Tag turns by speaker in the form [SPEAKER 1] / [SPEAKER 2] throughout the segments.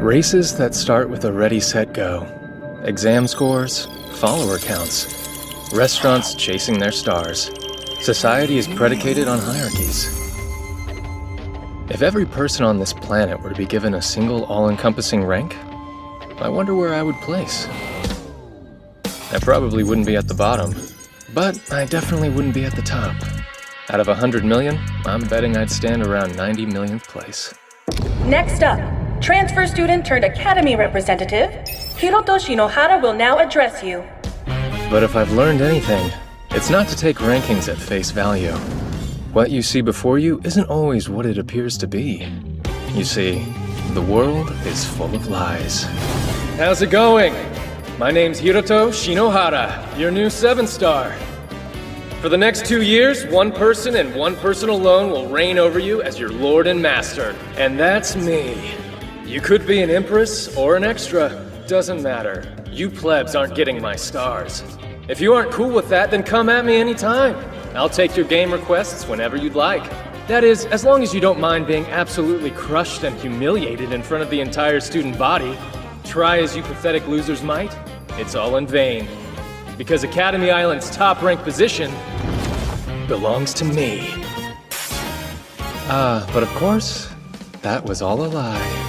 [SPEAKER 1] Races that start with a ready, set, go. Exam scores, follower counts. Restaurants chasing their stars. Society is predicated on hierarchies. If every person on this planet were to be given a single all-encompassing rank, I wonder where I would place. I probably wouldn't be at the bottom, but I definitely wouldn't be at the top. Out of 100 million, I'm betting I'd stand around 90 millionth place.
[SPEAKER 2] Next up, transfer student turned academy representative, Hiroto Shinohara will now address you.
[SPEAKER 1] But if I've learned anything, it's not to take rankings at face value. What you see before you isn't always what it appears to be. You see, the world is full of lies. How's it going? My name's Hiroto Shinohara, your new 7-star. For the next 2 years, one person and one person alone will reign over you as your lord and master. And that's me. You could be an empress or an extra. Doesn't matter. You plebs aren't getting my stars. If you aren't cool with that, then come at me anytime. I'll take your game requests whenever you'd like. That is, as long as you don't mind being absolutely crushed and humiliated in front of the entire student body. Try as you pathetic losers might, it's all in vain. Because Academy Island's top-ranked position belongs to me. But of course, that was all a lie.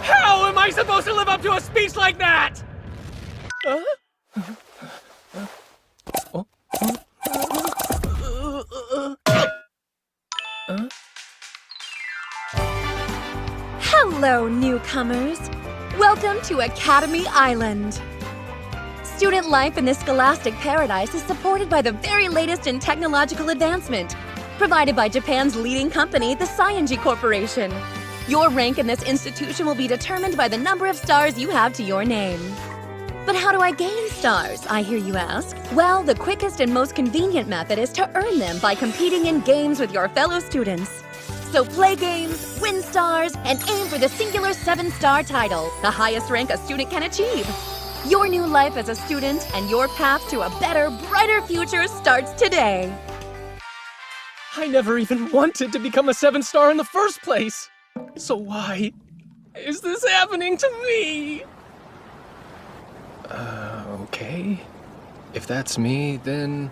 [SPEAKER 3] How am I supposed to live up to a speech like that?
[SPEAKER 4] Hello, newcomers. Welcome to Academy Island. Student life in this scholastic paradise is supported by the very latest in technological advancement, provided by Japan's leading company, the Scienji Corporation. Your rank in this institution will be determined by the number of stars you have to your name. But how do I gain stars, I hear you ask? Well, the quickest and most convenient method is to earn them by competing in games with your fellow students. So play games, win stars, and aim for the singular 7-star title, the highest rank a student can achieve. Your new life as a student and your path to a better, brighter future starts today.
[SPEAKER 3] I never even wanted to become a 7-star in the first place. So why is this happening to me?
[SPEAKER 1] Okay. If that's me, then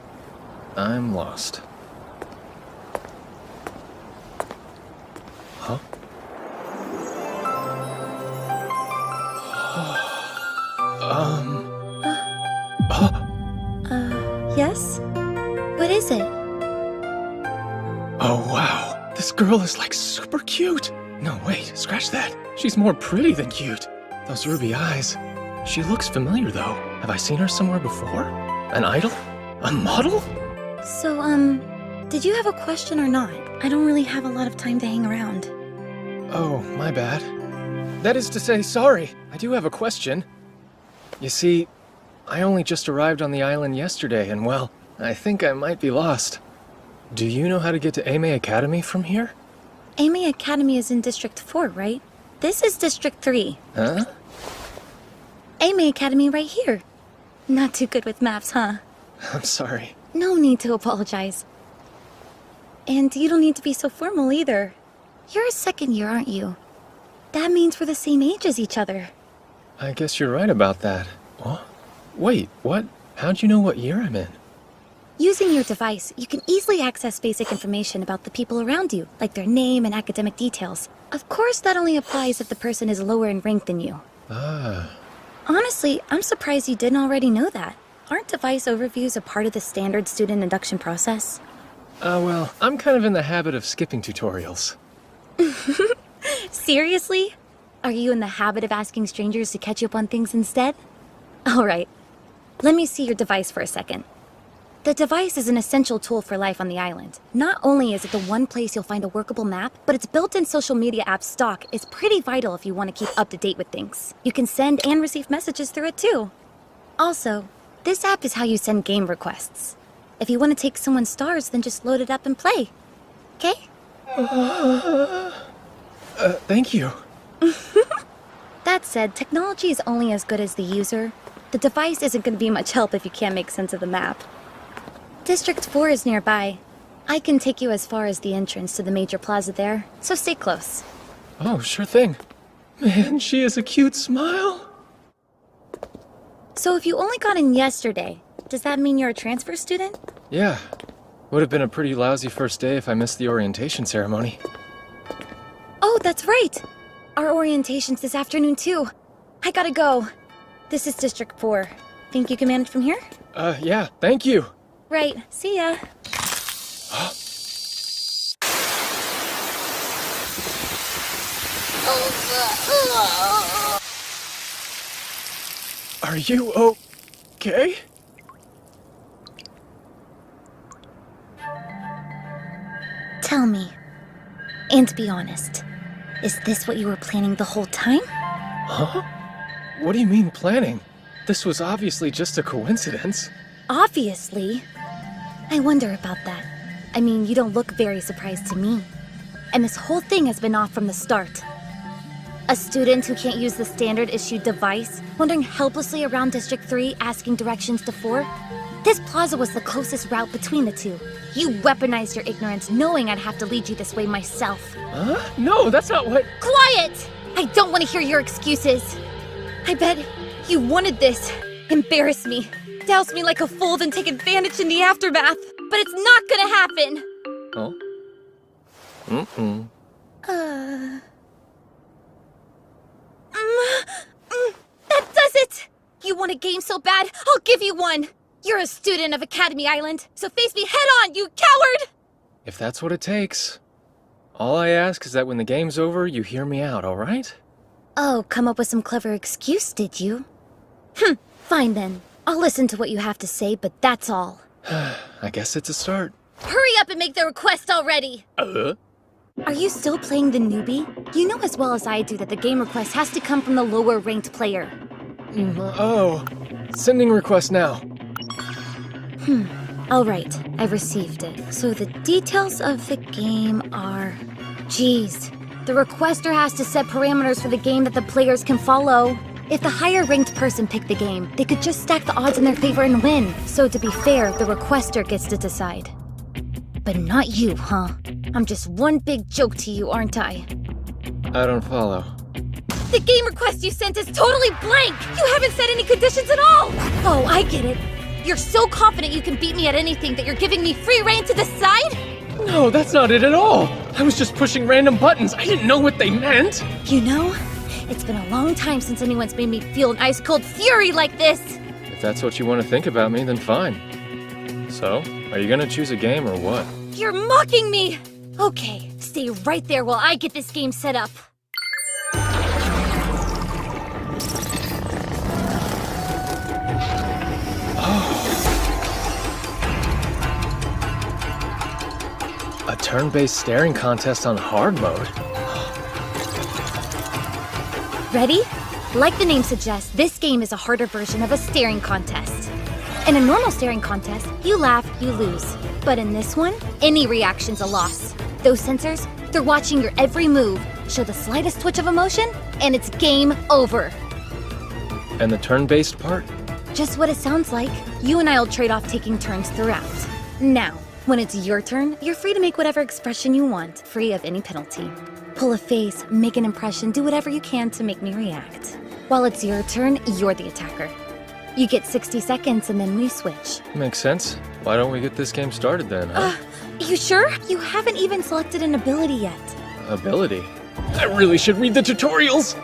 [SPEAKER 1] I'm lost. Huh?
[SPEAKER 4] Yes? What is it?
[SPEAKER 1] Oh, wow. This girl is like super cute. No, wait, scratch that. She's more pretty than cute. Those ruby eyes. She looks familiar, though. Have I seen her somewhere before? An idol? A model?
[SPEAKER 5] So, did you have a question or not? I don't really have a lot of time to hang around.
[SPEAKER 1] Oh, my bad. That is to say, sorry. I do have a question. You see, I only just arrived on the island yesterday, and well, I think I might be lost. Do you know how to get to Aimei Academy from here?
[SPEAKER 5] Aimei Academy is in District 4, right? This is District 3.
[SPEAKER 1] Huh?
[SPEAKER 5] Aimei Academy right here. Not too good with maps, huh?
[SPEAKER 1] I'm sorry.
[SPEAKER 5] No need to apologize. And you don't need to be so formal either. You're a second year, aren't you? That means we're the same age as each other.
[SPEAKER 1] I guess you're right about that. What? Wait, what? How'd you know what year I'm in?
[SPEAKER 5] Using your device, you can easily access basic information about the people around you, like their name and academic details. Of course, that only applies if the person is lower in rank than you. Honestly, I'm surprised you didn't already know that. Aren't device overviews a part of the standard student induction process?
[SPEAKER 1] Well, I'm kind of in the habit of skipping tutorials.
[SPEAKER 5] Seriously? Are you in the habit of asking strangers to catch you up on things instead? Alright, let me see your device for a second. The device is an essential tool for life on the island. Not only is it the one place you'll find a workable map, but its built-in social media app stock is pretty vital if you want to keep up to date with things. You can send and receive messages through it too. Also, this app is how you send game requests. If you want to take someone's stars, then just load it up and play. Okay?
[SPEAKER 1] Thank you.
[SPEAKER 5] That said, technology is only as good as the user. The device isn't going to be much help if you can't make sense of the map. District 4 is nearby. I can take you as far as the entrance to the major plaza there, so stay close.
[SPEAKER 1] Oh, sure thing. Man, she has a cute smile.
[SPEAKER 5] So if you only got in yesterday, does that mean you're a transfer student?
[SPEAKER 1] Yeah. Would have been a pretty lousy first day if I missed the orientation ceremony.
[SPEAKER 5] Oh, that's right! Our orientation's this afternoon too. I gotta go. This is District 4. Think you can manage from here?
[SPEAKER 1] Yeah, thank you.
[SPEAKER 5] Right, see ya.
[SPEAKER 1] Are you okay?
[SPEAKER 5] Tell me, and be honest, is this what you were planning the whole time?
[SPEAKER 1] Huh? What do you mean planning? This was obviously just a coincidence.
[SPEAKER 5] Obviously. I wonder about that. I mean, you don't look very surprised to me. And this whole thing has been off from the start. A student who can't use the standard-issued device, wandering helplessly around District 3 asking directions to 4. This plaza was the closest route between the two. You weaponized your ignorance knowing I'd have to lead you this way myself.
[SPEAKER 1] Huh? No, that's not what...
[SPEAKER 5] Quiet! I don't want to hear your excuses. I bet you wanted this. Embarrass me. Douse me like a fool, then take advantage in the aftermath. But it's not gonna happen.
[SPEAKER 1] Oh? Mm-mm.
[SPEAKER 5] That does it! You want a game so bad, I'll give you one! You're a student of Academy Island, so face me head on, you coward!
[SPEAKER 1] If that's what it takes. All I ask is that when the game's over, you hear me out, alright?
[SPEAKER 5] Oh, come up with some clever excuse, did you? Fine then. I'll listen to what you have to say, but that's all.
[SPEAKER 1] I guess it's a start.
[SPEAKER 5] Hurry up and make the request already! Are you still playing the newbie? You know as well as I do that the game request has to come from the lower-ranked player.
[SPEAKER 1] Oh. Sending request now.
[SPEAKER 5] Alright, I've received it. So the details of the game are... Geez, the requester has to set parameters for the game that the players can follow. If the higher-ranked person picked the game, they could just stack the odds in their favor and win. So to be fair, the requester gets to decide. But not you, huh? I'm just one big joke to you, aren't I?
[SPEAKER 1] I don't follow.
[SPEAKER 5] The game request you sent is totally blank! You haven't set any conditions at all! Oh, I get it. You're so confident you can beat me at anything that you're giving me free reign to decide?
[SPEAKER 1] No, that's not it at all! I was just pushing random buttons. I didn't know what they meant!
[SPEAKER 5] You know, it's been a long time since anyone's made me feel an ice-cold fury like this!
[SPEAKER 1] If that's what you want to think about me, then fine. So, are you gonna choose a game or what?
[SPEAKER 5] You're mocking me! Okay, stay right there while I get this game set up.
[SPEAKER 1] A turn-based staring contest on hard mode?
[SPEAKER 5] Ready? Like the name suggests, this game is a harder version of a staring contest. In a normal staring contest, you laugh, you lose. But in this one, any reaction's a loss. Those sensors, they're watching your every move, show the slightest twitch of emotion, and it's game over.
[SPEAKER 1] And the turn-based part?
[SPEAKER 5] Just what it sounds like. You and I'll trade off taking turns throughout. Now, when it's your turn, you're free to make whatever expression you want, free of any penalty. Pull a face, make an impression, do whatever you can to make me react. While it's your turn, you're the attacker. You get 60 seconds and then we switch.
[SPEAKER 1] Makes sense. Why don't we get this game started then, huh?
[SPEAKER 5] You sure? You haven't even selected an ability yet.
[SPEAKER 1] Ability? I really should read the tutorials!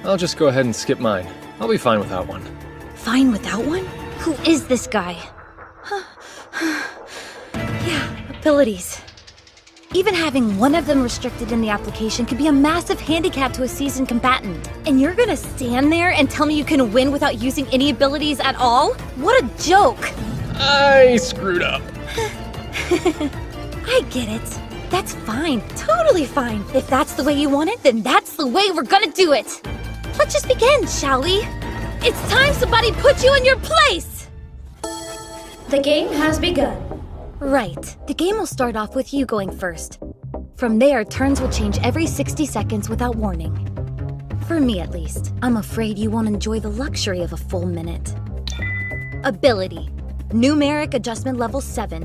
[SPEAKER 1] I'll just go ahead and skip mine. I'll be fine without one.
[SPEAKER 5] Fine without one? Who is this guy? Yeah, abilities. Even having one of them restricted in the application could be a massive handicap to a seasoned combatant. And you're gonna stand there and tell me you can win without using any abilities at all? What a joke!
[SPEAKER 1] I screwed up.
[SPEAKER 5] I get it. That's fine. Totally fine. If that's the way you want it, then that's the way we're gonna do it. Let's just begin, shall we? It's time somebody put you in your place!
[SPEAKER 2] The game has begun.
[SPEAKER 5] Right. The game will start off with you going first. From there, turns will change every 60 seconds without warning. For me, at least. I'm afraid you won't enjoy the luxury of a full minute. Ability. Numeric adjustment level 7.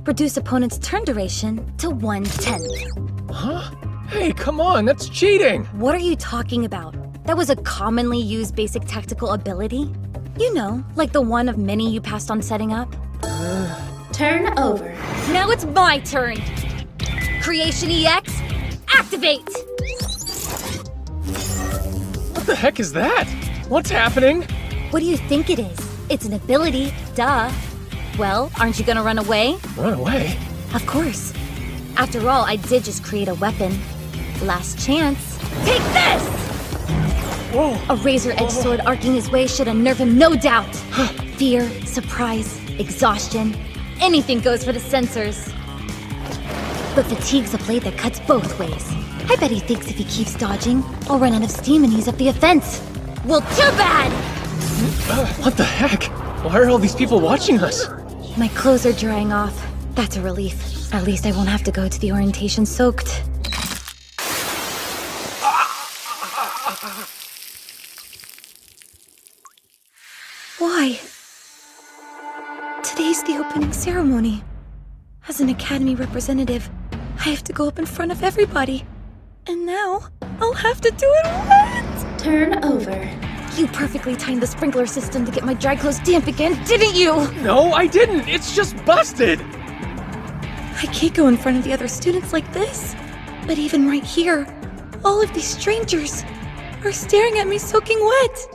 [SPEAKER 5] reduce opponent's turn duration to 1/10.
[SPEAKER 1] Huh? Hey, come on, that's cheating!
[SPEAKER 5] What are you talking about? That was a commonly used basic tactical ability? You know, like the one of many you passed on setting up?
[SPEAKER 6] Turn over.
[SPEAKER 5] Now it's my turn! Creation EX, activate!
[SPEAKER 1] What the heck is that? What's happening?
[SPEAKER 5] What do you think it is? It's an ability, duh. Well, aren't you gonna run away?
[SPEAKER 1] Run away?
[SPEAKER 5] Of course. After all, I did just create a weapon. Last chance. Take this!
[SPEAKER 1] Whoa!
[SPEAKER 5] A razor-edged sword arcing his way should unnerve him, no doubt. Fear, surprise, exhaustion. Anything goes for the sensors. But fatigue's a blade that cuts both ways. I bet he thinks if he keeps dodging, I'll run out of steam and ease up the offense. Well, too bad!
[SPEAKER 1] What the heck? Why are all these people watching us?
[SPEAKER 5] My clothes are drying off. That's a relief. At least I won't have to go to the orientation soaked. Why? Today's the opening ceremony. As an Academy representative, I have to go up in front of everybody. And now, I'll have to do it wet!
[SPEAKER 6] Turn over.
[SPEAKER 5] You perfectly timed the sprinkler system to get my dry clothes damp again, didn't you?
[SPEAKER 1] No, I didn't! It's just busted!
[SPEAKER 5] I can't go in front of the other students like this. But even right here, all of these strangers are staring at me soaking wet.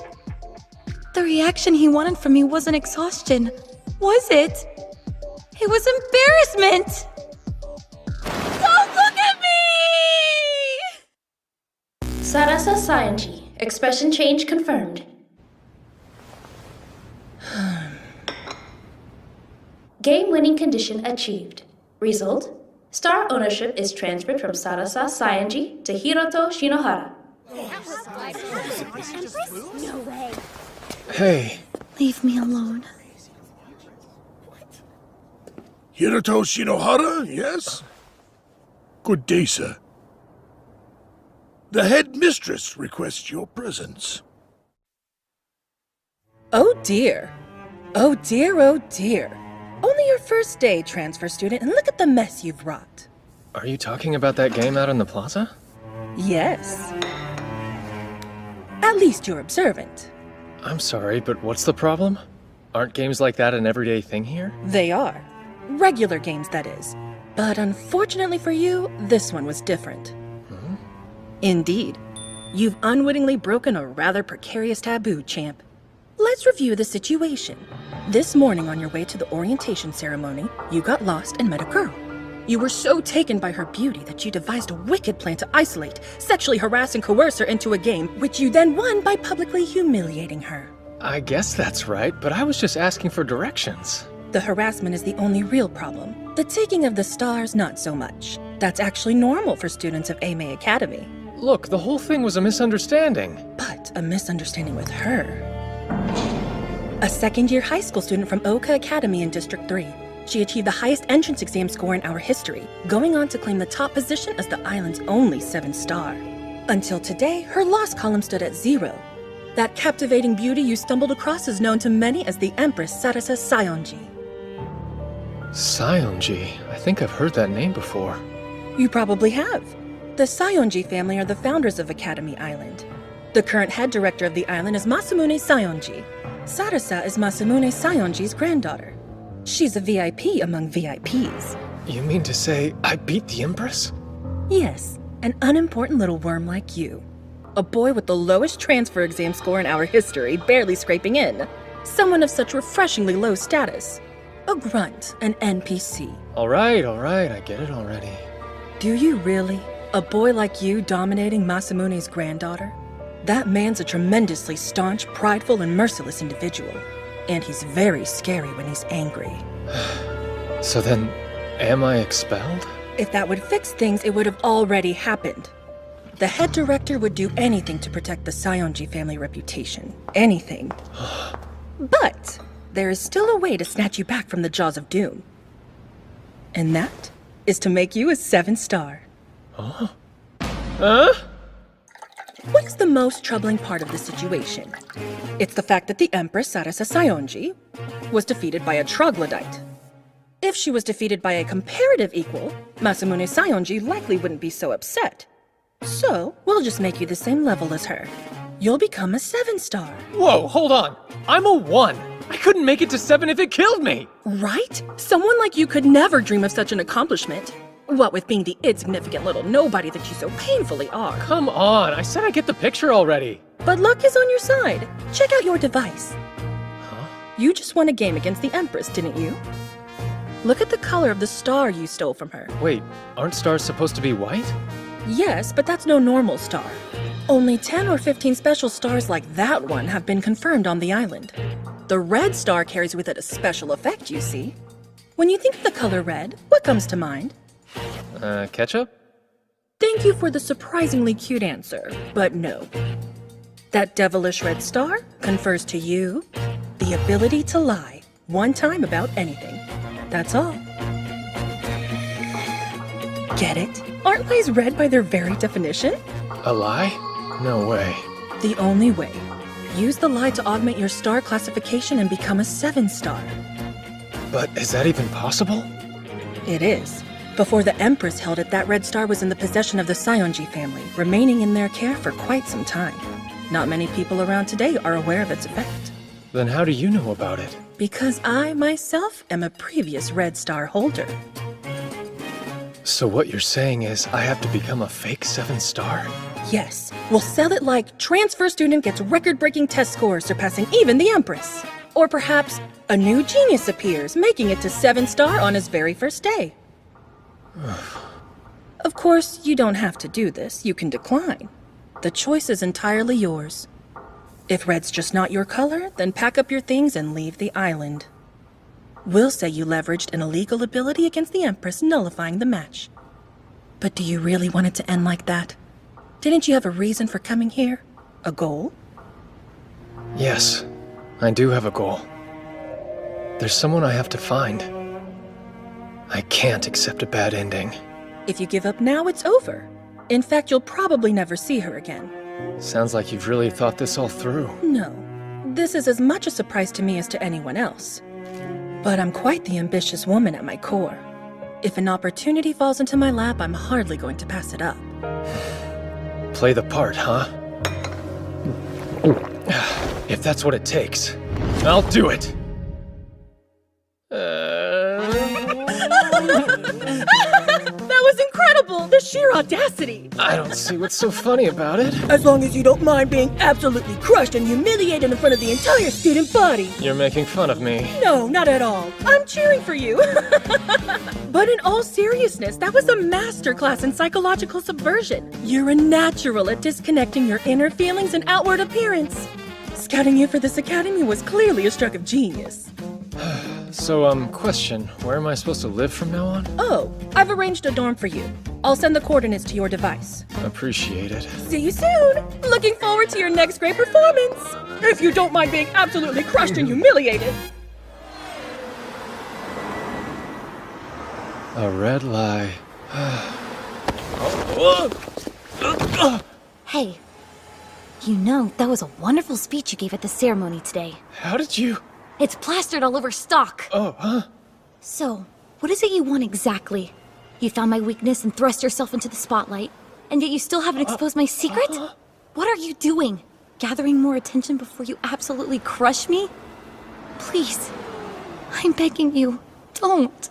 [SPEAKER 5] The reaction he wanted from me wasn't exhaustion, was it? It was embarrassment! Don't look at me!
[SPEAKER 6] Sarasa Sayanji. Expression change confirmed. Game-winning condition achieved. Result: star ownership is transferred from Sarasa Sayanji to Hiroto Shinohara.
[SPEAKER 5] No way.
[SPEAKER 1] Hey,
[SPEAKER 5] Leave me alone.
[SPEAKER 7] Hiroto Shinohara, yes? Good day, sir. The head mistress requests your presence.
[SPEAKER 8] Oh dear. Oh dear, oh dear. Only your first day, transfer student, and look at the mess you've wrought.
[SPEAKER 1] are you talking about that game out in the plaza?
[SPEAKER 8] Yes. At least you're observant.
[SPEAKER 1] I'm sorry, but what's the problem? Aren't games like that an everyday thing here?
[SPEAKER 8] They are. Regular games, that is. But unfortunately for you, this one was different. Indeed. You've unwittingly broken a rather precarious taboo, champ. Let's review the situation. This morning on your way to the orientation ceremony, you got lost and met a girl. You were so taken by her beauty that you devised a wicked plan to isolate, sexually harass and coerce her into a game, which you then won by publicly humiliating her.
[SPEAKER 1] I guess that's right, but I was just asking for directions.
[SPEAKER 8] The harassment is the only real problem. The taking of the stars, not so much. That's actually normal for students of Aimei Academy.
[SPEAKER 1] Look, the whole thing was a misunderstanding.
[SPEAKER 8] But a misunderstanding with her. A second-year high school student from Oka Academy in District 3. She achieved the highest entrance exam score in our history, going on to claim the top position as the island's only 7-star. Until today, her loss column stood at 0. That captivating beauty you stumbled across is known to many as the Empress Sarasa Saionji.
[SPEAKER 1] Saionji. I think I've heard that name before.
[SPEAKER 8] You probably have. The Saionji family are the founders of Academy Island. The current head director of the island is Masamune Saionji. Sarasa is Masamune Saionji's granddaughter. She's a VIP among VIPs.
[SPEAKER 1] You mean to say I beat the Empress?
[SPEAKER 8] Yes, an unimportant little worm like you. A boy with the lowest transfer exam score in our history, barely scraping in. Someone of such refreshingly low status. A grunt, an NPC.
[SPEAKER 1] All right, I get it already.
[SPEAKER 8] Do you really? A boy like you dominating Masamune's granddaughter? That man's a tremendously staunch, prideful, and merciless individual. And he's very scary when he's angry.
[SPEAKER 1] So then, am I expelled?
[SPEAKER 8] If that would fix things, it would have already happened. The head director would do anything to protect the Saionji family reputation. Anything. But there is still a way to snatch you back from the jaws of doom. And that is to make you a 7-star.
[SPEAKER 1] Huh?
[SPEAKER 8] What's the most troubling part of the situation? It's the fact that the Empress Sarasa Saionji was defeated by a troglodyte. If she was defeated by a comparative equal, Masamune Sayonji likely wouldn't be so upset. So, we'll just make you the same level as her. You'll become a 7-star.
[SPEAKER 3] Whoa, hold on. I'm a 1. I couldn't make it to 7 if it killed me.
[SPEAKER 8] Right? Someone like you could never dream of such an accomplishment. What with being the insignificant little nobody that you so painfully are.
[SPEAKER 3] Come on, I said I get the picture already.
[SPEAKER 8] But luck is on your side. Check out your device.
[SPEAKER 3] Huh?
[SPEAKER 8] You just won a game against the Empress, didn't you? Look at the color of the star you stole from her.
[SPEAKER 3] Wait, aren't stars supposed to be white?
[SPEAKER 8] Yes, but that's no normal star. Only 10 or 15 special stars like that one have been confirmed on the island. The red star carries with it a special effect, you see. When you think of the color red, what comes to mind?
[SPEAKER 3] Ketchup?
[SPEAKER 8] Thank you for the surprisingly cute answer, but no. That devilish red star confers to you the ability to lie one time about anything. That's all. Get it? Aren't lies red by their very definition?
[SPEAKER 1] A lie? No way.
[SPEAKER 8] The only way. Use the lie to augment your star classification and become a 7-star.
[SPEAKER 1] But is that even possible?
[SPEAKER 8] It is. Before the Empress held it, that red star was in the possession of the Sayonji family, remaining in their care for quite some time. Not many people around today are aware of its effect.
[SPEAKER 1] Then how do you know about it?
[SPEAKER 8] Because I, myself, am a previous red star holder.
[SPEAKER 1] So what you're saying is I have to become a fake 7-star?
[SPEAKER 8] Yes, we'll sell it like transfer student gets record-breaking test scores surpassing even the Empress. Or perhaps a new genius appears, making it to 7-star on his very first day. Of course, you don't have to do this. You can decline. The choice is entirely yours. If red's just not your color, then pack up your things and leave the island. We'll say you leveraged an illegal ability against the Empress, nullifying the match. But do you really want it to end like that? Didn't you have a reason for coming here? A goal?
[SPEAKER 1] Yes, I do have a goal. There's someone I have to find. I can't accept a bad ending.
[SPEAKER 8] If you give up now, it's over. In fact, you'll probably never see her again.
[SPEAKER 1] Sounds like you've really thought this all through.
[SPEAKER 8] No, this is as much a surprise to me as to anyone else. But I'm quite the ambitious woman at my core. If an opportunity falls into my lap, I'm hardly going to pass it up.
[SPEAKER 1] Play the part, huh? If that's what it takes, I'll do it!
[SPEAKER 8] That was incredible! The sheer audacity!
[SPEAKER 1] I don't see what's so funny about it.
[SPEAKER 8] As long as you don't mind being absolutely crushed and humiliated in front of the entire student body.
[SPEAKER 1] You're making fun of me.
[SPEAKER 8] No, not at all. I'm cheering for you. But in all seriousness, that was a masterclass in psychological subversion. You're a natural at disconnecting your inner feelings and outward appearance. Scouting you for this academy was clearly a stroke of genius.
[SPEAKER 1] So, question, where am I supposed to live from now on?
[SPEAKER 8] Oh, I've arranged a dorm for you. I'll send the coordinates to your device.
[SPEAKER 1] Appreciate it.
[SPEAKER 8] See you soon! Looking forward to your next great performance! If you don't mind being absolutely crushed and humiliated!
[SPEAKER 1] A red lie.
[SPEAKER 5] Hey, you know, that was a wonderful speech you gave at the ceremony today.
[SPEAKER 1] How did you...
[SPEAKER 5] It's plastered all over stock.
[SPEAKER 1] Oh, huh?
[SPEAKER 5] So, what is it you want exactly? You found my weakness and thrust yourself into the spotlight, and yet you still haven't exposed my secret? What are you doing? Gathering more attention before you absolutely crush me? Please, I'm begging you, don't.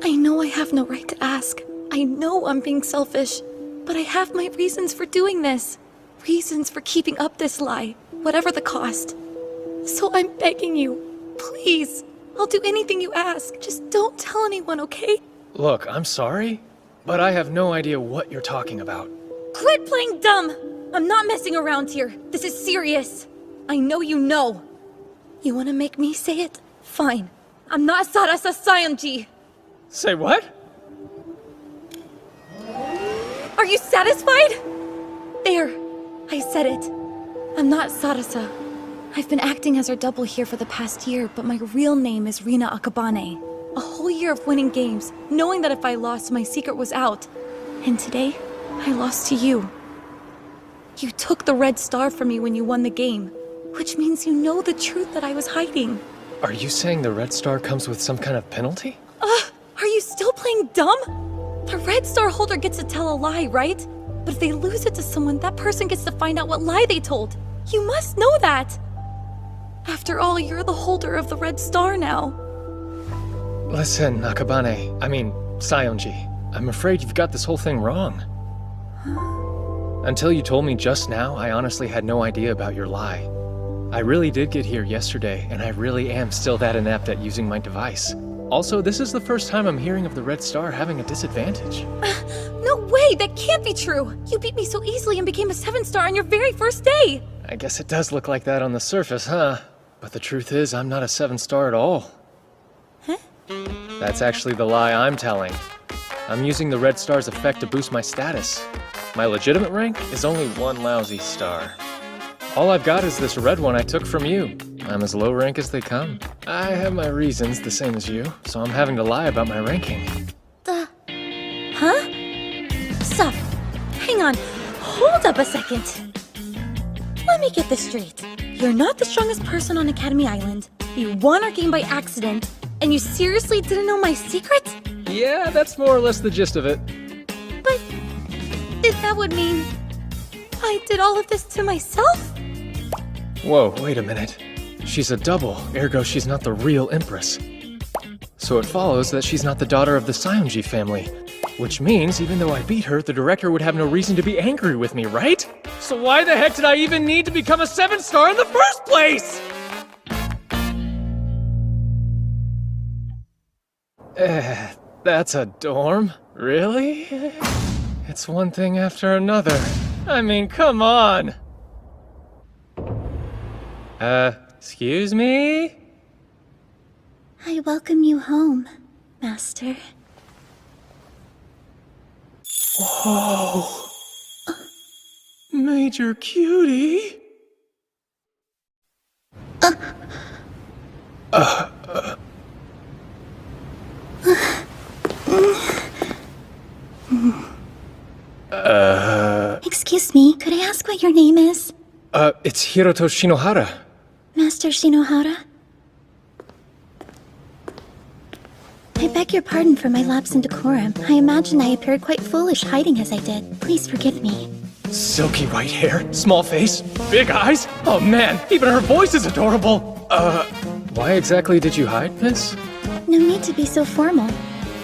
[SPEAKER 5] I know I have no right to ask. I know I'm being selfish, but I have my reasons for doing this. Reasons for keeping up this lie, whatever the cost. So I'm begging you, please. I'll do anything you ask. Just don't tell anyone, okay?
[SPEAKER 1] Look, I'm sorry, but I have no idea what you're talking about.
[SPEAKER 5] Quit playing dumb! I'm not messing around here. This is serious. I know you know. You want to make me say it? Fine. I'm not Sarasa Sayonji.
[SPEAKER 3] Say what?
[SPEAKER 5] Are you satisfied? There. I said it. I'm not Sarasa. I've been acting as her double here for the past year, but my real name is Rina Akabane. A whole year of winning games, knowing that if I lost, my secret was out. And today, I lost to you. You took the red star from me when you won the game, which means you know the truth that I was hiding.
[SPEAKER 1] Are you saying the red star comes with some kind of penalty?
[SPEAKER 4] Are you still playing dumb? The red star holder gets to tell a lie, right? But if they lose it to someone, that person gets to find out what lie they told. You must know that! After all, you're the holder of the red star now.
[SPEAKER 1] Listen, Sayonji, I'm afraid you've got this whole thing wrong. Until you told me just now, I honestly had no idea about your lie. I really did get here yesterday, and I really am still that inept at using my device. Also, this is the first time I'm hearing of the red star having a disadvantage.
[SPEAKER 4] No way! That can't be true! You beat me so easily and became a 7-star on your very first day!
[SPEAKER 1] I guess it does look like that on the surface, huh? But the truth is, I'm not a 7-star at all.
[SPEAKER 4] Huh?
[SPEAKER 1] That's actually the lie I'm telling. I'm using the red star's effect to boost my status. My legitimate rank is only 1 lousy star. All I've got is this red one I took from you. I'm as low rank as they come. I have my reasons, the same as you, so I'm having to lie about my ranking.
[SPEAKER 4] Huh? Stop. Hang on. Hold up a second. Let me get this straight. You're not the strongest person on Academy Island. You won our game by accident, and you seriously didn't know my secret?
[SPEAKER 1] Yeah, that's more or less the gist of it.
[SPEAKER 4] But that would mean I did all of this to myself?
[SPEAKER 1] Whoa, wait a minute. She's a double, ergo she's not the real Empress. So it follows that she's not the daughter of the Sayonji family. Which means, even though I beat her, the director would have no reason to be angry with me, right? So why the heck did I even need to become a 7-star in the first place? That's a dorm? Really? It's one thing after another. I mean, come on! Excuse me?
[SPEAKER 5] I welcome you home, Master.
[SPEAKER 1] Whoa! Major Cutie?
[SPEAKER 5] Excuse me, could I ask what your name is?
[SPEAKER 1] It's Hiroto Shinohara.
[SPEAKER 5] Master Shinohara? I beg your pardon for my lapse in decorum. I imagine I appeared quite foolish hiding as I did. Please forgive me.
[SPEAKER 1] Silky white hair, small face, big eyes. Oh man, even her voice is adorable. Why exactly did you hide, miss?
[SPEAKER 5] No need to be so formal.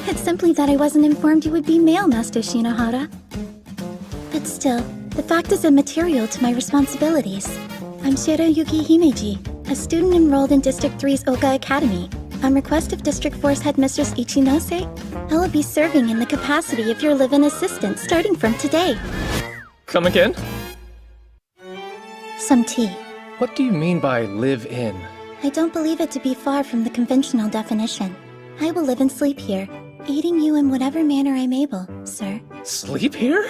[SPEAKER 5] It's simply that I wasn't informed you would be male, Master Shinohara. But still, the fact is immaterial to my responsibilities. I'm Shiroyuki Himeji, a student enrolled in District 3's Oka Academy. On request of District 4's Headmistress Ichinose, I will be serving in the capacity of your live-in assistant starting from today.
[SPEAKER 1] Come again?
[SPEAKER 5] Some tea.
[SPEAKER 1] What do you mean by live in?
[SPEAKER 5] I don't believe it to be far from the conventional definition. I will live and sleep here, aiding you in whatever manner I'm able, sir.
[SPEAKER 1] Sleep here?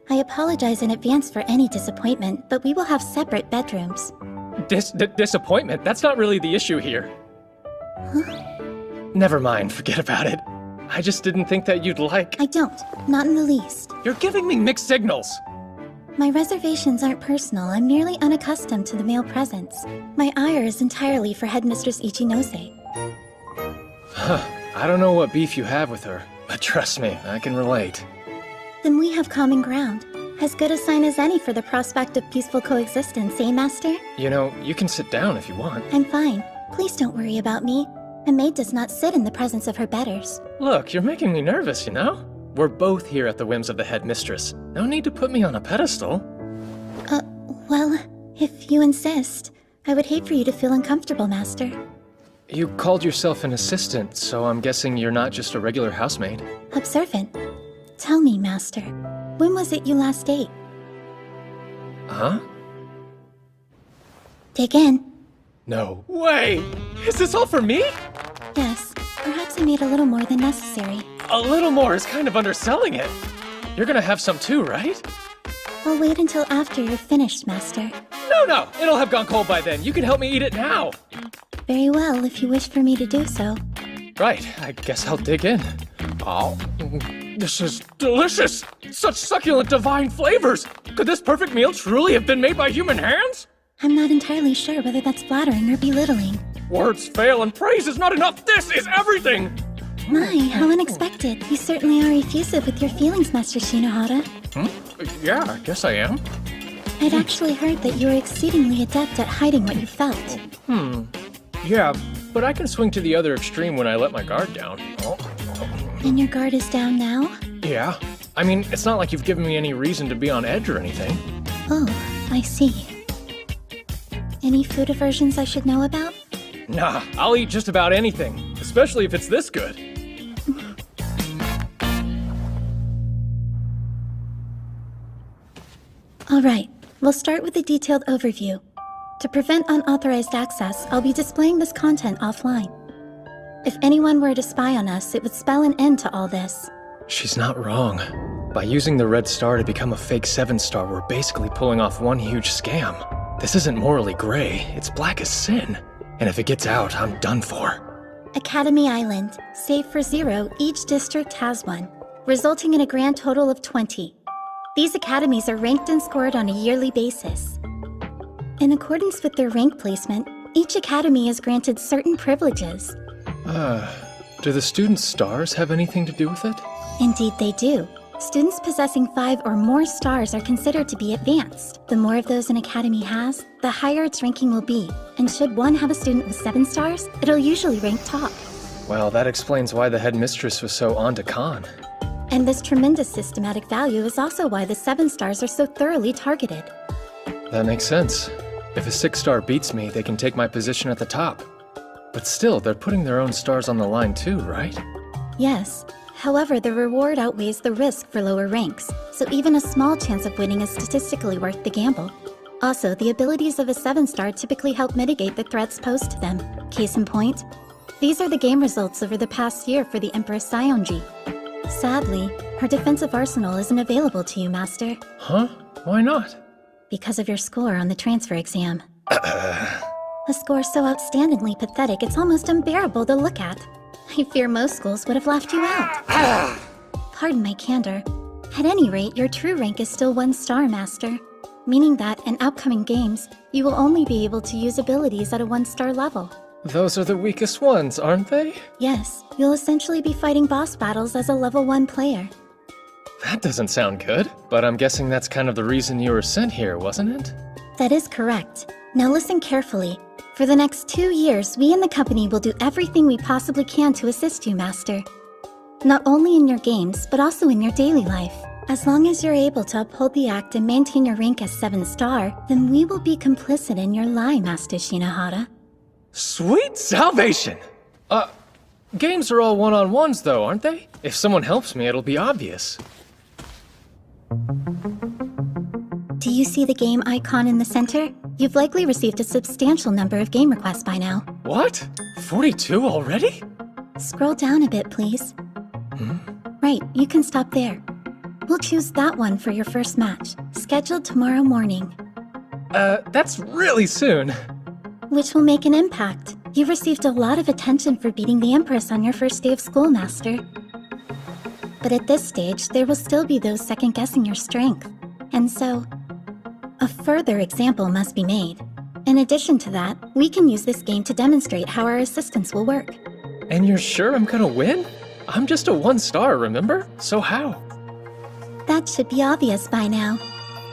[SPEAKER 5] I apologize in advance for any disappointment, but we will have separate bedrooms.
[SPEAKER 1] Disappointment? That's not really the issue here.
[SPEAKER 5] Huh?
[SPEAKER 1] Never mind, forget about it. I just didn't think that you'd like...
[SPEAKER 5] I don't. Not in the least.
[SPEAKER 1] You're giving me mixed signals.
[SPEAKER 5] My reservations aren't personal. I'm merely unaccustomed to the male presence. My ire is entirely for Headmistress Ichinose.
[SPEAKER 1] Huh. I don't know what beef you have with her, but trust me, I can relate.
[SPEAKER 5] Then we have common ground. As good a sign as any for the prospect of peaceful coexistence, eh, Master?
[SPEAKER 1] You know, you can sit down if you want.
[SPEAKER 5] I'm fine. Please don't worry about me. A maid does not sit in the presence of her betters.
[SPEAKER 1] Look, you're making me nervous, you know? We're both here at the whims of the headmistress. No need to put me on a pedestal.
[SPEAKER 5] Well, if you insist. I would hate for you to feel uncomfortable, Master.
[SPEAKER 1] You called yourself an assistant, so I'm guessing you're not just a regular housemaid.
[SPEAKER 5] Observant. Tell me, Master, when was it you last ate?
[SPEAKER 1] Huh?
[SPEAKER 5] Dig in.
[SPEAKER 1] No way! Is this all for me?
[SPEAKER 5] Yes, perhaps I made a little more than necessary.
[SPEAKER 1] A little more is kind of underselling it. You're gonna have some too, right?
[SPEAKER 5] I'll wait until after you're finished, Master.
[SPEAKER 1] No, it'll have gone cold by then. You can help me eat it now.
[SPEAKER 5] Very well, if you wish for me to do so.
[SPEAKER 1] Right, I guess I'll dig in. Oh, this is delicious! Such succulent divine flavors! Could this perfect meal truly have been made by human hands?
[SPEAKER 5] I'm not entirely sure whether that's flattering or belittling.
[SPEAKER 3] Words fail and praise is not enough. This is everything!
[SPEAKER 5] My, how unexpected. You certainly are effusive with your feelings, Master Shinohara.
[SPEAKER 3] Yeah, I guess I am.
[SPEAKER 5] I'd actually heard that you were exceedingly adept at hiding what you felt.
[SPEAKER 3] Yeah, but I can swing to the other extreme when I let my guard down.
[SPEAKER 5] And your guard is down now?
[SPEAKER 3] Yeah. I mean, it's not like you've given me any reason to be on edge or anything.
[SPEAKER 5] Oh, I see. Any food aversions I should know about?
[SPEAKER 3] Nah, I'll eat just about anything, especially if it's this good.
[SPEAKER 5] All right, we'll start with a detailed overview. To prevent unauthorized access, I'll be displaying this content offline. If anyone were to spy on us, it would spell an end to all this.
[SPEAKER 1] She's not wrong. By using the red star to become a fake 7-star, we're basically pulling off one huge scam. This isn't morally gray, it's black as sin. And if it gets out, I'm done for.
[SPEAKER 5] Academy Island. Save for 0, each district has one, resulting in a grand total of 20. These academies are ranked and scored on a yearly basis. In accordance with their rank placement, each academy is granted certain privileges.
[SPEAKER 1] Do the students' stars have anything to do with it?
[SPEAKER 5] Indeed they do. Students possessing 5 or more stars are considered to be advanced. The more of those an academy has, the higher its ranking will be. And should one have a student with 7 stars, it'll usually rank top.
[SPEAKER 1] Well, that explains why the headmistress was so on to Khan.
[SPEAKER 5] And this tremendous systematic value is also why the 7 stars are so thoroughly targeted.
[SPEAKER 1] That makes sense. If a 6-star beats me, they can take my position at the top. But still, they're putting their own stars on the line too, right?
[SPEAKER 5] Yes. However, the reward outweighs the risk for lower ranks, so even a small chance of winning is statistically worth the gamble. Also, the abilities of a 7-star typically help mitigate the threats posed to them. Case in point, these are the game results over the past year for the Empress Saionji. Sadly, her defensive arsenal isn't available to you, Master.
[SPEAKER 1] Huh? Why not?
[SPEAKER 5] Because of your score on the transfer exam. A score so outstandingly pathetic it's almost unbearable to look at. I fear most schools would have laughed you out. Pardon my candor. At any rate, your true rank is still 1 star, Master. Meaning that, in upcoming games, you will only be able to use abilities at a 1-star level.
[SPEAKER 1] Those are the weakest ones, aren't they?
[SPEAKER 5] Yes, you'll essentially be fighting boss battles as a level 1 player.
[SPEAKER 1] That doesn't sound good, but I'm guessing that's kind of the reason you were sent here, wasn't it?
[SPEAKER 5] That is correct. Now listen carefully. For the next 2 years, we in the company will do everything we possibly can to assist you, Master. Not only in your games, but also in your daily life. As long as you're able to uphold the act and maintain your rank as 7-star, then we will be complicit in your lie, Master Shinohara.
[SPEAKER 1] Sweet salvation! Games are all one-on-ones though, aren't they? If someone helps me, it'll be obvious.
[SPEAKER 5] Do you see the game icon in the center? You've likely received a substantial number of game requests by now.
[SPEAKER 1] What? 42 already?
[SPEAKER 5] Scroll down a bit, please. Right, you can stop there. We'll choose that one for your first match, scheduled tomorrow morning.
[SPEAKER 1] That's really soon.
[SPEAKER 5] Which will make an impact. You've received a lot of attention for beating the Empress on your first day of school, Master. But at this stage, there will still be those second-guessing your strength. And so, a further example must be made. In addition to that, we can use this game to demonstrate how our assistance will work.
[SPEAKER 1] And you're sure I'm gonna win? I'm just a 1-star, remember? So how?
[SPEAKER 5] That should be obvious by now.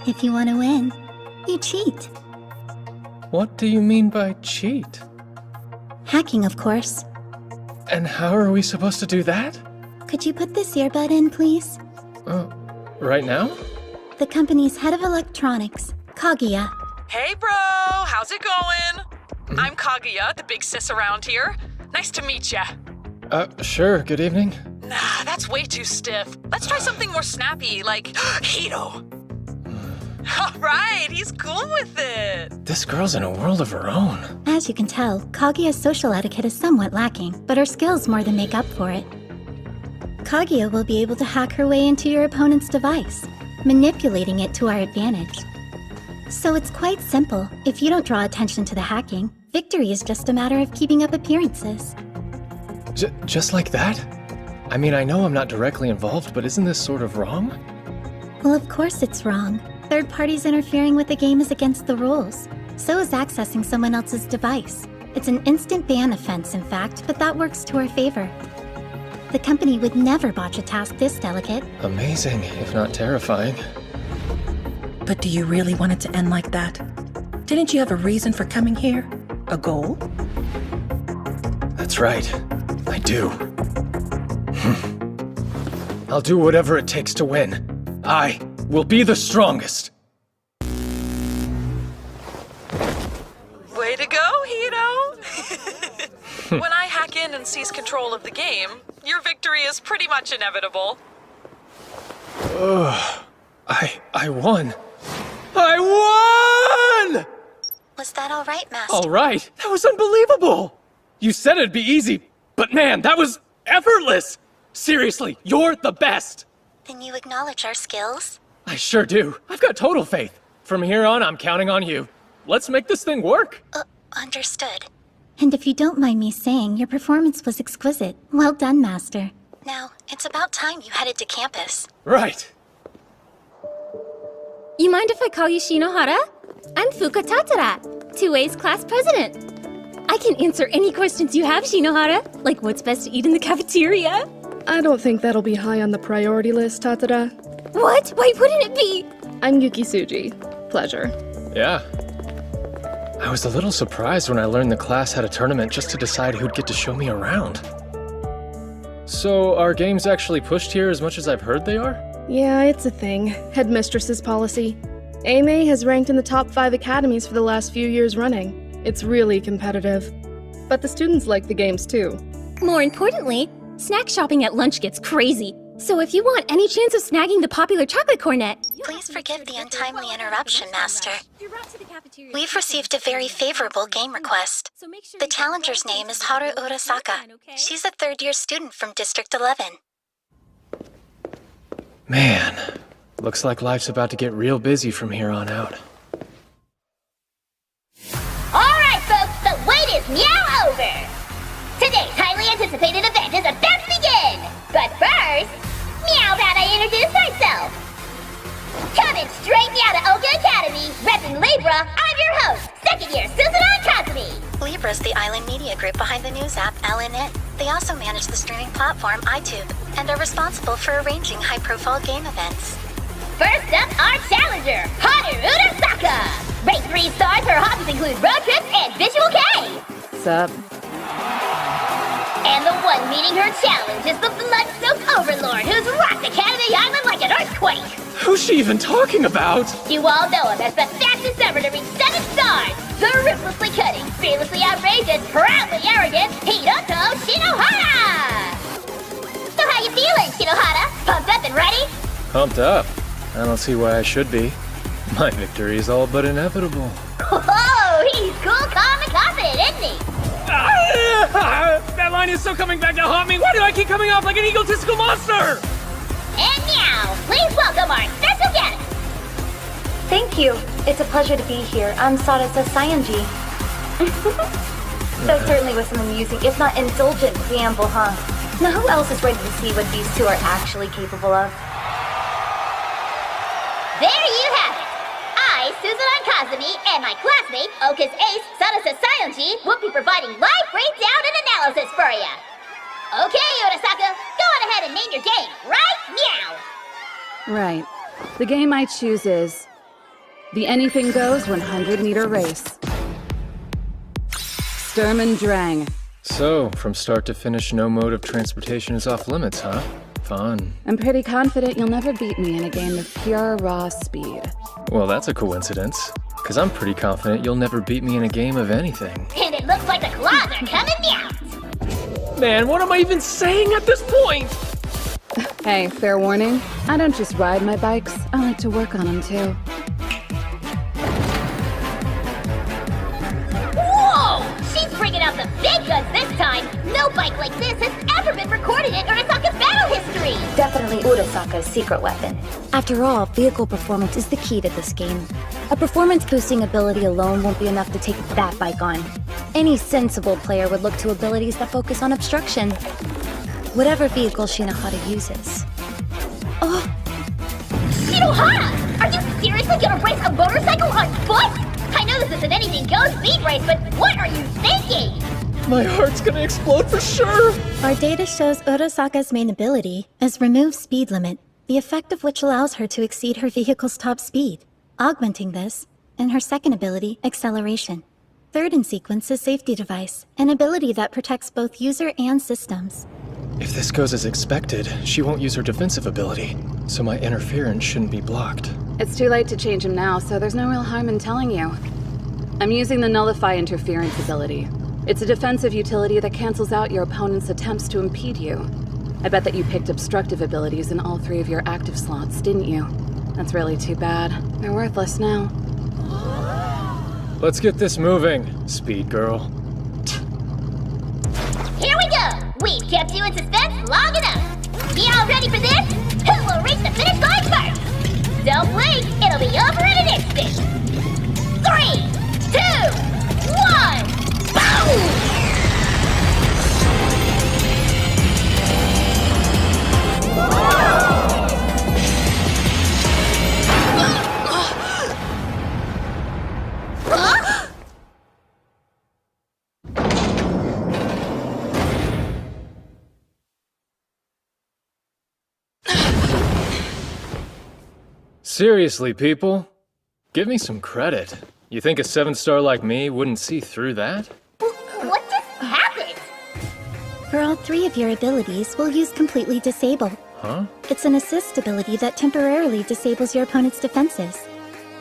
[SPEAKER 5] If you want to win, you cheat.
[SPEAKER 1] What do you mean by cheat?
[SPEAKER 5] Hacking, of course.
[SPEAKER 1] And how are we supposed to do that?
[SPEAKER 5] Could you put this earbud in, please?
[SPEAKER 1] Right now?
[SPEAKER 5] The company's head of electronics, Kaguya.
[SPEAKER 9] Hey, bro! How's it going? I'm Kaguya, the big sis around here. Nice to meet ya.
[SPEAKER 1] Sure, good evening.
[SPEAKER 9] Nah, that's way too stiff. Let's try something more snappy, like Hito. Alright, he's cool with it.
[SPEAKER 1] This girl's in a world of her own.
[SPEAKER 5] As you can tell, Kaguya's social etiquette is somewhat lacking, but her skills more than make up for it. Kaguya will be able to hack her way into your opponent's device, manipulating it to our advantage. So it's quite simple. If you don't draw attention to the hacking, victory is just a matter of keeping up appearances.
[SPEAKER 1] Just like that? I mean, I know I'm not directly involved, but isn't this sort of wrong?
[SPEAKER 5] Well, of course it's wrong. Third parties interfering with the game is against the rules. So is accessing someone else's device. It's an instant ban offense, in fact, but that works to our favor. The company would never botch a task this delicate.
[SPEAKER 1] Amazing, if not terrifying.
[SPEAKER 8] But do you really want it to end like that? Didn't you have a reason for coming here? A goal?
[SPEAKER 1] That's right. I do. I'll do whatever it takes to win. I will be the strongest.
[SPEAKER 9] Way to go, Hito! When I hack in and seize control of the game, your victory is pretty much inevitable.
[SPEAKER 1] I won. I won!
[SPEAKER 5] Was that all right, Master?
[SPEAKER 3] All right, that was unbelievable! You said it'd be easy, but man, that was effortless! Seriously, you're the best!
[SPEAKER 5] Then you acknowledge our skills?
[SPEAKER 3] I sure do. I've got total faith. From here on, I'm counting on you. Let's make this thing work.
[SPEAKER 5] Understood. And if you don't mind me saying, your performance was exquisite. Well done, Master. Now, it's about time you headed to campus.
[SPEAKER 3] Right.
[SPEAKER 5] You mind if I call you Shinohara? I'm Fuka Tatara, 2A's class president. I can answer any questions you have, Shinohara, like what's best to eat in the cafeteria.
[SPEAKER 10] I don't think that'll be high on the priority list, Tatara.
[SPEAKER 5] What? Why wouldn't it be?
[SPEAKER 10] I'm Yuki Tsuji. Pleasure.
[SPEAKER 1] Yeah. I was a little surprised when I learned the class had a tournament just to decide who'd get to show me around. So, are games actually pushed here as much as I've heard they are?
[SPEAKER 10] Yeah, it's a thing. Headmistress's policy. AMA has ranked in the top 5 academies for the last few years running. It's really competitive. But the students like the games too.
[SPEAKER 5] More importantly, snack shopping at lunch gets crazy. So if you want any chance of snagging the popular chocolate cornet... Please forgive the untimely interruption, Master. We've received a very favorable game request. The challenger's name is Haru Urasaka. She's a third-year student from District 11.
[SPEAKER 1] Man, looks like life's about to get real busy from here on out.
[SPEAKER 11] Alright, folks, the wait is now over! Today's highly anticipated event is about to begin! But first, meow about I introduce myself! Coming straight out of Oka Academy, repping Libra, I'm your host, second year Suzuran Kazumi!
[SPEAKER 5] Libra's the island media group behind the news app LNN. They also manage the streaming platform iTube and are responsible for arranging high-profile game events.
[SPEAKER 11] First up, our challenger, Haru Urasaka! Ranked 3 stars, her hobbies include road trips and Visual K!
[SPEAKER 10] Sup?
[SPEAKER 11] And the one meeting her challenge is the blood-soaked overlord who's rocked Academy Island like an earthquake!
[SPEAKER 3] Who's she even talking about?
[SPEAKER 11] You all know him as the fastest ever to reach 7 stars! The ruthlessly cutting, fearlessly outrageous, proudly arrogant Hiroto Shinohara! So how you feeling, Shinohara? Pumped up and ready?
[SPEAKER 1] Pumped up? I don't see why I should be. My victory is all but inevitable.
[SPEAKER 11] Oh, he's cool, calm, and confident, isn't he?
[SPEAKER 3] That line is so coming back to haunt me. Why do I keep coming off like an egotistical monster?
[SPEAKER 11] And now, please welcome our special guest!
[SPEAKER 12] Thank you. It's a pleasure to be here. I'm Sarasa Sayanji. That certainly was some amusing, if not indulgent, preamble, huh? Now who else is ready to see what these two are actually capable of?
[SPEAKER 11] There you have it! I, Suzuran Kazumi, and my classmate, Oka's ace, Sarasa Sayanji, will be providing live breakdown and analysis for you! Okay, Urasaka, go on ahead and name your game, right meow!
[SPEAKER 13] Right. The game I choose is the Anything Goes 100-meter race. Sturm and Drang.
[SPEAKER 1] So, from start to finish, no mode of transportation is off limits, huh? Fun.
[SPEAKER 13] I'm pretty confident you'll never beat me in a game of pure raw speed.
[SPEAKER 1] Well, that's a coincidence. Because I'm pretty confident you'll never beat me in a game of anything.
[SPEAKER 11] And it looks like the claws are coming out!
[SPEAKER 3] Man, what am I even saying at this point?
[SPEAKER 13] Hey, fair warning. I don't just ride my bikes, I like to work on them too.
[SPEAKER 11] Whoa! She's bringing out the big guns this time! No bike like this has ever been recorded in Urasaka's battle history!
[SPEAKER 12] Definitely Urasaka's secret weapon.
[SPEAKER 5] After all, vehicle performance is the key to this game. A performance-boosting ability alone won't be enough to take that bike on. Any sensible player would look to abilities that focus on obstruction. Whatever vehicle Shinohara uses.
[SPEAKER 11] Shinohara! Are you seriously gonna race a motorcycle on foot? I know know this isn't anything goes speed race, but what are you thinking?
[SPEAKER 3] My heart's gonna explode for sure!
[SPEAKER 5] Our data shows Urasaka's main ability is Remove Speed Limit, the effect of which allows her to exceed her vehicle's top speed. Augmenting this, and her second ability, Acceleration. Third in sequence is Safety Device, an ability that protects both user and systems.
[SPEAKER 1] If this goes as expected, she won't use her defensive ability, so my interference shouldn't be blocked.
[SPEAKER 13] It's too late to change him now, so there's no real harm in telling you. I'm using the Nullify Interference ability. It's a defensive utility that cancels out your opponent's attempts to impede you. I bet that you picked obstructive abilities in all 3 of your active slots, didn't you? That's really too bad. They're worthless now.
[SPEAKER 1] Let's get this moving, Speed Girl.
[SPEAKER 11] Here we go! We've kept you in suspense long enough. Y'all ready for this? Who will reach the finish line first? Don't blink, it'll be over in an instant. 3, 2, 1, boom!
[SPEAKER 1] Seriously, people? Give me some credit. You think a 7-star like me wouldn't see through that?
[SPEAKER 11] What just happened?
[SPEAKER 5] For all 3 of your abilities, we'll use Completely Disable.
[SPEAKER 1] Huh?
[SPEAKER 5] It's an assist ability that temporarily disables your opponent's defenses.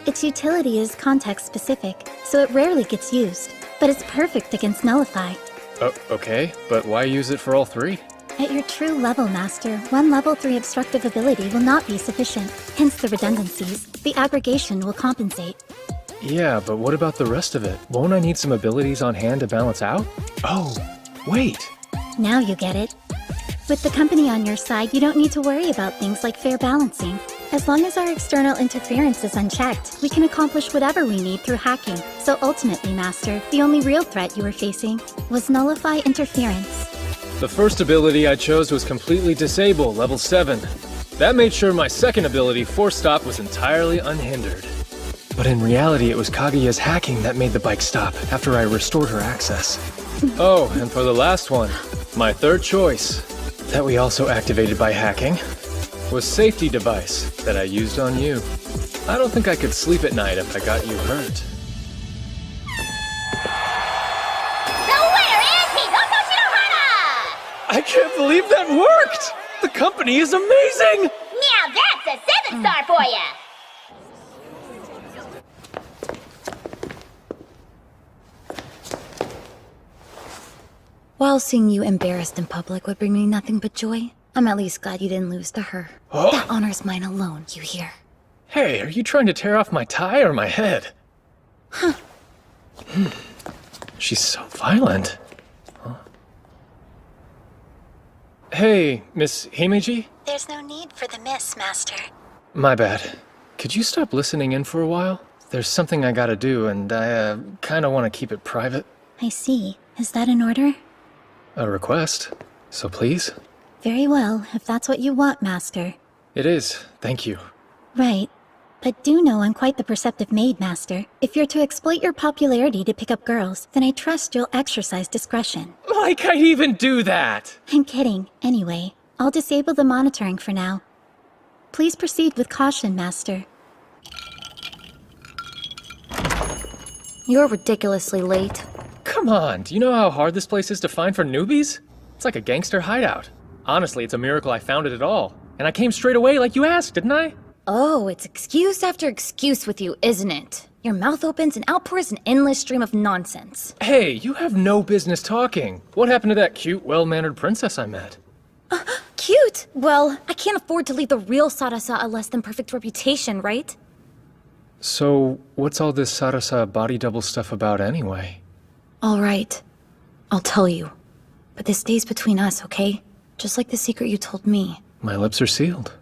[SPEAKER 5] Its utility is context-specific, so it rarely gets used, but it's perfect against Nullify.
[SPEAKER 1] Oh, okay, but why use it for all 3?
[SPEAKER 5] At your true level, Master, one level 3 obstructive ability will not be sufficient, hence the redundancies. The aggregation will compensate.
[SPEAKER 1] Yeah, but what about the rest of it? Won't I need some abilities on hand to balance out? Oh, wait!
[SPEAKER 5] Now you get it. With the company on your side, you don't need to worry about things like fair balancing. As long as our external interference is unchecked, we can accomplish whatever we need through hacking. So ultimately, Master, the only real threat you were facing was Nullify Interference.
[SPEAKER 1] The first ability I chose was Completely Disable, level 7. That made sure my second ability, Force Stop, was entirely unhindered. But in reality, it was Kaguya's hacking that made the bike stop after I restored her access. Oh, and for the last one, my third choice, that we also activated by hacking, was Safety Device that I used on you. I don't think I could sleep at night if I got you hurt. I can't believe that worked! The company is amazing!
[SPEAKER 11] Now that's a 7-star for ya!
[SPEAKER 5] While seeing you embarrassed in public would bring me nothing but joy, I'm at least glad you didn't lose to her.
[SPEAKER 1] Oh.
[SPEAKER 5] That honor's mine alone, you hear?
[SPEAKER 1] Hey, are you trying to tear off my tie or my head?
[SPEAKER 5] Huh.
[SPEAKER 1] She's so violent. Hey, Miss Himeji?
[SPEAKER 5] There's no need for the miss, Master.
[SPEAKER 1] My bad. Could you stop listening in for a while? There's something I gotta do, and I, kinda wanna keep it private.
[SPEAKER 5] I see. Is that an order?
[SPEAKER 1] A request. So please?
[SPEAKER 5] Very well, if that's what you want, Master.
[SPEAKER 1] It is. Thank you.
[SPEAKER 5] Right. But do know I'm quite the perceptive maid, Master. If you're to exploit your popularity to pick up girls, then I trust you'll exercise discretion.
[SPEAKER 1] Like I'd even do that!
[SPEAKER 5] I'm kidding. Anyway, I'll disable the monitoring for now. Please proceed with caution, Master. You're ridiculously late.
[SPEAKER 1] Come on, do you know how hard this place is to find for newbies? It's like a gangster hideout. Honestly, it's a miracle I found it at all. And I came straight away like you asked, didn't I?
[SPEAKER 5] Oh, it's excuse after excuse with you, isn't it? Your mouth opens and outpours an endless stream of nonsense.
[SPEAKER 1] Hey, you have no business talking. What happened to that cute, well-mannered princess I met?
[SPEAKER 5] Cute? Well, I can't afford to leave the real Sarasa a less than perfect reputation, right?
[SPEAKER 1] So, what's all this Sarasa body double stuff about anyway?
[SPEAKER 5] All right. I'll tell you. But this stays between us, okay? Just like the secret you told me.
[SPEAKER 1] My lips are sealed.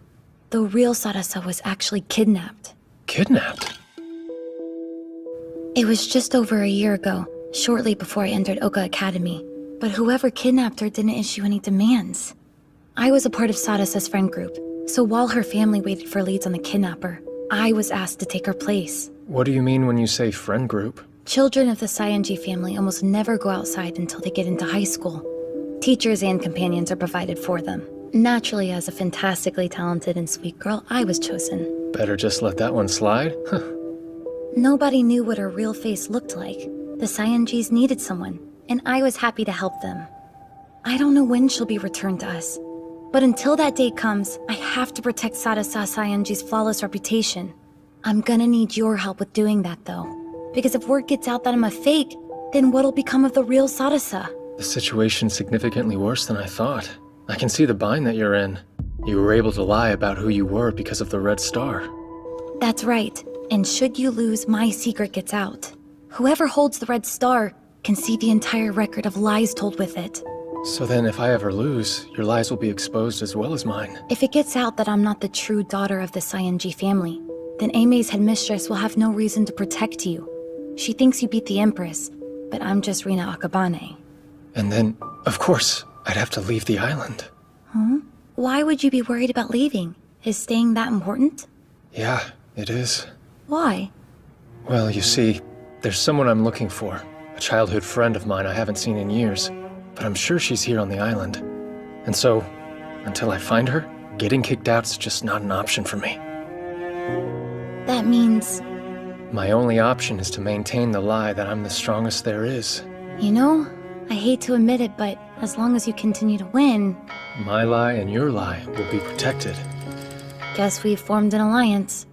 [SPEAKER 5] The real Sarasa was actually kidnapped.
[SPEAKER 1] Kidnapped?
[SPEAKER 5] It was just over a year ago, shortly before I entered Oka Academy. But whoever kidnapped her didn't issue any demands. I was a part of Sarasa's friend group, so while her family waited for leads on the kidnapper, I was asked to take her place.
[SPEAKER 1] What do you mean when you say friend group?
[SPEAKER 5] Children of the Saionji family almost never go outside until they get into high school. Teachers and companions are provided for them. Naturally, as a fantastically talented and sweet girl, I was chosen.
[SPEAKER 1] Better just let that one slide?
[SPEAKER 5] Nobody knew what her real face looked like. The Saionjis needed someone, and I was happy to help them. I don't know when she'll be returned to us, but until that day comes, I have to protect Sadasa Saionji's flawless reputation. I'm gonna need your help with doing that, though. Because if word gets out that I'm a fake, then what'll become of the real Sadasa?
[SPEAKER 1] The situation's significantly worse than I thought. I can see the bind that you're in. You were able to lie about who you were because of the Red Star.
[SPEAKER 5] That's right, and should you lose, my secret gets out. Whoever holds the Red Star can see the entire record of lies told with it.
[SPEAKER 1] So then if I ever lose, your lies will be exposed as well as mine.
[SPEAKER 5] If it gets out that I'm not the true daughter of the Saionji family, then Aime's headmistress will have no reason to protect you. She thinks you beat the Empress, but I'm just Rina Akabane.
[SPEAKER 1] And then, of course, I'd have to leave the island.
[SPEAKER 5] Huh? Why would you be worried about leaving? Is staying that important?
[SPEAKER 1] Yeah, it is.
[SPEAKER 5] Why?
[SPEAKER 1] Well, you see, there's someone I'm looking for. A childhood friend of mine I haven't seen in years. But I'm sure she's here on the island. And so, until I find her, getting kicked out's just not an option for me.
[SPEAKER 5] That means...
[SPEAKER 1] My only option is to maintain the lie that I'm the strongest there is.
[SPEAKER 5] You know, I hate to admit it, but as long as you continue to win...
[SPEAKER 1] My lie and your lie will be protected.
[SPEAKER 5] Guess we've formed an alliance.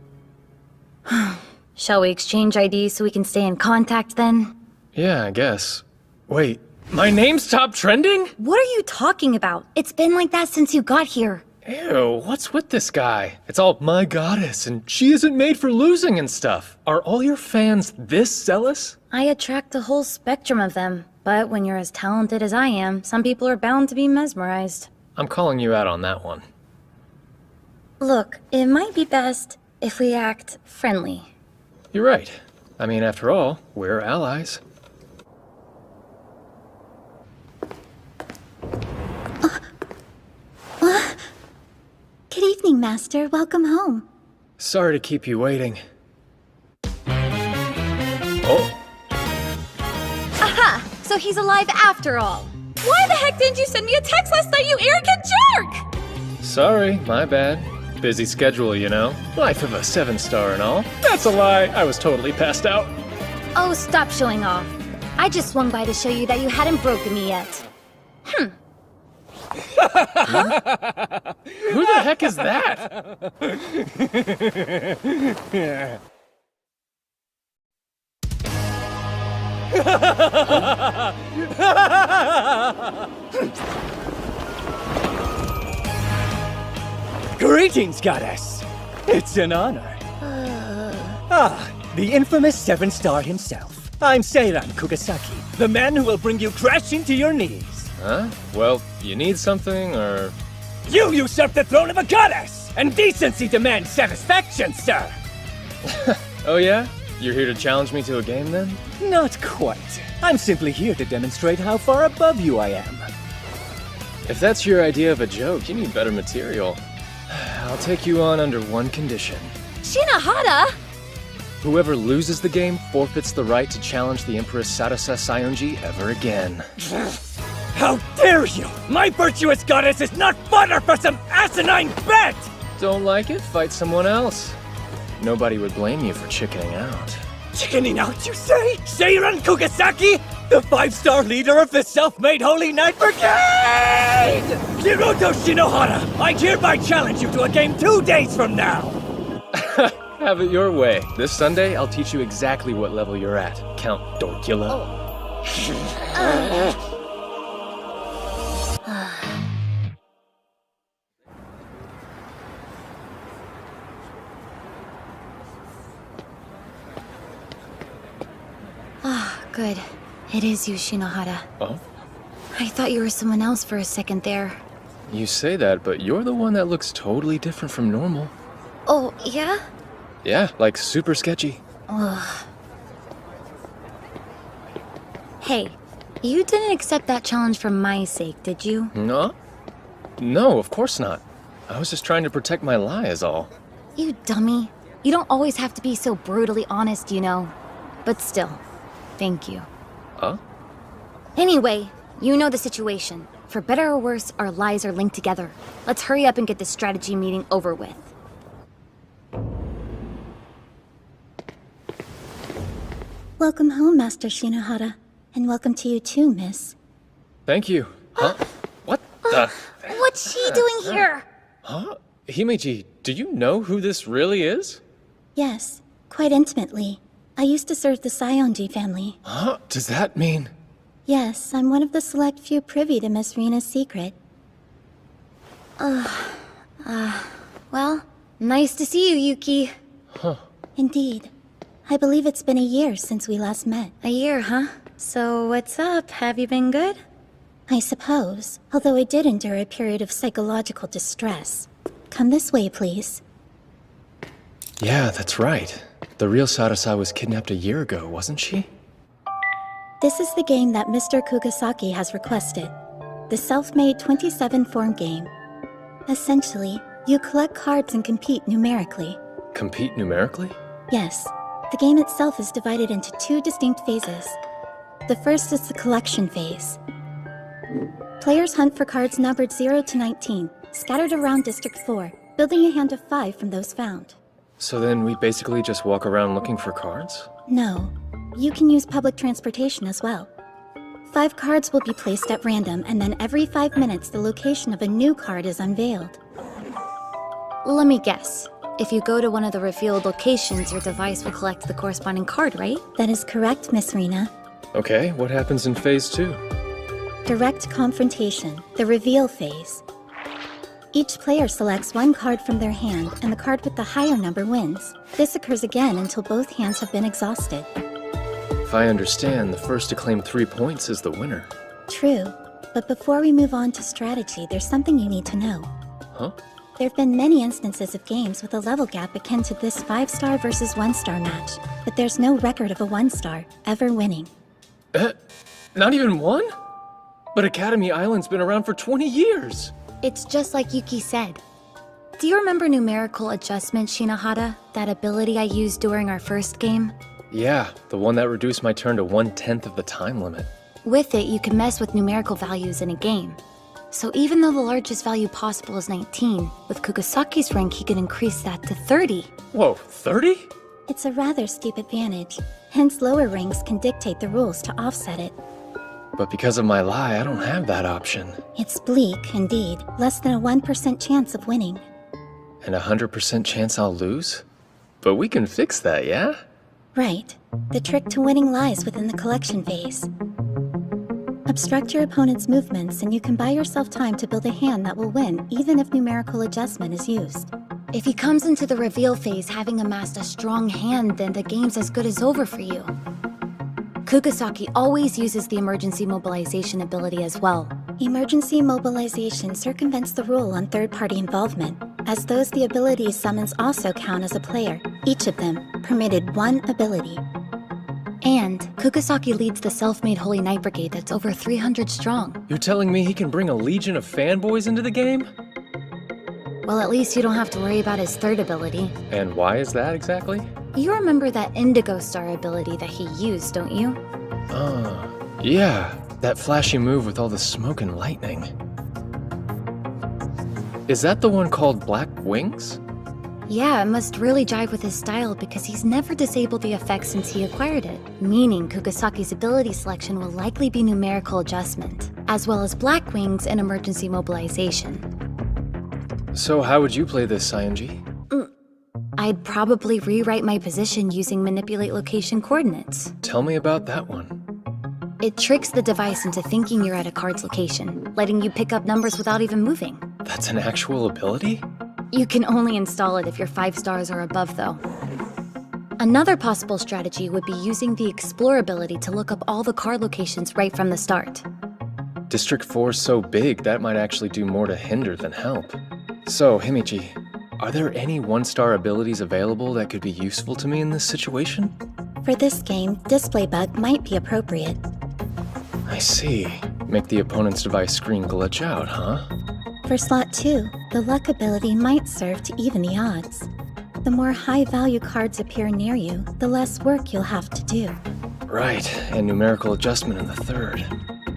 [SPEAKER 5] Shall we exchange IDs so we can stay in contact then?
[SPEAKER 1] Yeah, I guess. Wait, my name's top trending?
[SPEAKER 5] What are you talking about? It's been like that since you got here.
[SPEAKER 1] Ew, what's with this guy? It's all my goddess and she isn't made for losing and stuff. Are all your fans this zealous?
[SPEAKER 5] I attract a whole spectrum of them, but when you're as talented as I am, some people are bound to be mesmerized.
[SPEAKER 1] I'm calling you out on that one.
[SPEAKER 5] Look, it might be best if we act friendly.
[SPEAKER 1] You're right. I mean, after all, we're allies.
[SPEAKER 5] Good evening, Master. Welcome home.
[SPEAKER 1] Sorry to keep you waiting. Oh.
[SPEAKER 5] Aha! So he's alive after all. Why the heck didn't you send me a text last night, you arrogant jerk?
[SPEAKER 1] Sorry, my bad. Busy schedule, you know. Life of a 7-star and all. That's a lie. I was totally passed out.
[SPEAKER 5] Oh, stop showing off. I just swung by to show you that you hadn't broken me yet.
[SPEAKER 1] Who the heck is that?
[SPEAKER 14] Greetings, goddess. It's an honor. The infamous 7-star himself. I'm Seiran Kugasaki, the man who will bring you crashing to your knees.
[SPEAKER 1] Huh? Well, you need something, or...
[SPEAKER 14] You usurp the throne of a goddess! And decency demands satisfaction, sir!
[SPEAKER 1] Oh yeah? You're here to challenge me to a game, then?
[SPEAKER 14] Not quite. I'm simply here to demonstrate how far above you I am.
[SPEAKER 1] If that's your idea of a joke, you need better material. I'll take you on under one condition.
[SPEAKER 5] Shinohara!
[SPEAKER 1] Whoever loses the game forfeits the right to challenge the Empress Sadasa Saionji ever again.
[SPEAKER 14] How dare you! My virtuous goddess is not fodder for some asinine bet!
[SPEAKER 1] Don't like it? Fight someone else. Nobody would blame you for chickening out.
[SPEAKER 14] Chickening out, you say? Seiran Kugasaki? The 5-star leader of the self-made Holy Knight Brigade! Hiroto Shinohara, I hereby challenge you to a game 2 days from now!
[SPEAKER 1] Have it your way. This Sunday, I'll teach you exactly what level you're at, Count Dorkula.
[SPEAKER 5] Good. It is you, Shinohara.
[SPEAKER 1] Oh?
[SPEAKER 5] I thought you were someone else for a second there.
[SPEAKER 1] You say that, but you're the one that looks totally different from normal.
[SPEAKER 5] Oh, yeah?
[SPEAKER 1] Yeah, like super sketchy.
[SPEAKER 5] Ugh. Hey, you didn't accept that challenge for my sake, did you?
[SPEAKER 1] No? No, of course not. I was just trying to protect my lie is all.
[SPEAKER 5] You dummy. You don't always have to be so brutally honest, you know. But still, thank you.
[SPEAKER 1] Huh?
[SPEAKER 5] Anyway, you know the situation. For better or worse, our lives are linked together. Let's hurry up and get this strategy meeting over with.
[SPEAKER 15] Welcome home, Master Shinohara. And welcome to you too, miss.
[SPEAKER 1] Thank you. Huh? What the?
[SPEAKER 5] What's she doing here?
[SPEAKER 1] Huh? Himeji, do you know who this really is?
[SPEAKER 15] Yes, quite intimately. I used to serve the Saionji family.
[SPEAKER 1] Huh? Does that mean...
[SPEAKER 15] Yes, I'm one of the select few privy to Miss Rina's secret.
[SPEAKER 5] Well, nice to see you, Yuki.
[SPEAKER 1] Huh.
[SPEAKER 15] Indeed. I believe it's been a year since we last met.
[SPEAKER 5] A year, huh? So what's up? Have you been good?
[SPEAKER 15] I suppose, although I did endure a period of psychological distress. Come this way, please.
[SPEAKER 1] Yeah, that's right. The real Sarasa was kidnapped a year ago, wasn't she?
[SPEAKER 15] This is the game that Mr. Kugasaki has requested. The self-made 27-form game. Essentially, you collect cards and compete numerically.
[SPEAKER 1] Compete numerically?
[SPEAKER 15] Yes. The game itself is divided into 2 distinct phases. The first is the collection phase. Players hunt for cards numbered 0 to 19, scattered around District 4, building a hand of 5 from those found.
[SPEAKER 1] So then we basically just walk around looking for cards?
[SPEAKER 15] No. You can use public transportation as well. 5 cards will be placed at random, and then every 5 minutes the location of a new card is unveiled.
[SPEAKER 5] Let me guess. If you go to one of the revealed locations, your device will collect the corresponding card, right?
[SPEAKER 15] That is correct, Miss Rina.
[SPEAKER 1] Okay, what happens in Phase 2?
[SPEAKER 15] Direct confrontation, the reveal phase. Each player selects 1 card from their hand, and the card with the higher number wins. This occurs again until both hands have been exhausted.
[SPEAKER 1] If I understand, the first to claim 3 points is the winner.
[SPEAKER 15] True, but before we move on to strategy, there's something you need to know.
[SPEAKER 1] Huh?
[SPEAKER 15] There have been many instances of games with a level gap akin to this 5-star versus 1-star match, but there's no record of a 1-star ever winning.
[SPEAKER 1] Not even one? But Academy Island's been around for 20 years!
[SPEAKER 5] It's just like Yuki said. Do you remember numerical adjustment, Shinohara? That ability I used during our first game?
[SPEAKER 1] Yeah, the one that reduced my turn to 1/10 of the time limit.
[SPEAKER 5] With it, you can mess with numerical values in a game. So even though the largest value possible is 19, with Kugasaki's rank he could increase that to 30.
[SPEAKER 1] Whoa, 30?
[SPEAKER 15] It's a rather steep advantage, hence lower ranks can dictate the rules to offset it.
[SPEAKER 1] But because of my lie, I don't have that option.
[SPEAKER 15] It's bleak, indeed. Less than a 1% chance of winning.
[SPEAKER 1] And a 100% chance I'll lose? But we can fix that, yeah?
[SPEAKER 15] Right. The trick to winning lies within the collection phase. Obstruct your opponent's movements and you can buy yourself time to build a hand that will win even if numerical adjustment is used.
[SPEAKER 5] If he comes into the reveal phase having amassed a strong hand, then the game's as good as over for you. Kugasaki always uses the emergency mobilization ability as well.
[SPEAKER 15] Emergency mobilization circumvents the rule on third-party involvement, as those the ability summons also count as a player, each of them permitted 1 ability.
[SPEAKER 5] And Kugasaki leads the self-made Holy Knight Brigade that's over 300 strong.
[SPEAKER 1] You're telling me he can bring a legion of fanboys into the game?
[SPEAKER 5] Well, at least you don't have to worry about his third ability.
[SPEAKER 1] And why is that exactly?
[SPEAKER 5] You remember that Indigo Star ability that he used, don't you?
[SPEAKER 1] Yeah. That flashy move with all the smoke and lightning. Is that the one called Black Wings?
[SPEAKER 5] Yeah, it must really jive with his style because he's never disabled the effect since he acquired it. Meaning Kugasaki's ability selection will likely be numerical adjustment, as well as Black Wings and emergency mobilization.
[SPEAKER 1] So how would you play this, Saionji?
[SPEAKER 5] I'd probably rewrite my position using manipulate location coordinates.
[SPEAKER 1] Tell me about that one.
[SPEAKER 5] It tricks the device into thinking you're at a card's location, letting you pick up numbers without even moving.
[SPEAKER 1] That's an actual ability?
[SPEAKER 5] You can only install it if you're 5 stars or above, though. Another possible strategy would be using the Explore ability to look up all the card locations right from the start.
[SPEAKER 1] District 4's so big, that might actually do more to hinder than help. So, Himeji, are there any 1-star abilities available that could be useful to me in this situation?
[SPEAKER 15] For this game, Display Bug might be appropriate.
[SPEAKER 1] I see. Make the opponent's device screen glitch out, huh?
[SPEAKER 15] For slot 2, the Luck ability might serve to even the odds. The more high-value cards appear near you, the less work you'll have to do.
[SPEAKER 1] Right, and numerical adjustment in the third.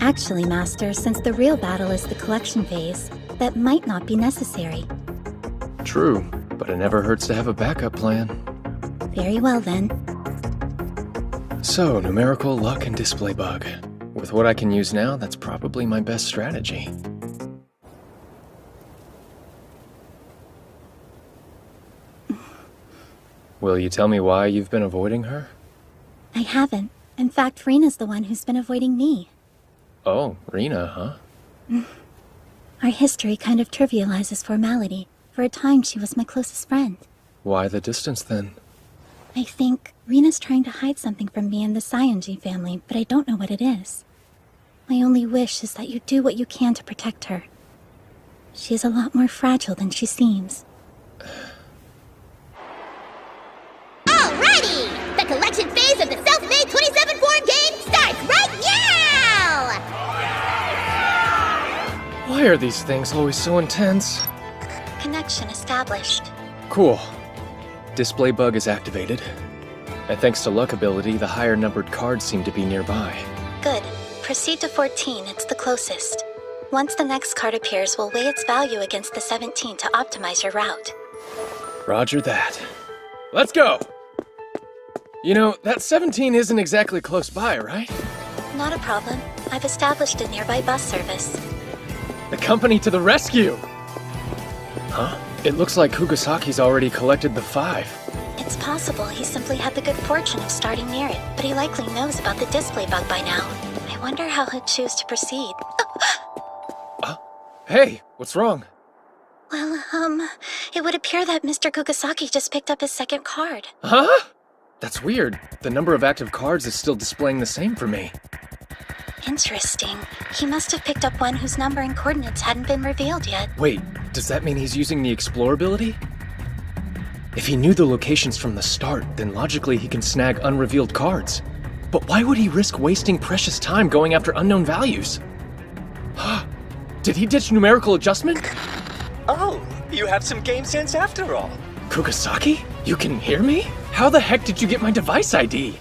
[SPEAKER 15] Actually, Master, since the real battle is the collection phase, that might not be necessary.
[SPEAKER 1] True, but it never hurts to have a backup plan.
[SPEAKER 15] Very well, then.
[SPEAKER 1] So, numerical, luck, and display bug. With what I can use now, that's probably my best strategy. Will you tell me why you've been avoiding her?
[SPEAKER 15] I haven't. In fact, Rena's the one who's been avoiding me.
[SPEAKER 1] Oh, Rena, huh?
[SPEAKER 15] Our history kind of trivializes formality. For a time, she was my closest friend.
[SPEAKER 1] Why the distance, then?
[SPEAKER 15] I think Rena's trying to hide something from me and the Saionji family, but I don't know what it is. My only wish is that you do what you can to protect her. She is a lot more fragile than she seems.
[SPEAKER 11] Alrighty! The collection phase of the self-made 27 form game starts right now!
[SPEAKER 1] Why are these things always so intense?
[SPEAKER 15] Connection established.
[SPEAKER 1] Cool. Display bug is activated. And thanks to luck ability, the higher numbered cards seem to be nearby.
[SPEAKER 15] Good. Proceed to 14, it's the closest. Once the next card appears, we'll weigh its value against the 17 to optimize your route.
[SPEAKER 1] Roger that. Let's go! You know, that 17 isn't exactly close by, right?
[SPEAKER 15] Not a problem. I've established a nearby bus service.
[SPEAKER 1] The company to the rescue! Huh? It looks like Kugasaki's already collected the 5.
[SPEAKER 15] It's possible he simply had the good fortune of starting near it, but he likely knows about the display bug by now. I wonder how he'll choose to proceed.
[SPEAKER 1] Hey, what's wrong?
[SPEAKER 15] Well, it would appear that Mr. Kugasaki just picked up his second card.
[SPEAKER 1] Huh? That's weird. The number of active cards is still displaying the same for me.
[SPEAKER 15] Interesting. He must have picked up one whose number and coordinates hadn't been revealed yet.
[SPEAKER 1] Wait, does that mean he's using the Explore ability? If he knew the locations from the start, then logically he can snag unrevealed cards. But why would he risk wasting precious time going after unknown values? Did he ditch numerical adjustment?
[SPEAKER 14] Oh, you have some game sense after all.
[SPEAKER 1] Kugasaki? You can hear me? How the heck did you get my device ID?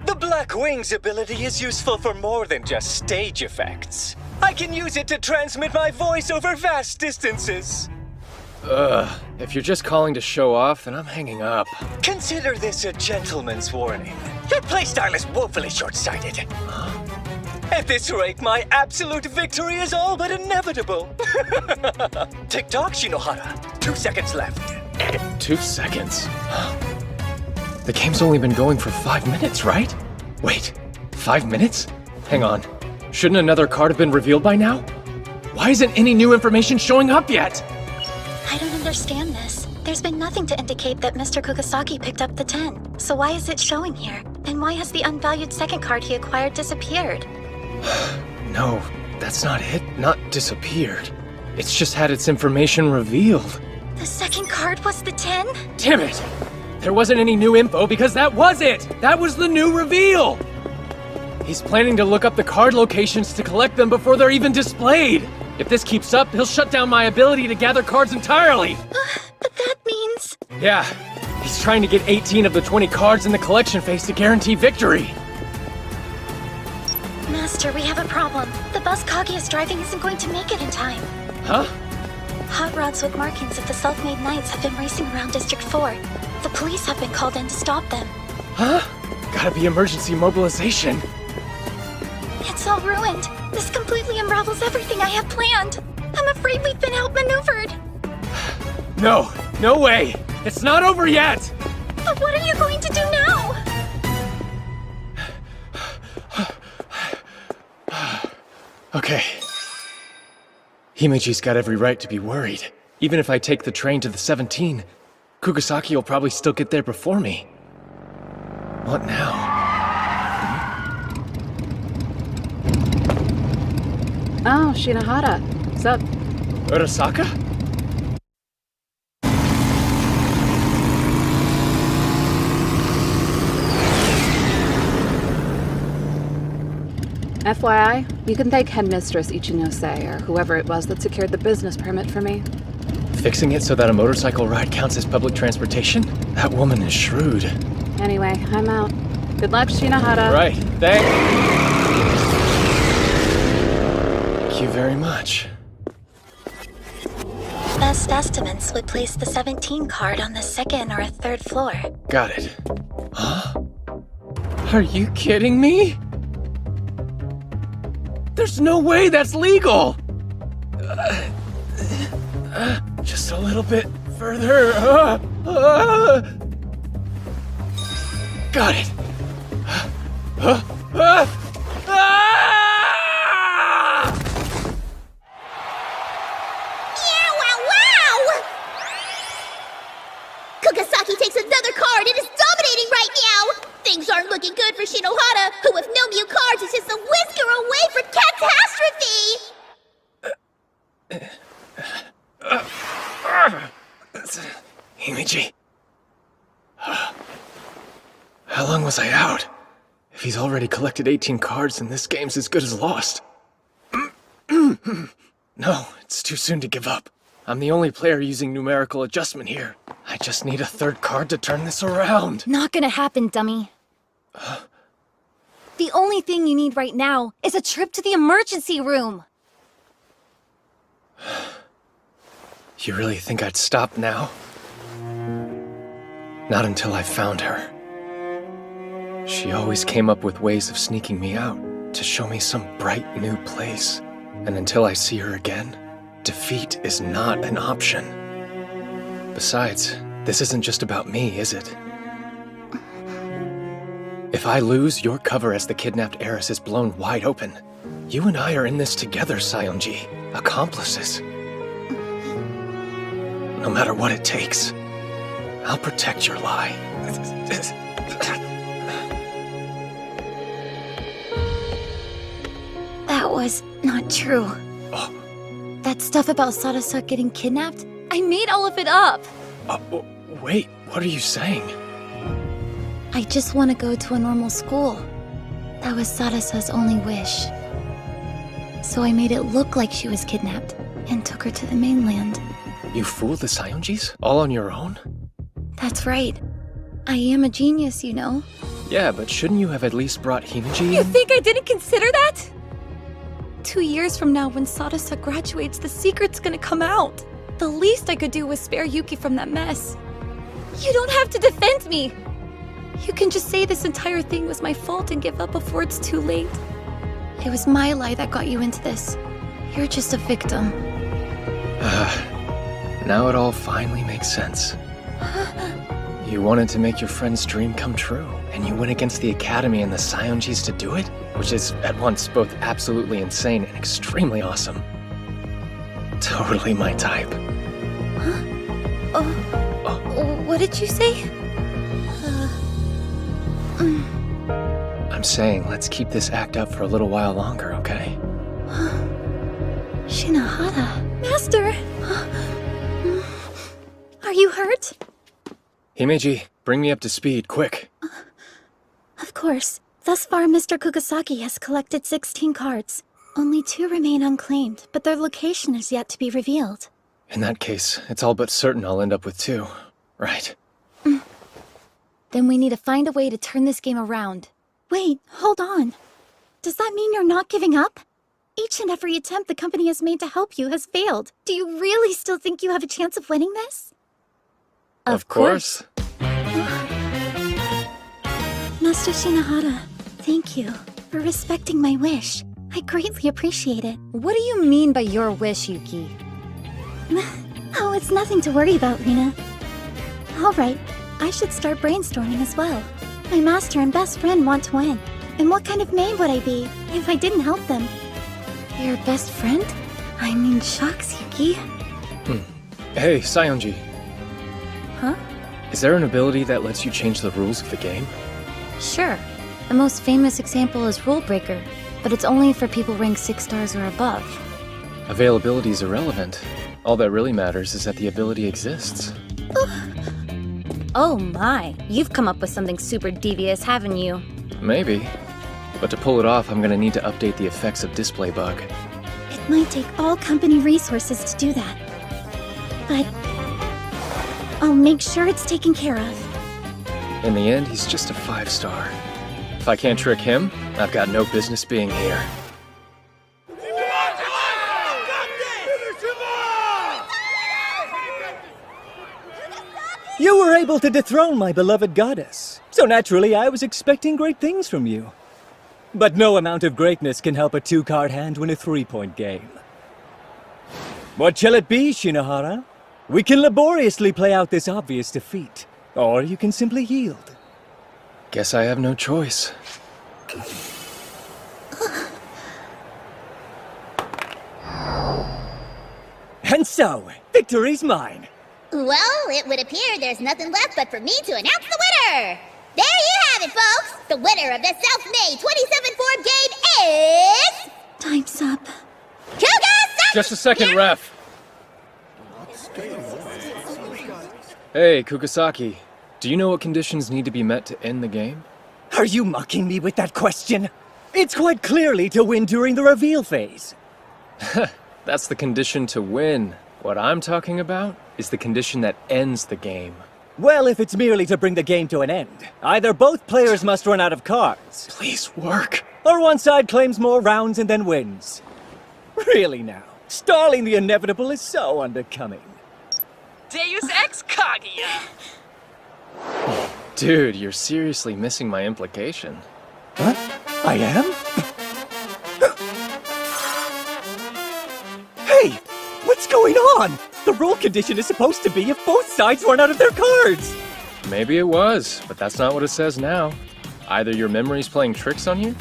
[SPEAKER 14] The Black Wings ability is useful for more than just stage effects. I can use it to transmit my voice over vast distances.
[SPEAKER 1] If you're just calling to show off, then I'm hanging up.
[SPEAKER 14] Consider this a gentleman's warning. Your playstyle is woefully short-sighted. At this rate, my absolute victory is all but inevitable. Tick-tock, Shinohara. 2 seconds left.
[SPEAKER 1] 2 seconds? The game's only been going for 5 minutes, right? Wait, 5 minutes? Hang on. Shouldn't another card have been revealed by now? Why isn't any new information showing up yet?
[SPEAKER 15] I don't understand this. There's been nothing to indicate that Mr. Kugasaki picked up the 10. So why is it showing here? And why has the unvalued second card he acquired disappeared?
[SPEAKER 1] No, that's not it. Not disappeared. It's just had its information revealed.
[SPEAKER 15] The second card was the 10?
[SPEAKER 1] Damn it! There wasn't any new info because that was it! That was the new reveal! He's planning to look up the card locations to collect them before they're even displayed! If this keeps up, he'll shut down my ability to gather cards entirely!
[SPEAKER 15] But that means...
[SPEAKER 1] Yeah, he's trying to get 18 of the 20 cards in the collection phase to guarantee victory!
[SPEAKER 15] Master, we have a problem. The bus Kagi is driving isn't going to make it in time.
[SPEAKER 1] Huh?
[SPEAKER 15] Hot rods with markings of the self-made knights have been racing around District 4. The police have been called in to stop them.
[SPEAKER 1] Huh? Gotta be emergency mobilization.
[SPEAKER 15] It's all ruined. This completely unravels everything I had planned. I'm afraid we've been outmaneuvered.
[SPEAKER 1] No, no way! It's not over yet!
[SPEAKER 15] But what are you going to do now?
[SPEAKER 1] Okay. Himeji's got every right to be worried. Even if I take the train to the 17, Kugasaki will probably still get there before me. What now?
[SPEAKER 13] Oh, Shinohara. What's up?
[SPEAKER 1] Urasaka?
[SPEAKER 13] FYI, you can thank Headmistress Ichinose or whoever it was that secured the business permit for me.
[SPEAKER 1] Fixing it so that a motorcycle ride counts as public transportation? That woman is shrewd.
[SPEAKER 13] Anyway, I'm out. Good luck, Shinohara.
[SPEAKER 1] Right, thank you very much.
[SPEAKER 15] Best estimates would place the 17 card on the second or third floor.
[SPEAKER 1] Got it. Huh? Are you kidding me? There's no way that's legal! Just a little bit further. Got it.
[SPEAKER 11] Kugasaki takes another card and is dominating right now! Things aren't looking good for Shinohara, who with no Mew cards is just a whisker away from catastrophe!
[SPEAKER 1] Himiji. How long was I out? If he's already collected 18 cards, then this game's as good as lost. No, it's too soon to give up. I'm the only player using numerical adjustment here. I just need a third card to turn this around.
[SPEAKER 5] Not gonna happen, dummy. The only thing you need right now is a trip to the emergency room.
[SPEAKER 1] You really think I'd stop now? Not until I found her. She always came up with ways of sneaking me out, to show me some bright new place. And until I see her again, defeat is not an option. Besides, this isn't just about me, is it? If I lose, your cover as the kidnapped heiress is blown wide open. You and I are in this together, Sayonji. Accomplices. No matter what it takes, I'll protect your lie.
[SPEAKER 5] That was not true.
[SPEAKER 1] Oh.
[SPEAKER 5] That stuff about Sadasa getting kidnapped? I made all of it up!
[SPEAKER 1] Wait, what are you saying?
[SPEAKER 5] I just want to go to a normal school. That was Sadasa's only wish. So I made it look like she was kidnapped and took her to the mainland.
[SPEAKER 1] You fooled the Sayonjis? All on your own?
[SPEAKER 5] That's right. I am a genius, you know.
[SPEAKER 1] Yeah, but shouldn't you have at least brought Himiji?
[SPEAKER 5] You think I didn't consider that? 2 years from now, when Sadasa graduates, the secret's gonna come out. The least I could do was spare Yuki from that mess. You don't have to defend me! You can just say this entire thing was my fault and give up before it's too late. It was my lie that got you into this. You're just a victim.
[SPEAKER 1] Now it all finally makes sense. You wanted to make your friend's dream come true, and you went against the Academy and the Sayonjis to do it? Which is at once both absolutely insane and extremely awesome. Totally my type.
[SPEAKER 5] What did you say?
[SPEAKER 1] I'm saying let's keep this act up for a little while longer, okay?
[SPEAKER 5] Shinohara. Master! Are you hurt?
[SPEAKER 1] Himeji, bring me up to speed, quick.
[SPEAKER 15] Of course. Thus far, Mr. Kugasaki has collected 16 cards. Only 2 remain unclaimed, but their location is yet to be revealed.
[SPEAKER 1] In that case, it's all but certain I'll end up with 2, right?
[SPEAKER 5] Then we need to find a way to turn this game around.
[SPEAKER 15] Wait, hold on. Does that mean you're not giving up? Each and every attempt the company has made to help you has failed. Do you really still think you have a chance of winning this?
[SPEAKER 1] Of course.
[SPEAKER 15] Master Shinohara, thank you for respecting my wish. I greatly appreciate it.
[SPEAKER 5] What do you mean by your wish, Yuki?
[SPEAKER 15] Oh, it's nothing to worry about, Rina. All right, I should start brainstorming as well. My master and best friend want to win. And what kind of maid would I be if I didn't help them?
[SPEAKER 5] Your best friend? I mean, shucks, Yuki.
[SPEAKER 1] Hey, Sayonji.
[SPEAKER 5] Huh?
[SPEAKER 1] Is there an ability that lets you change the rules of the game?
[SPEAKER 5] Sure. The most famous example is Rule Breaker, but it's only for people ranked 6 stars or above.
[SPEAKER 1] Availability is irrelevant. All that really matters is that the ability exists.
[SPEAKER 5] Oh my, you've come up with something super devious, haven't you?
[SPEAKER 1] Maybe. But to pull it off, I'm gonna need to update the effects of display bug.
[SPEAKER 15] It might take all company resources to do that. but I'll make sure it's taken care of.
[SPEAKER 1] In the end, he's just a 5-star. If I can't trick him, I've got no business being here.
[SPEAKER 14] You were able to dethrone my beloved goddess, so naturally I was expecting great things from you. But no amount of greatness can help a 2-card hand win a 3-point game. What shall it be, Shinohara? We can laboriously play out this obvious defeat, or you can simply yield.
[SPEAKER 1] Guess I have no choice.
[SPEAKER 14] And so, victory's mine.
[SPEAKER 11] Well, it would appear there's nothing left but for me to announce the winner! There you have it, folks! The winner of the self-made 27-form game is...
[SPEAKER 15] Time's up.
[SPEAKER 11] Kugasaki!
[SPEAKER 1] Just a second, ref. Hey, Kugasaki. Do you know what conditions need to be met to end the game?
[SPEAKER 14] Are you mocking me with that question? It's quite clearly to win during the reveal phase.
[SPEAKER 1] That's the condition to win. What I'm talking about is the condition that ends the game.
[SPEAKER 14] Well, if it's merely to bring the game to an end, either both players must run out of cards.
[SPEAKER 1] Please work.
[SPEAKER 14] Or one side claims more rounds and then wins. Really now, stalling the inevitable is so unbecoming.
[SPEAKER 9] Deus Ex Kaguya!
[SPEAKER 1] Dude, you're seriously missing my implication.
[SPEAKER 14] Huh? I am? Hey! What's going on? The rule condition is supposed to be if both sides run out of their cards!
[SPEAKER 1] Maybe it was, but that's not what it says now. Either your memory's playing tricks on you,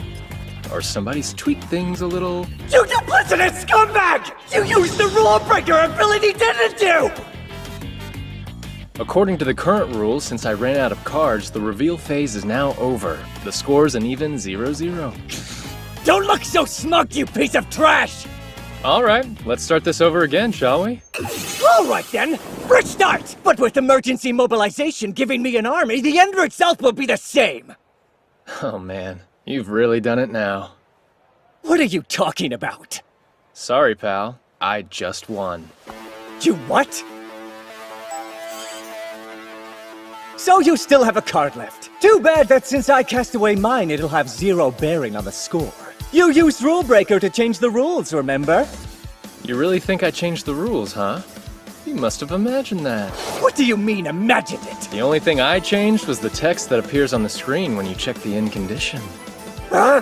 [SPEAKER 1] or somebody's tweaked things a little...
[SPEAKER 14] You duplicitous scumbag! You used the rule breaker ability, didn't you?
[SPEAKER 1] According to the current rules, since I ran out of cards, the reveal phase is now over. The score's an even 0-0.
[SPEAKER 14] Don't look so smug, you piece of trash!
[SPEAKER 1] Alright, let's start this over again, shall we?
[SPEAKER 14] Alright then, fresh start! But with emergency mobilization giving me an army, the end result will be the same!
[SPEAKER 1] Oh man, you've really done it now.
[SPEAKER 14] What are you talking about?
[SPEAKER 1] Sorry, pal. I just won.
[SPEAKER 14] You what? So you still have a card left. Too bad that since I cast away mine, it'll have 0 bearing on the score. You used Rule Breaker to change the rules, remember?
[SPEAKER 1] You really think I changed the rules, huh? You must have imagined that.
[SPEAKER 14] What do you mean, imagined it?
[SPEAKER 1] The only thing I changed was the text that appears on the screen when you check the end condition.
[SPEAKER 14] Huh?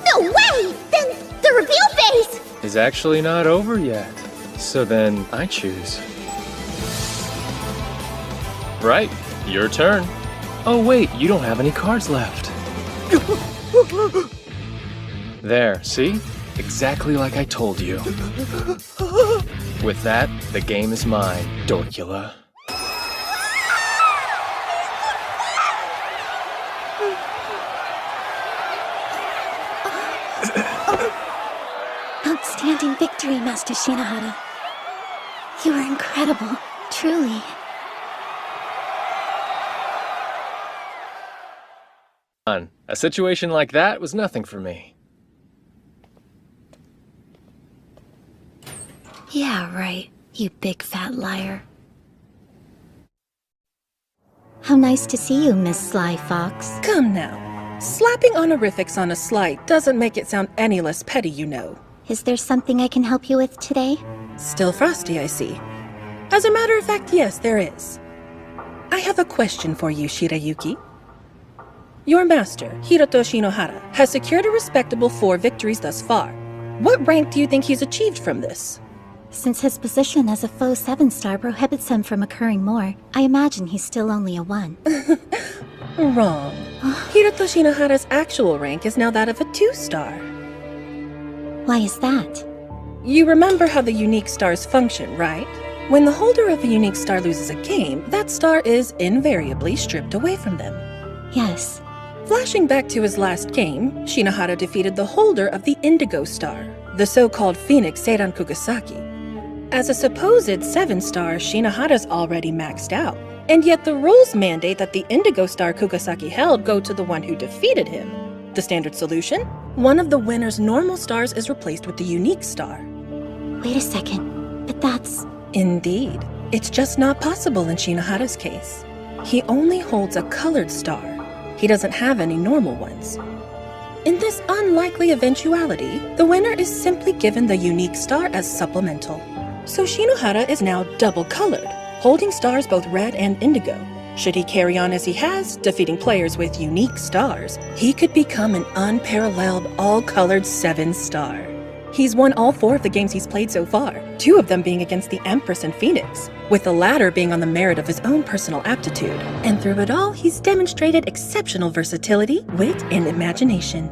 [SPEAKER 11] No way! Then the reveal phase!
[SPEAKER 1] Is actually not over yet. So then, I choose. Right, your turn. Oh wait, you don't have any cards left. There, see? Exactly like I told you. With that, the game is mine, Dorkula.
[SPEAKER 15] Outstanding victory, Master Shinohara. You were incredible, truly.
[SPEAKER 1] A situation like that was nothing for me.
[SPEAKER 15] Yeah, right, you big fat liar. How nice to see you, Miss Sly Fox.
[SPEAKER 8] Come now. Slapping honorifics on a slight doesn't make it sound any less petty, you know.
[SPEAKER 15] Is there something I can help you with today?
[SPEAKER 8] Still frosty, I see. As a matter of fact, yes, there is. I have a question for you, Shirayuki. Your master, Hiroto Shinohara, has secured a respectable 4 victories thus far. What rank do you think he's achieved from this?
[SPEAKER 15] Since his position as a faux 7-star prohibits him from occurring more, I imagine he's still only a 1.
[SPEAKER 8] Wrong. Hiroto Shinohara's actual rank is now that of a 2-star.
[SPEAKER 15] Why is that?
[SPEAKER 8] You remember how the unique stars function, right? When the holder of a unique star loses a game, that star is invariably stripped away from them.
[SPEAKER 15] Yes.
[SPEAKER 8] Flashing back to his last game, Shinohara defeated the holder of the Indigo Star, the so-called Phoenix Seiran Kugasaki. As a supposed 7-star, Shinohara's already maxed out, and yet the rules mandate that the Indigo Star Kugasaki held go to the one who defeated him. The standard solution? One of the winner's normal stars is replaced with the unique star.
[SPEAKER 15] Wait a second, but that's...
[SPEAKER 8] Indeed. It's just not possible in Shinohara's case. He only holds a colored star. He doesn't have any normal ones. In this unlikely eventuality, the winner is simply given the unique star as supplemental. So Shinohara is now double-colored, holding stars both red and indigo. Should he carry on as he has, defeating players with unique stars, he could become an unparalleled all-colored 7-star. He's won all 4 of the games he's played so far, 2 of them being against the Empress and Phoenix, with the latter being on the merit of his own personal aptitude. And through it all, he's demonstrated exceptional versatility, wit, and imagination.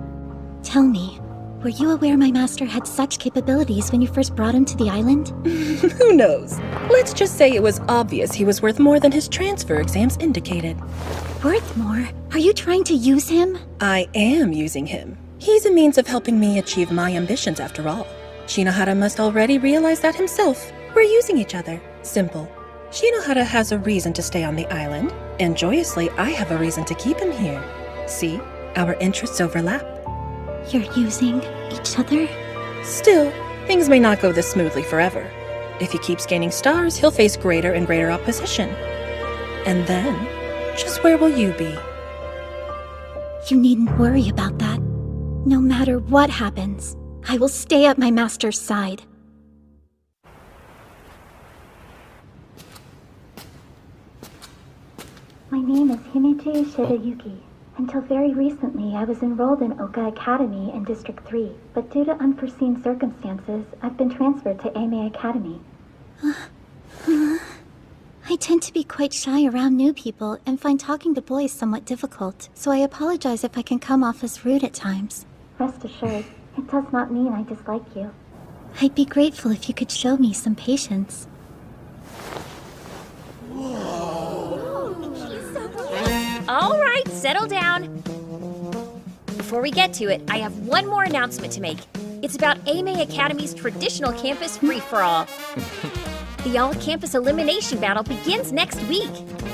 [SPEAKER 15] Tell me, were you aware my master had such capabilities when you first brought him to the island?
[SPEAKER 8] Who knows? Let's just say it was obvious he was worth more than his transfer exams indicated.
[SPEAKER 15] Worth more? Are you trying to use him?
[SPEAKER 8] I am using him. He's a means of helping me achieve my ambitions after all. Shinohara must already realize that himself. We're using each other. Simple. Shinohara has a reason to stay on the island, and joyously I have a reason to keep him here. See, our interests overlap.
[SPEAKER 15] You're using each other?
[SPEAKER 8] Still, things may not go this smoothly forever. If he keeps gaining stars, he'll face greater and greater opposition. And then, just where will you be?
[SPEAKER 15] You needn't worry about that. No matter what happens, I will stay at my master's side. My name is Himeji Shirayuki. Until very recently, I was enrolled in Oka Academy in District 3, but due to unforeseen circumstances, I've been transferred to Eimei Academy. I tend to be quite shy around new people and find talking to boys somewhat difficult, so I apologize if I can come off as rude at times. Rest assured, it does not mean I dislike you. I'd be grateful if you could show me some patience.
[SPEAKER 16] All right, settle down. Before we get to it, I have one more announcement to make. It's about Eimei Academy's traditional campus free-for-all. The all-campus elimination battle begins next week.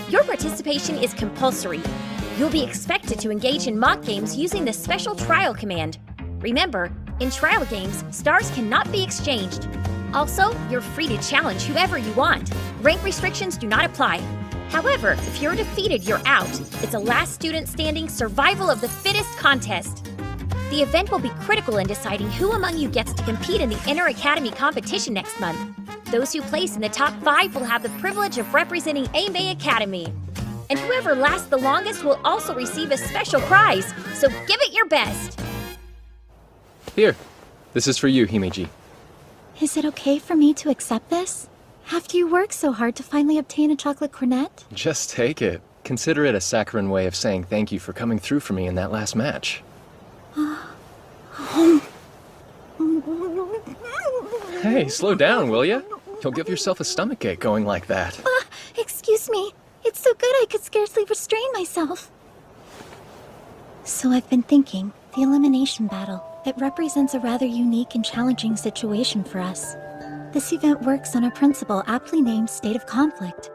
[SPEAKER 16] Your participation is compulsory. You'll be expected to engage in mock games using the special trial command. Remember, in trial games, stars cannot be exchanged. Also, you're free to challenge whoever you want. Rank restrictions do not apply. However, if you're defeated, you're out. It's a last student standing survival of the fittest contest. The event will be critical in deciding who among you gets to compete in the inter-academy competition next month. Those who place in the top 5 will have the privilege of representing Eimei Academy. And whoever lasts the longest will also receive a special prize, so give it your best.
[SPEAKER 1] Here, this is for you, Himeji.
[SPEAKER 15] Is it okay for me to accept this? After you worked so hard to finally obtain a chocolate cornet?
[SPEAKER 1] Just take it. Consider it a saccharine way of saying thank you for coming through for me in that last match. Hey, slow down, will ya? You'll give yourself a stomachache going like that.
[SPEAKER 15] Excuse me. It's so good I could scarcely restrain myself. So I've been thinking, the elimination battle. It represents a rather unique and challenging situation for us. This event works on a principle aptly named state of conflict.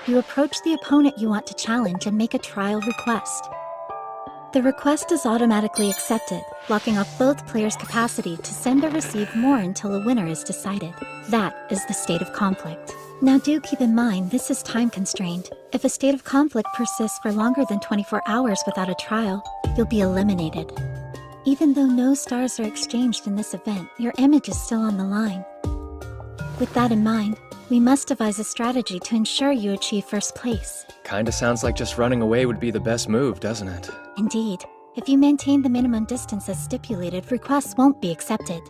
[SPEAKER 15] You approach the opponent you want to challenge and make a trial request. The request is automatically accepted, blocking off both players' capacity to send or receive more until a winner is decided. That is the state of conflict. Now do keep in mind this is time constrained. If a state of conflict persists for longer than 24 hours without a trial, you'll be eliminated. Even though no stars are exchanged in this event, your image is still on the line. With that in mind, we must devise a strategy to ensure you achieve first place.
[SPEAKER 1] Kinda sounds like just running away would be the best move, doesn't it?
[SPEAKER 15] Indeed. If you maintain the minimum distance as stipulated, requests won't be accepted.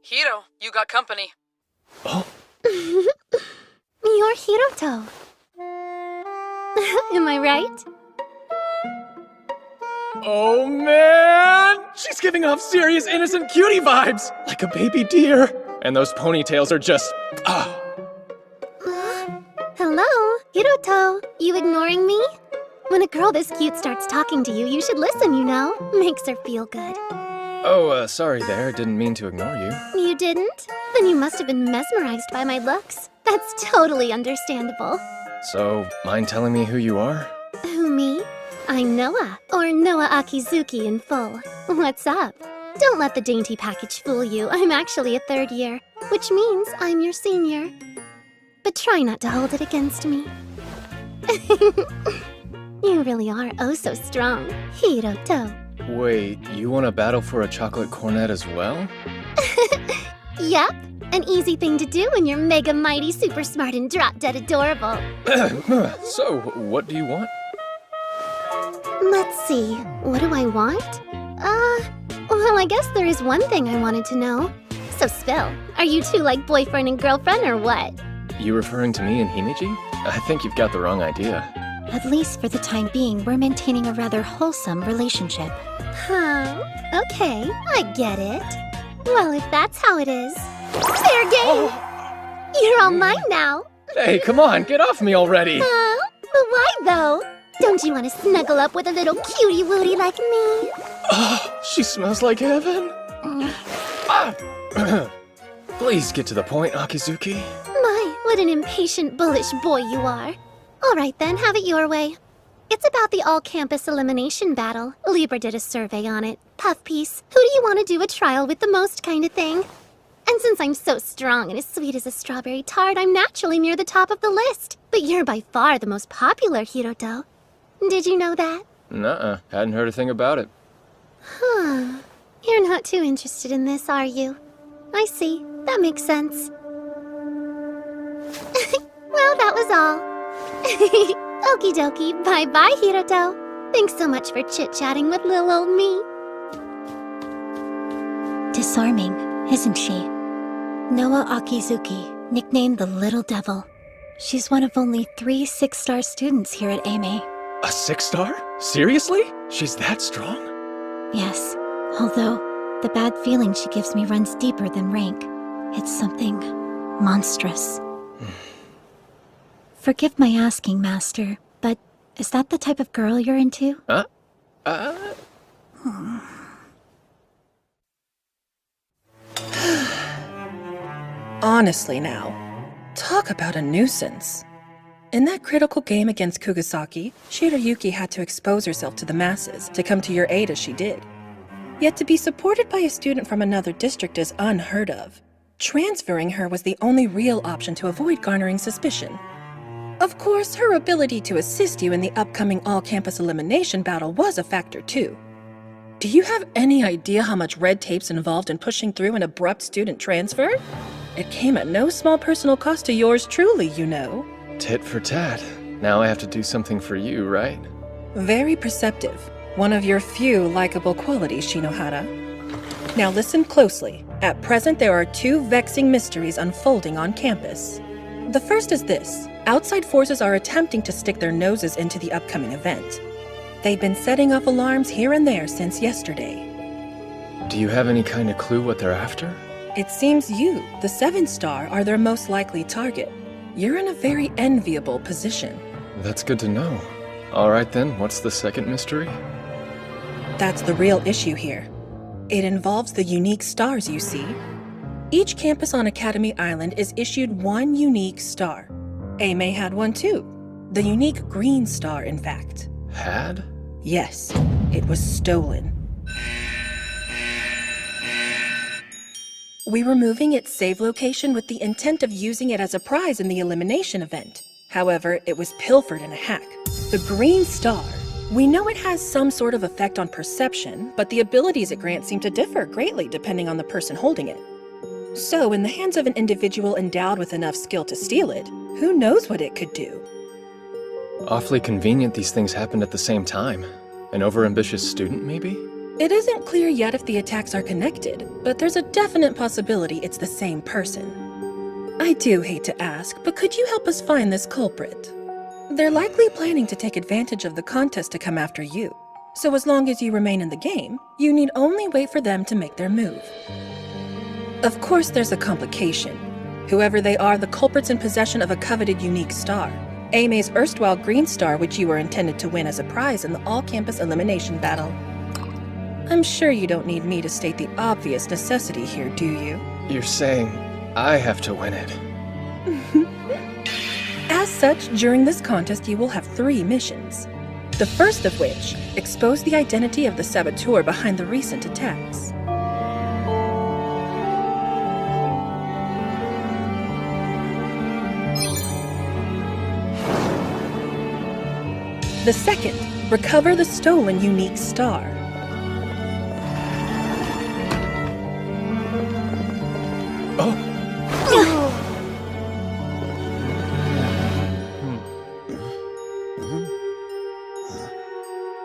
[SPEAKER 9] Hiro, you got company.
[SPEAKER 1] Oh.
[SPEAKER 15] You're Hiroto. Am I right?
[SPEAKER 3] Oh man! She's giving off serious innocent cutie vibes! Like a baby deer. And those ponytails are just...
[SPEAKER 15] Hello, Hiroto. You ignoring me? When a girl this cute starts talking to you, you should listen, you know? Makes her feel good.
[SPEAKER 1] Oh, sorry there. Didn't mean to ignore you.
[SPEAKER 15] You didn't? Then you must have been mesmerized by my looks. That's totally understandable.
[SPEAKER 1] So, mind telling me who you are?
[SPEAKER 15] Who, me? I'm Noah, or Noah Akizuki in full. What's up? Don't let the dainty package fool you. I'm actually a 3rd year, which means I'm your senior. but try not to hold it against me. You really are oh so strong, Hiroto.
[SPEAKER 1] Wait, you want to battle for a chocolate cornet as well?
[SPEAKER 15] Yep, an easy thing to do when you're mega mighty, super smart, and drop-dead adorable.
[SPEAKER 1] So, what do you want?
[SPEAKER 15] Let's see, what do I want? Well, I guess there is one thing I wanted to know. So spill, are you two like boyfriend and girlfriend or what?
[SPEAKER 1] You referring to me and Himeji? I think you've got the wrong idea.
[SPEAKER 15] At least for the time being, we're maintaining a rather wholesome relationship. Huh, okay, I get it. Well, if that's how it is, fair game! You're all mine now.
[SPEAKER 1] Hey, come on, get off me already!
[SPEAKER 15] But why though? Don't you want to snuggle up with a little cutie wootie like me?
[SPEAKER 1] Oh, she smells like heaven. Please get to the point, Akizuki.
[SPEAKER 15] My, what an impatient, bullish boy you are. All right then, have it your way. It's about the all-campus elimination battle. Libra did a survey on it. Puff piece, who do you want to do a trial with the most kind of thing? And since I'm so strong and as sweet as a strawberry tart, I'm naturally near the top of the list. But you're by far the most popular, Hiroto. Did you know that?
[SPEAKER 1] Nuh-uh, hadn't heard a thing about it.
[SPEAKER 15] Huh. You're not too interested in this, are you? I see. That makes sense. Well, that was all. Okie dokie, bye-bye, Hiroto. Thanks so much for chit-chatting with little old me. Disarming, isn't she? Noa Akizuki, nicknamed the Little Devil. She's one of only 3 6-star students here at AME.
[SPEAKER 1] A 6-star? Seriously? She's that strong?
[SPEAKER 15] Yes, although the bad feeling she gives me runs deeper than rank. It's something monstrous. Forgive my asking, Master, but is that the type of girl you're into?
[SPEAKER 8] Honestly now, talk about a nuisance. In that critical game against Kugasaki, Shirayuki had to expose herself to the masses to come to your aid as she did. Yet to be supported by a student from another district is unheard of. Transferring her was the only real option to avoid garnering suspicion. Of course, her ability to assist you in the upcoming all-campus elimination battle was a factor too. Do you have any idea how much red tape's involved in pushing through an abrupt student transfer? It came at no small personal cost to yours truly, you know.
[SPEAKER 1] Tit for tat. Now I have to do something for you, right?
[SPEAKER 8] Very perceptive. One of your few likable qualities, Shinohara. Now listen closely. At present, there are 2 vexing mysteries unfolding on campus. The first is this. Outside forces are attempting to stick their noses into the upcoming event. They've been setting off alarms here and there since yesterday.
[SPEAKER 1] Do you have any kind of clue what they're after?
[SPEAKER 8] It seems you, the 7-star, are their most likely target. You're in a very enviable position.
[SPEAKER 1] That's good to know. All right then, what's the second mystery?
[SPEAKER 8] That's the real issue here. It involves the unique stars you see. Each campus on Academy Island is issued 1 unique star. AME had one too. The unique green star, in fact.
[SPEAKER 1] Had?
[SPEAKER 8] Yes, it was stolen. We were moving its save location with the intent of using it as a prize in the elimination event. However, it was pilfered in a hack. The green star. We know it has some sort of effect on perception, but the abilities it grants seem to differ greatly depending on the person holding it. So, in the hands of an individual endowed with enough skill to steal it, who knows what it could do?
[SPEAKER 1] Awfully convenient these things happened at the same time. An overambitious student, maybe?
[SPEAKER 8] It isn't clear yet if the attacks are connected, but there's a definite possibility it's the same person. I do hate to ask, but could you help us find this culprit? They're likely planning to take advantage of the contest to come after you. So as long as you remain in the game, you need only wait for them to make their move. Of course, there's a complication. Whoever they are, the culprit's in possession of a coveted unique star. AME's erstwhile green star, which you were intended to win as a prize in the all-campus elimination battle. I'm sure you don't need me to state the obvious necessity here, do you?
[SPEAKER 1] You're saying I have to win it.
[SPEAKER 8] As such, during this contest you will have 3 missions. The first of which, expose the identity of the saboteur behind the recent attacks. The second, recover the stolen unique star.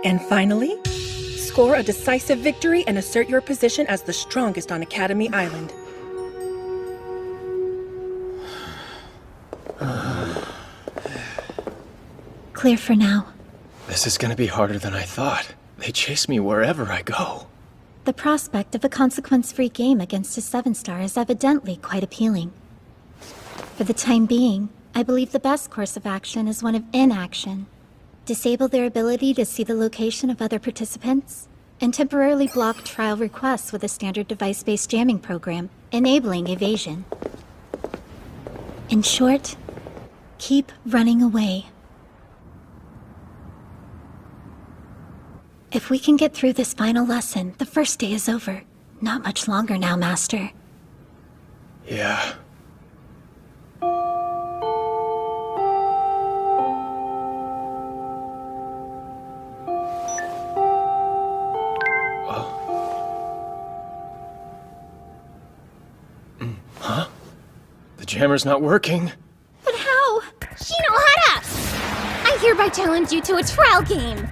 [SPEAKER 8] And finally, score a decisive victory and assert your position as the strongest on Academy Island.
[SPEAKER 15] Clear for now.
[SPEAKER 1] This is gonna be harder than I thought. They chase me wherever I go.
[SPEAKER 15] The prospect of a consequence-free game against a 7-star is evidently quite appealing. For the time being, I believe the best course of action is one of inaction. Disable their ability to see the location of other participants, and temporarily block trial requests with a standard device-based jamming program, enabling evasion. In short, keep running away. If we can get through this final lesson, the first day is over. Not much longer now, Master.
[SPEAKER 1] Yeah. Huh? The jammer's not working.
[SPEAKER 16] But how? Shinohara! I hereby challenge you to a trial game.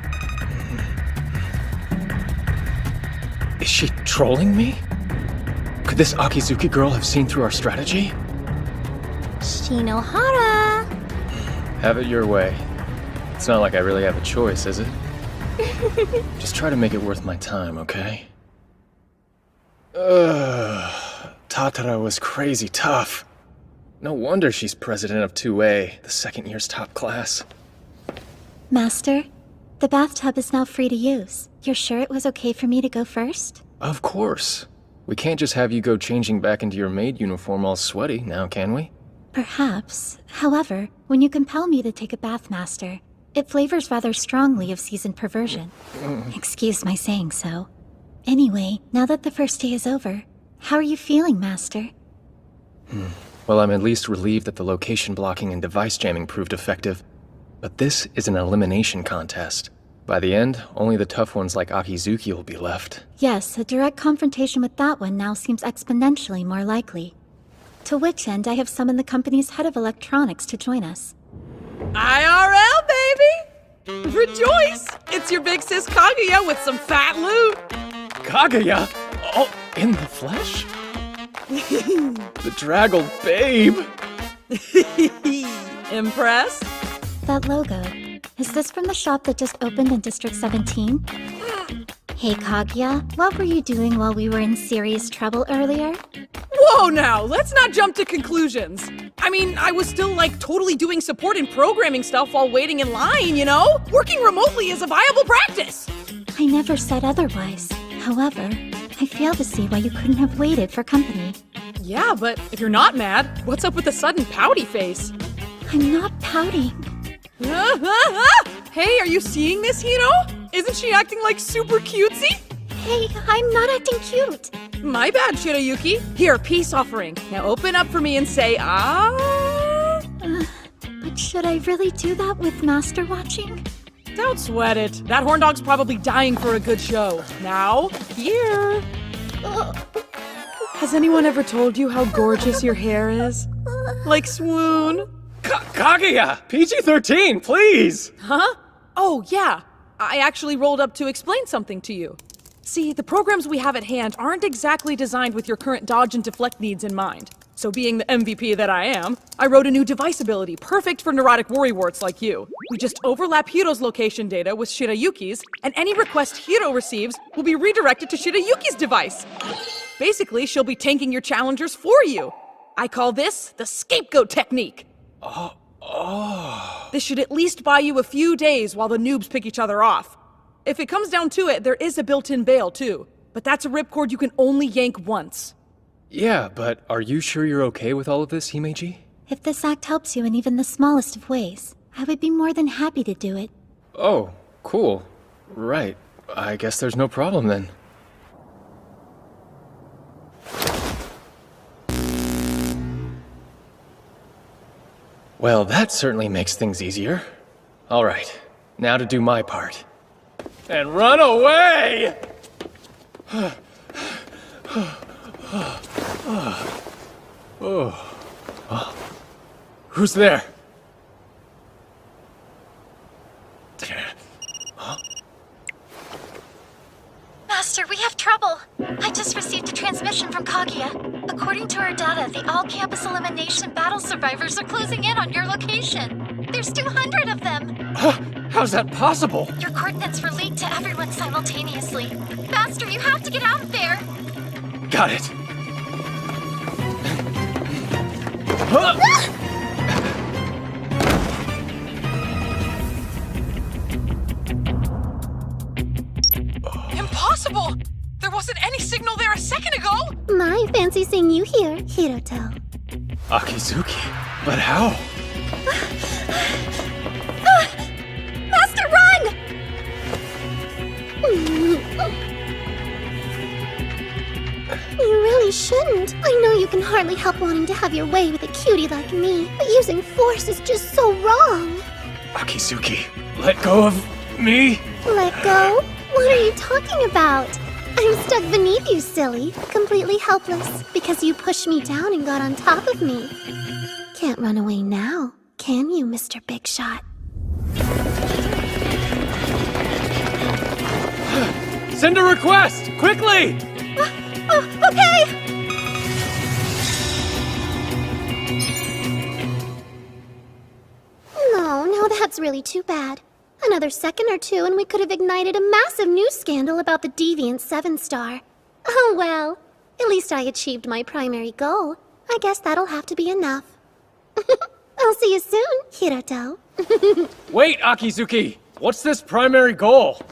[SPEAKER 1] Is she trolling me? Could this Akizuki girl have seen through our strategy?
[SPEAKER 16] Shinohara!
[SPEAKER 1] Have it your way. It's not like I really have a choice, is it? Just try to make it worth my time, okay? Tatara was crazy tough. No wonder she's president of 2A, the second year's top class.
[SPEAKER 15] Master, the bathtub is now free to use. You're sure it was okay for me to go first?
[SPEAKER 1] Of course. We can't just have you go changing back into your maid uniform all sweaty, now can we?
[SPEAKER 15] Perhaps. However, when you compel me to take a bath, Master, it flavors rather strongly of seasoned perversion. Excuse my saying so. Anyway, now that the first day is over, how are you feeling, Master?
[SPEAKER 1] Well, I'm at least relieved that the location blocking and device jamming proved effective. But this is an elimination contest. By the end, only the tough ones like Akizuki will be left.
[SPEAKER 15] Yes, a direct confrontation with that one now seems exponentially more likely. To which end I have summoned the company's head of electronics to join us.
[SPEAKER 9] IRL, baby! Rejoice! It's your big sis Kaguya with some fat loot!
[SPEAKER 1] Kaguya? Oh, in the flesh? The draggled babe!
[SPEAKER 9] Impressed?
[SPEAKER 15] That logo, is this from the shop that just opened in District 17? Hey Kaguya, what were you doing while we were in serious trouble earlier?
[SPEAKER 9] Whoa now, let's not jump to conclusions. I mean, I was still totally doing support and programming stuff while waiting in line, you know? Working remotely is a viable practice!
[SPEAKER 15] I never said otherwise. However, I fail to see why you couldn't have waited for company.
[SPEAKER 9] Yeah, but if you're not mad, what's up with the sudden pouty face?
[SPEAKER 15] I'm not pouting.
[SPEAKER 9] Hey, are you seeing this, Hiro? Isn't she acting super cutesy?
[SPEAKER 15] Hey, I'm not acting cute.
[SPEAKER 9] My bad, Shirayuki. Here, peace offering. Now open up for me and say, ah.
[SPEAKER 15] But should I really do that with Master watching?
[SPEAKER 9] Don't sweat it. That horn dog's probably dying for a good show. Now, here. Has anyone ever told you how gorgeous your hair is? Like swoon?
[SPEAKER 1] Kaguya! PG-13, please!
[SPEAKER 9] Huh? Oh, yeah. I actually rolled up to explain something to you. See, the programs we have at hand aren't exactly designed with your current dodge and deflect needs in mind. So being the MVP that I am, I wrote a new device ability perfect for neurotic worrywarts like you. We just overlap Hiro's location data with Shirayuki's, and any request Hiro receives will be redirected to Shirayuki's device. Basically, she'll be tanking your challengers for you. I call this the scapegoat technique. This should at least buy you a few days while the noobs pick each other off. If it comes down to it, there is a built-in bail too, but that's a ripcord you can only yank once.
[SPEAKER 1] Yeah, but are you sure you're okay with all of this, Himeji?
[SPEAKER 15] If this act helps you in even the smallest of ways, I would be more than happy to do it.
[SPEAKER 1] Oh, cool. Right. I guess there's no problem then. Well, that certainly makes things easier. All right.
[SPEAKER 3] Now to do my part. And run away! Who's there?
[SPEAKER 15] Master, we have trouble. I just received a transmission from Kaguya. According to our data, the all-campus elimination battle survivors are closing in on your location. There's 200 of them.
[SPEAKER 3] How's that possible?
[SPEAKER 15] Your coordinates were leaked to everyone simultaneously. Master, you have to get out of there.
[SPEAKER 3] Got it.
[SPEAKER 9] Impossible! There wasn't any signal there a second ago!
[SPEAKER 15] My fancy seeing you here, Hiroto.
[SPEAKER 3] Akizuki, but how?
[SPEAKER 15] Master, run! You really shouldn't. I know you can hardly help wanting to have your way with a cutie like me, but using force is just so wrong.
[SPEAKER 3] Akizuki, let go of me?
[SPEAKER 15] Let go? What are you talking about? I'm stuck beneath you, silly. Completely helpless, because you pushed me down and got on top of me. Can't run away now, can you, Mr. Big Shot?
[SPEAKER 3] Send a request! Quickly!
[SPEAKER 15] Okay! No, that's really too bad. Another second or two and we could have ignited a massive news scandal about the deviant 7-star. Oh well, at least I achieved my primary goal. I guess that'll have to be enough. I'll see you soon, Hiroto.
[SPEAKER 3] Wait, Akizuki! What's this primary goal?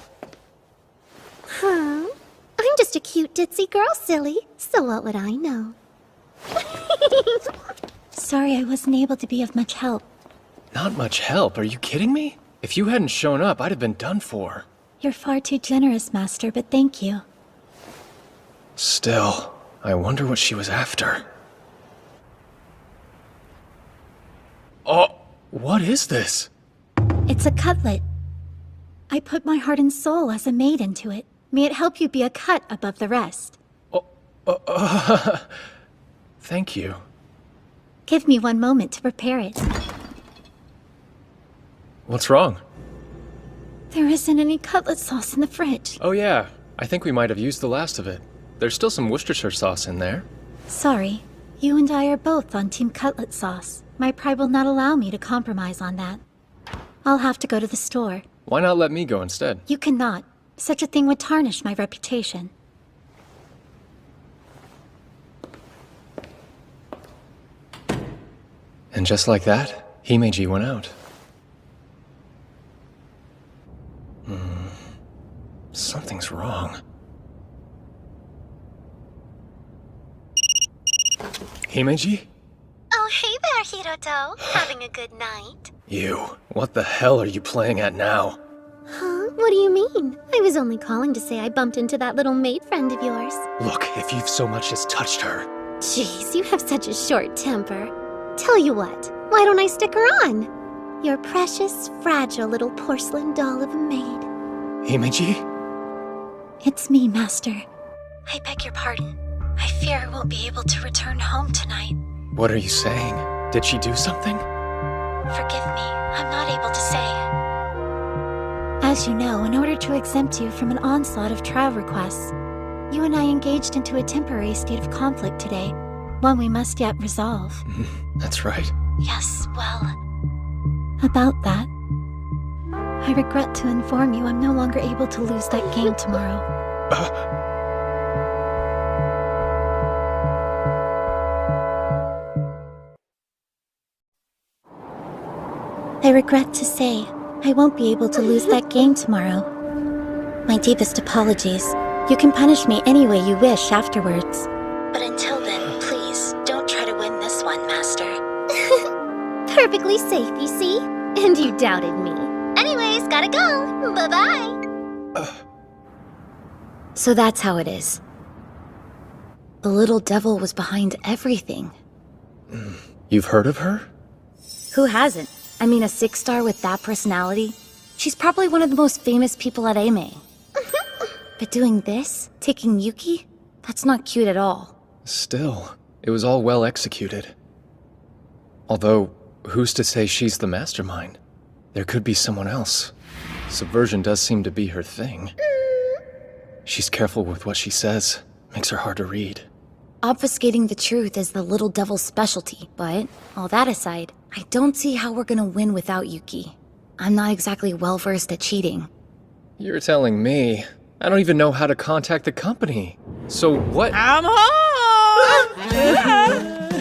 [SPEAKER 15] Huh? I'm just a cute ditzy girl, silly. So what would I know?
[SPEAKER 5] Sorry I wasn't able to be of much help.
[SPEAKER 1] Not much help, are you kidding me? If you hadn't shown up, I'd have been done for.
[SPEAKER 5] You're far too generous, Master, but thank you.
[SPEAKER 1] Still, I wonder what she was after. Oh, what is this?
[SPEAKER 5] It's a cutlet. I put my heart and soul as a maid into it. May it help you be a cut above the rest.
[SPEAKER 1] Thank you.
[SPEAKER 5] Give me one moment to prepare it.
[SPEAKER 1] What's wrong?
[SPEAKER 5] There isn't any cutlet sauce in the fridge.
[SPEAKER 1] Oh yeah, I think we might have used the last of it. There's still some Worcestershire sauce in there.
[SPEAKER 5] Sorry. You and I are both on Team Cutlet Sauce. My pride will not allow me to compromise on that. I'll have to go to the store.
[SPEAKER 1] Why not let me go instead?
[SPEAKER 5] You cannot. Such a thing would tarnish my reputation.
[SPEAKER 1] And just like that, Himeji went out. Something's wrong. Himeji?
[SPEAKER 15] Oh, hey there, Hiroto. Having a good night?
[SPEAKER 1] You. What the hell are you playing at now?
[SPEAKER 15] Huh? What do you mean? I was only calling to say I bumped into that little maid friend of yours.
[SPEAKER 1] Look, if you've so much as touched her...
[SPEAKER 15] Jeez, you have such a short temper. Tell you what, why don't I stick her on? Your precious, fragile little porcelain doll of a maid.
[SPEAKER 1] Himeji?
[SPEAKER 5] It's me, Master.
[SPEAKER 15] I beg your pardon. I fear I won't be able to return home tonight.
[SPEAKER 1] What are you saying? Did she do something?
[SPEAKER 15] Forgive me, I'm not able to say.
[SPEAKER 5] As you know, in order to exempt you from an onslaught of trial requests, you and I engaged into a temporary state of conflict today, one we must yet resolve.
[SPEAKER 1] That's right.
[SPEAKER 15] Yes, well...
[SPEAKER 5] About that, I regret to inform you I'm no longer able to lose that game tomorrow. I regret to say, I won't be able to lose that game tomorrow. My deepest apologies. You can punish me any way you wish afterwards.
[SPEAKER 15] But until then, please, don't try to win this one, Master. Perfectly safe, you see? And you doubted me. Anyways, gotta go. Bye-bye.
[SPEAKER 5] So that's how it is. The little devil was behind everything.
[SPEAKER 1] You've heard of her?
[SPEAKER 5] Who hasn't? I mean, a 6-star with that personality? She's probably one of the most famous people at Ame. But doing this, taking Yuki, that's not cute at all.
[SPEAKER 1] Still, it was all well executed. Although, who's to say she's the mastermind? There could be someone else. Subversion does seem to be her thing. She's careful with what she says. Makes her hard to read.
[SPEAKER 5] Obfuscating the truth is the little devil's specialty, but all that aside, I don't see how we're gonna win without Yuki. I'm not exactly well-versed at cheating.
[SPEAKER 1] You're telling me. I don't even know how to contact the company. So what?
[SPEAKER 9] I'm home!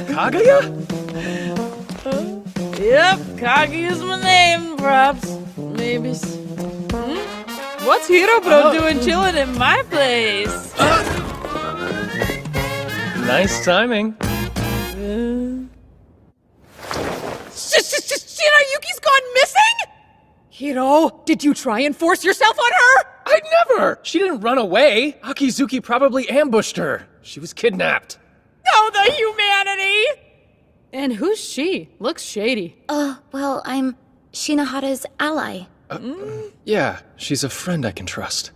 [SPEAKER 1] Kaguya?
[SPEAKER 9] Yep, Kaguya's my name, props. Maybe. What's Hiro Bro doing chilling in my place?
[SPEAKER 1] Nice timing.
[SPEAKER 9] Yuki's gone missing? Hiro, did you try and force yourself on her?
[SPEAKER 1] I'd never! She didn't run away. Akizuki probably ambushed her. She was kidnapped.
[SPEAKER 9] Oh, the humanity! And who's she? Looks shady.
[SPEAKER 5] Well, I'm Shinohara's ally.
[SPEAKER 1] Yeah, she's a friend I can trust.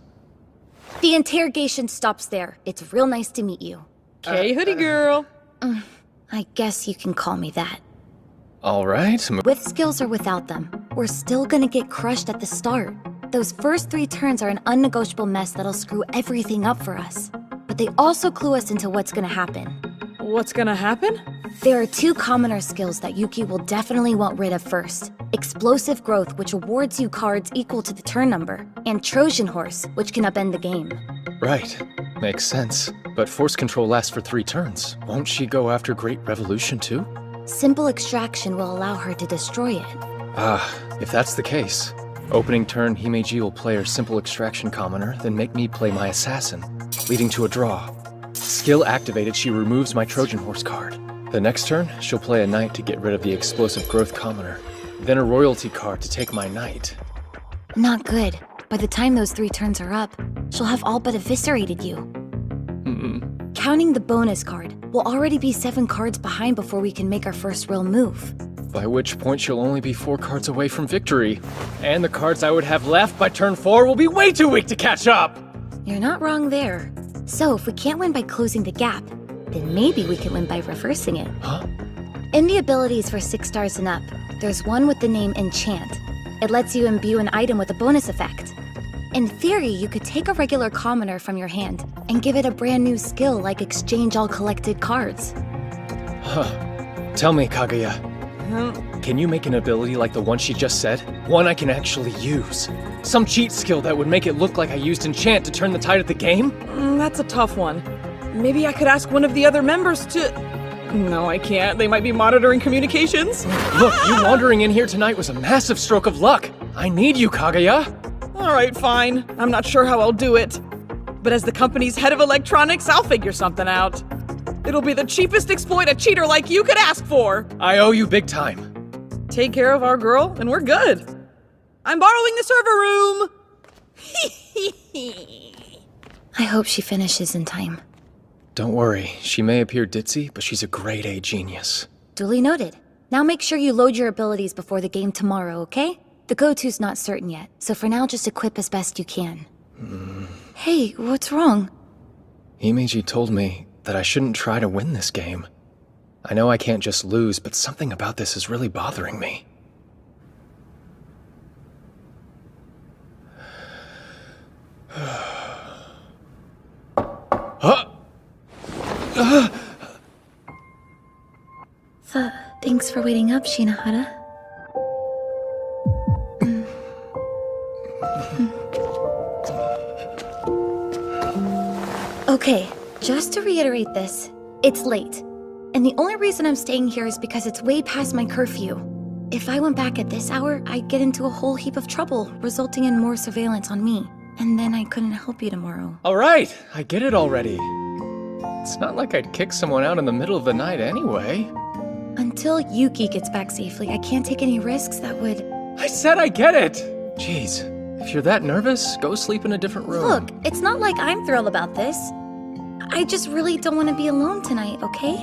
[SPEAKER 5] The interrogation stops there. It's real nice to meet you.
[SPEAKER 9] Okay, hoodie girl.
[SPEAKER 5] I guess you can call me that.
[SPEAKER 1] All right.
[SPEAKER 5] With skills or without them, we're still gonna get crushed at the start. Those first 3 turns are an unnegotiable mess that'll screw everything up for us. But they also clue us into what's gonna happen.
[SPEAKER 9] What's gonna happen?
[SPEAKER 5] There are 2 commoner skills that Yuki will definitely want rid of first. Explosive Growth, which awards you cards equal to the turn number, and Trojan Horse, which can upend the game.
[SPEAKER 1] Right. Makes sense. But Force Control lasts for 3 turns. Won't she go after Great Revolution too?
[SPEAKER 5] Simple Extraction will allow her to destroy it.
[SPEAKER 1] If that's the case. Opening turn, Himeji will play her Simple Extraction commoner, then make me play my Assassin, leading to a draw. Skill activated, she removes my Trojan Horse card. The next turn, she'll play a Knight to get rid of the Explosive Growth commoner, then a Royalty card to take my Knight.
[SPEAKER 5] Not good. By the time those 3 turns are up, she'll have all but eviscerated you. Counting the bonus card, we'll already be 7 cards behind before we can make our first real move.
[SPEAKER 1] By which point she'll only be 4 cards away from victory. And the cards I would have left by turn 4 will be way too weak to catch up!
[SPEAKER 5] You're not wrong there. So if we can't win by closing the gap, then maybe we can win by reversing it.
[SPEAKER 1] Huh?
[SPEAKER 5] In the abilities for 6 stars and up, there's one with the name Enchant. It lets you imbue an item with a bonus effect. In theory, you could take a regular commoner from your hand and give it a brand new skill like exchange all collected cards.
[SPEAKER 1] Tell me, Kaguya. Can you make an ability like the one she just said? One I can actually use? Some cheat skill that would make it look like I used Enchant to turn the tide of the game?
[SPEAKER 9] That's a tough one. Maybe I could ask one of the other members to... No, I can't. They might be monitoring communications.
[SPEAKER 1] Look, you wandering in here tonight was a massive stroke of luck. I need you, Kaguya.
[SPEAKER 9] All right, fine. I'm not sure how I'll do it. But as the company's head of electronics, I'll figure something out. It'll be the cheapest exploit a cheater like you could ask for.
[SPEAKER 1] I owe you big time.
[SPEAKER 9] Take care of our girl, and we're good. I'm borrowing the server room.
[SPEAKER 5] I hope she finishes in time.
[SPEAKER 1] Don't worry, she may appear ditzy, but she's a grade A genius.
[SPEAKER 5] Duly noted. Now make sure you load your abilities before the game tomorrow, okay? The go-to's not certain yet, so for now just equip as best you can. Hey, what's wrong?
[SPEAKER 1] Himeji told me that I shouldn't try to win this game. I know I can't just lose, but something about this is really bothering me.
[SPEAKER 5] Thanks for waiting up, Shinohara. Okay, just to reiterate this, it's late. And the only reason I'm staying here is because it's way past my curfew. If I went back at this hour, I'd get into a whole heap of trouble, resulting in more surveillance on me. And then I couldn't help you tomorrow.
[SPEAKER 1] All right, I get it already. It's not like I'd kick someone out in the middle of the night anyway.
[SPEAKER 5] Until Yuki gets back safely, I can't take any risks that would...
[SPEAKER 1] I said I get it! Jeez, if you're that nervous, go sleep in a different room.
[SPEAKER 5] Look, it's not like I'm thrilled about this. I just really don't want to be alone tonight, okay?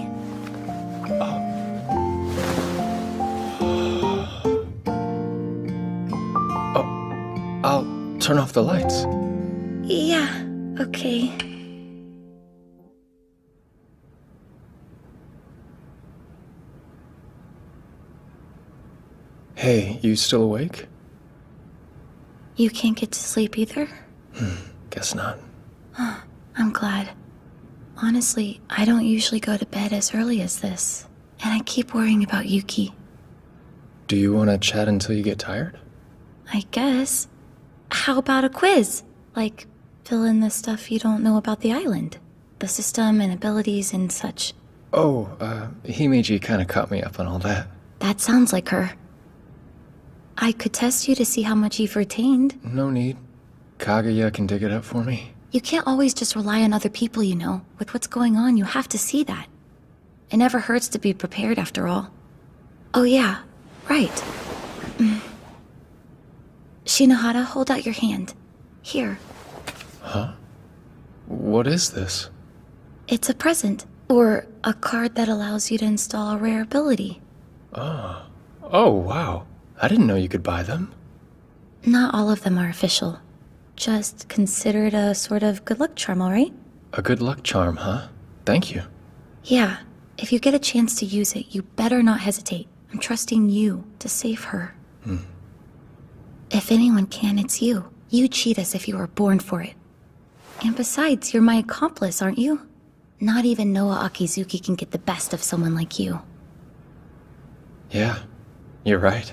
[SPEAKER 1] turn off the lights.
[SPEAKER 5] Yeah, okay.
[SPEAKER 1] Hey, you still awake?
[SPEAKER 5] You can't get to sleep either?
[SPEAKER 1] Guess not.
[SPEAKER 5] I'm glad. Honestly, I don't usually go to bed as early as this, and I keep worrying about Yuki.
[SPEAKER 1] Do you want to chat until you get tired?
[SPEAKER 5] I guess. How about a quiz? Like, fill in the stuff you don't know about the island. The system and abilities and such.
[SPEAKER 1] Oh, Himeji kind of caught me up on all that.
[SPEAKER 5] That sounds like her. I could test you to see how much you've retained.
[SPEAKER 1] No need. Kaguya can dig it up for me.
[SPEAKER 5] You can't always just rely on other people, you know. With what's going on, you have to see that. It never hurts to be prepared, after all. Oh yeah, right. Shinohara, hold out your hand. Here.
[SPEAKER 1] Huh? What is this?
[SPEAKER 5] It's a present, or a card that allows you to install a rare ability.
[SPEAKER 1] Oh, wow. I didn't know you could buy them.
[SPEAKER 5] Not all of them are official. Just consider it a sort of good luck charm, alright?
[SPEAKER 1] A good luck charm, huh? Thank you.
[SPEAKER 5] Yeah, if you get a chance to use it, you better not hesitate. I'm trusting you to save her. If anyone can, it's you. You cheat as if you were born for it. And besides, you're my accomplice, aren't you? Not even Noah Akizuki can get the best of someone like you.
[SPEAKER 1] Yeah, you're right.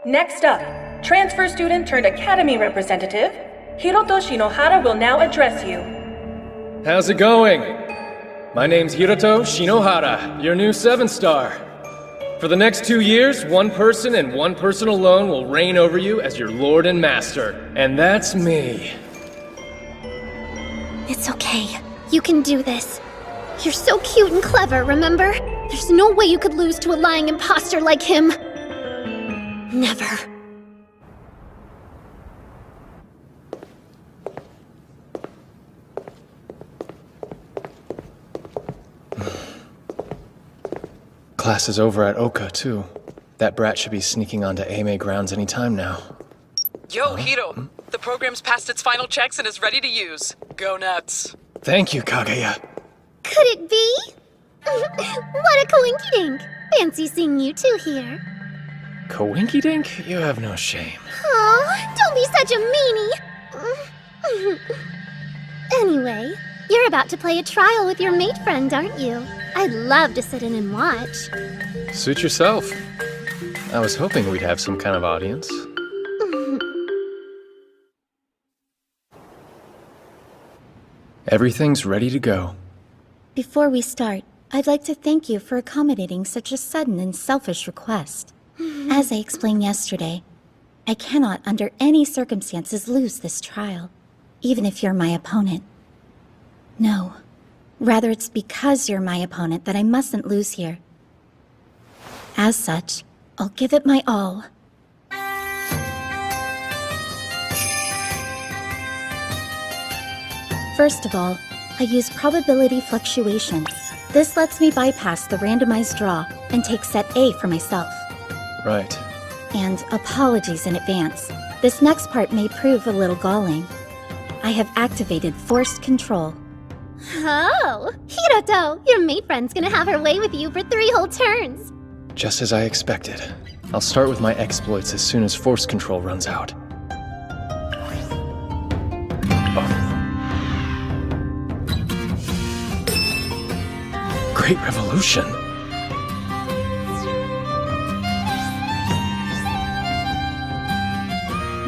[SPEAKER 2] Next up, transfer student turned academy representative, Hiroto Shinohara will now address you.
[SPEAKER 1] How's it going? My name's Hiroto Shinohara, your new 7-star. For the next 2 years, one person and one person alone will reign over you as your lord and master. And that's me.
[SPEAKER 15] It's okay. You can do this. You're so cute and clever, remember? There's no way you could lose to a lying imposter like him. Never.
[SPEAKER 1] Class is over at Oka, too. That brat should be sneaking onto Ame grounds any time now.
[SPEAKER 17] Yo, Hiro! The program's passed its final checks and is ready to use. Go nuts.
[SPEAKER 1] Thank you, Kaguya.
[SPEAKER 15] Could it be? What a coinkydink. Fancy seeing you two here.
[SPEAKER 1] Coinky-dink? You have no shame.
[SPEAKER 15] Aw, don't be such a meanie. Anyway, you're about to play a trial with your mate friend, aren't you? I'd love to sit in and watch.
[SPEAKER 1] Suit yourself. I was hoping we'd have some kind of audience. Everything's ready to go.
[SPEAKER 15] Before we start, I'd like to thank you for accommodating such a sudden and selfish request. As I explained yesterday, I cannot under any circumstances lose this trial, even if you're my opponent. No, rather it's because you're my opponent that I mustn't lose here. As such, I'll give it my all. First of all, I use probability fluctuation. This lets me bypass the randomized draw and take set A for myself.
[SPEAKER 1] Right.
[SPEAKER 15] And apologies in advance. This next part may prove a little galling. I have activated forced control. Oh, Hiroto, your mate friend's gonna have her way with you for 3 whole turns.
[SPEAKER 1] Just as I expected. I'll start with my exploits as soon as force control runs out. Great revolution!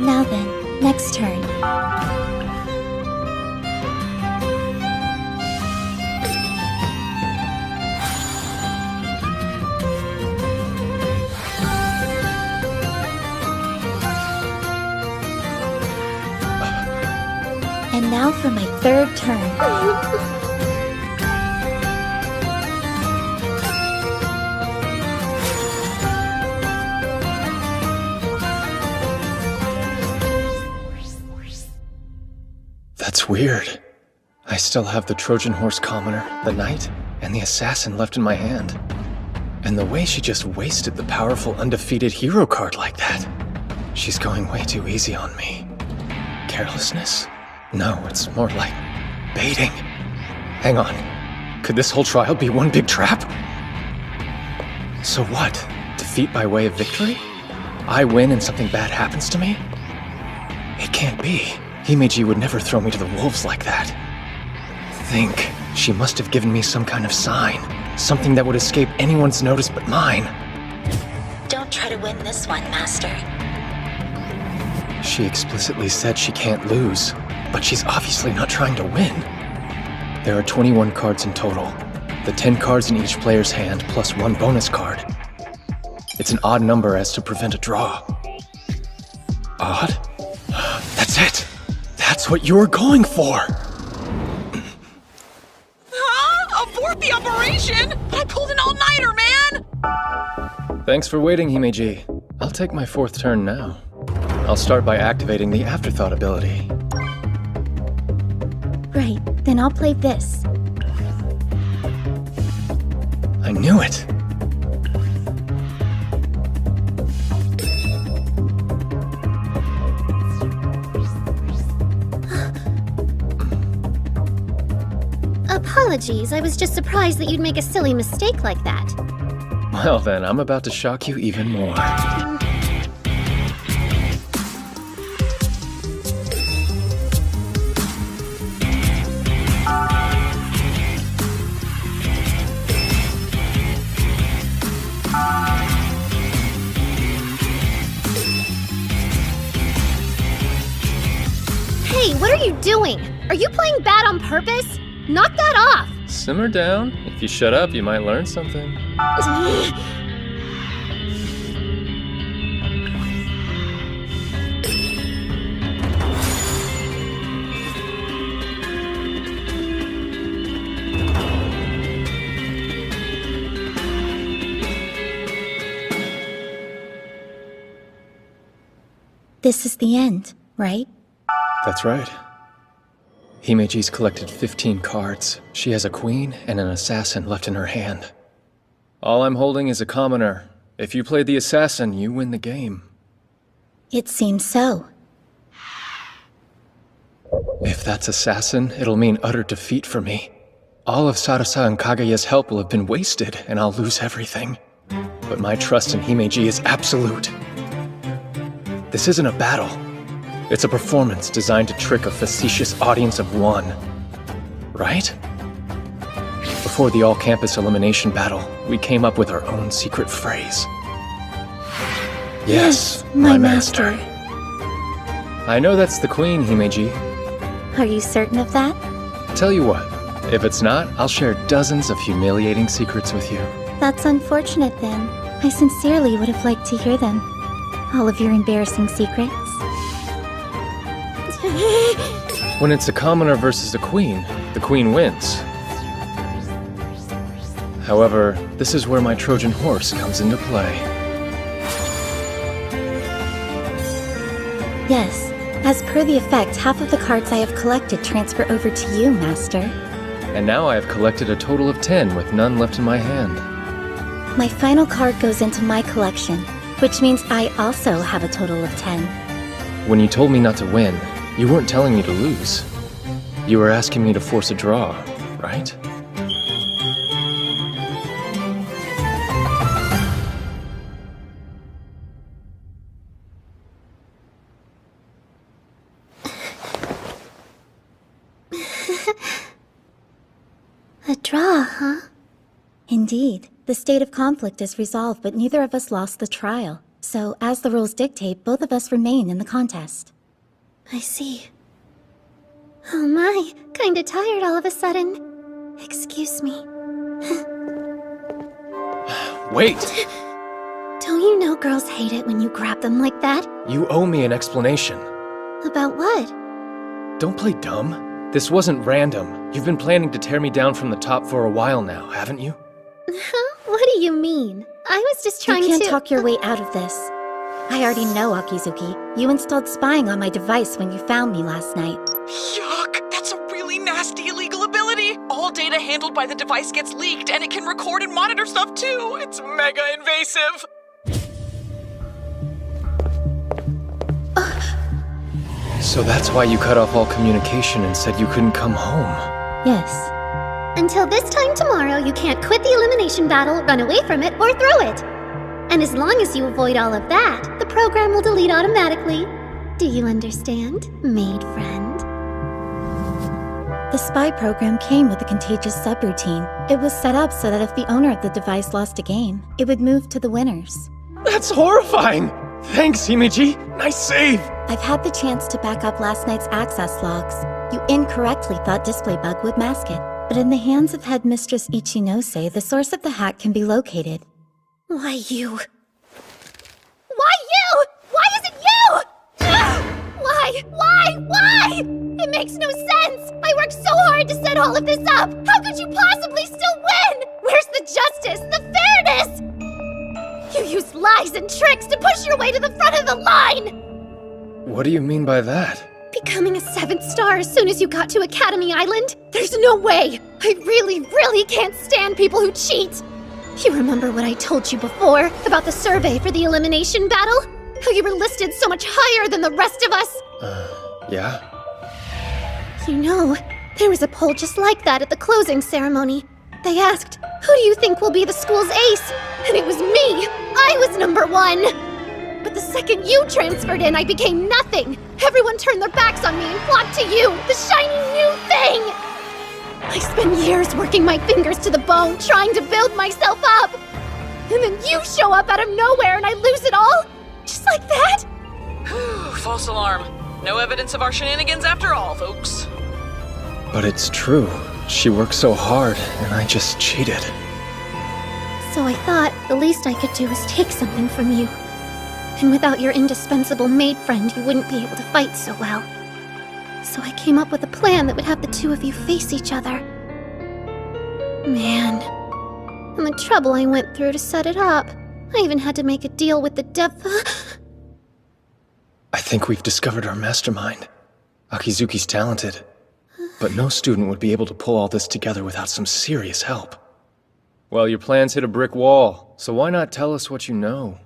[SPEAKER 15] Now then, next turn. And now for my 3rd turn.
[SPEAKER 1] That's weird. I still have the Trojan horse commoner, the knight, and the assassin left in my hand. And the way she just wasted the powerful undefeated hero card like that. She's going way too easy on me. Carelessness? No, it's more like baiting. Hang on. Could this whole trial be one big trap? So what? Defeat by way of victory? I win and something bad happens to me? It can't be. Himeji would never throw me to the wolves like that. Think. She must have given me some kind of sign. Something that would escape anyone's notice but mine.
[SPEAKER 15] Don't try to win this one, Master.
[SPEAKER 1] She explicitly said she can't lose, but she's obviously not trying to win. There are 21 cards in total. The 10 cards in each player's hand, plus 1 bonus card. It's an odd number as to prevent a draw. Odd? That's it! That's what you were going for!
[SPEAKER 17] Abort the operation! I pulled an all-nighter, man!
[SPEAKER 1] Thanks for waiting, Himeji. I'll take my 4th turn now. I'll start by activating the Afterthought ability.
[SPEAKER 15] Right, then I'll play this.
[SPEAKER 1] I knew it!
[SPEAKER 15] Apologies, I was just surprised that you'd make a silly mistake like that.
[SPEAKER 1] Well then, I'm about to shock you even more.
[SPEAKER 15] Hey, what are you doing? Are you playing bad on purpose? Knock that off!
[SPEAKER 1] Simmer down. If you shut up, you might learn something.
[SPEAKER 15] This is the end, right?
[SPEAKER 1] That's right. Himeji's collected 15 cards. She has a queen and an assassin left in her hand. All I'm holding is a commoner. If you play the assassin, you win the game.
[SPEAKER 15] It seems so.
[SPEAKER 1] If that's assassin, it'll mean utter defeat for me. All of Sarasa and Kagaya's help will have been wasted, and I'll lose everything. But my trust in Himeji is absolute. This isn't a battle. It's a performance designed to trick a facetious audience of one. Right? Before the all-campus elimination battle, we came up with our own secret phrase. Yes, my master. I know that's the queen, Himeji.
[SPEAKER 15] Are you certain of that?
[SPEAKER 1] Tell you what, if it's not, I'll share dozens of humiliating secrets with you.
[SPEAKER 15] That's unfortunate then. I sincerely would have liked to hear them. All of your embarrassing secrets.
[SPEAKER 1] When it's a commoner versus the queen wins. However, this is where my Trojan horse comes into play.
[SPEAKER 15] Yes. As per the effect, half of the cards I have collected transfer over to you, Master.
[SPEAKER 1] And now I have collected a total of 10 with none left in my hand.
[SPEAKER 15] My final card goes into my collection, which means I also have a total of 10.
[SPEAKER 1] When you told me not to win, you weren't telling me to lose. You were asking me to force a draw, right?
[SPEAKER 15] A draw, huh? Indeed. The state of conflict is resolved, but neither of us lost the trial. So, as the rules dictate, both of us remain in the contest. I see. Oh my, kinda tired all of a sudden. Excuse me.
[SPEAKER 1] Wait!
[SPEAKER 15] Don't you know girls hate it when you grab them like that?
[SPEAKER 1] You owe me an explanation.
[SPEAKER 15] About what?
[SPEAKER 1] Don't play dumb. This wasn't random. You've been planning to tear me down from the top for a while now, haven't you?
[SPEAKER 15] Huh? What do you mean? I was just trying to— You can't talk your way out of this. I already know, Akizuki. You installed spying on my device when you found me last night.
[SPEAKER 17] Yuck! That's a really nasty illegal ability! All all data handled by the device gets leaked, and it can record and monitor stuff too. It's mega invasive.
[SPEAKER 1] So that's why you cut off all communication and said you couldn't come home.
[SPEAKER 15] Yes.
[SPEAKER 18] Until this time tomorrow, you can't quit the elimination battle, run away from it, or throw it. And as long as you avoid all of that, the program will delete automatically. Do you understand, maid friend?
[SPEAKER 15] The spy program came with a contagious subroutine. It was set up so that if the owner of the device lost a game, it would move to the winners.
[SPEAKER 3] That's horrifying! Thanks, Himeji! Nice save!
[SPEAKER 15] I've had the chance to back up last night's access logs. You incorrectly thought Display Bug would mask it. But in the hands of Headmistress Ichinose, the source of the hack can be located.
[SPEAKER 18] Why you? Why you? Why is it you? Why? Why? It makes no sense! I worked so hard to set all of this up! How could you possibly still win? Where's the justice, the fairness? You used lies and tricks to push your way to the front of the line!
[SPEAKER 1] What do you mean by that?
[SPEAKER 18] Becoming a 7th star as soon as you got to Academy Island? There's no way! I really can't stand people who cheat! You remember what I told you before about the survey for the elimination battle? How you were listed so much higher than the rest of us?
[SPEAKER 1] Yeah?
[SPEAKER 18] You know, there was a poll just like that at the closing ceremony. They asked, who do you think will be the school's ace? And it was me! I was number 1! But the second you transferred in, I became nothing! Everyone turned their backs on me and flocked to you, the shiny new thing! I spent years working my fingers to the bone, trying to build myself up! And then you show up out of nowhere and I lose it all? Just like that?
[SPEAKER 17] False alarm. No evidence of our shenanigans after all, folks.
[SPEAKER 1] But it's true. She worked so hard, and I just cheated.
[SPEAKER 18] So I thought the least I could do was take something from you. And without your indispensable maid friend, you wouldn't be able to fight so well. So I came up with a plan that would have the two of you face each other. Man. And the trouble I went through to set it up. I even had to make a deal with the
[SPEAKER 1] I think we've discovered our mastermind. Akizuki's talented, but no student would be able to pull all this together without some serious help. Well, your plans hit a brick wall, so why not tell us what you know?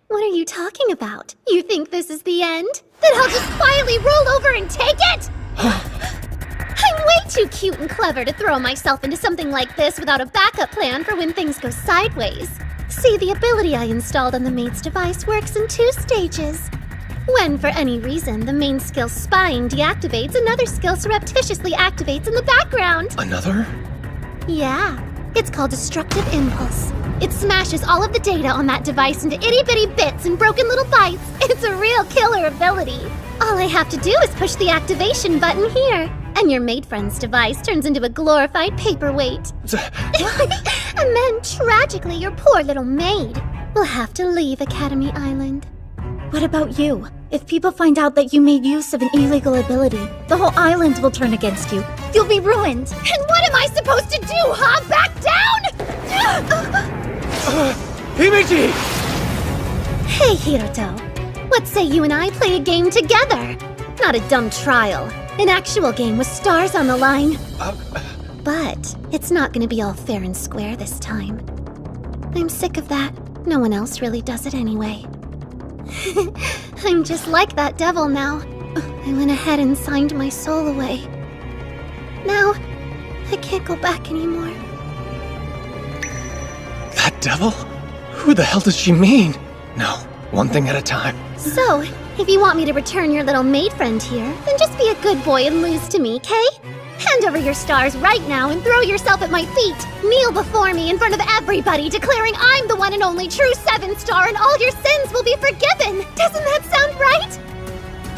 [SPEAKER 18] What are you talking about? You think this is the end? Then I'll just quietly roll over and take it? I'm way too cute and clever to throw myself into something like this without a backup plan for when things go sideways. See, the ability I installed on the maid's device works in 2 stages. When, for any reason, the main skill spying deactivates, another skill surreptitiously activates in the background.
[SPEAKER 1] Another?
[SPEAKER 18] Yeah, it's called Destructive Impulse. It smashes all of the data on that device into itty-bitty bits and broken little bites. It's a real killer ability. All I have to do is push the activation button here, and your maid friend's device turns into a glorified paperweight. And then, tragically, your poor little maid will have to leave Academy Island.
[SPEAKER 15] What about you? If people find out that you made use of an illegal ability, the whole island will turn against you. You'll be ruined.
[SPEAKER 18] And what am I supposed to do, huh? Back down?
[SPEAKER 3] Himeji!
[SPEAKER 18] Hey, Hiroto. What say you and I play a game together? Not a dumb trial. An actual game with stars on the line. But it's not gonna be all fair and square this time. I'm sick of that. No one else really does it anyway. I'm just like that devil now. I went ahead and signed my soul away. Now, I can't go back anymore.
[SPEAKER 1] That devil? Who the hell does she mean? No, one thing at a time.
[SPEAKER 18] So, if you want me to return your little maid friend here, then just be a good boy and lose to me, Kay? Hand over your stars right now and throw yourself at my feet. Kneel before me in front of everybody, declaring I'm the one and only true 7th star and all your sins will be forgiven. Doesn't that sound right?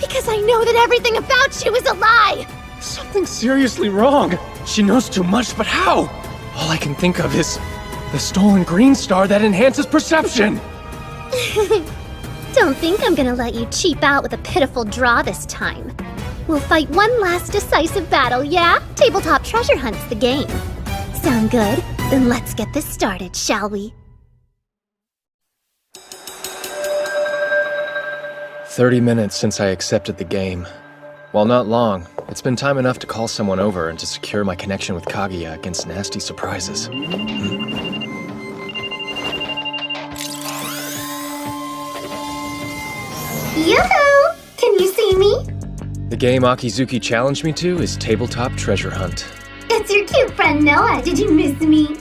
[SPEAKER 18] Because I know that everything about you is a lie.
[SPEAKER 3] Something's seriously wrong. She knows too much, but how? All I can think of is the stolen green star that enhances perception.
[SPEAKER 18] Don't think I'm gonna let you cheap out with a pitiful draw this time. We'll fight one last decisive battle, yeah? Tabletop treasure hunt's the game. Sound good? Then let's get this started, shall we?
[SPEAKER 1] 30 minutes since I accepted the game. While not long, It's been time enough to call someone over and to secure my connection with Kaguya against nasty surprises.
[SPEAKER 18] Yoo-hoo! Can you see me?
[SPEAKER 1] The game Akizuki challenged me to is Tabletop Treasure Hunt.
[SPEAKER 18] It's your cute friend Noah. Did you miss me?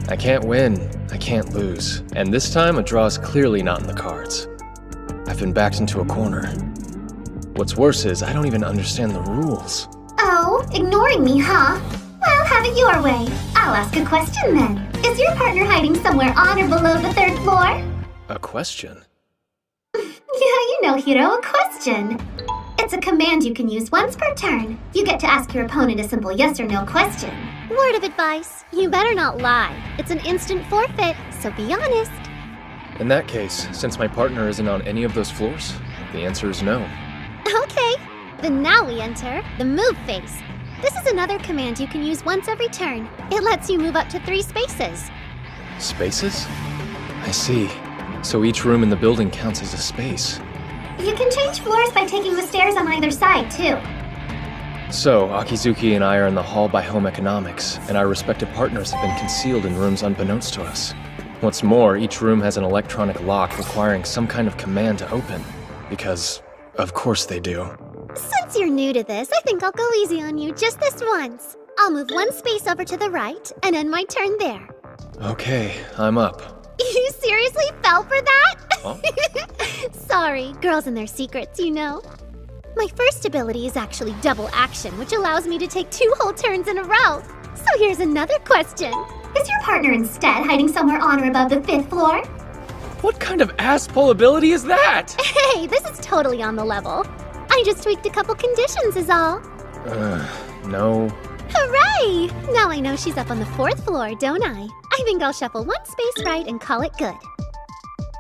[SPEAKER 1] I can't win, I can't lose, and this time a draw is clearly not in the cards. I've been backed into a corner. What's worse is I don't even understand the rules.
[SPEAKER 18] Oh, ignoring me, huh? Well, have it your way. I'll ask a question then. Is your partner hiding somewhere on or below the 3rd floor?
[SPEAKER 1] A question?
[SPEAKER 18] Yeah, you know, Hiro, a question. It's a command you can use once per turn. You get to ask your opponent a simple yes or no question.
[SPEAKER 15] Word of advice, you better not lie. It's an instant forfeit, so be honest.
[SPEAKER 1] In that case, since my partner isn't on any of those floors, the answer is no.
[SPEAKER 15] Okay, then now we enter the move phase. This is another command you can use once every turn. It lets you move up to 3 spaces.
[SPEAKER 1] Spaces? I see. So each room in the building counts as a space.
[SPEAKER 18] You can change floors by taking the stairs on either side, too.
[SPEAKER 1] So, Akizuki and I are in the hall by home economics, and our respective partners have been concealed in rooms unbeknownst to us. What's more, each room has an electronic lock requiring some kind of command to open. Because, of course they do.
[SPEAKER 15] Since you're new to this, I think I'll go easy on you just this once. I'll move 1 space over to the right and end my turn there.
[SPEAKER 1] Okay, I'm up.
[SPEAKER 15] You seriously fell for that?
[SPEAKER 1] Huh?
[SPEAKER 15] Sorry, girls and their secrets, you know. My first ability is actually double action, which allows me to take 2 whole turns in a row. So here's another question.
[SPEAKER 18] Is your partner instead hiding somewhere on or above the 5th floor?
[SPEAKER 3] What kind of ass-pull ability is that?
[SPEAKER 15] Hey, this is totally on the level. I just tweaked a couple conditions is all.
[SPEAKER 1] No.
[SPEAKER 15] Hooray! Now I know she's up on the 4th floor, don't I? I think I'll shuffle 1 space right and call it good.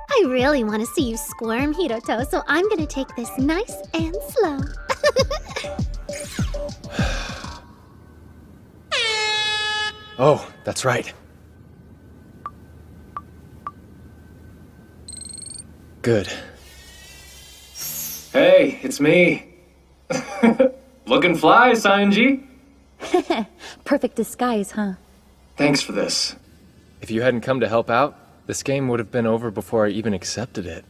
[SPEAKER 15] I really want to see you squirm, Hiroto, so I'm gonna take this nice and slow.
[SPEAKER 1] Oh, that's right. Good. Hey, it's me. Looking fly, Sanji.
[SPEAKER 5] Perfect disguise, huh?
[SPEAKER 1] Thanks for this. If you hadn't come to help out, this game would have been over before I even accepted it.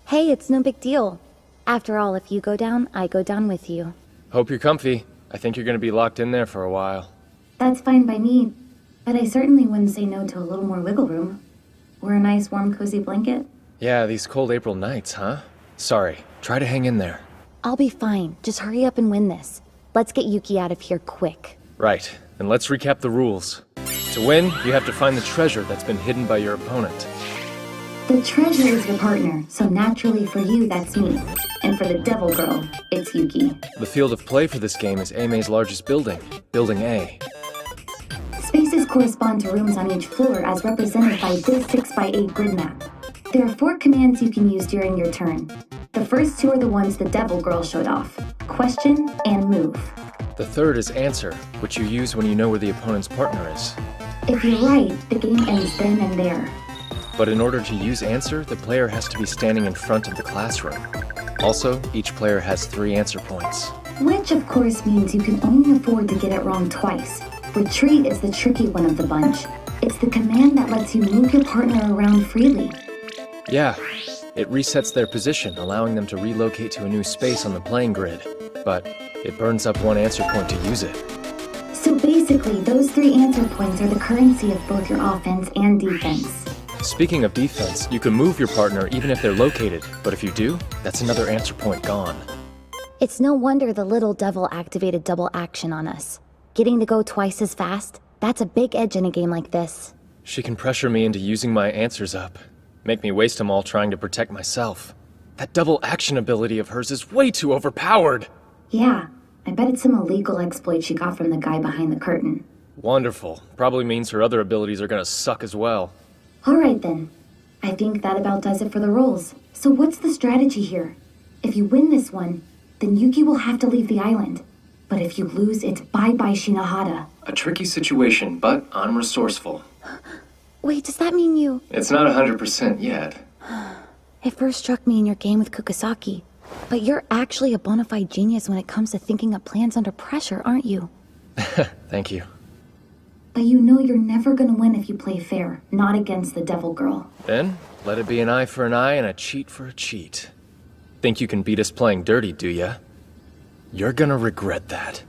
[SPEAKER 5] Hey, it's no big deal. After all, if you go down, I go down with you.
[SPEAKER 1] Hope you're comfy. I think you're gonna be locked in there for a while.
[SPEAKER 19] That's fine by me, but I certainly wouldn't say no to a little more wiggle room. Or a nice warm cozy blanket.
[SPEAKER 1] Yeah, these cold April nights, huh? Sorry, try to hang in there.
[SPEAKER 5] I'll be fine. Just hurry up and win this. Let's get Yuki out of here quick.
[SPEAKER 1] Right, and let's recap the rules. To win, you have to find the treasure that's been hidden by your opponent.
[SPEAKER 19] The treasure is your partner, so naturally for you, that's me. And for the devil girl, it's Yuki.
[SPEAKER 1] The field of play for this game is Aime's largest building, Building A.
[SPEAKER 19] Spaces correspond to rooms on each floor as represented by this 6x8 grid map. There are 4 commands you can use during your turn. The first 2 are the ones the devil girl showed off. Question and move.
[SPEAKER 1] The third is answer, which you use when you know where the opponent's partner is.
[SPEAKER 19] If you're right, the game ends then and there.
[SPEAKER 1] But in order to use answer, the player has to be standing in front of the classroom. Also, each player has 3 answer points.
[SPEAKER 19] Which of course means you can only afford to get it wrong twice. Retreat is the tricky one of the bunch. It's the command that lets you move your partner around freely.
[SPEAKER 1] Yeah, it resets their position, allowing them to relocate to a new space on the playing grid. But it burns up 1 answer point to use it.
[SPEAKER 19] So basically, those 3 answer points are the currency of both your offense and defense.
[SPEAKER 1] Speaking of defense, you can move your partner even if they're located, but if you do, that's another answer point gone.
[SPEAKER 5] It's no wonder the little devil activated double action on us. Getting to go twice as fast, that's a big edge in a game like this.
[SPEAKER 1] She can pressure me into using my answers up, make me waste them all trying to protect myself. That double action ability of hers is way too overpowered!
[SPEAKER 19] Yeah, I bet it's some illegal exploit she got from the guy behind the curtain.
[SPEAKER 1] Wonderful. Probably means her other abilities are gonna suck as well.
[SPEAKER 19] Alright then. I think that about does it for the rolls. So what's the strategy here? If you win this one, then Yuki will have to leave the island. But if you lose, it's bye-bye Shinohara.
[SPEAKER 1] A tricky situation, but I'm resourceful.
[SPEAKER 5] Wait, does that mean you...
[SPEAKER 1] It's not 100% yet.
[SPEAKER 5] It first struck me in your game with Kukusaki. But you're actually a bona fide genius when it comes to thinking up plans under pressure, aren't you?
[SPEAKER 1] Thank you.
[SPEAKER 19] But you know you're never gonna win if you play fair, not against the Devil Girl.
[SPEAKER 1] Then, let it be an eye for an eye and a cheat for a cheat. Think you can beat us playing dirty, do ya? You're gonna regret that.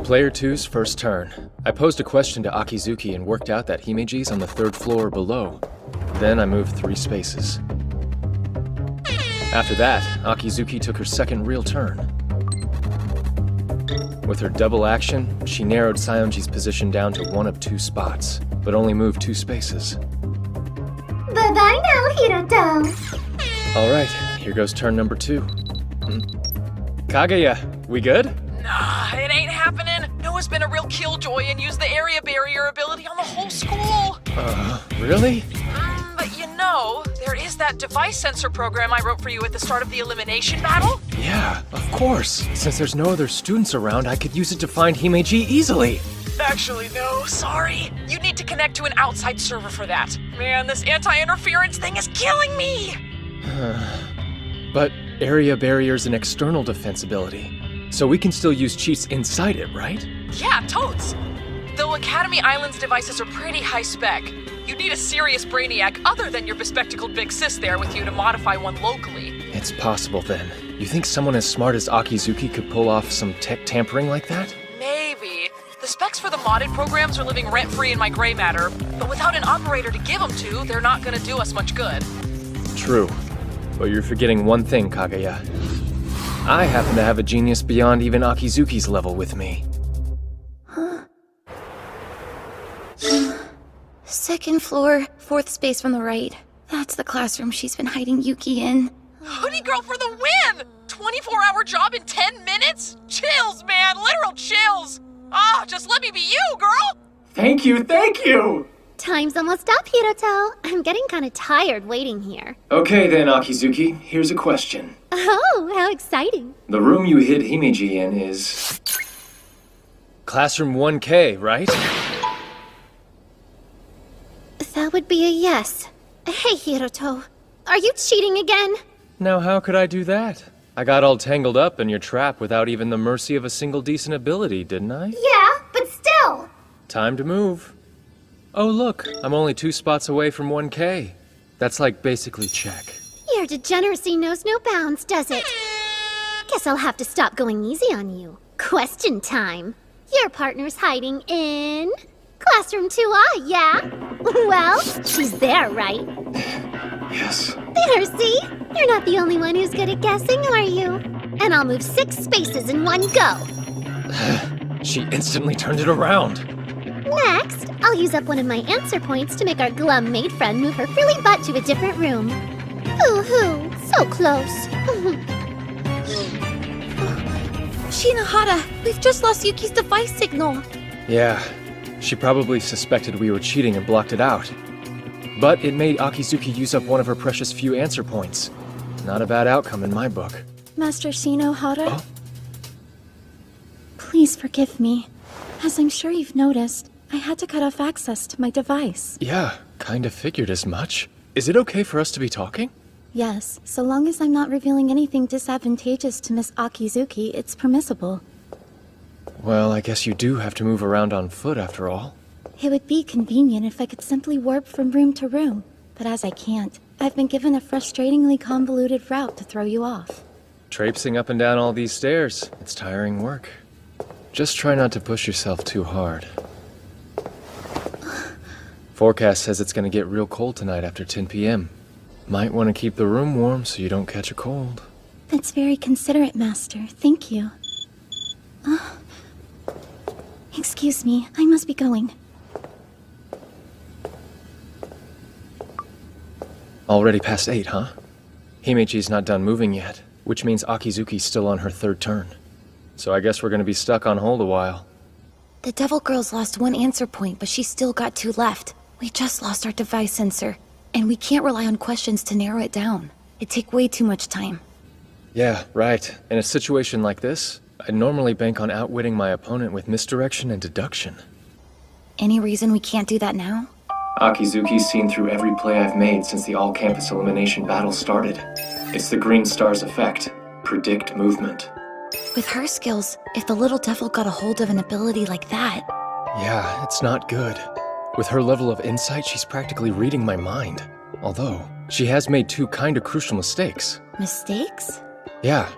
[SPEAKER 1] Player 2's first turn. I posed a question to Akizuki and worked out that Himeji's on the 3rd floor or below. Then I moved 3 spaces. After that, Akizuki took her second real turn. With her double action, she narrowed Sayonji's position down to 1 of 2 spots, but only moved 2 spaces.
[SPEAKER 18] Bye-bye now, Hiroto.
[SPEAKER 1] Alright, here goes turn number 2. Kaguya, we good?
[SPEAKER 17] Nah, it ain't happening. Noah's been a real killjoy and used the area barrier ability on the whole school.
[SPEAKER 1] Really?
[SPEAKER 17] But you know, there is that device sensor program I wrote for you at the start of the elimination battle.
[SPEAKER 1] Yeah, of course. Since there's no other students around, I could use it to find Himeji easily.
[SPEAKER 17] Actually, no, sorry. You need to connect to an outside server for that. Man, this anti-interference thing is killing me!
[SPEAKER 1] But area barrier's an external defense ability, so we can still use cheats inside it, right?
[SPEAKER 17] Yeah, totes! Though Academy Island's devices are pretty high spec, you'd need a serious brainiac other than your bespectacled big sis there with you to modify one locally.
[SPEAKER 1] It's possible then. You think someone as smart as Akizuki could pull off some tech tampering like that?
[SPEAKER 17] Maybe. The specs for the modded programs are living rent-free in my gray matter, but without an operator to give them to, they're not gonna do us much good.
[SPEAKER 1] True. But you're forgetting one thing, Kaguya. I happen to have a genius beyond even Akizuki's level with me.
[SPEAKER 5] Second floor, 4th space from the right. That's the classroom she's been hiding Yuki in.
[SPEAKER 17] Hoodie girl for the win! 24-hour job in 10 minutes? Chills, man, literal chills! Ah, just let me be you, girl!
[SPEAKER 3] Thank you, thank you!
[SPEAKER 18] Time's almost up, Hiroto. I'm getting kind of tired waiting here.
[SPEAKER 1] Okay then, Akizuki, here's a question.
[SPEAKER 18] Oh, how exciting.
[SPEAKER 1] The room you hid Himeji in is... Classroom 1K, right?
[SPEAKER 18] That would be a yes. Hey, Hiroto. Are you cheating again?
[SPEAKER 1] Now how could I do that? I got all tangled up in your trap without even the mercy of a single decent ability, didn't I?
[SPEAKER 18] Yeah, but still.
[SPEAKER 1] Time to move. Oh look, I'm only 2 spots away from 1K. That's like basically check.
[SPEAKER 18] Your degeneracy knows no bounds, does it? Guess I'll have to stop going easy on you. Question time. Your partner's hiding in... Classroom 2A, yeah? Well, she's there, right?
[SPEAKER 1] Yes.
[SPEAKER 18] There, see? You're not the only one who's good at guessing, are you? And I'll move 6 spaces in one go.
[SPEAKER 1] She instantly turned it around.
[SPEAKER 18] Next, I'll use up one of my answer points to make our glum maid friend move her frilly butt to a different room. Hoo-hoo, so close.
[SPEAKER 5] Shinohara, we've just lost Yuki's device signal.
[SPEAKER 1] Yeah, she probably suspected we were cheating and blocked it out. But it made Akizuki use up one of her precious few answer points. Not a bad outcome in my book.
[SPEAKER 15] Master Shinohara?
[SPEAKER 1] Oh?
[SPEAKER 15] Please forgive me. As I'm sure you've noticed, I had to cut off access to my device.
[SPEAKER 1] Yeah, kinda figured as much. Is it okay for us to be talking?
[SPEAKER 15] Yes, so long as I'm not revealing anything disadvantageous to Miss Akizuki, it's permissible.
[SPEAKER 1] Well, I guess you do have to move around on foot after all.
[SPEAKER 15] It would be convenient if I could simply warp from room to room, but as I can't, I've been given a frustratingly convoluted route to throw you off.
[SPEAKER 1] Traipsing up and down all these stairs, it's tiring work. Just try not to push yourself too hard. Forecast says it's gonna get real cold tonight after 10 p.m. Might want to keep the room warm so you don't catch a cold.
[SPEAKER 15] That's very considerate, Master. Thank you. Excuse me, I must be going.
[SPEAKER 1] Already past 8, huh? Himeji's not done moving yet, which means Akizuki's still on her 3rd turn. So I guess we're gonna be stuck on hold a while.
[SPEAKER 5] The Devil Girl's lost 1 answer point, but she's still got 2 left. We just lost our device sensor, and we can't rely on questions to narrow it down. It'd take way too much time.
[SPEAKER 1] Yeah, right. In a situation like this, I'd normally bank on outwitting my opponent with misdirection and deduction.
[SPEAKER 5] Any reason we can't do that now?
[SPEAKER 1] Akizuki's seen through every play I've made since the all-campus elimination battle started. It's the green star's effect. Predict movement.
[SPEAKER 5] With her skills, if the little devil got a hold of an ability like that...
[SPEAKER 1] Yeah, it's not good. With her level of insight, she's practically reading my mind. Although, she has made two kinda crucial mistakes.
[SPEAKER 5] Mistakes?
[SPEAKER 1] Yeah.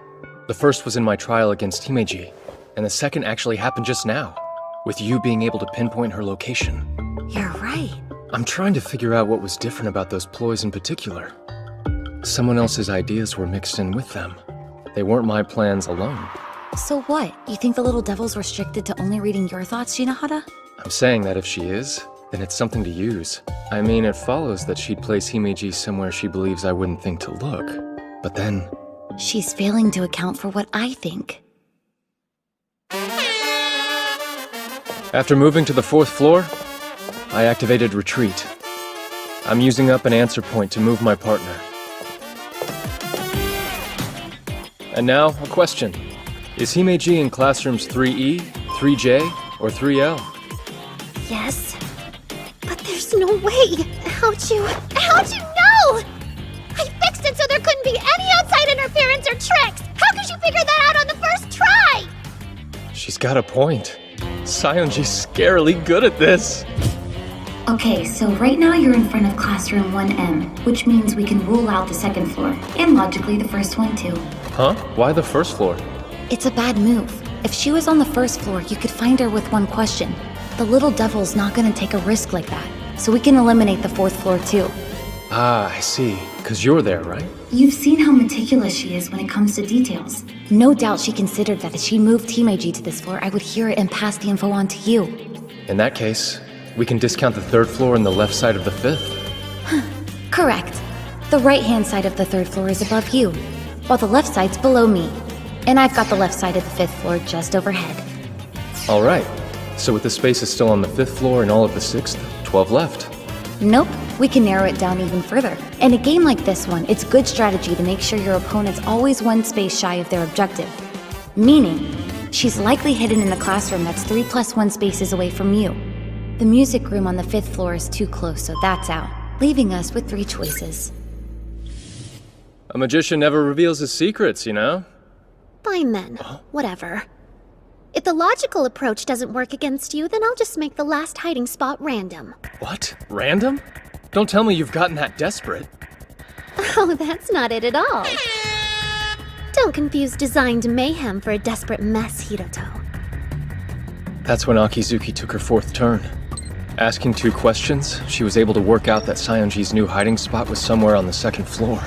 [SPEAKER 1] The first was in my trial against Himeji, and the second actually happened just now, with you being able to pinpoint her location.
[SPEAKER 5] You're right.
[SPEAKER 1] I'm trying to figure out what was different about those ploys in particular. Someone else's ideas were mixed in with them. They weren't my plans alone.
[SPEAKER 5] So what? You think the little devil's restricted to only reading your thoughts, Shinohara?
[SPEAKER 1] I'm saying that if she is, then it's something to use. I mean, it follows that she'd place Himeji somewhere she believes I wouldn't think to look. But then...
[SPEAKER 5] She's failing to account for what I think.
[SPEAKER 1] After moving to the 4th floor, I activated retreat. I'm using up an answer point to move my partner. And now, a question. Is Himeji in classrooms 3E, 3J, or 3L?
[SPEAKER 18] Yes. But there's no way. How'd you know? I fixed it so there couldn't be any outside interference or tricks. How could you figure that out on the first try?
[SPEAKER 1] She's got a point. Sayonji's scarily good at this.
[SPEAKER 19] Okay, so right now you're in front of classroom 1M, which means we can rule out the 2nd floor, and logically the first one too.
[SPEAKER 1] Huh? Why the 1st floor?
[SPEAKER 5] It's a bad move. If she was on the 1st floor, you could find her with one question. The little devil's not gonna take a risk like that, so we can eliminate the 4th floor too.
[SPEAKER 1] Ah, I see. 'Cause you're there, right?
[SPEAKER 19] You've seen how meticulous she is when it comes to details.
[SPEAKER 5] No doubt she considered that if she moved Himeji to this floor, I would hear it and pass the info on to you.
[SPEAKER 1] In that case, we can discount the 3rd floor and the left side of the 5th.
[SPEAKER 5] Correct. The right-hand side of the 3rd floor is above you, while the left side's below me. And I've got the left side of the 5th floor just overhead.
[SPEAKER 1] All right. So with the spaces still on the 5th floor and all of the 6th, 12 left.
[SPEAKER 5] Nope, we can narrow it down even further. In a game like this one, it's good strategy to make sure your opponent's always one space shy of their objective. Meaning, she's likely hidden in a classroom that's 3+1 spaces away from you. The music room on the 5th floor is too close, so that's out, leaving us with 3 choices.
[SPEAKER 1] A magician never reveals his secrets, you know?
[SPEAKER 18] Fine then. Whatever. If the logical approach doesn't work against you, then I'll just make the last hiding spot random.
[SPEAKER 1] What? Random? Don't tell me you've gotten that desperate.
[SPEAKER 18] Oh, that's not it at all. Don't confuse designed mayhem for a desperate mess, Hiroto.
[SPEAKER 1] That's when Akizuki took her 4th turn. Asking 2 questions, she was able to work out that Sayonji's new hiding spot was somewhere on the 2nd floor.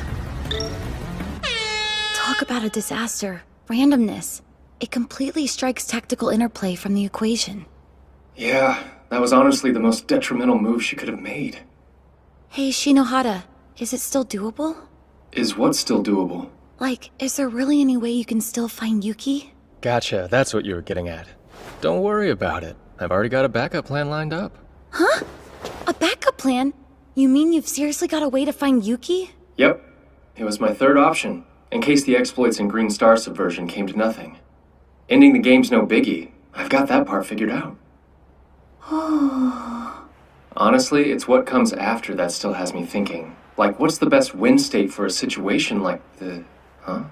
[SPEAKER 5] Talk about a disaster. Randomness. It completely strikes tactical interplay from the equation.
[SPEAKER 1] Yeah, that was honestly the most detrimental move she could have made.
[SPEAKER 5] Hey, Shinohara, is it still doable?
[SPEAKER 1] Is what still doable?
[SPEAKER 5] Like, is there really any way you can still find Yuki?
[SPEAKER 1] Gotcha, that's what you were getting at. Don't worry about it. I've already got a backup plan lined up.
[SPEAKER 5] Huh? A backup plan? You mean you've seriously got a way to find Yuki?
[SPEAKER 1] Yep. It was my 3rd option, in case the exploits in Green Star Subversion came to nothing. Ending the game's no biggie. I've got that part figured out. Honestly, it's what comes after that still has me thinking. Like, what's the best win state for a situation like the... Huh?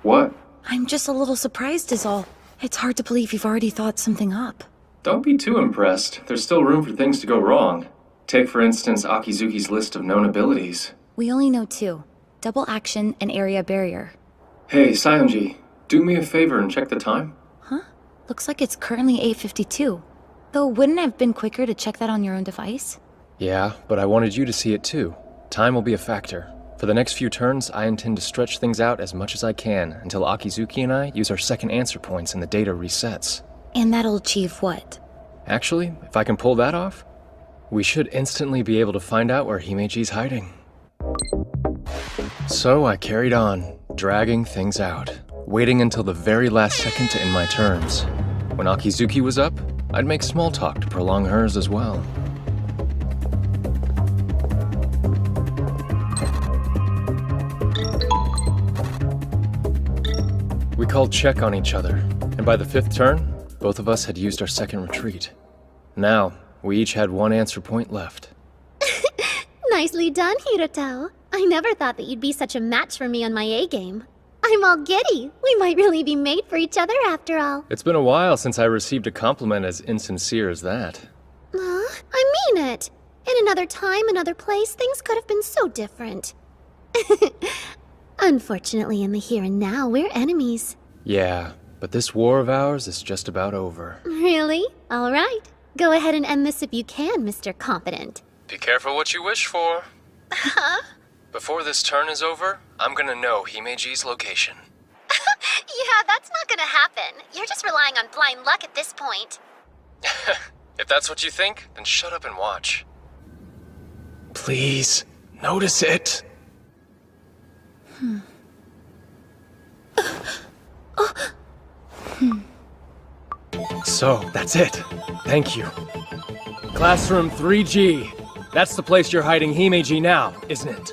[SPEAKER 1] What?
[SPEAKER 5] I'm just a little surprised is all. It's hard to believe you've already thought something up.
[SPEAKER 1] Don't be too impressed. There's still room for things to go wrong. Take, for instance, Akizuki's list of known abilities.
[SPEAKER 5] We only know 2. Double action and area barrier.
[SPEAKER 1] Hey, Sayonji, do me a favor and check the time.
[SPEAKER 5] Huh? Looks like it's currently 8:52. Though wouldn't it have been quicker to check that on your own device?
[SPEAKER 1] Yeah, but I wanted you to see it too. Time will be a factor. For the next few turns, I intend to stretch things out as much as I can until Akizuki and I use our 2nd answer points and the data resets.
[SPEAKER 5] And that'll achieve what?
[SPEAKER 1] Actually, if I can pull that off, we should instantly be able to find out where Himeji's hiding. So I carried on, dragging things out, waiting until the very last second to end my turns. When Akizuki was up, I'd make small talk to prolong hers as well. We called check on each other, and by the 5th turn, both of us had used our 2nd retreat. Now, we each had 1 answer point left.
[SPEAKER 18] Nicely done, Hiroto. I never thought that you'd be such a match for me on my A-game. I'm all giddy. We might really be made for each other after all.
[SPEAKER 1] It's been a while since I received a compliment as insincere as that.
[SPEAKER 18] I mean it. In another time, another place, things could have been so different. Unfortunately, in the here and now, we're enemies.
[SPEAKER 1] Yeah, but this war of ours is just about over.
[SPEAKER 18] Really? All right. Go ahead and end this if you can, Mr. Competent.
[SPEAKER 1] Be careful what you wish for.
[SPEAKER 18] Huh?
[SPEAKER 1] Before this turn is over, I'm gonna know Himeji's location.
[SPEAKER 18] Yeah, that's not gonna happen. You're just relying on blind luck at this point.
[SPEAKER 1] If that's what you think, then shut up and watch. Please, notice it. So, that's it. Thank you. Classroom 3G. That's the place you're hiding Himeji now, isn't it?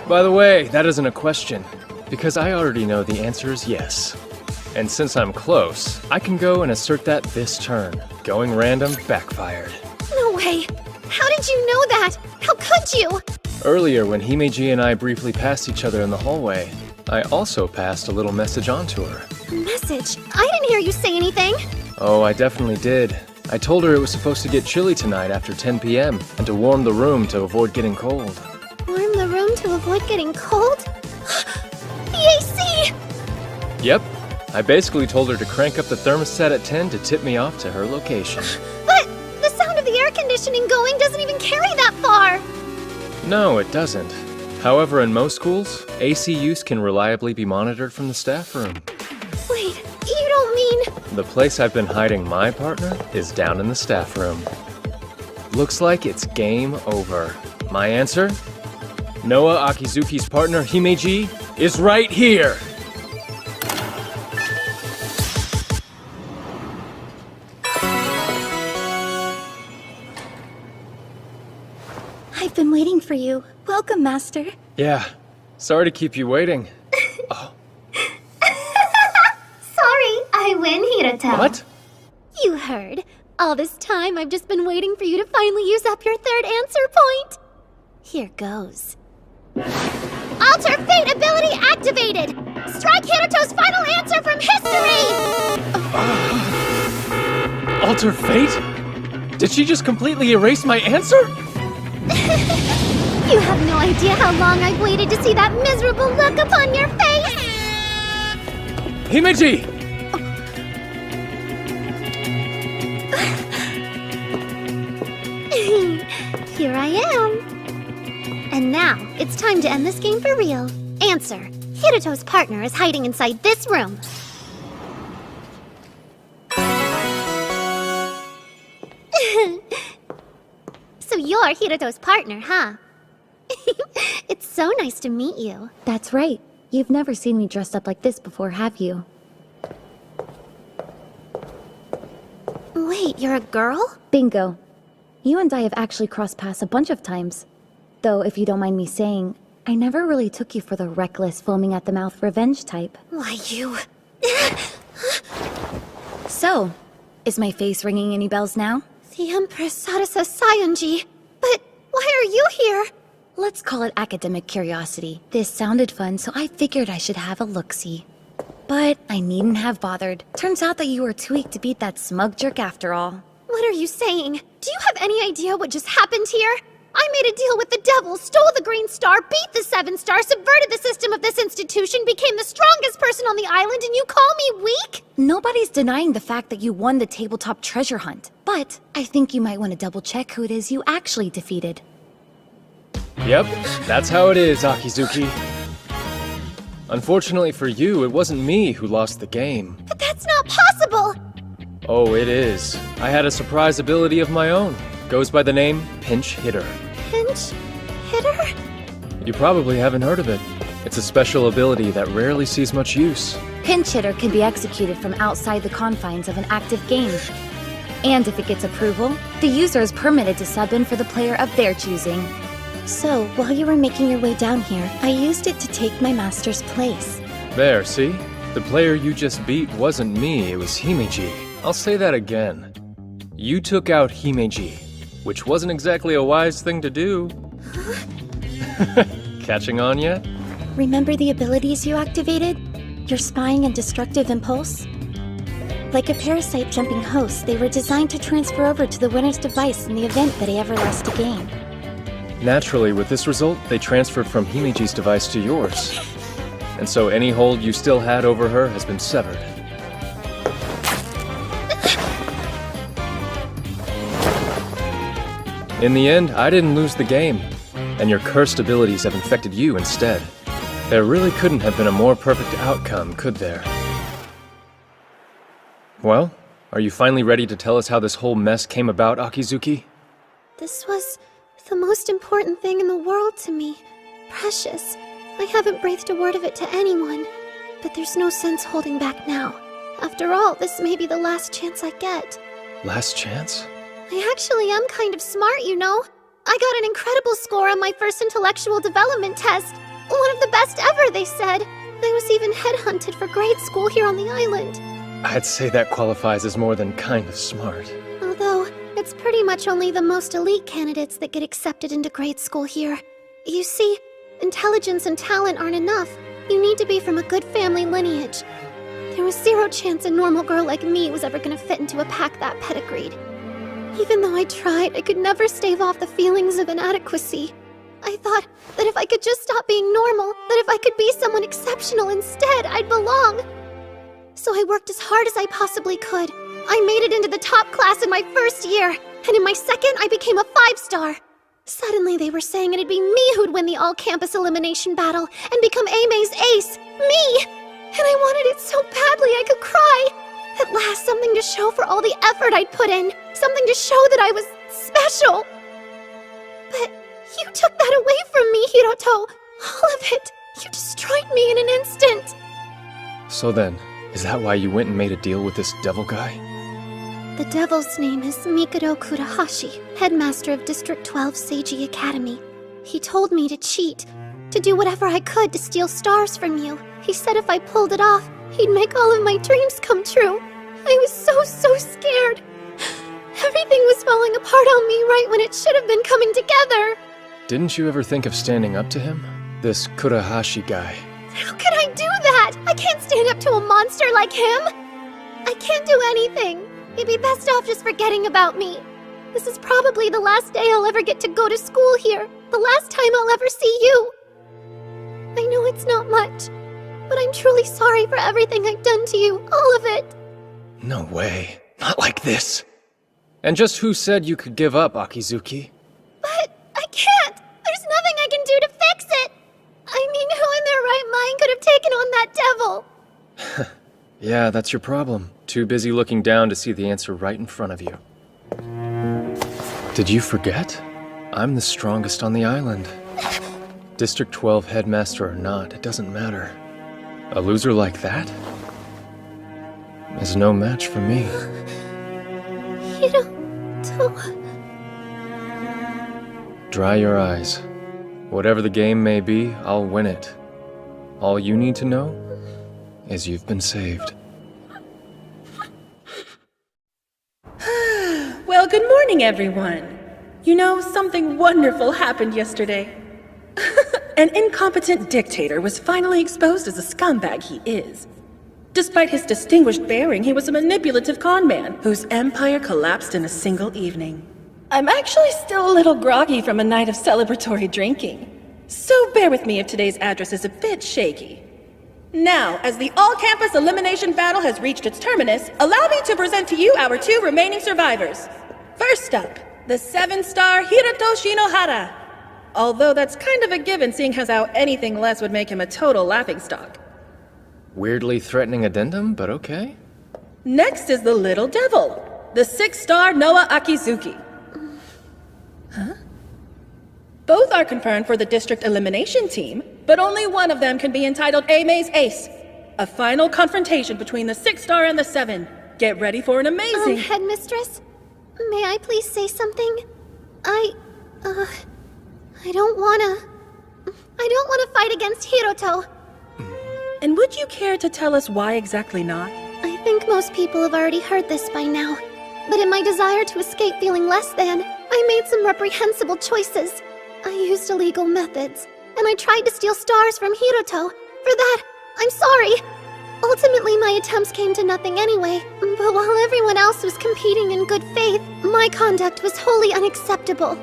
[SPEAKER 1] By the way, that isn't a question, because I already know the answer is yes. And since I'm close, I can go and assert that this turn. Going random backfired.
[SPEAKER 18] No way. How did you know that? How could you?
[SPEAKER 1] Earlier, when Himeji and I briefly passed each other in the hallway, I also passed a little message on to her.
[SPEAKER 18] Message? I didn't hear you say anything.
[SPEAKER 1] Oh, I definitely did. I told her it was supposed to get chilly tonight after 10 p.m. and to warm the room to avoid getting cold.
[SPEAKER 18] Warm the room to avoid getting cold? The AC!
[SPEAKER 1] Yep. I basically told her to crank up the thermostat at 10 to tip me off to her location.
[SPEAKER 18] But the sound of the air conditioning going doesn't even carry that far.
[SPEAKER 1] No, it doesn't. However, in most schools, AC use can reliably be monitored from the staff room.
[SPEAKER 18] Wait, you don't mean...
[SPEAKER 1] The place I've been hiding my partner is down in the staff room. Looks like it's game over. My answer? Noah Akizuki's partner, Himeji, is right here!
[SPEAKER 15] I've been waiting for you. Welcome, Master.
[SPEAKER 1] Yeah. Sorry to keep you waiting.
[SPEAKER 18] Sorry, I win, Hiroto.
[SPEAKER 1] What?
[SPEAKER 18] You heard. All this time, I've just been waiting for you to finally use up your third answer point. Here goes. Alter Fate ability activated! Strike Hiroto's final answer from history!
[SPEAKER 1] Alter Fate? Did she just completely erase my answer?
[SPEAKER 18] You have no idea how long I've waited to see that miserable look upon your face!
[SPEAKER 1] Himeji!
[SPEAKER 18] Here I am. And now, it's time to end this game for real. Answer. Hiroto's partner is hiding inside this room. So you're Hiroto's partner, huh? It's so nice to meet you.
[SPEAKER 5] That's right. You've never seen me dressed up like this before, have you?
[SPEAKER 18] Wait, you're a girl?
[SPEAKER 5] Bingo. You and I have actually crossed paths a bunch of times. Though, if you don't mind me saying, I never really took you for the reckless, foaming at the mouth revenge type.
[SPEAKER 18] Why, you...
[SPEAKER 5] So, is my face ringing any bells now?
[SPEAKER 18] The Empress Sarasa Sayonji. But why are you here?
[SPEAKER 5] Let's call it academic curiosity. This sounded fun, so I figured I should have a look-see. But I needn't have bothered. Turns out that you were too weak to beat that smug jerk after all.
[SPEAKER 18] What are you saying? Do you have any idea what just happened here? I made a deal with the devil, stole the Green Star, beat the 7-star, subverted the system of this institution, became the strongest person on the island, and you call me weak?
[SPEAKER 5] Nobody's denying the fact that you won the tabletop treasure hunt. But I think you might want to double-check who it is you actually defeated.
[SPEAKER 1] Yep, that's how it is, Akizuki. Unfortunately for you, it wasn't me who lost the game.
[SPEAKER 18] But that's not possible!
[SPEAKER 1] Oh, it is. I had a surprise ability of my own. Goes by the name Pinch Hitter.
[SPEAKER 18] Pinch Hitter?
[SPEAKER 1] You probably haven't heard of it. It's a special ability that rarely sees much use.
[SPEAKER 5] Pinch Hitter can be executed from outside the confines of an active game. And if it gets approval, the user is permitted to sub in for the player of their choosing.
[SPEAKER 15] So, while you were making your way down here, I used it to take my master's place.
[SPEAKER 1] There, see? The player you just beat wasn't me, it was Himeji. I'll say that again. You took out Himeji, which wasn't exactly a wise thing to do. Catching on yet?
[SPEAKER 15] Remember the abilities you activated? Your spying and destructive impulse? Like a parasite jumping host, they were designed to transfer over to the winner's device in the event that he ever lost a game.
[SPEAKER 1] Naturally, with this result, they transferred from Himiji's device to yours. And so any hold you still had over her has been severed. In the end, I didn't lose the game, and your cursed abilities have infected you instead. There really couldn't have been a more perfect outcome, could there? Well, are you finally ready to tell us how this whole mess came about, Akizuki?
[SPEAKER 18] This was the most important thing in the world to me. Precious. I haven't breathed a word of it to anyone, but there's no sense holding back now. After all, this may be the last chance I get.
[SPEAKER 1] Last chance?
[SPEAKER 18] I actually am kind of smart, you know. I got an incredible score on my first intellectual development test. One of the best ever, they said. I was even headhunted for grade school here on the island.
[SPEAKER 1] I'd say that qualifies as more than kind of smart.
[SPEAKER 18] Although, it's pretty much only the most elite candidates that get accepted into grade school here. You see, intelligence and talent aren't enough. You need to be from a good family lineage. There was zero chance a normal girl like me was ever gonna fit into a pack that pedigreed. Even though I tried, I could never stave off the feelings of inadequacy. I thought that if I could just stop being normal, that if I could be someone exceptional instead, I'd belong. So I worked as hard as I possibly could. I made it into the top class in my first year, and in my second, I became a 5-star. Suddenly, they were saying it'd be me who'd win the all-campus elimination battle and become Aime's ace. Me! And I wanted it so badly I could cry. At last, something to show for all the effort I'd put in. Something to show that I was special. But you took that away from me, Hiroto. All of it. You destroyed me in an instant.
[SPEAKER 1] So then, is that why you went and made a deal with this devil guy?
[SPEAKER 18] The devil's name is Mikado Kurahashi, headmaster of District 12 Seiji Academy. He told me to cheat, to do whatever I could to steal stars from you. He said if I pulled it off, he'd make all of my dreams come true. I was so scared. Everything was falling apart on me right when it should have been coming together.
[SPEAKER 1] Didn't you ever think of standing up to him? This Kurahashi guy.
[SPEAKER 18] How could I do that? I can't stand up to a monster like him. I can't do anything. You'd be best off just forgetting about me. This is probably the last day I'll ever get to go to school here. The last time I'll ever see you. I know it's not much, but I'm truly sorry for everything I've done to you. All of it.
[SPEAKER 1] No way. Not like this. And just who said you could give up, Akizuki?
[SPEAKER 18] But I can't. There's nothing I can do to fix it. I mean, who in their right mind could have taken on that devil?
[SPEAKER 1] Yeah, that's your problem. Too busy looking down to see the answer right in front of you. Did you forget? I'm the strongest on the island. District 12 headmaster or not, it doesn't matter. A loser like that is no match for me. Dry your eyes. Whatever the game may be, I'll win it. All you need to know is you've been saved.
[SPEAKER 8] Well, good morning, everyone. You know, something wonderful happened yesterday. An incompetent dictator was finally exposed as a scumbag he is. Despite his distinguished bearing, he was a manipulative con man whose empire collapsed in a single evening. I'm actually still a little groggy from a night of celebratory drinking, so bear with me if today's address is a bit shaky. Now, as the all-campus elimination battle has reached its terminus, allow me to present to you our 2 remaining survivors. First up, the 7-star Hiroto Shinohara. Although that's kind of a given, seeing as how anything less would make him a total laughingstock.
[SPEAKER 1] Weirdly threatening addendum, but okay.
[SPEAKER 8] Next is the little devil, the 6-star Noah Akizuki. Huh? Both are confirmed for the district elimination team, but only one of them can be entitled Aime's ace. A final confrontation between the 6-star and the 7. Get ready for an amazing...
[SPEAKER 18] Headmistress? May I please say something? I don't wanna fight against Hiroto.
[SPEAKER 8] And would you care to tell us why exactly not?
[SPEAKER 18] I think most people have already heard this by now. But in my desire to escape feeling less than, I made some reprehensible choices. I used illegal methods, and I tried to steal stars from Hiroto. For that, I'm sorry. Ultimately, my attempts came to nothing anyway, but while everyone else was competing in good faith, my conduct was wholly unacceptable.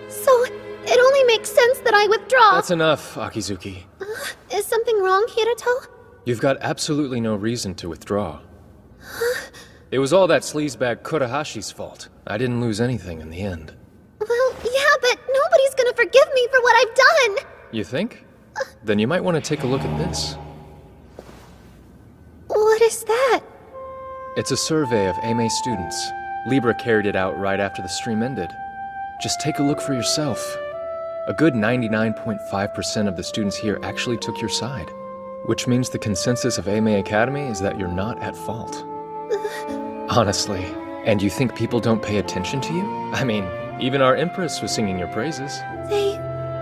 [SPEAKER 18] So, it only makes sense that I withdraw.
[SPEAKER 1] That's enough, Akizuki.
[SPEAKER 18] Is something wrong, Hiroto?
[SPEAKER 1] You've got absolutely no reason to withdraw. It was all that sleazebag Kurahashi's fault. I didn't lose anything in the end.
[SPEAKER 18] Well, yeah, but nobody's gonna forgive me for what I've done!
[SPEAKER 1] You think? Then you might want to take a look at this.
[SPEAKER 18] What is that?
[SPEAKER 1] It's a survey of AME students. Libra carried it out right after the stream ended. Just take a look for yourself. A good 99.5% of the students here actually took your side. Which means the consensus of AME Academy is that you're not at fault. Honestly. And you think people don't pay attention to you? I mean, even our Empress was singing your praises.
[SPEAKER 18] They...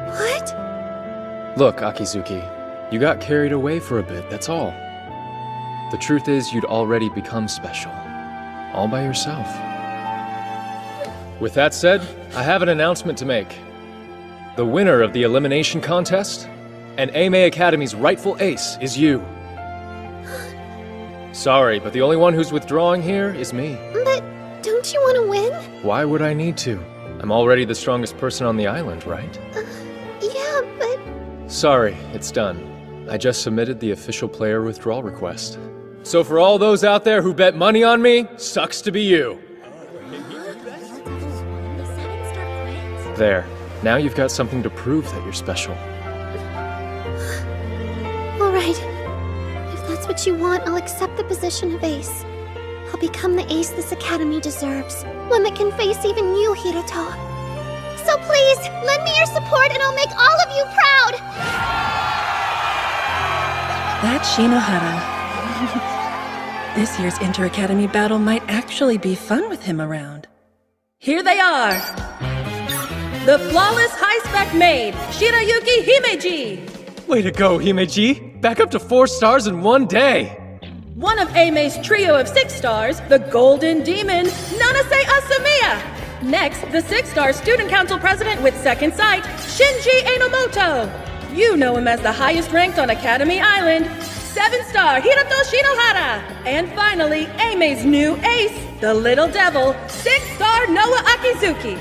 [SPEAKER 18] what?
[SPEAKER 1] Look, Akizuki, you got carried away for a bit, that's all. The truth is, you'd already become special. All by yourself. With that said, I have an announcement to make. The winner of the elimination contest and AME Academy's rightful ace is you. Sorry, but the only one who's withdrawing here is me.
[SPEAKER 18] But don't you want to win?
[SPEAKER 1] Why would I need to? I'm already the strongest person on the island, right?
[SPEAKER 18] Yeah, but...
[SPEAKER 1] Sorry, it's done. I just submitted the official player withdrawal request. So for all those out there who bet money on me, sucks to be you. There. Now you've got something to prove that you're special.
[SPEAKER 18] Alright. If that's what you want, I'll accept the position of ace. I'll become the ace this academy deserves. One that can face even you, Hiroto. So please, lend me your support and I'll make all of you proud!
[SPEAKER 8] That's Shinohara. This year's inter-academy battle might actually be fun with him around.
[SPEAKER 20] Here they are! The flawless high-spec maid, Shirayuki Himeji!
[SPEAKER 3] Way to go, Himeji! Back up to 4 stars in one day!
[SPEAKER 20] One of Aime's trio of 6 stars, the Golden Demon, Nanase Asamiya! Next, the 6-star Student Council President with second sight, Shinji Enomoto! You know him as the highest ranked on Academy Island, 7-star Hiroto Shinohara! And finally, Aime's new ace, the Little Devil, 6-star Noah Akizuki!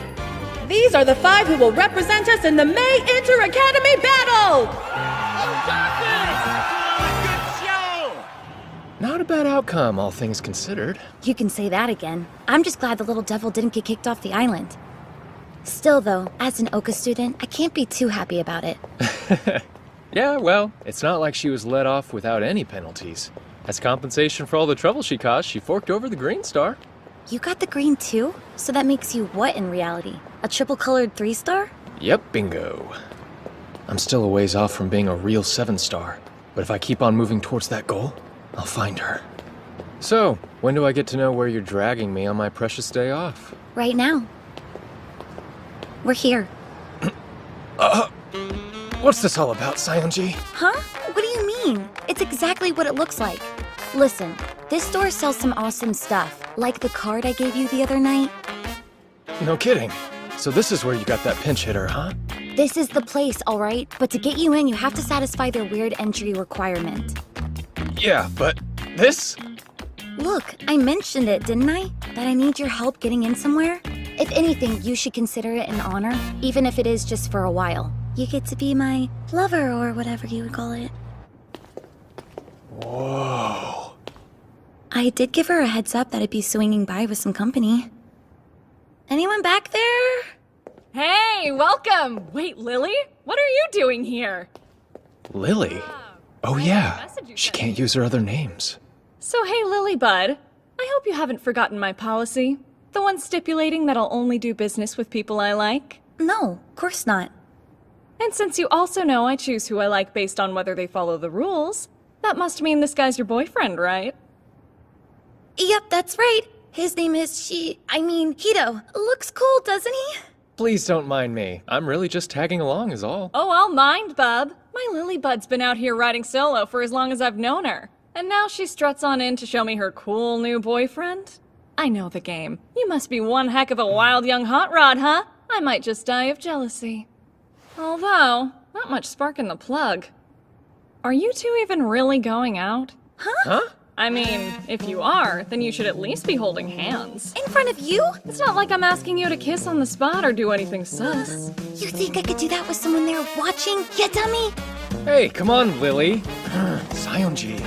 [SPEAKER 20] These are the 5 who will represent us in the May Inter-Academy Battle!
[SPEAKER 1] Not a bad outcome, all things considered.
[SPEAKER 5] You can say that again. I'm just glad the little devil didn't get kicked off the island. Still though, as an Oka student, I can't be too happy about it.
[SPEAKER 1] Yeah, well, it's not like she was let off without any penalties. As compensation for all the trouble she caused, she forked over the green star.
[SPEAKER 5] You got the green too? So that makes you what in reality? A triple-colored 3-star?
[SPEAKER 1] Yep, bingo. I'm still a ways off from being a real 7-star, but if I keep on moving towards that goal, I'll find her. So, when do I get to know where you're dragging me on my precious day off?
[SPEAKER 5] Right now. We're here.
[SPEAKER 1] What's this all about, Sayonji?
[SPEAKER 5] Huh? What do you mean? It's exactly what it looks like. Listen, this store sells some awesome stuff, like the card I gave you the other night.
[SPEAKER 1] No kidding. So this is where you got that pinch hitter, huh?
[SPEAKER 5] This is the place, alright? But to get you in, you have to satisfy their weird entry requirement.
[SPEAKER 1] Yeah, but this?
[SPEAKER 5] Look, I mentioned it, didn't I? That I need your help getting in somewhere? If anything, you should consider it an honor, even if it is just for a while. You get to be my lover, or whatever you would call it.
[SPEAKER 1] Whoa.
[SPEAKER 5] I did give her a heads up that I'd be swinging by with some company. Anyone back there?
[SPEAKER 9] Hey, welcome! Wait, Lily? What are you doing here?
[SPEAKER 1] Lily? Oh yeah, she can't use her other names.
[SPEAKER 9] So hey, Lilybud, I hope you haven't forgotten my policy. The one stipulating that I'll only do business with people I like.
[SPEAKER 5] No, of course not.
[SPEAKER 9] And since you also know I choose who I like based on whether they follow the rules, that must mean this guy's your boyfriend, right?
[SPEAKER 5] Yep, that's right. His name is Hito. Looks cool, doesn't he?
[SPEAKER 1] Please don't mind me. I'm really just tagging along is all.
[SPEAKER 9] Oh, I'll mind, bub. My Lilybud's been out here riding solo for as long as I've known her. And now she struts on in to show me her cool new boyfriend? I know the game. You must be one heck of a wild young hot rod, huh? I might just die of jealousy. Although, not much spark in the plug. Are you two even really going out?
[SPEAKER 5] Huh?
[SPEAKER 9] I mean, if you are, then you should at least be holding hands.
[SPEAKER 5] In front of you?
[SPEAKER 9] It's not like I'm asking you to kiss on the spot or do anything sus.
[SPEAKER 5] You think I could do that with someone there watching, you dummy?
[SPEAKER 1] Hey, come on, Lily. Sayonji.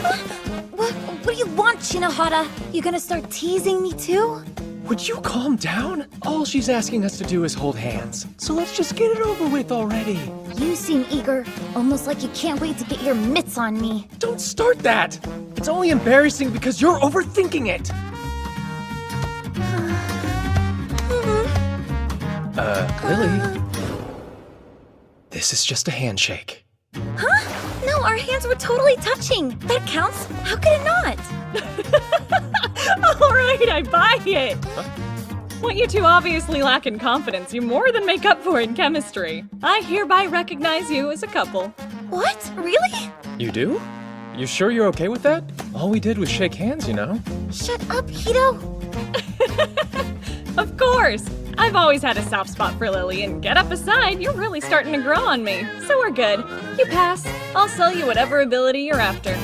[SPEAKER 5] What do you want, Shinohara? You gonna start teasing me too?
[SPEAKER 1] Would you calm down? All she's asking us to do is hold hands. So let's just get it over with already.
[SPEAKER 5] You seem eager, almost like you can't wait to get your mitts on me.
[SPEAKER 1] Don't start that! It's only embarrassing because you're overthinking it! Lily? This is just a handshake.
[SPEAKER 5] Huh? No, our hands were totally touching. That counts. How could it not?
[SPEAKER 9] Alright, I buy it! What you two obviously lack in confidence, you more than make up for in chemistry. I hereby recognize you as a couple.
[SPEAKER 5] What? Really?
[SPEAKER 1] You do? You sure you're okay with that? All we did was shake hands, you know?
[SPEAKER 5] Shut up, Hito!
[SPEAKER 9] Of course! I've always had a soft spot for Lily, and get up aside, you're really starting to grow on me. So we're good. You pass. I'll sell you whatever ability you're after.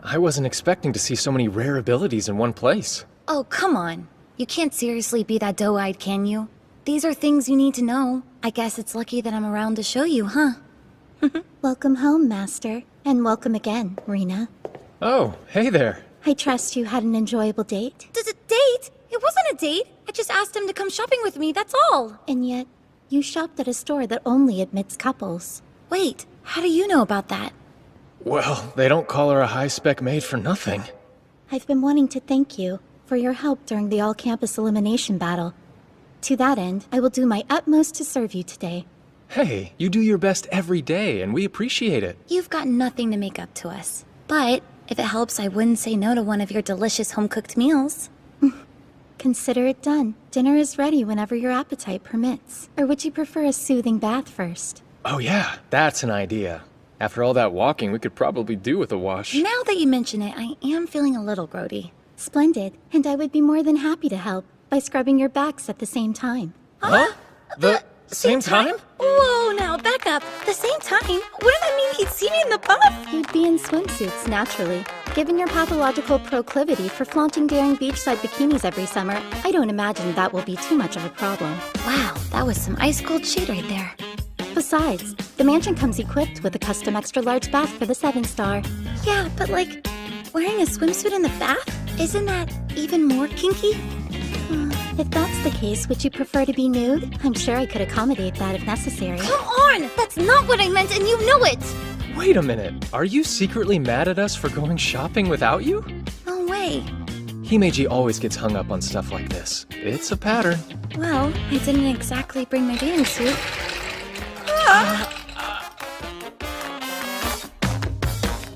[SPEAKER 1] I wasn't expecting to see so many rare abilities in one place.
[SPEAKER 5] Oh, come on. You can't seriously be that doe-eyed, can you? These are things you need to know. I guess it's lucky that I'm around to show you, huh?
[SPEAKER 15] Welcome home, Master. And welcome again, Rena.
[SPEAKER 1] Oh, hey there.
[SPEAKER 15] I trust you had an enjoyable date.
[SPEAKER 5] Date? It wasn't a date. I just asked him to come shopping with me, that's all.
[SPEAKER 15] And yet, you shopped at a store that only admits couples.
[SPEAKER 5] Wait, how do you know about that?
[SPEAKER 1] Well, they don't call her a high-spec maid for nothing.
[SPEAKER 15] I've been wanting to thank you for your help during the all-campus elimination battle. To that end, I will do my utmost to serve you today.
[SPEAKER 1] Hey, you do your best every day, and we appreciate it.
[SPEAKER 5] You've got nothing to make up to us. But if it helps, I wouldn't say no to one of your delicious home-cooked meals.
[SPEAKER 15] Consider it done. Dinner is ready whenever your appetite permits. Or would you prefer a soothing bath first?
[SPEAKER 1] Oh yeah, that's an idea. After all that walking, we could probably do with a wash.
[SPEAKER 5] Now that you mention it, I am feeling a little grody.
[SPEAKER 15] Splendid. And I would be more than happy to help by scrubbing your backs at the same time.
[SPEAKER 1] Huh? The same time?
[SPEAKER 5] Whoa, now back up. The same time? Wouldn't that mean he'd see me in the buff?
[SPEAKER 15] You'd be in swimsuits, naturally. Given your pathological proclivity for flaunting daring beachside bikinis every summer, I don't imagine that will be too much of a problem.
[SPEAKER 5] Wow, that was some ice-cold shade right there.
[SPEAKER 15] Besides, the mansion comes equipped with a custom extra-large bath for the 7-star.
[SPEAKER 5] Yeah, but like, wearing a swimsuit in the bath? Isn't that even more kinky?
[SPEAKER 15] If that's the case, would you prefer to be nude? I'm sure I could accommodate that if necessary.
[SPEAKER 5] Come on! That's not what I meant, and you know it!
[SPEAKER 1] Wait a minute. Are you secretly mad at us for going shopping without you?
[SPEAKER 5] No way.
[SPEAKER 1] Himeji always gets hung up on stuff like this. It's a pattern.
[SPEAKER 5] Well, I didn't exactly bring my bathing suit.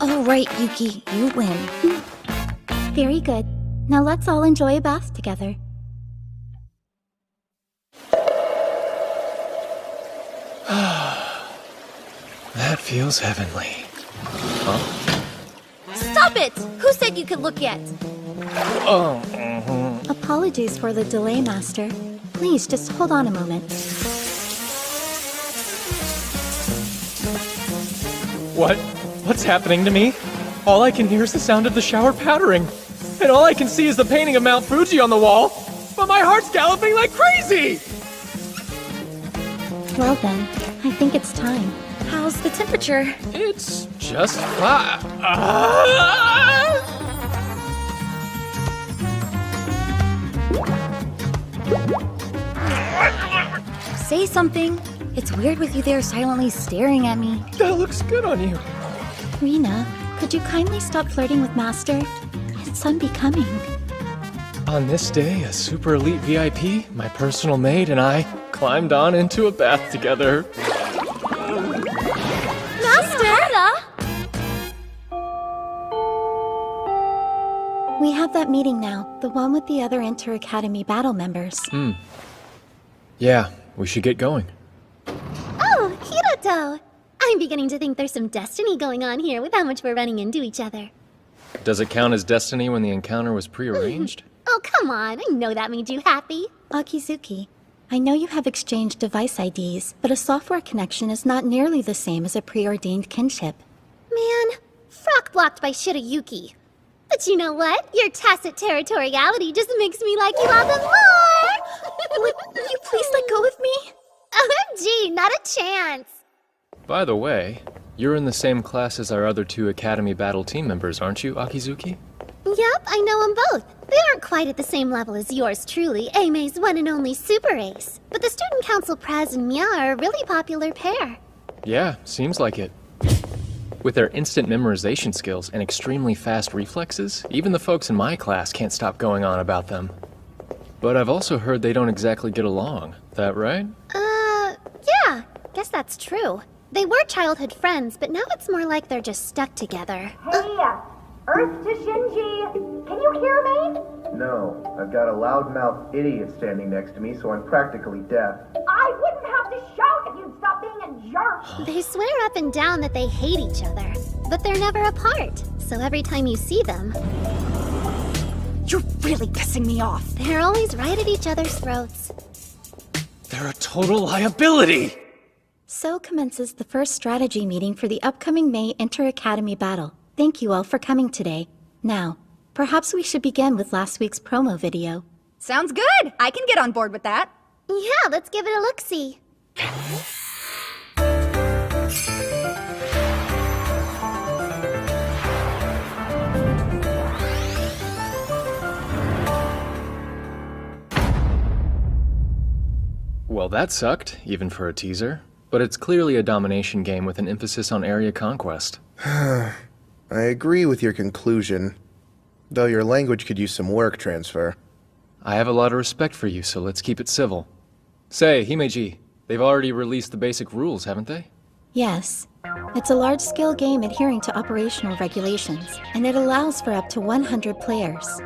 [SPEAKER 5] All right, Yuki, you win.
[SPEAKER 15] Very good. Now let's all enjoy a bath together.
[SPEAKER 1] That feels heavenly. Huh?
[SPEAKER 5] Stop it! Who said you could look yet?
[SPEAKER 1] Oh.
[SPEAKER 15] Apologies for the delay, Master. Please, just hold on a moment.
[SPEAKER 1] What's happening to me? All I can hear is the sound of the shower pattering. And all I can see is the painting of Mount Fuji on the wall. But my heart's galloping like crazy!
[SPEAKER 15] Well then, I think it's time.
[SPEAKER 5] How's the temperature?
[SPEAKER 1] It's just fine.
[SPEAKER 5] Say something. It's weird with you there silently staring at me.
[SPEAKER 1] That looks good on you.
[SPEAKER 15] Rena, could you kindly stop flirting with Master? It's unbecoming.
[SPEAKER 1] On this day, a super elite VIP, my personal maid, and I climbed on into a bath together.
[SPEAKER 15] We have that meeting now, the one with the other Inter-Academy battle members.
[SPEAKER 1] Yeah, we should get going.
[SPEAKER 18] Oh, Hiroto! I'm beginning to think there's some destiny going on here with how much we're running into each other.
[SPEAKER 1] Does it count as destiny when the encounter was prearranged?
[SPEAKER 18] Oh, come on. I know that made you happy.
[SPEAKER 15] Akizuki, I know you have exchanged device IDs, but a software connection is not nearly the same as a preordained kinship.
[SPEAKER 18] Man, Frock blocked by Shirayuki. But you know what? Your tacit territoriality just makes me like you all the more!
[SPEAKER 15] Would you please let go of me?
[SPEAKER 18] OMG, not a chance!
[SPEAKER 1] By the way, you're in the same class as our other 2 Academy Battle team members, aren't you, Akizuki?
[SPEAKER 18] Yep, I know them both. They aren't quite at the same level as yours truly, Aime's one and only super ace. But the Student Council Praz and Mia are a really popular pair.
[SPEAKER 1] Yeah, seems like it. With their instant memorization skills and extremely fast reflexes, even the folks in my class can't stop going on about them. But I've also heard they don't exactly get along. That right?
[SPEAKER 18] Yeah, guess that's true. They were childhood friends, but now it's more like they're just stuck together.
[SPEAKER 11] Hey, Earth to Shinji! Can you hear me?
[SPEAKER 21] No, I've got a loudmouth idiot standing next to me, so I'm practically deaf.
[SPEAKER 11] I wouldn't have to shout if you'd stop being a jerk!
[SPEAKER 18] They swear up and down that they hate each other, but they're never apart. So every time you see them...
[SPEAKER 5] You're really pissing me off.
[SPEAKER 18] They're always right at each other's throats.
[SPEAKER 3] They're a total liability!
[SPEAKER 15] So commences the first strategy meeting for the upcoming May Inter-Academy Battle. Thank you all for coming today. Now, perhaps we should begin with last week's promo video.
[SPEAKER 5] Sounds good! I can get on board with that.
[SPEAKER 18] Yeah, let's give it a look-see.
[SPEAKER 1] Well, that sucked, even for a teaser. But it's clearly a domination game with an emphasis on area conquest.
[SPEAKER 21] I agree with your conclusion, though your language could use some work transfer.
[SPEAKER 1] I have a lot of respect for you, so let's keep it civil. Say, Himeji, they've already released the basic rules, haven't they?
[SPEAKER 15] Yes. It's a large-scale game adhering to operational regulations, and it allows for up to 100 players.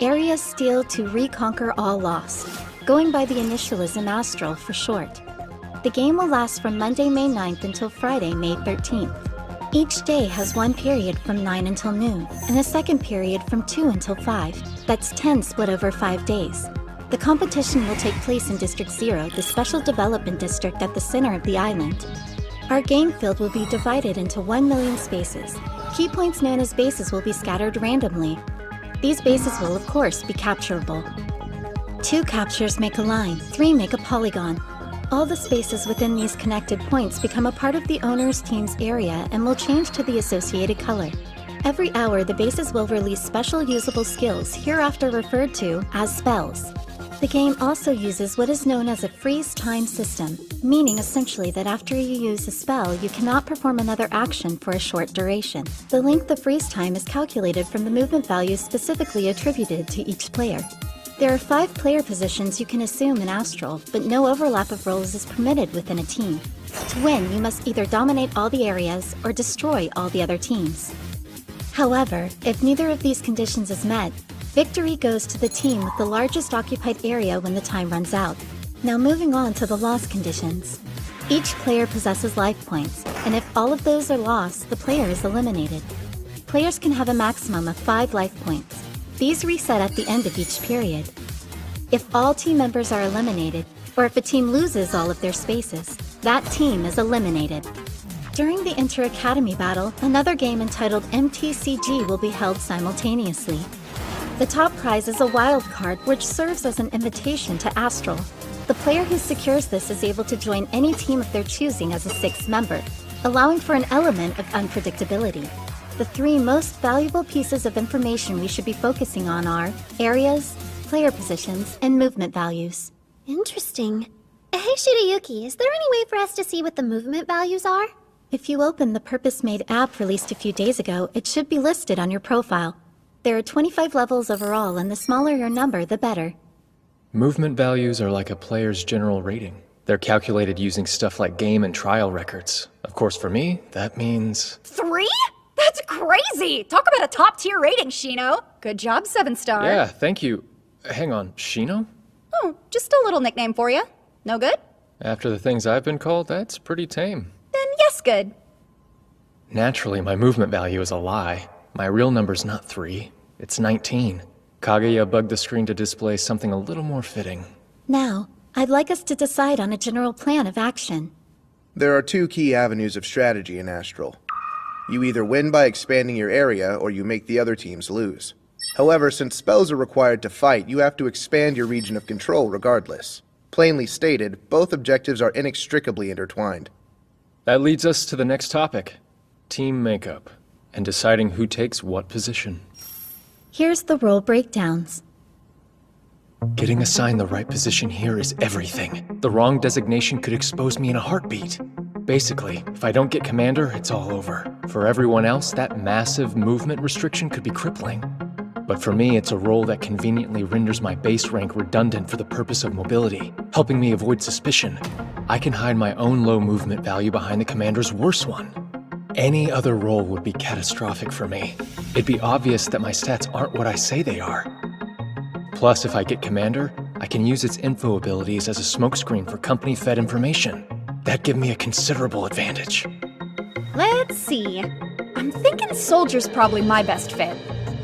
[SPEAKER 15] Areas steal to reconquer all lost, going by the initialism Astral for short. The game will last from Monday, May 9th until Friday, May 13th. Each day has one period from 9 until noon, and a second period from 2 until 5. That's 10 split over 5 days. The competition will take place in District 0, the special development district at the center of the island. Our game field will be divided into 1 million spaces. Key points known as bases will be scattered randomly. These bases will, of course, be capturable. 2 captures make a line, 3 make a polygon. All the spaces within these connected points become a part of the owner's team's area and will change to the associated color. Every hour, the bases will release special usable skills, hereafter referred to as spells. The game also uses what is known as a freeze time system, meaning essentially that after you use a spell, you cannot perform another action for a short duration. The length of freeze time is calculated from the movement values specifically attributed to each player. There are 5 player positions you can assume in Astral, but no overlap of roles is permitted within a team. To win, you must either dominate all the areas or destroy all the other teams. However, if neither of these conditions is met, victory goes to the team with the largest occupied area when the time runs out. Now moving on to the loss conditions. Each player possesses life points, and if all of those are lost, the player is eliminated. Players can have a maximum of 5 life points. These reset at the end of each period. If all team members are eliminated, or if a team loses all of their spaces, that team is eliminated. During the Inter-Academy Battle, another game entitled MTCG will be held simultaneously. The top prize is a wild card which serves as an invitation to Astral. The player who secures this is able to join any team of their choosing as a 6th member, allowing for an element of unpredictability. The 3 most valuable pieces of information we should be focusing on are areas, player positions, and movement values.
[SPEAKER 18] Interesting. Hey Shirayuki, is there any way for us to see what the movement values are?
[SPEAKER 15] If you open the purpose-made app released a few days ago, it should be listed on your profile. There are 25 levels overall, and the smaller your number, the better.
[SPEAKER 1] Movement values are like a player's general rating. They're calculated using stuff like game and trial records. Of course, for me, that means...
[SPEAKER 5] 3? That's crazy! Talk about a top-tier rating, Shino! Good job, 7-star.
[SPEAKER 1] Yeah, thank you. Hang on, Shino?
[SPEAKER 5] Oh, just a little nickname for you. No good?
[SPEAKER 1] After the things I've been called, that's pretty tame.
[SPEAKER 5] Then yes, good.
[SPEAKER 1] Naturally, my movement value is a lie. My real number's not 3. It's 19. Kaguya bugged the screen to display something a little more fitting.
[SPEAKER 15] Now, I'd like us to decide on a general plan of action.
[SPEAKER 21] There are two key avenues of strategy in Astral. You either win by expanding your area, or you make the other teams lose. However, since spells are required to fight, you have to expand your region of control regardless. Plainly stated, both objectives are inextricably intertwined.
[SPEAKER 1] That leads us to the next topic. Team makeup, and deciding who takes what position.
[SPEAKER 15] Here's the role breakdowns.
[SPEAKER 1] Getting assigned the right position here is everything. The wrong designation could expose me in a heartbeat. Basically, if I don't get commander, it's all over. For everyone else, that massive movement restriction could be crippling. But for me, it's a role that conveniently renders my base rank redundant for the purpose of mobility, helping me avoid suspicion. I can hide my own low movement value behind the commander's worse one. Any other role would be catastrophic for me. It'd be obvious that my stats aren't what I say they are. Plus, if I get commander, I can use its info abilities as a smokescreen for company-fed information. That'd give me a considerable advantage.
[SPEAKER 6] Let's see. I'm thinking soldier's probably my best fit.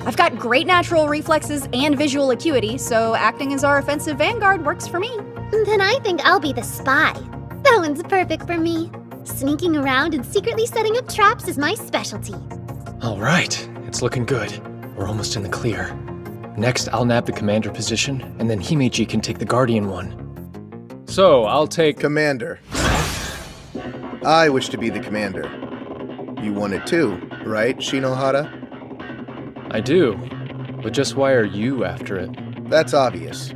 [SPEAKER 6] I've got great natural reflexes and visual acuity, so acting as our offensive vanguard works for me.
[SPEAKER 18] Then I think I'll be the spy. That one's perfect for me. Sneaking around and secretly setting up traps is my specialty.
[SPEAKER 1] All right, it's looking good. We're almost in the clear. Next, I'll nab the commander position, and then Himeji can take the guardian one. So, I'll take...
[SPEAKER 21] Commander. I wish to be the commander. You want it too, right, Shinohara?
[SPEAKER 1] I do, but just why are you after it?
[SPEAKER 21] That's obvious.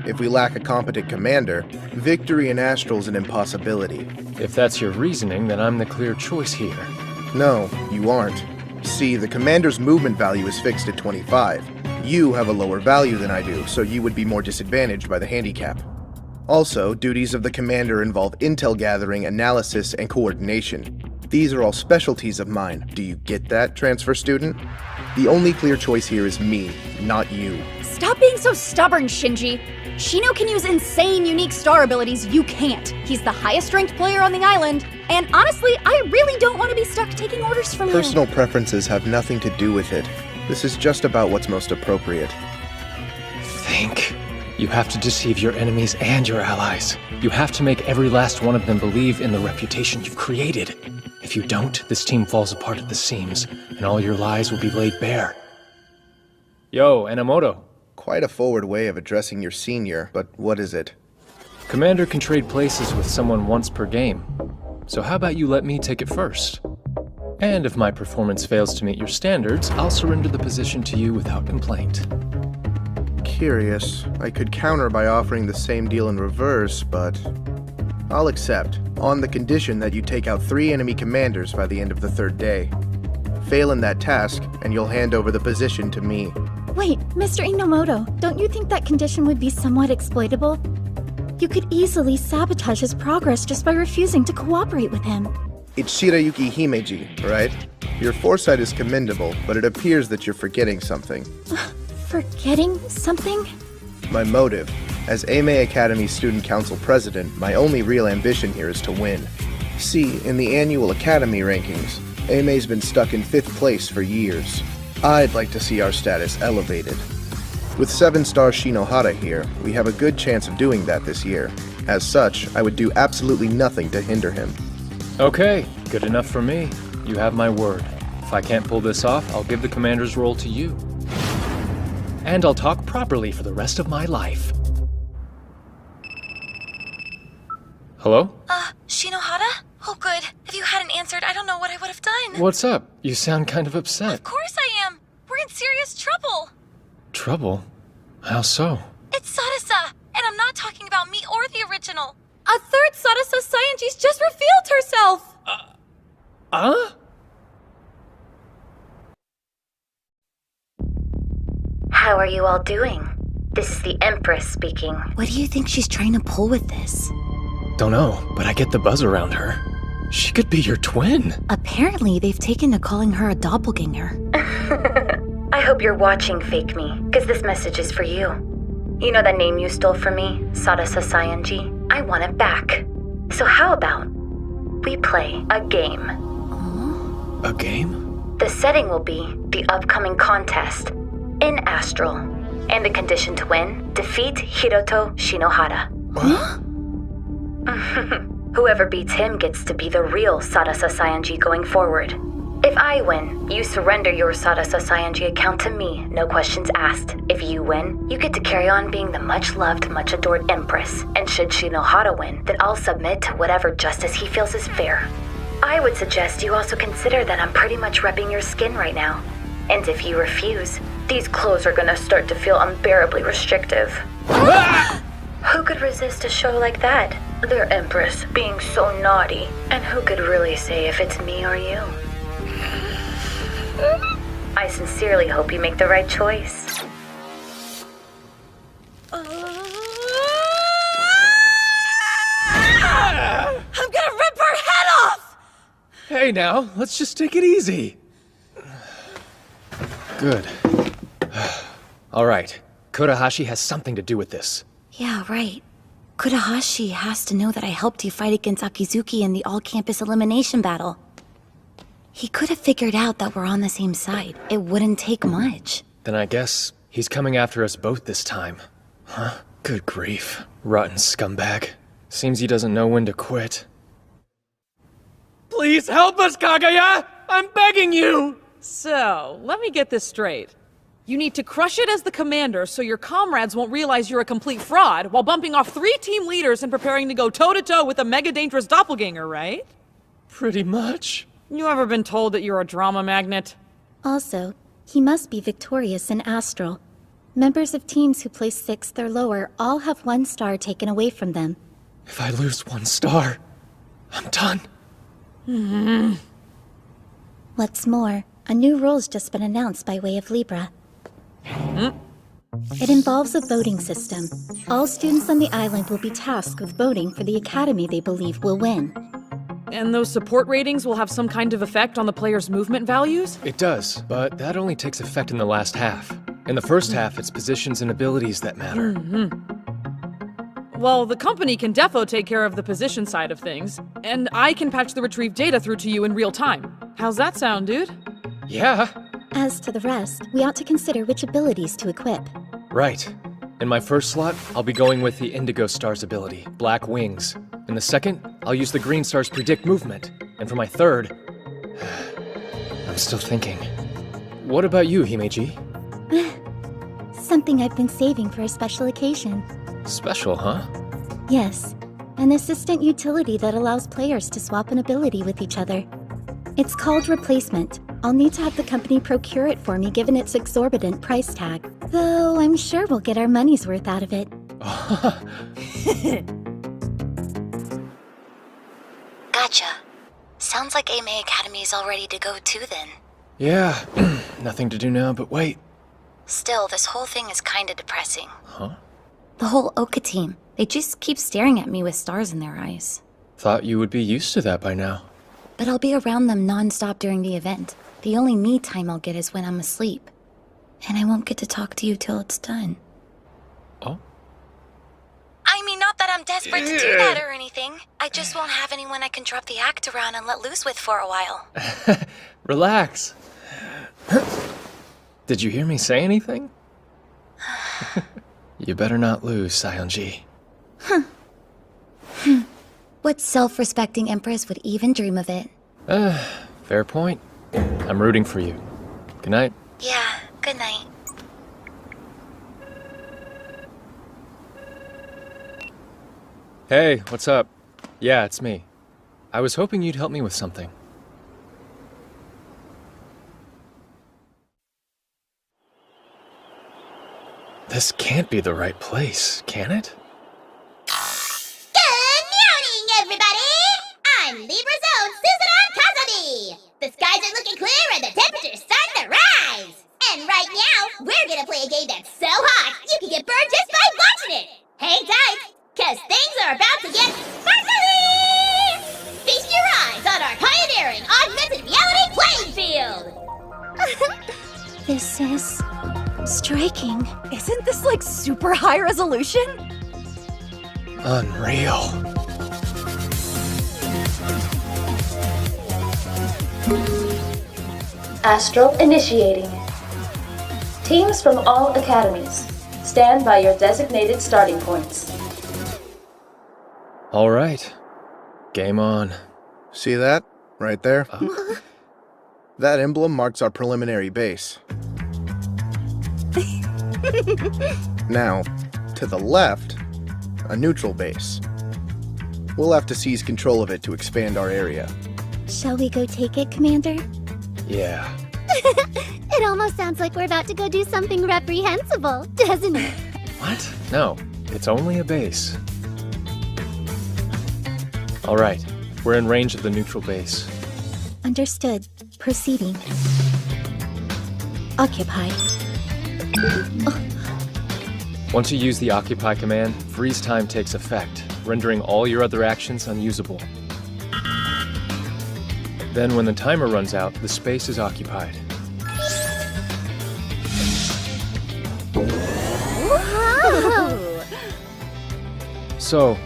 [SPEAKER 21] If we lack a competent commander, victory in Astral's an impossibility.
[SPEAKER 1] If that's your reasoning, then I'm the clear choice here.
[SPEAKER 21] No, you aren't. See, the commander's movement value is fixed at 25. You have a lower value than I do, so you would be more disadvantaged by the handicap. Also, duties of the commander involve intel gathering, analysis, and coordination. These are all specialties of mine. Do you get that, transfer student? The only clear choice here is me, not you.
[SPEAKER 6] Stop being so stubborn, Shinji. Shino can use insane, unique star abilities you can't. He's the highest-ranked player on the island, and honestly, I really don't want to be stuck taking orders from him.
[SPEAKER 21] Personal preferences have nothing to do with it. This is just about what's most appropriate.
[SPEAKER 1] Think. You have to deceive your enemies and your allies. You have to make every last one of them believe in the reputation you've created. If you don't, this team falls apart at the seams, and all your lies will be laid bare. Yo, Enomoto.
[SPEAKER 21] Quite a forward way of addressing your senior, but what is it?
[SPEAKER 1] Commander can trade places with someone once per game. So how about you let me take it first? And if my performance fails to meet your standards, I'll surrender the position to you without complaint.
[SPEAKER 21] Curious. I could counter by offering the same deal in reverse, but... I'll accept, on the condition that you take out 3 enemy commanders by the end of the 3rd day. Fail in that task, and you'll hand over the position to me.
[SPEAKER 15] Wait, Mr. Inomoto, don't you think that condition would be somewhat exploitable? You could easily sabotage his progress just by refusing to cooperate with him.
[SPEAKER 21] It's Shirayuki Himeji, right? Your foresight is commendable, but it appears that you're forgetting something.
[SPEAKER 15] Forgetting something?
[SPEAKER 21] My motive. As Aimei Academy Student Council President, my only real ambition here is to win. See, in the annual Academy rankings, Aimei's been stuck in 5th place for years. I'd like to see our status elevated. With 7-star Shinohara here, we have a good chance of doing that this year. As such, I would do absolutely nothing to hinder him.
[SPEAKER 1] Okay, good enough for me. You have my word. If I can't pull this off, I'll give the commander's role to you. And I'll talk properly for the rest of my life. Hello?
[SPEAKER 4] Shinohara? Oh, good. If you hadn't answered, I don't know what I would have done.
[SPEAKER 1] What's up? You sound kind of upset.
[SPEAKER 4] Of course I am. We're in serious trouble.
[SPEAKER 1] Trouble? How so?
[SPEAKER 4] It's Sadasa, and I'm not talking about me or the original.
[SPEAKER 6] A 3rd Sadasa Scientist just revealed herself!
[SPEAKER 12] How are you all doing? This is the Empress speaking.
[SPEAKER 5] What do you think she's trying to pull with this?
[SPEAKER 1] Don't know, but I get the buzz around her. She could be your twin.
[SPEAKER 5] Apparently, they've taken to calling her a doppelganger.
[SPEAKER 12] I hope you're watching, Fake Me, because this message is for you. You know that name you stole from me, Sadasa Sayanji? I want it back. So how about we play a game?
[SPEAKER 1] A game?
[SPEAKER 12] The setting will be the upcoming contest in Astral. And the condition to win, defeat Hiroto Shinohara. Whoever beats him gets to be the real Sadasa Saionji going forward. If I win, you surrender your Sadasa Saionji account to me, no questions asked. If you win, you get to carry on being the much-loved, much-adored Empress. And should Shinohara win, then I'll submit to whatever justice he feels is fair. I would suggest you also consider that I'm pretty much repping your skin right now. And if you refuse, these clothes are gonna start to feel unbearably restrictive. Who could resist a show like that? Their Empress being so naughty. And who could really say if it's me or you? I sincerely hope you make the right choice.
[SPEAKER 16] I'm gonna rip her head off!
[SPEAKER 3] Hey now, let's just take it easy. Good. All right, Kurahashi has something to do with this.
[SPEAKER 5] Yeah, right. Kurahashi has to know that I helped you fight against Akizuki in the all-campus elimination battle. He could have figured out that we're on the same side. It wouldn't take much.
[SPEAKER 1] Then I guess he's coming after us both this time. Huh? Good grief. Rotten scumbag. Seems he doesn't know when to quit.
[SPEAKER 3] Please help us, Kaguya! I'm begging you!
[SPEAKER 9] So, let me get this straight. You need to crush it as the commander so your comrades won't realize you're a complete fraud while bumping off 3 team leaders and preparing to go toe-to-toe with a mega-dangerous doppelganger, right?
[SPEAKER 3] Pretty much.
[SPEAKER 9] You ever been told that you're a drama magnet?
[SPEAKER 15] Also, he must be victorious in Astral. Members of teams who place 6th or lower all have 1 star taken away from them.
[SPEAKER 3] If I lose 1 star, I'm done.
[SPEAKER 15] What's more, a new rule's just been announced by way of Libra. It involves a voting system. All students on the island will be tasked with voting for the academy they believe will win.
[SPEAKER 9] And those support ratings will have some kind of effect on the players' movement values?
[SPEAKER 1] It does, but that only takes effect in the last half. In the first half, it's positions and abilities that matter.
[SPEAKER 9] Well, the company can defo take care of the position side of things, and I can patch the retrieved data through to you in real time. How's that sound, dude?
[SPEAKER 1] Yeah.
[SPEAKER 15] As to the rest, we ought to consider which abilities to equip.
[SPEAKER 1] Right. In my first slot, I'll be going with the Indigo Star's ability, Black Wings. In the second, I'll use the Green Star's Predict Movement. And for my third... I'm still thinking. What about you, Himeji?
[SPEAKER 15] Something I've been saving for a special occasion.
[SPEAKER 1] Special, huh?
[SPEAKER 15] Yes, an assistant utility that allows players to swap an ability with each other. It's called Replacement. I'll need to have the company procure it for me given its exorbitant price tag. Though I'm sure we'll get our money's worth out of it.
[SPEAKER 12] Gotcha. Sounds like AMA Academy is all ready to go too then.
[SPEAKER 1] Yeah, nothing to do now but wait.
[SPEAKER 12] Still, this whole thing is kinda depressing.
[SPEAKER 1] Huh?
[SPEAKER 5] The whole Oka team. They just keep staring at me with stars in their eyes.
[SPEAKER 1] Thought you would be used to that by now.
[SPEAKER 5] But I'll be around them non-stop during the event. The only me time I'll get is when I'm asleep. And I won't get to talk to you till it's done.
[SPEAKER 1] Oh?
[SPEAKER 12] I mean, not that I'm desperate to do that or anything. I just won't have anyone I can drop the act around and let loose with for a while.
[SPEAKER 1] Relax. Did you hear me say anything? You better not lose, Saionji.
[SPEAKER 5] What self-respecting empress would even dream of it?
[SPEAKER 1] Fair point. I'm rooting for you. Good night.
[SPEAKER 12] Yeah, good night.
[SPEAKER 1] Hey, what's up? Yeah, it's me. I was hoping you'd help me with something. This can't be the right place, can it?
[SPEAKER 11] Good morning, everybody! I'm Libra's own Susanon Kazami! The skies are looking clear and the temperature's starting to rise! And right now, we're gonna play a game that's so hot, you can get burned just by watching it! Hang tight, cause things are about to get sparkly! Feast your eyes on our pioneering augmented reality playing field!
[SPEAKER 15] This is... striking.
[SPEAKER 6] Isn't this like super high resolution?
[SPEAKER 1] Unreal.
[SPEAKER 7] Astral initiating. Teams from all academies, stand by your designated starting points.
[SPEAKER 1] All right. Game on.
[SPEAKER 21] See that? Right there? That emblem marks our preliminary base. Now, to the left, a neutral base. We'll have to seize control of it to expand our area.
[SPEAKER 15] Shall we go take it, Commander?
[SPEAKER 1] Yeah.
[SPEAKER 18] It almost sounds like we're about to go do something reprehensible, doesn't it?
[SPEAKER 1] What? No, it's only a base. All right, we're in range of the neutral base.
[SPEAKER 15] Understood. Proceeding. Occupy.
[SPEAKER 1] Once you use the Occupy command, freeze time takes effect, rendering all your other actions unusable. Then when the timer runs out, the space is occupied.
[SPEAKER 18] Whoa!
[SPEAKER 1] So,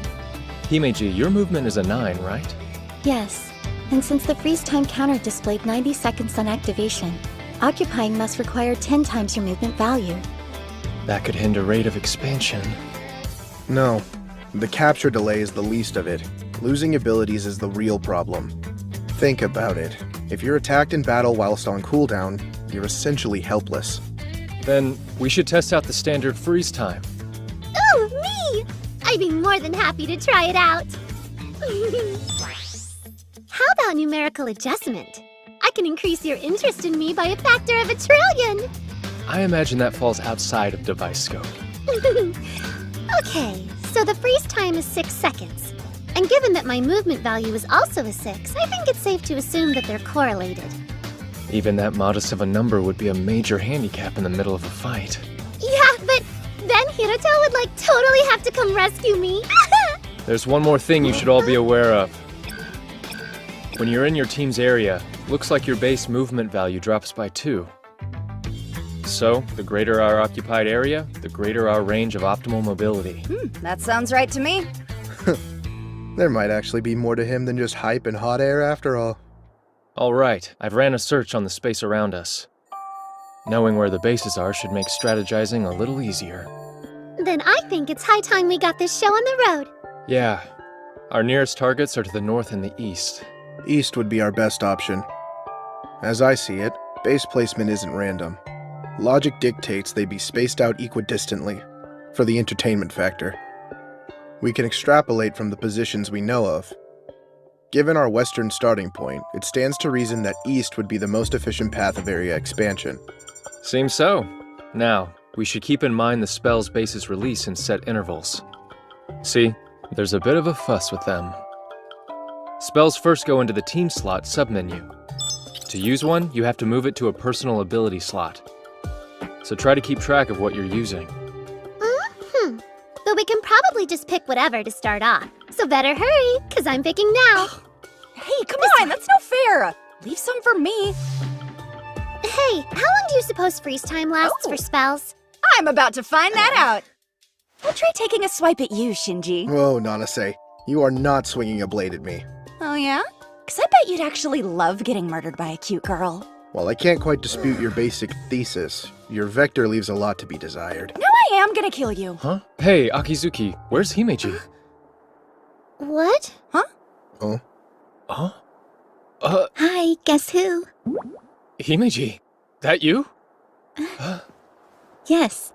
[SPEAKER 1] Himeji, your movement is a 9, right?
[SPEAKER 15] Yes. And since the freeze time counter displayed 90 seconds on activation, occupying must require 10 times your movement value.
[SPEAKER 1] That could hinder rate of expansion.
[SPEAKER 21] No, the capture delay is the least of it. Losing abilities is the real problem. Think about it. If you're attacked in battle whilst on cooldown, you're essentially helpless.
[SPEAKER 1] Then we should test out the standard freeze time.
[SPEAKER 18] Ooh, me! I'd be more than happy to try it out. How about numerical adjustment? I can increase your interest in me by a factor of 1 trillion.
[SPEAKER 1] I imagine that falls outside of device scope.
[SPEAKER 18] Okay, so the freeze time is 6 seconds. And given that my movement value is also a 6, I think it's safe to assume that they're correlated.
[SPEAKER 1] Even that modest of a number would be a major handicap in the middle of a fight.
[SPEAKER 18] Yeah, but then Hiroto would totally have to come rescue me.
[SPEAKER 1] There's one more thing you should all be aware of. When you're in your team's area, looks like your base movement value drops by 2. So, the greater our occupied area, the greater our range of optimal mobility.
[SPEAKER 6] That sounds right to me.
[SPEAKER 21] There might actually be more to him than just hype and hot air after all.
[SPEAKER 1] All right, I've ran a search on the space around us. Knowing where the bases are should make strategizing a little easier.
[SPEAKER 18] Then I think it's high time we got this show on the road.
[SPEAKER 1] Yeah. Our nearest targets are to the north and the east.
[SPEAKER 21] East would be our best option. As I see it, base placement isn't random. Logic dictates they be spaced out equidistantly, for the entertainment factor. We can extrapolate from the positions we know of. Given our western starting point, it stands to reason that east would be the most efficient path of area expansion.
[SPEAKER 1] Seems so. Now, we should keep in mind the spell's bases release in set intervals. See, there's a bit of a fuss with them. Spells first go into the team slot submenu. To use one, you have to move it to a personal ability slot. So try to keep track of what you're using.
[SPEAKER 18] But we can probably just pick whatever to start off. So better hurry, because I'm picking now.
[SPEAKER 6] Hey, come on, that's no fair. Leave some for me.
[SPEAKER 18] Hey, how long do you suppose freeze time lasts for spells?
[SPEAKER 6] I'm about to find that out. I'll try taking a swipe at you, Shinji.
[SPEAKER 21] Whoa, Nanase. You are not swinging a blade at me.
[SPEAKER 6] Oh, yeah? Because I bet you'd actually love getting murdered by a cute girl.
[SPEAKER 21] While I can't quite dispute your basic thesis, your vector leaves a lot to be desired.
[SPEAKER 6] No, I am gonna kill you.
[SPEAKER 1] Huh? Hey, Akizuki, where's Himeji?
[SPEAKER 18] What?
[SPEAKER 6] Huh?
[SPEAKER 21] Oh?
[SPEAKER 1] Huh?
[SPEAKER 15] Hi, guess who?
[SPEAKER 1] Himeji, that you?
[SPEAKER 15] Yes.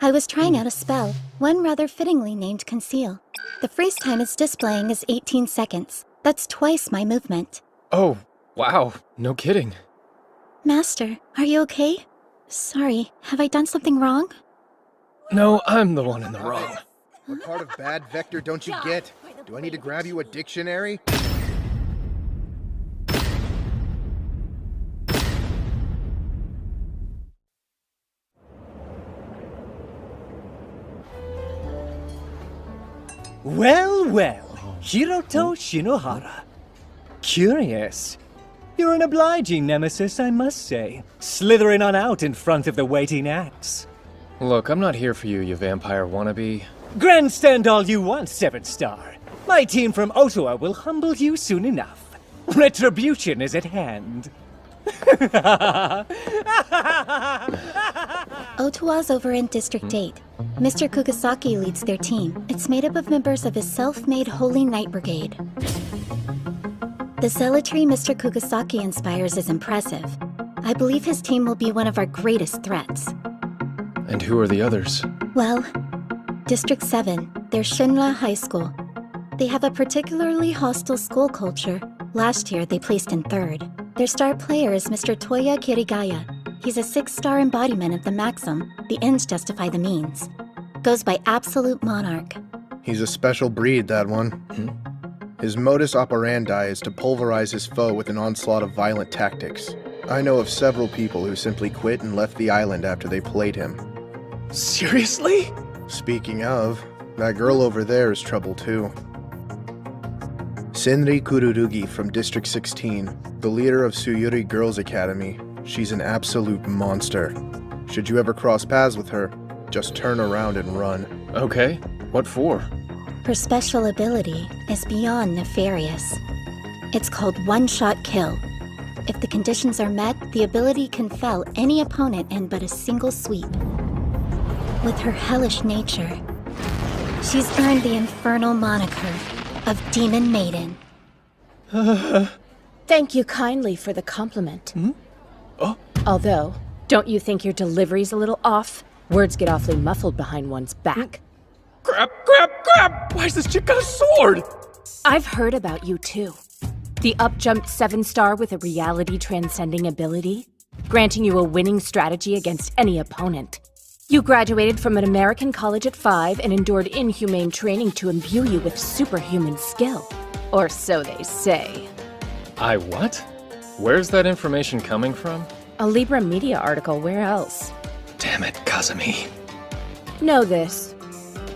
[SPEAKER 15] I was trying out a spell, one rather fittingly named Conceal. The freeze time it's displaying is 18 seconds. That's twice my movement.
[SPEAKER 1] Oh, wow, no kidding.
[SPEAKER 15] Master, are you okay? Sorry, have I done something wrong?
[SPEAKER 1] No, I'm the one in the wrong.
[SPEAKER 21] What part of bad vector don't you get? Do I need to grab you a dictionary?
[SPEAKER 14] Well, well, Hiroto Shinohara. Curious. You're an obliging nemesis, I must say. Slithering on out in front of the waiting axe.
[SPEAKER 1] Look, I'm not here for you, you vampire wannabe.
[SPEAKER 14] Grandstand all you want, 7-star. My team from Ottawa will humble you soon enough. Retribution is at hand.
[SPEAKER 15] Ottawa's over in District 8. Mr. Kugasaki leads their team. It's made up of members of his self-made Holy Knight Brigade. The zealotry Mr. Kugasaki inspires is impressive. I believe his team will be one of our greatest threats.
[SPEAKER 1] And who are the others?
[SPEAKER 15] Well, District 7, they're Shinra High School. They have a particularly hostile school culture. Last year, they placed in 3rd. Their star player is Mr. Toya Kirigaya. He's a 6-star embodiment of the maxim, the ends justify the means. Goes by Absolute Monarch.
[SPEAKER 21] He's a special breed, that one. His modus operandi is to pulverize his foe with an onslaught of violent tactics. I know of several people who simply quit and left the island after they played him.
[SPEAKER 3] Seriously?
[SPEAKER 21] Speaking of, that girl over there is trouble too. Senri Kururugi from District 16, the leader of Tsuyuri Girls Academy. She's an absolute monster. Should you ever cross paths with her, just turn around and run.
[SPEAKER 1] Okay, what for?
[SPEAKER 15] Her special ability is beyond nefarious. It's called one-shot kill. If the conditions are met, the ability can fell any opponent in but a single sweep. With her hellish nature, she's earned the infernal moniker of Demon Maiden.
[SPEAKER 8] Thank you kindly for the compliment. Although, don't you think your delivery's a little off? Words get awfully muffled behind one's back.
[SPEAKER 3] Crap! Why has this chick got a sword?
[SPEAKER 8] I've heard about you too. The up-jumped 7-star with a reality-transcending ability, granting you a winning strategy against any opponent. You graduated from an American college at 5 and endured inhumane training to imbue you with superhuman skill. Or so they say.
[SPEAKER 1] I what? Where's that information coming from?
[SPEAKER 8] A Libra Media article, where else?
[SPEAKER 1] Damn it, Kazumi.
[SPEAKER 8] Know this.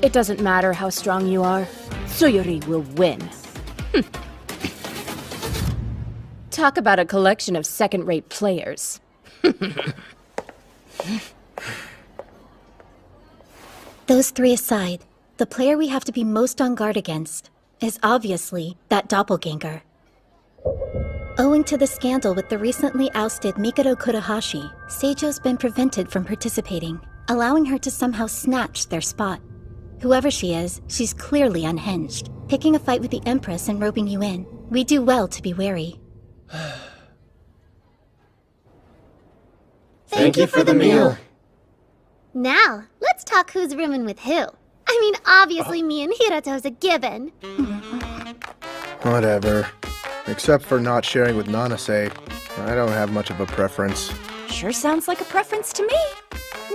[SPEAKER 8] It doesn't matter how strong you are, Tsuyuri will win. Talk about a collection of second-rate players.
[SPEAKER 15] Those 3 aside, the player we have to be most on guard against is obviously that doppelganger. Owing to the scandal with the recently ousted Mikado Kurohashi, Seijo's been prevented from participating, allowing her to somehow snatch their spot. Whoever she is, she's clearly unhinged, picking a fight with the Empress and roping you in. We do well to be wary.
[SPEAKER 18] Thank you for the meal. Now, let's talk who's rooming with who. I mean, obviously me and Hirato's a given.
[SPEAKER 21] Whatever. Except for not sharing with Nanase, I don't have much of a preference.
[SPEAKER 6] Sure sounds like a preference to me.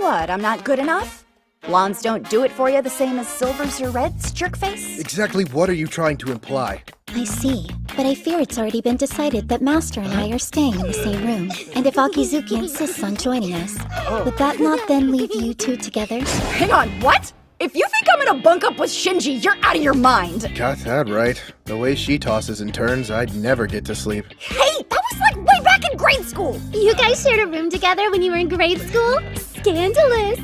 [SPEAKER 6] What, I'm not good enough? Blondes don't do it for you the same as silvers or reds, jerkface?
[SPEAKER 21] Exactly what are you trying to imply?
[SPEAKER 15] I see, but I fear it's already been decided that Master and I are staying in the same room. And if Akizuki insists on joining us, would that not then leave you two together?
[SPEAKER 6] Hang on, what? If you think I'm gonna bunk up with Shinji, you're out of your mind!
[SPEAKER 21] Got that right. The way she tosses and turns, I'd never get to sleep.
[SPEAKER 6] Hey, that was like way back in grade school!
[SPEAKER 18] You guys shared a room together when you were in grade school? Scandalous!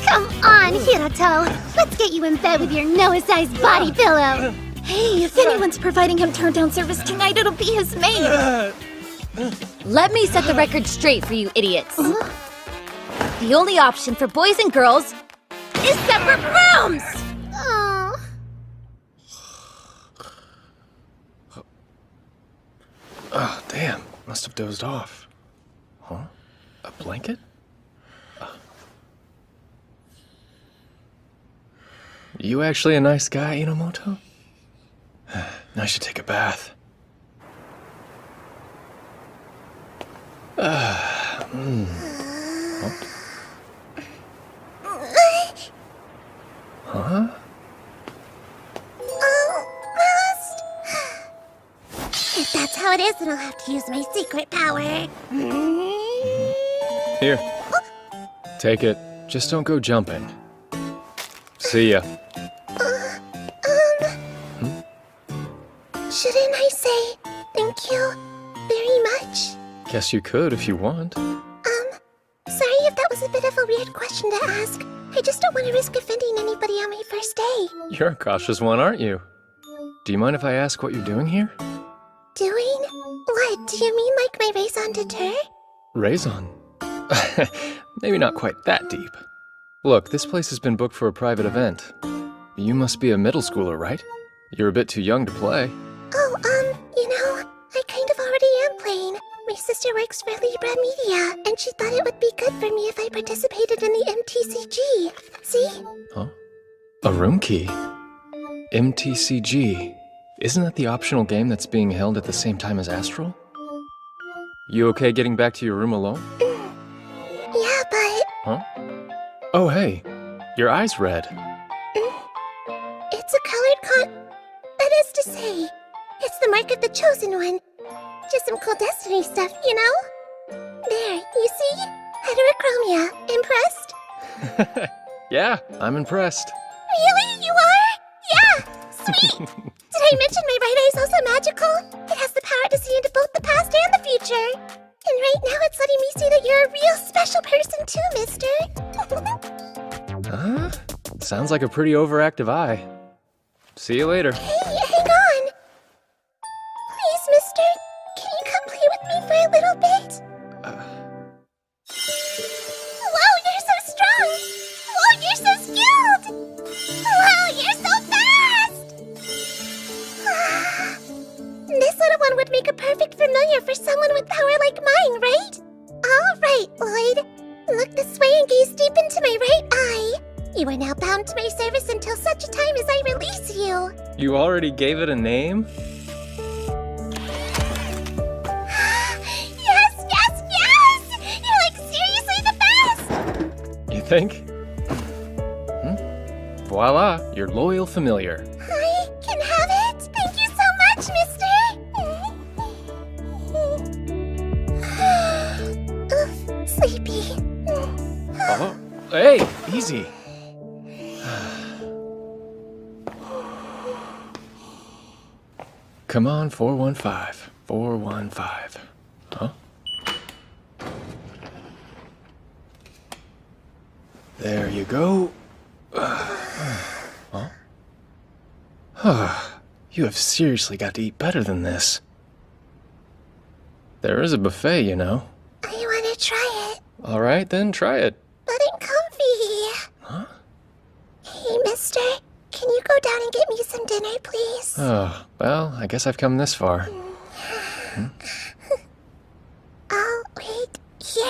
[SPEAKER 18] Come on, Hirato! Let's get you in bed with your Noah-sized body pillow!
[SPEAKER 15] Hey, if anyone's providing him turn-down service tonight, it'll be his maid!
[SPEAKER 16] Let me set the record straight for you idiots. The only option for boys and girls is separate rooms!
[SPEAKER 18] Oh.
[SPEAKER 1] Oh, damn. Must have dozed off. Huh? A blanket? You actually a nice guy, Inomoto? I should take a bath. Huh?
[SPEAKER 18] Almost. If that's how it is, then I'll have to use my secret power.
[SPEAKER 1] Here. Take it. Just don't go jumping. See ya.
[SPEAKER 18] Shouldn't I say thank you very much?
[SPEAKER 1] Guess you could if you want.
[SPEAKER 18] Sorry if that was a bit of a weird question to ask. I just don't want to risk offending anybody on my first day.
[SPEAKER 1] You're a cautious one, aren't you? Do you mind if I ask what you're doing here?
[SPEAKER 18] Doing? What, do you mean like my raison d'etre?
[SPEAKER 1] Raison. Maybe not quite that deep. Look, this place has been booked for a private event. You must be a middle schooler, right? You're a bit too young to play.
[SPEAKER 18] Oh, I kind of already am playing. My sister works for Libra Media, and she thought it would be good for me if I participated in the MTCG. See?
[SPEAKER 1] Huh? A room key? MTCG? Isn't that the optional game that's being held at the same time as Astral? You okay getting back to your room alone?
[SPEAKER 18] Yeah, but...
[SPEAKER 1] Huh? Oh, hey. Your eye's red.
[SPEAKER 18] It's a colored That is to say, it's the mark of the Chosen One. Just some cool Destiny stuff, you know? There, you see? Heterochromia. Impressed?
[SPEAKER 1] Yeah, I'm impressed.
[SPEAKER 18] Really? You are? Yeah! Sweet! Did I mention my right eye is also magical? It has the power to see into both the past and the future. And right now it's letting me see that you're a real special person too, mister.
[SPEAKER 1] Huh? Sounds like a pretty overactive eye. See you later.
[SPEAKER 18] Hey, hang on! Please, mister, can you come play with me for a little bit? Whoa, you're so strong! Whoa, you're so skilled! Whoa, you're so fast! This little one would make a perfect familiar for someone with power like mine, right? All right, Lloyd. Look this way and gaze deep into my right eye. You are now bound to my service until such a time as I release you.
[SPEAKER 1] You already gave it a name?
[SPEAKER 18] Yes, yes, yes! You're like seriously the best!
[SPEAKER 1] You think? Voila, your loyal familiar.
[SPEAKER 18] I can have it? Thank you so much, mister! Oof, sleepy.
[SPEAKER 1] Oh, hey, easy. Come on, 415. 415. Huh? There you go. Huh? You have seriously got to eat better than this. There is a buffet, you know.
[SPEAKER 18] I want to try it,
[SPEAKER 1] All right, then try it.
[SPEAKER 18] but I'm comfy.
[SPEAKER 1] Huh?
[SPEAKER 18] Hey, mister, can you go down and get me some dinner, please?
[SPEAKER 1] Oh, well, I guess I've come this far.
[SPEAKER 18] I'll wait here.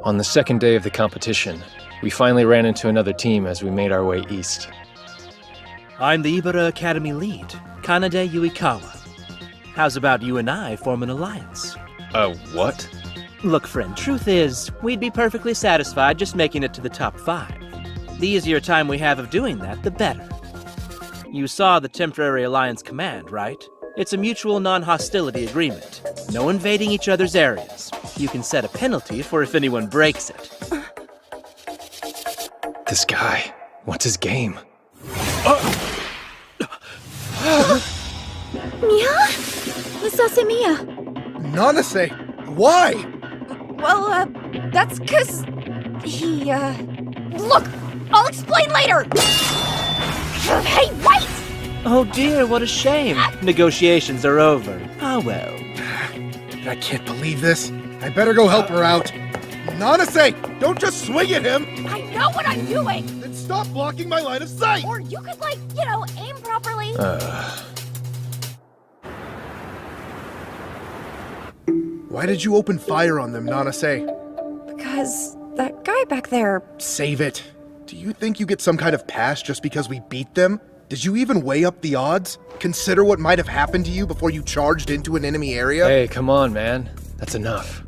[SPEAKER 1] On the second day of the competition, we finally ran into another team as we made our way east.
[SPEAKER 10] I'm the Ibara Academy lead, Kanade Yuikawa. How's about you and I form an alliance?
[SPEAKER 1] What?
[SPEAKER 10] Look, friend, truth is, we'd be perfectly satisfied just making it to the top 5. The easier time we have of doing that, the better. You saw the Temporary Alliance Command, right? It's a mutual non-hostility agreement. No invading each other's areas. You can set a penalty for if anyone breaks it.
[SPEAKER 1] This guy, what's his game?
[SPEAKER 4] Mia? Miss Asamiya.
[SPEAKER 21] Nanase, why?
[SPEAKER 6] Well, that's 'cause he, Look! I'll explain later! Hey, wait!
[SPEAKER 10] Oh dear, what a shame. Negotiations are over. Ah well.
[SPEAKER 21] I can't believe this. I better go help her out. Nanase, don't just swing at him!
[SPEAKER 6] I know what I'm doing!
[SPEAKER 21] Then stop blocking my line of sight!
[SPEAKER 6] Or you could, aim properly.
[SPEAKER 21] Why did you open fire on them, Nanase?
[SPEAKER 6] Because that guy back there...
[SPEAKER 21] Save it. Do you think you get some kind of pass just because we beat them? Did you even weigh up the odds? Consider what might have happened to you before you charged into an enemy area?
[SPEAKER 1] Hey, come on, man. That's enough.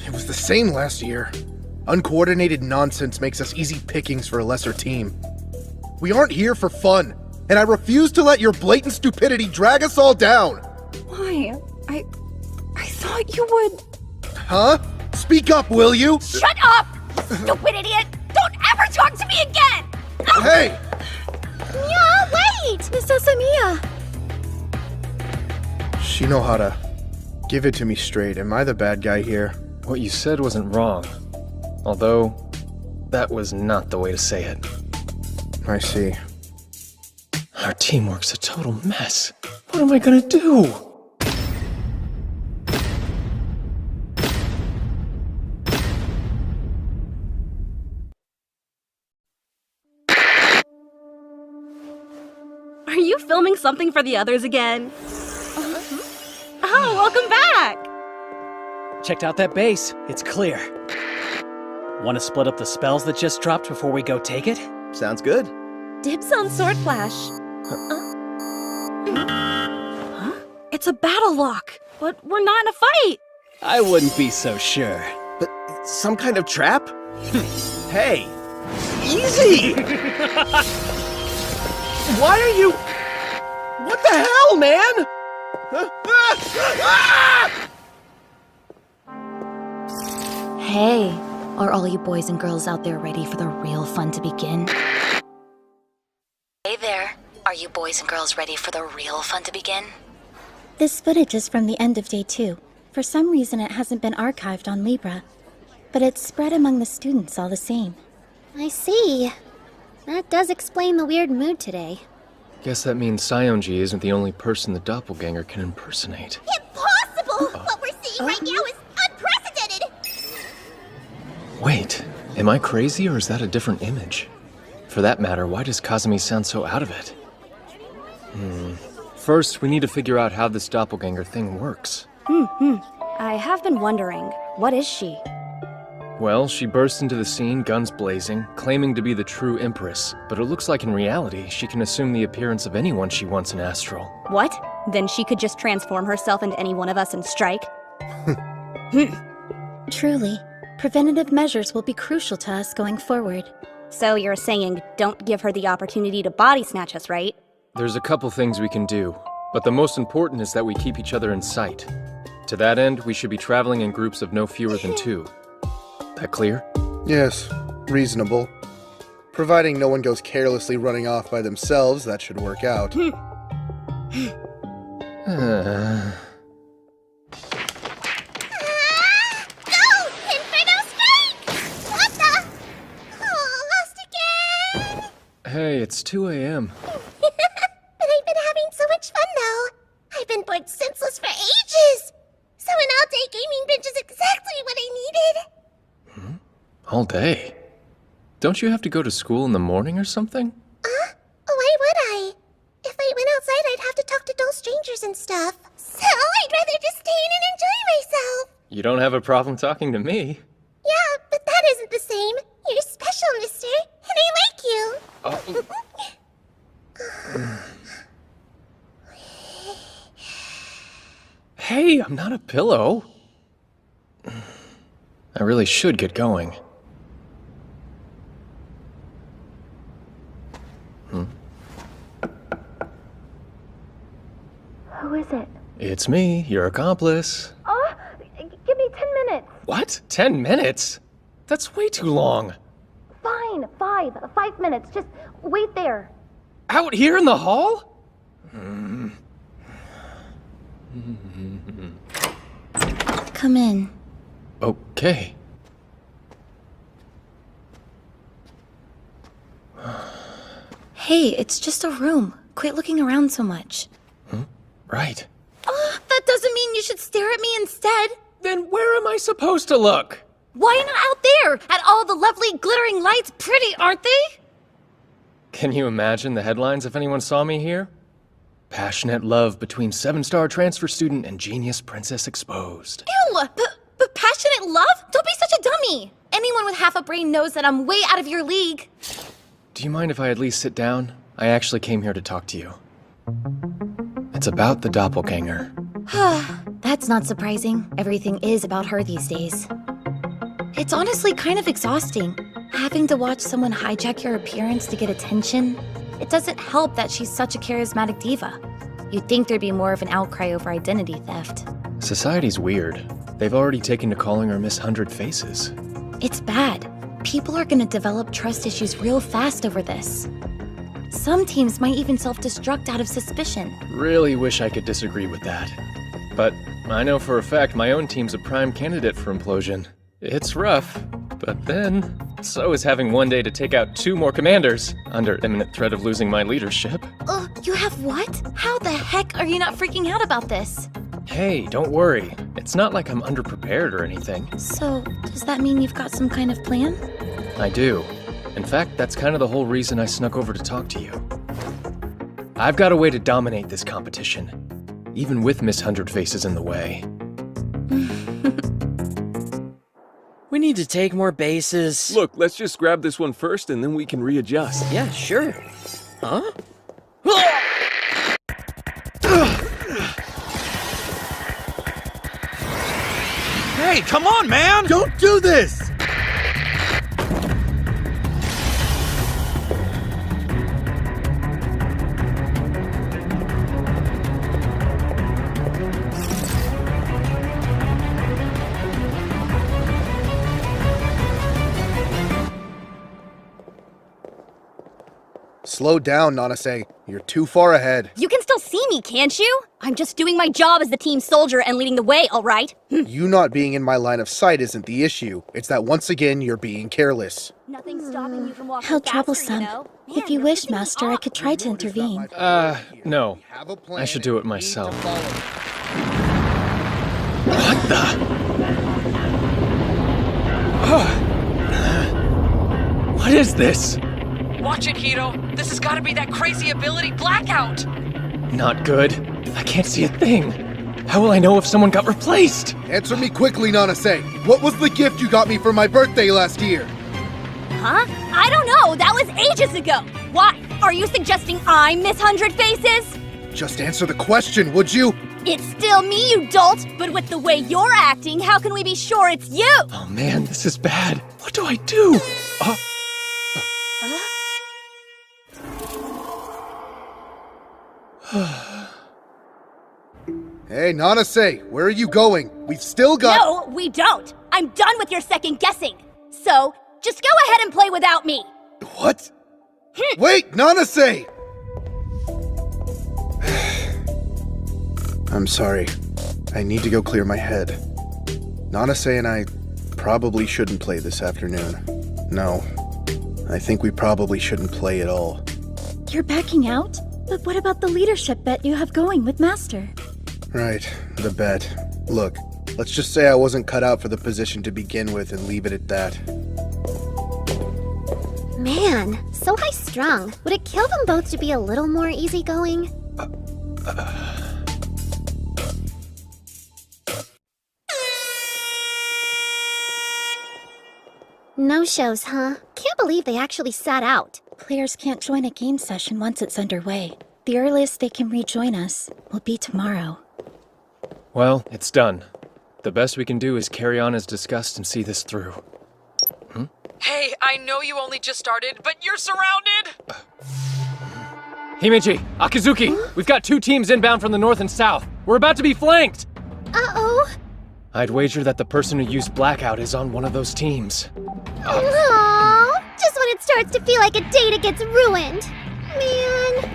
[SPEAKER 21] It was the same last year. Uncoordinated nonsense makes us easy pickings for a lesser team. We aren't here for fun, and I refuse to let your blatant stupidity drag us all down!
[SPEAKER 6] Why? I thought you would...
[SPEAKER 21] Huh? Speak up, will you?
[SPEAKER 6] Shut up! Stupid idiot! Don't ever talk to me again!
[SPEAKER 21] Hey!
[SPEAKER 4] Mia, wait! Miss Asamiya.
[SPEAKER 21] Shinohara, give it to me straight. Am I the bad guy here?
[SPEAKER 1] What you said wasn't wrong. Although, that was not the way to say it.
[SPEAKER 21] I see.
[SPEAKER 1] Our teamwork's a total mess. What am I gonna do?
[SPEAKER 13] Are you filming something for the others again? Oh, welcome back!
[SPEAKER 14] Checked out that base. It's clear. Want to split up the spells that just dropped before we go take it?
[SPEAKER 21] Sounds good.
[SPEAKER 13] Dibs on Sword Flash. Huh? It's a battle lock, but we're not in a fight.
[SPEAKER 14] I wouldn't be so sure.
[SPEAKER 3] But some kind of trap? Hey! Easy! Why are you... What the hell, man?
[SPEAKER 5] Hey, are all you boys and girls out there ready for the real fun to begin? Hey there, are you boys and girls ready for the real fun to begin?
[SPEAKER 15] This footage is from the end of day 2. For some reason it hasn't been archived on Libra, but it's spread among the students all the same.
[SPEAKER 18] I see. That does explain the weird mood today.
[SPEAKER 1] Guess that means Sionji isn't the only person the doppelganger can impersonate.
[SPEAKER 11] Impossible! What we're seeing right now is unprecedented!
[SPEAKER 1] Wait, am I crazy or is that a different image? For that matter, why does Kazumi sound so out of it? First, we need to figure out how this doppelganger thing works.
[SPEAKER 13] I have been wondering, what is she?
[SPEAKER 1] Well, she burst into the scene, guns blazing, claiming to be the true Empress, but it looks like in reality, she can assume the appearance of anyone she wants in Astral.
[SPEAKER 13] What? Then she could just transform herself into any one of us and strike?
[SPEAKER 15] Truly, preventative measures will be crucial to us going forward.
[SPEAKER 13] So you're saying don't give her the opportunity to body snatch us, right?
[SPEAKER 1] There's a couple things we can do, but the most important is that we keep each other in sight. To that end, we should be traveling in groups of no fewer than 2. That clear?
[SPEAKER 21] Yes, reasonable. Providing no one goes carelessly running off by themselves, that should work out.
[SPEAKER 11] Go! Inferno strike! What the? Oh, lost again!
[SPEAKER 1] Hey, it's 2 a.m.
[SPEAKER 11] But I've been having so much fun, though. I've been bored senseless for ages. So an all-day gaming binge is exactly what I needed.
[SPEAKER 1] All day? Don't you have to go to school in the morning or something?
[SPEAKER 11] Why would I? If I went outside, I'd have to talk to dull strangers and stuff. So I'd rather just stay in and enjoy myself.
[SPEAKER 1] You don't have a problem talking to me.
[SPEAKER 11] Yeah, but that isn't the same. You're special, mister, and I like you.
[SPEAKER 1] Hey, I'm not a pillow. I really should get going.
[SPEAKER 18] Who is it?
[SPEAKER 1] It's me, your accomplice.
[SPEAKER 18] Oh, give me 10 minutes.
[SPEAKER 1] What? 10 minutes? That's way too long.
[SPEAKER 18] Fine, 5 minutes. Just wait there.
[SPEAKER 1] Out here in the hall?
[SPEAKER 15] Come in.
[SPEAKER 1] Okay.
[SPEAKER 5] Hey, it's just a room. Quit looking around so much.
[SPEAKER 1] Right.
[SPEAKER 5] That doesn't mean you should stare at me instead.
[SPEAKER 1] Then where am I supposed to look?
[SPEAKER 5] Why not out there? At all the lovely glittering lights, pretty, aren't they?
[SPEAKER 1] Can you imagine the headlines if anyone saw me here? Passionate love between 7-star transfer student and genius princess exposed.
[SPEAKER 5] Ew! But passionate love? Don't be such a dummy! Anyone with half a brain knows that I'm way out of your league.
[SPEAKER 1] Do you mind if I at least sit down? I actually came here to talk to you. It's about the doppelganger.
[SPEAKER 5] That's not surprising. Everything is about her these days. It's honestly kind of exhausting. Having to watch someone hijack your appearance to get attention. It doesn't help that she's such a charismatic diva. You'd think there'd be more of an outcry over identity theft.
[SPEAKER 1] Society's weird. They've already taken to calling her Miss 100 Faces.
[SPEAKER 5] It's bad. People are gonna develop trust issues real fast over this. Some teams might even self-destruct out of suspicion.
[SPEAKER 1] Really wish I could disagree with that. But I know for a fact my own team's a prime candidate for implosion. It's rough, but then So is having one day to take out 2 more commanders, under imminent threat of losing my leadership.
[SPEAKER 5] You have what? How the heck are you not freaking out about this?
[SPEAKER 1] Hey, don't worry. It's not like I'm underprepared or anything.
[SPEAKER 5] So, does that mean you've got some kind of plan?
[SPEAKER 1] I do. In fact, that's kind of the whole reason I snuck over to talk to you. I've got a way to dominate this competition, even with Miss Hundred Faces in the way.
[SPEAKER 10] We need to take more bases.
[SPEAKER 2] Look, let's just grab this one first and then we can readjust.
[SPEAKER 10] Yeah, sure. Huh?
[SPEAKER 14] Hey, come on, man! Don't do this!
[SPEAKER 21] Slow down, Nanase. You're too far ahead.
[SPEAKER 6] You can still see me, can't you? I'm just doing my job as the team soldier and leading the way, all right?
[SPEAKER 21] You not being in my line of sight isn't the issue. It's that once again you're being careless.
[SPEAKER 6] Nothing's stopping you from walking
[SPEAKER 15] How
[SPEAKER 6] faster,
[SPEAKER 15] troublesome.
[SPEAKER 6] you know?
[SPEAKER 15] If you wish, Master, I could try to intervene.
[SPEAKER 1] No. I should do it myself. What the? What is this?
[SPEAKER 17] Watch it, Hiro. This has got to be that crazy ability Blackout.
[SPEAKER 1] Not good. I can't see a thing. How will I know if someone got replaced?
[SPEAKER 21] Answer me quickly, Nanase. What was the gift you got me for my birthday last year?
[SPEAKER 6] Huh? I don't know. That was ages ago. Why? Are you suggesting I'm Miss Hundred Faces?
[SPEAKER 21] Just answer the question, would you?
[SPEAKER 6] It's still me, you dolt. But with the way you're acting, how can we be sure it's you?
[SPEAKER 1] Oh man, this is bad. What do I do?
[SPEAKER 21] Hey, Nanase, where are you going? We've still got—
[SPEAKER 6] No, we don't. I'm done with your second guessing. So, just go ahead and play without me.
[SPEAKER 21] What? Wait, Nanase! I'm sorry. I need to go clear my head. Nanase and I probably shouldn't play this afternoon. No, I think we probably shouldn't play at all.
[SPEAKER 15] You're backing out? But what about the leadership bet you have going with Master?
[SPEAKER 21] Right, the bet. Look, let's just say I wasn't cut out for the position to begin with and leave it at that.
[SPEAKER 18] Man, so high-strung. Would it kill them both to be a little more easygoing? No shows, huh? Can't believe they actually sat out.
[SPEAKER 15] Players can't join a game session once it's underway. The earliest they can rejoin us will be tomorrow.
[SPEAKER 1] Well, it's done. The best we can do is carry on as discussed and see this through.
[SPEAKER 17] Hey, I know you only just started, but you're surrounded!
[SPEAKER 1] Himeji, Akizuki, we've got 2 teams inbound from the north and south. We're about to be flanked!
[SPEAKER 18] Uh-oh.
[SPEAKER 1] I'd wager that the person who used Blackout is on one of those teams.
[SPEAKER 18] Aww, just when it starts to feel like a date, it gets ruined. Man.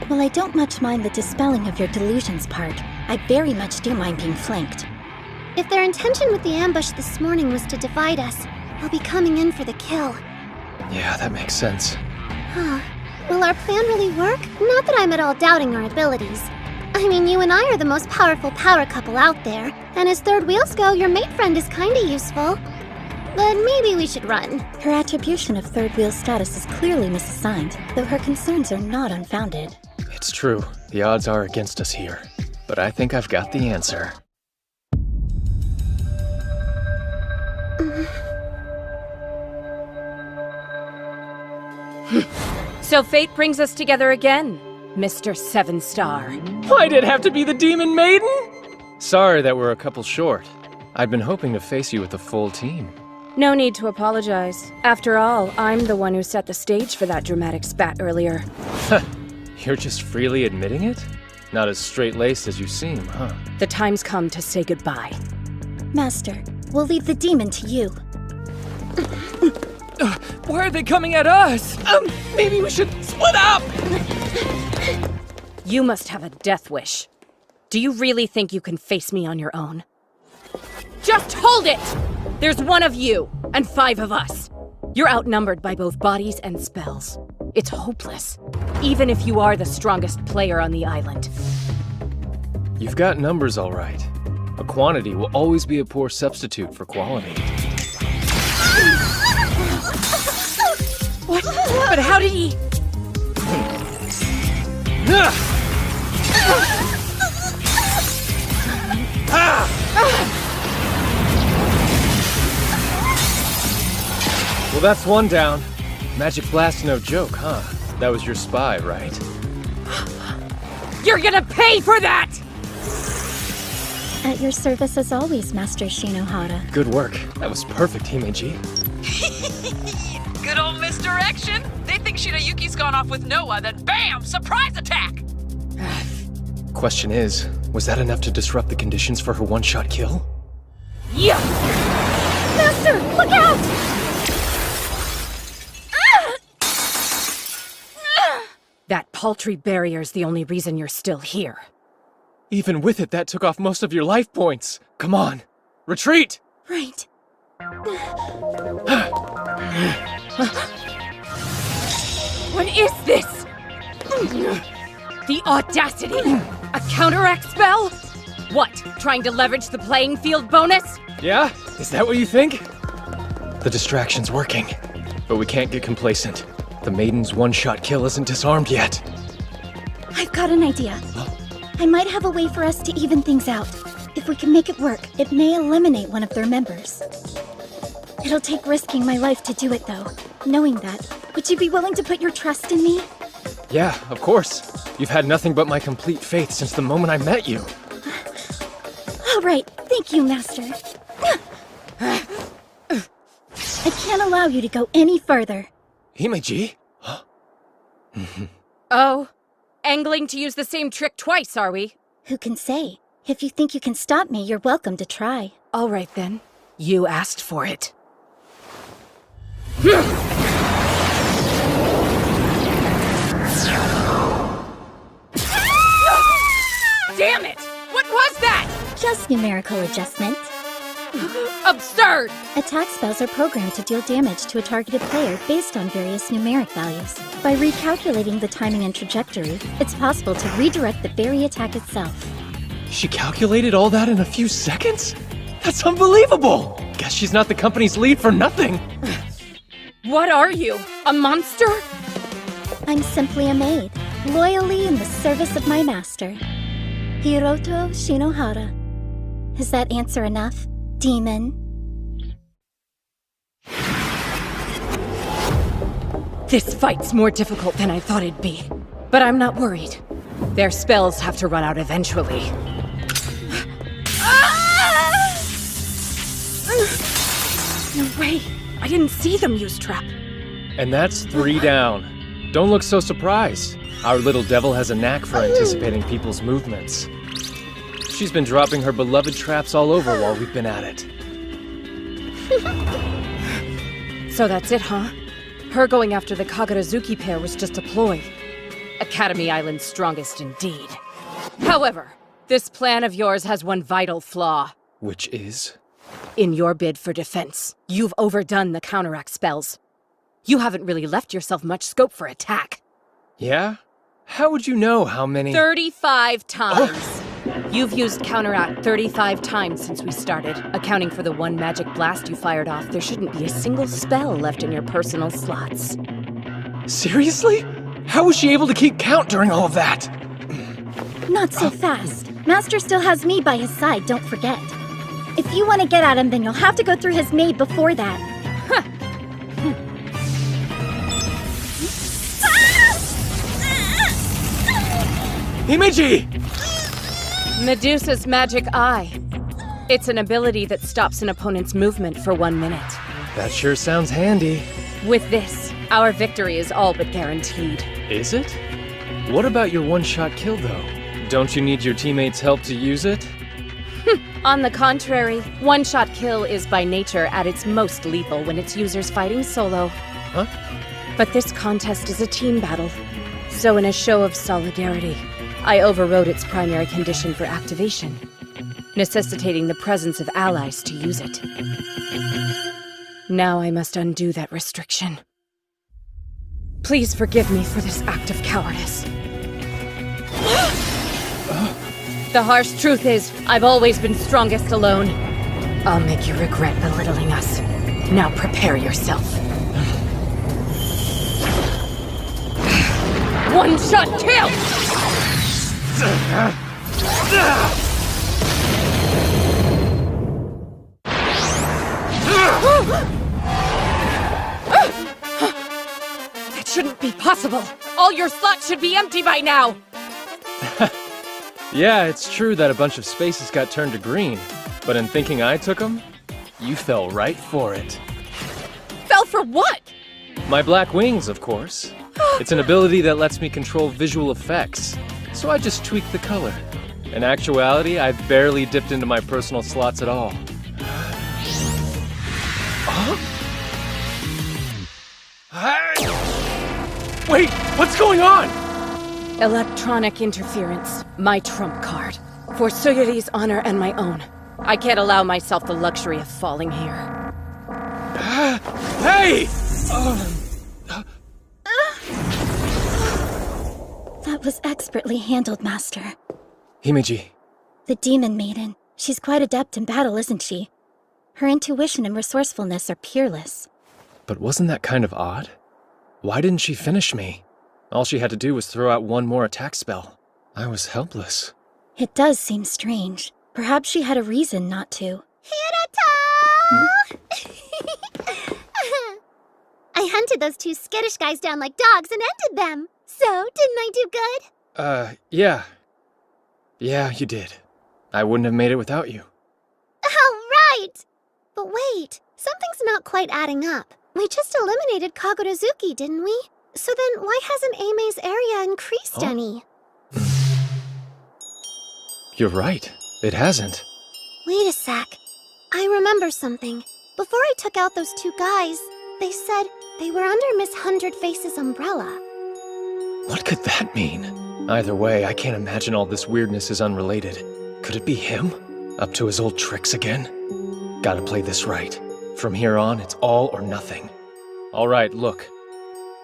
[SPEAKER 15] Well, I don't much mind the dispelling of your delusions part. I very much do mind being flanked.
[SPEAKER 18] If their intention with the ambush this morning was to divide us, they'll be coming in for the kill.
[SPEAKER 1] Yeah, that makes sense.
[SPEAKER 18] Huh. Will our plan really work? Not that I'm at all doubting our abilities. I mean, you and I are the most powerful power couple out there, and as third wheels go, your mate friend is kinda useful. But maybe we should run.
[SPEAKER 15] Her attribution of third wheel status is clearly misassigned, though her concerns are not unfounded.
[SPEAKER 1] It's true. The odds are against us here. But I think I've got the answer.
[SPEAKER 9] So fate brings us together again, Mr. 7-Star.
[SPEAKER 1] Why did it have to be the Demon Maiden? Sorry that we're a couple short. I'd been hoping to face you with a full team.
[SPEAKER 9] No need to apologize. After all, I'm the one who set the stage for that dramatic spat earlier.
[SPEAKER 1] You're just freely admitting it? Not as straight-laced as you seem, huh?
[SPEAKER 9] The time's come to say goodbye.
[SPEAKER 15] Master, we'll leave the demon to you.
[SPEAKER 3] Why are they coming at us? Maybe we should split up!
[SPEAKER 9] You must have a death wish. Do you really think you can face me on your own? Just hold it! There's one of you, and 5 of us.
[SPEAKER 6] You're outnumbered by both bodies and spells. It's hopeless, even if you are the strongest player on the island.
[SPEAKER 1] You've got numbers all right. A quantity will always be a poor substitute for quality.
[SPEAKER 6] What? But how did he...
[SPEAKER 1] Well, that's one down. Magic Blast no joke, huh? That was your spy, right?
[SPEAKER 6] You're gonna pay for that!
[SPEAKER 15] At your service as always, Master Shinohara.
[SPEAKER 1] Good work. That was perfect, Himeji.
[SPEAKER 17] Good old misdirection. They think Shirayuki's gone off with Noah, then bam! Surprise attack!
[SPEAKER 1] Question is, was that enough to disrupt the conditions for her one-shot kill?
[SPEAKER 6] Yeah!
[SPEAKER 18] Master, look out!
[SPEAKER 6] That paltry barrier's the only reason you're still here.
[SPEAKER 1] Even with it, that took off most of your life points. Come on, retreat!
[SPEAKER 15] Right.
[SPEAKER 6] What is this? The audacity! A counteract spell? What, trying to leverage the playing field bonus?
[SPEAKER 1] Yeah? Is that what you think? The distraction's working, but we can't get complacent. The maiden's one-shot kill isn't disarmed yet.
[SPEAKER 15] I've got an idea. I might have a way for us to even things out. If we can make it work, it may eliminate one of their members. It'll take risking my life to do it, though. Knowing that, would you be willing to put your trust in me?
[SPEAKER 1] Yeah, of course. You've had nothing but my complete faith since the moment I met you.
[SPEAKER 15] All right, thank you, Master. I can't allow you to go any further.
[SPEAKER 1] Himeji?
[SPEAKER 6] Oh, angling to use the same trick twice, are we?
[SPEAKER 15] Who can say? If you think you can stop me, you're welcome to try.
[SPEAKER 6] All right, then. You asked for it. Damn it! What was that?
[SPEAKER 15] Just numerical adjustment.
[SPEAKER 6] Absurd!
[SPEAKER 15] Attack spells are programmed to deal damage to a targeted player based on various numeric values. By recalculating the timing and trajectory, it's possible to redirect the very attack itself.
[SPEAKER 1] She calculated all that in a few seconds? That's unbelievable! Guess she's not the company's lead for nothing!
[SPEAKER 6] What are you? A monster?
[SPEAKER 15] I'm simply a maid, loyally in the service of my master, Hiroto Shinohara. Is that answer enough, demon?
[SPEAKER 6] This fight's more difficult than I thought it'd be. But I'm not worried. Their spells have to run out eventually. No way! I didn't see them use trap.
[SPEAKER 1] And that's 3 down. Don't look so surprised. Our little devil has a knack for anticipating people's movements. She's been dropping her beloved traps all over while we've been at it.
[SPEAKER 6] So that's it, huh? Her going after the Kagurazuki pair was just a ploy. Academy Island's strongest indeed. However, this plan of yours has one vital flaw.
[SPEAKER 1] Which is?
[SPEAKER 6] In your bid for defense, you've overdone the counteract spells. You haven't really left yourself much scope for attack.
[SPEAKER 1] Yeah? How would you know how many?
[SPEAKER 6] 35 times! You've used counteract 35 times since we started. Accounting for the one magic blast you fired off, there shouldn't be a single spell left in your personal slots.
[SPEAKER 1] Seriously? How was she able to keep count during all of that?
[SPEAKER 15] Not so fast. Master still has me by his side, don't forget. If you want to get at him, then you'll have to go through his maid before that.
[SPEAKER 1] Himeji!
[SPEAKER 6] Medusa's Magic Eye. It's an ability that stops an opponent's movement for 1 minute.
[SPEAKER 1] That sure sounds handy.
[SPEAKER 6] With this, our victory is all but guaranteed.
[SPEAKER 1] Is it? What about your one-shot kill, though? Don't you need your teammates' help to use it?
[SPEAKER 6] On the contrary, one-shot kill is by nature at its most lethal when its user's fighting solo.
[SPEAKER 1] Huh?
[SPEAKER 6] But this contest is a team battle. So in a show of solidarity, I overrode its primary condition for activation, necessitating the presence of allies to use it. Now I must undo that restriction. Please forgive me for this act of cowardice. The harsh truth is, I've always been strongest alone. I'll make you regret belittling us. Now prepare yourself. One-shot kill! That shouldn't be possible. All your slots should be empty by now.
[SPEAKER 1] Yeah, it's true that a bunch of spaces got turned to green, but in thinking I took them, you fell right for it.
[SPEAKER 6] Fell for what?
[SPEAKER 1] My black wings, of course. It's an ability that lets me control visual effects, so I just tweaked the color. In actuality, I've barely dipped into my personal slots at all.
[SPEAKER 3] Wait, what's going on?
[SPEAKER 6] Electronic interference. My trump card. For Suyuri's honor and my own. I can't allow myself the luxury of falling here.
[SPEAKER 3] Hey!
[SPEAKER 15] That was expertly handled, Master.
[SPEAKER 1] Himeji.
[SPEAKER 15] The Demon Maiden. She's quite adept in battle, isn't she? Her intuition and resourcefulness are peerless.
[SPEAKER 1] But wasn't that kind of odd? Why didn't she finish me? All she had to do was throw out one more attack spell. I was helpless.
[SPEAKER 15] It does seem strange. Perhaps she had a reason not to.
[SPEAKER 18] I hunted those two skittish guys down like dogs and ended them. So, didn't I do good?
[SPEAKER 1] Yeah. Yeah, you did. I wouldn't have made it without you.
[SPEAKER 18] Oh, right! But wait, something's not quite adding up. We just eliminated Kagurazuki, didn't we? So then why hasn't Aime's area increased any?
[SPEAKER 1] You're right. It hasn't.
[SPEAKER 18] Wait a sec. I remember something. Before I took out those two guys, they said they were under Miss Hundred Faces' umbrella.
[SPEAKER 1] What could that mean? Either way, I can't imagine all this weirdness is unrelated. Could it be him? Up to his old tricks again? Gotta play this right. From here on, it's all or nothing. All right, look.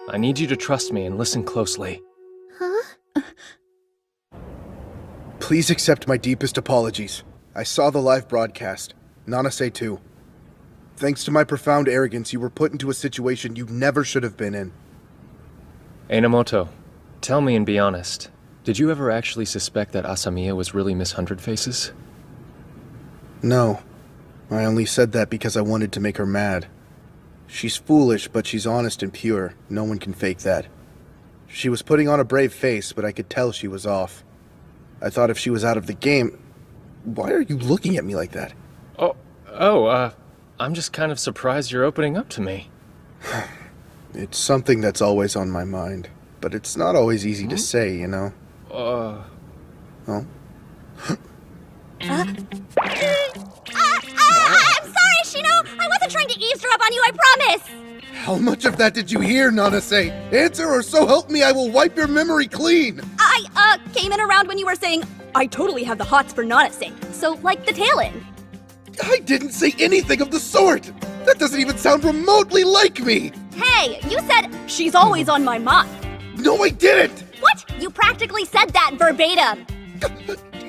[SPEAKER 1] I need you to trust me and listen closely.
[SPEAKER 18] Huh?
[SPEAKER 21] Please accept my deepest apologies. I saw the live broadcast. Nanase too. Thanks to my profound arrogance, you were put into a situation you never should have been in.
[SPEAKER 1] Enomoto, tell me and be honest. Did you ever actually suspect that Asamiya was really Miss Hundred Faces?
[SPEAKER 21] No. I only said that because I wanted to make her mad. She's foolish, but she's honest and pure. No one can fake that. She was putting on a brave face, but I could tell she was off. I thought if she was out of the game... Why are you looking at me like that?
[SPEAKER 1] I'm just kind of surprised you're opening up to me.
[SPEAKER 21] It's something that's always on my mind, but it's not always easy to say, you know?
[SPEAKER 18] I'm sorry, Shino! I wasn't trying to eavesdrop on you, I promise!
[SPEAKER 21] How much of that did you hear, Nanase? Answer or so help me, I will wipe your memory clean!
[SPEAKER 4] I came in around when you were saying, I totally have the hots for Nanase, so like the tail end.
[SPEAKER 21] I didn't say anything of the sort! That doesn't even sound remotely like me!
[SPEAKER 4] Hey, you said, she's always on my mind.
[SPEAKER 21] No, I didn't!
[SPEAKER 4] What? You practically said that verbatim.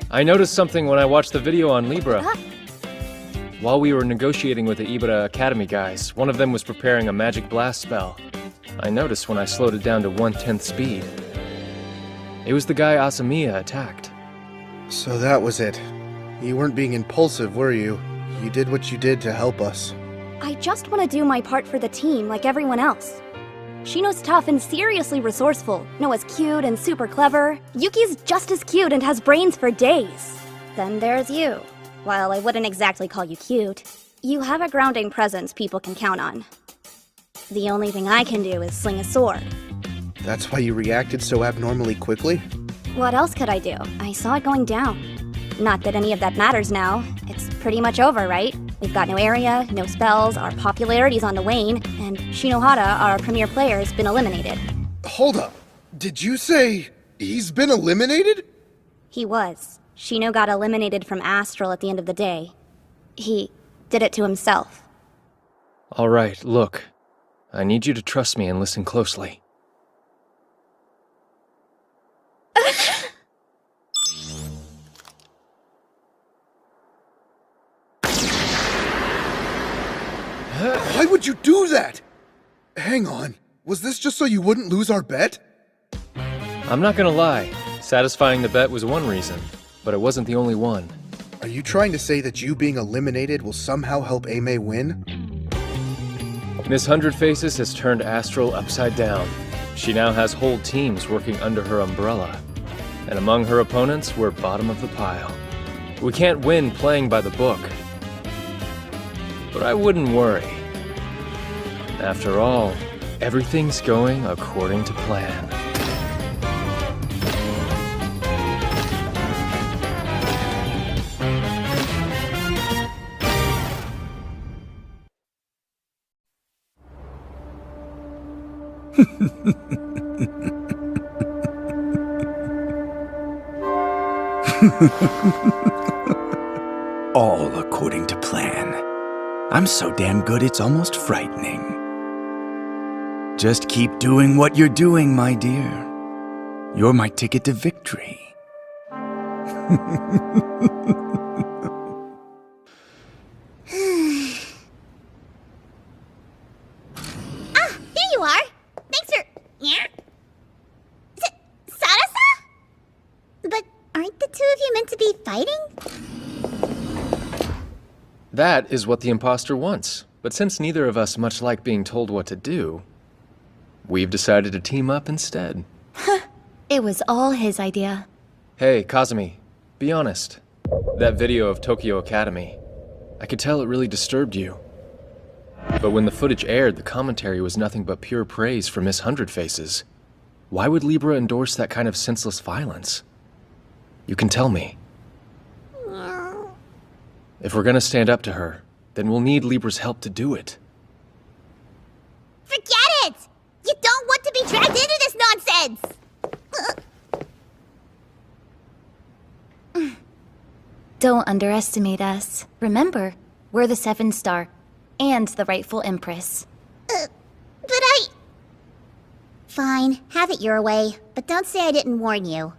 [SPEAKER 1] I noticed something when I watched the video on Libra.
[SPEAKER 4] Huh?
[SPEAKER 1] While we were negotiating with the Ibara Academy guys, one of them was preparing a magic blast spell. I noticed when I slowed it down to 1/10 speed. It was the guy Asamiya attacked.
[SPEAKER 21] So that was it. You weren't being impulsive, were you? You did what you did to help us.
[SPEAKER 4] I just want to do my part for the team like everyone else. Shino's tough and seriously resourceful. Noah's cute and super clever. Yuki's just as cute and has brains for days. Then there's you. While I wouldn't exactly call you cute, you have a grounding presence people can count on. The only thing I can do is sling a sword.
[SPEAKER 21] That's why you reacted so abnormally quickly?
[SPEAKER 4] What else could I do? I saw it going down. Not that any of that matters now. It's pretty much over, right? We've got no area, no spells, our popularity's on the wane, and Shinohara, our premier player, has been eliminated.
[SPEAKER 21] Hold up. Did you say he's been eliminated?
[SPEAKER 4] He was. Shino got eliminated from Astral at the end of the day. He did it to himself.
[SPEAKER 1] All right, look. I need you to trust me and listen closely.
[SPEAKER 19] Why would you do that? Hang on. Was this just so you wouldn't lose our bet?
[SPEAKER 1] I'm not gonna lie. Satisfying the bet was one reason, but it wasn't the only one.
[SPEAKER 21] Are you trying to say that you being eliminated will somehow help Aimee win?
[SPEAKER 1] Miss Hundred Faces has turned Astral upside down. She now has whole teams working under her umbrella. And among her opponents, we're bottom of the pile. We can't win playing by the book. But I wouldn't worry. After all, everything's going according to plan.
[SPEAKER 22] All according to plan. I'm so damn good it's almost frightening. Just keep doing what you're doing, my dear. You're my ticket to victory.
[SPEAKER 11] Here you are. Thanks for... Yeah? Sadasa? But aren't the two of you meant to be fighting?
[SPEAKER 1] That is what the imposter wants. But since neither of us much like being told what to do, we've decided to team up instead.
[SPEAKER 5] It was all his idea.
[SPEAKER 1] Hey, Kazumi, be honest. That video of Tokyo Academy, I could tell it really disturbed you. But when the footage aired, the commentary was nothing but pure praise for Miss Hundred Faces. Why would Libra endorse that kind of senseless violence? You can tell me. If we're gonna stand up to her, then we'll need Libra's help to do it.
[SPEAKER 11] Forget it! You don't want to be dragged into this nonsense!
[SPEAKER 5] Don't underestimate us. Remember, we're the 7-star and the rightful Empress.
[SPEAKER 11] But I... Fine, have it your way, but don't say I didn't warn you.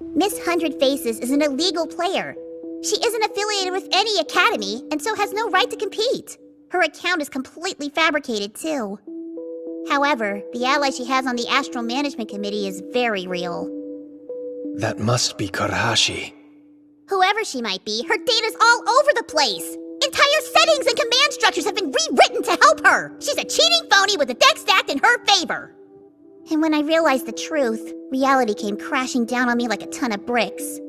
[SPEAKER 11] Miss Hundred Faces is an illegal player. She isn't affiliated with any academy, and so has no right to compete. Her account is completely fabricated, too. However, the ally she has on the Astral Management Committee is very real.
[SPEAKER 1] That must be Karahashi.
[SPEAKER 11] Whoever she might be, her data's all over the place! Entire settings and command structures have been rewritten to help her! She's a cheating phony with the deck stacked in her favor! And when I realized the truth, reality came crashing down on me like a ton of bricks.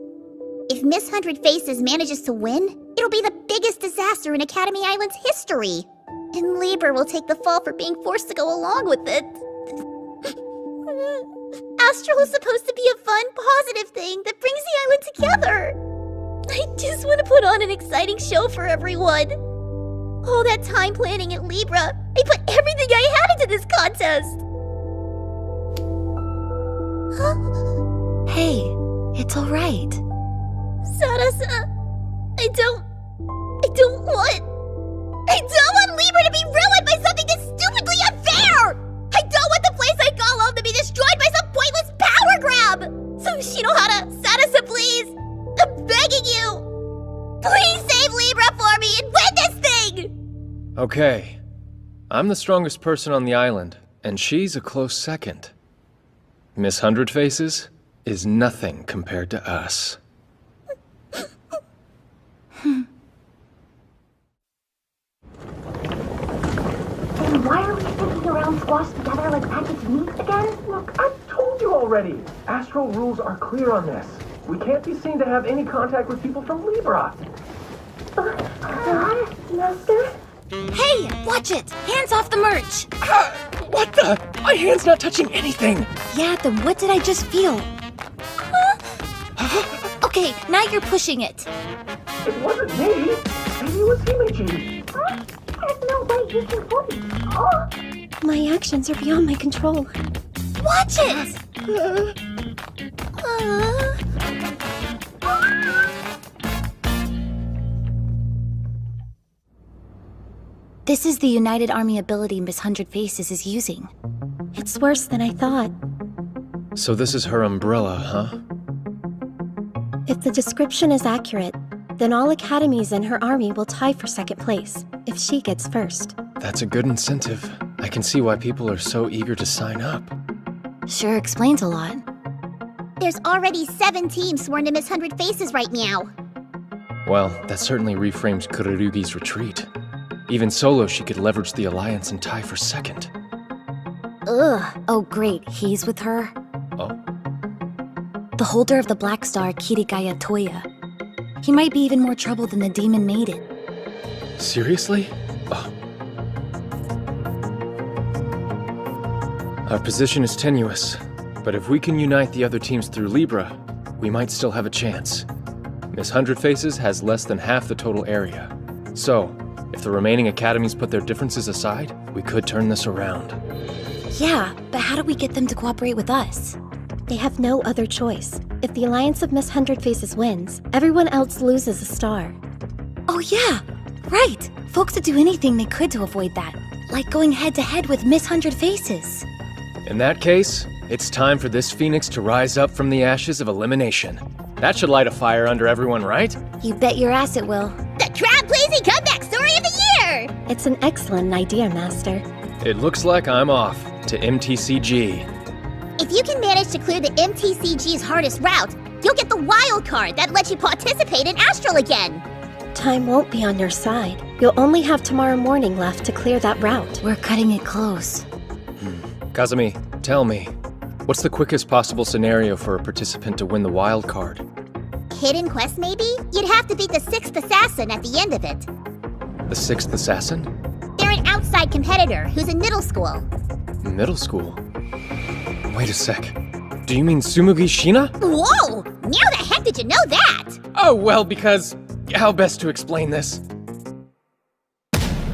[SPEAKER 11] If Miss Hundred Faces manages to win, it'll be the biggest disaster in Academy Island's history. And Libra will take the fall for being forced to go along with it. Astral is supposed to be a fun, positive thing that brings the island together. I just want to put on an exciting show for everyone. All that time planning at Libra, I put everything I had into this contest.
[SPEAKER 5] Hey, it's all right.
[SPEAKER 11] Sadasa, I don't want Libra to be ruined by something that's stupidly unfair! I don't want the place I call home to be destroyed by some pointless power grab! So Shinohara, Sadasa, please! I'm begging you! Please save Libra for me and win this thing!
[SPEAKER 1] Okay. I'm the strongest person on the island, and she's a close second. Miss Hundred Faces is nothing compared to us.
[SPEAKER 18] And why are we sticking around squashed together like packaged meat again?
[SPEAKER 3] Look, I told you already. Astral rules are clear on this. We can't be seen to have any contact with people from Libra.
[SPEAKER 18] Master?
[SPEAKER 5] Hey, watch it! Hands off the merch!
[SPEAKER 3] What the? My hand's not touching anything!
[SPEAKER 5] Yeah, then what did I just feel? Okay, now you're pushing it.
[SPEAKER 3] It wasn't me. Maybe it was Himeji.
[SPEAKER 18] There's no way you can hold it. Oh. My actions are beyond my control.
[SPEAKER 11] Watch it!
[SPEAKER 5] This is the United Army ability Miss Hundred Faces is using.
[SPEAKER 15] It's worse than I thought.
[SPEAKER 1] So this is her umbrella, huh?
[SPEAKER 15] If the description is accurate, then all academies in her army will tie for second place, if she gets first.
[SPEAKER 1] That's a good incentive. I can see why people are so eager to sign up.
[SPEAKER 5] Sure explains a lot.
[SPEAKER 11] There's already 7 teams sworn to Miss Hundred Faces right now.
[SPEAKER 1] Well, that certainly reframes Kururugi's retreat. Even solo, she could leverage the alliance and tie for second.
[SPEAKER 5] Ugh. Oh great, he's with her?
[SPEAKER 1] Oh?
[SPEAKER 5] The holder of the Black Star, Kirigaya Toya. He might be even more trouble than the Demon Maiden.
[SPEAKER 1] Seriously? Oh. Our position is tenuous, but if we can unite the other teams through Libra, we might still have a chance. Miss Hundred Faces has less than half the total area. So, if the remaining academies put their differences aside, we could turn this around.
[SPEAKER 5] Yeah, but how do we get them to cooperate with us?
[SPEAKER 15] They have no other choice. If the Alliance of Miss Hundred Faces wins, everyone else loses a star.
[SPEAKER 5] Oh yeah, right! Folks would do anything they could to avoid that. Like going head-to-head with Miss Hundred Faces.
[SPEAKER 1] In that case, it's time for this phoenix to rise up from the ashes of elimination. That should light a fire under everyone, right?
[SPEAKER 5] You bet your ass it will.
[SPEAKER 11] The crowd-pleasing comeback story of the year!
[SPEAKER 15] It's an excellent idea, Master.
[SPEAKER 1] It looks like I'm off to MTCG.
[SPEAKER 11] If you can manage to clear the MTCG's hardest route, you'll get the wild card that lets you participate in Astral again.
[SPEAKER 15] Time won't be on your side. You'll only have tomorrow morning left to clear that route.
[SPEAKER 5] We're cutting it close.
[SPEAKER 1] Kazumi, tell me, what's the quickest possible scenario for a participant to win the wild card?
[SPEAKER 11] Hidden quest, maybe? You'd have to beat the 6th assassin at the end of it.
[SPEAKER 1] The 6th assassin?
[SPEAKER 11] They're an outside competitor who's in middle school.
[SPEAKER 1] Middle school? Wait a sec. Do you mean Tsumugi Shina?
[SPEAKER 11] Whoa! How the heck did you know that?
[SPEAKER 1] Oh, well, because... how best to explain this?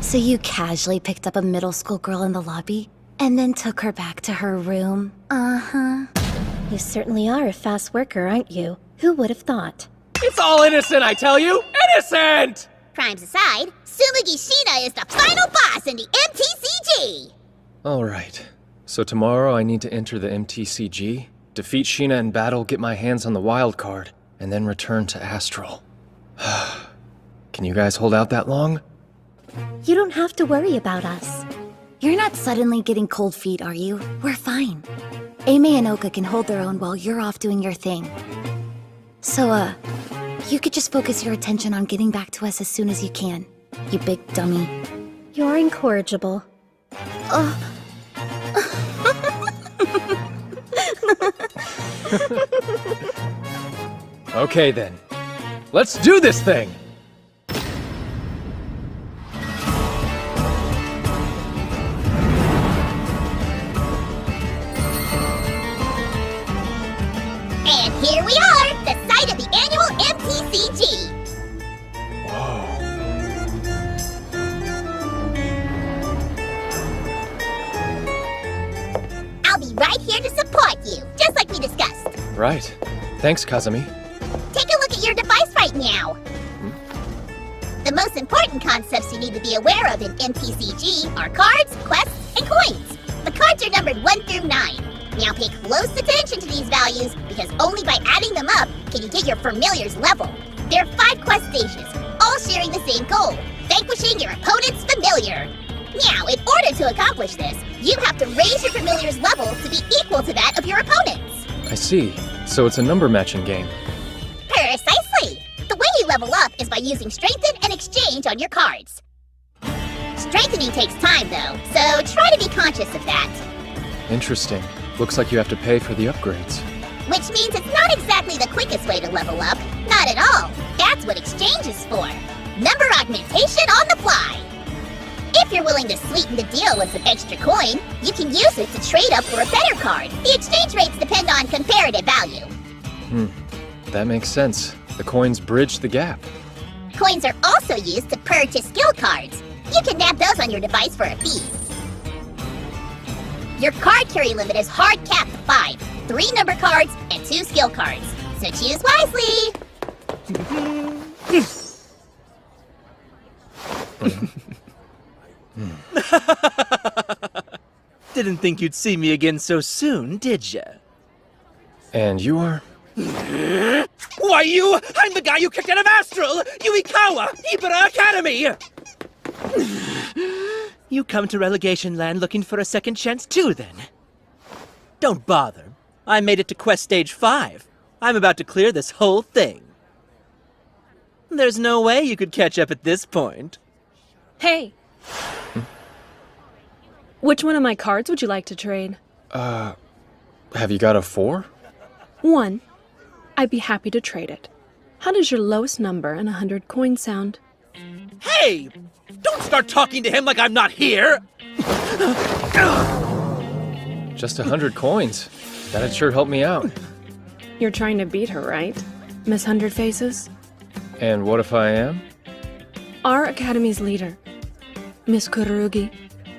[SPEAKER 5] So you casually picked up a middle school girl in the lobby, and then took her back to her room? Uh-huh.
[SPEAKER 15] You certainly are a fast worker, aren't you? Who would have thought?
[SPEAKER 3] It's all innocent, I tell you! Innocent!
[SPEAKER 11] Crimes aside, Tsumugi Shina is the final boss in the MTCG!
[SPEAKER 1] Alright. So tomorrow I need to enter the MTCG, defeat Shina in battle, get my hands on the wild card, and then return to Astral. Can you guys hold out that long?
[SPEAKER 15] You don't have to worry about us.
[SPEAKER 5] You're not suddenly getting cold feet, are you? We're fine. Aimee and Oka can hold their own while you're off doing your thing. So, you could just focus your attention on getting back to us as soon as you can. You big dummy.
[SPEAKER 15] You're incorrigible.
[SPEAKER 1] Okay then. Let's do this thing!
[SPEAKER 11] And here we are, the site of the annual MTCG! I'll be right here to support you, just like we discussed.
[SPEAKER 1] Right. Thanks, Kazumi.
[SPEAKER 11] Take a look at your device right now. The most important concepts you need to be aware of in MTCG are cards, quests, and coins. The cards are numbered 1 through 9. Now pay close attention to these values, because only by adding them up can you get your familiar's level. There are 5 quest stages, all sharing the same goal, vanquishing your opponent's familiar. Now, in order to accomplish this, you have to raise your familiar's level to be equal to that of your opponent's.
[SPEAKER 1] I see. So it's a number matching game.
[SPEAKER 11] Precisely! The way you level up is by using Strengthen and Exchange on your cards. Strengthening takes time, though, so try to be conscious of that.
[SPEAKER 1] Interesting. Looks like you have to pay for the upgrades.
[SPEAKER 11] Which means it's not exactly the quickest way to level up. Not at all. That's what Exchange is for. Number augmentation on the fly. If you're willing to sweeten the deal with some extra coin, you can use it to trade up for a better card. The exchange rates depend on comparative value.
[SPEAKER 1] That makes sense. The coins bridge the gap.
[SPEAKER 11] Coins are also used to purchase skill cards. You can nab those on your device for a fee. Your card carry limit is hard capped to 5, 3 number cards, and 2 skill cards. So choose wisely!
[SPEAKER 10] Didn't think you'd see me again so soon, did ya?
[SPEAKER 1] And you are?
[SPEAKER 10] Why, I'm the guy you kicked out of Astral! Yuikawa! Ibara Academy! You come to Relegation Land looking for a second chance too, then? Don't bother. I made it to Quest Stage 5. I'm about to clear this whole thing. There's no way you could catch up at this point.
[SPEAKER 9] Hey! Which one of my cards would you like to trade?
[SPEAKER 1] Have you got a 4?
[SPEAKER 9] 1. I'd be happy to trade it. How does your lowest number and 100 coins sound?
[SPEAKER 10] Hey! Don't start talking to him like I'm not here!
[SPEAKER 1] Just 100 coins. That'd sure help me out.
[SPEAKER 9] You're trying to beat her, right? Miss 100 Faces?
[SPEAKER 1] And what if I am?
[SPEAKER 9] Our Academy's leader, Miss Kurugi,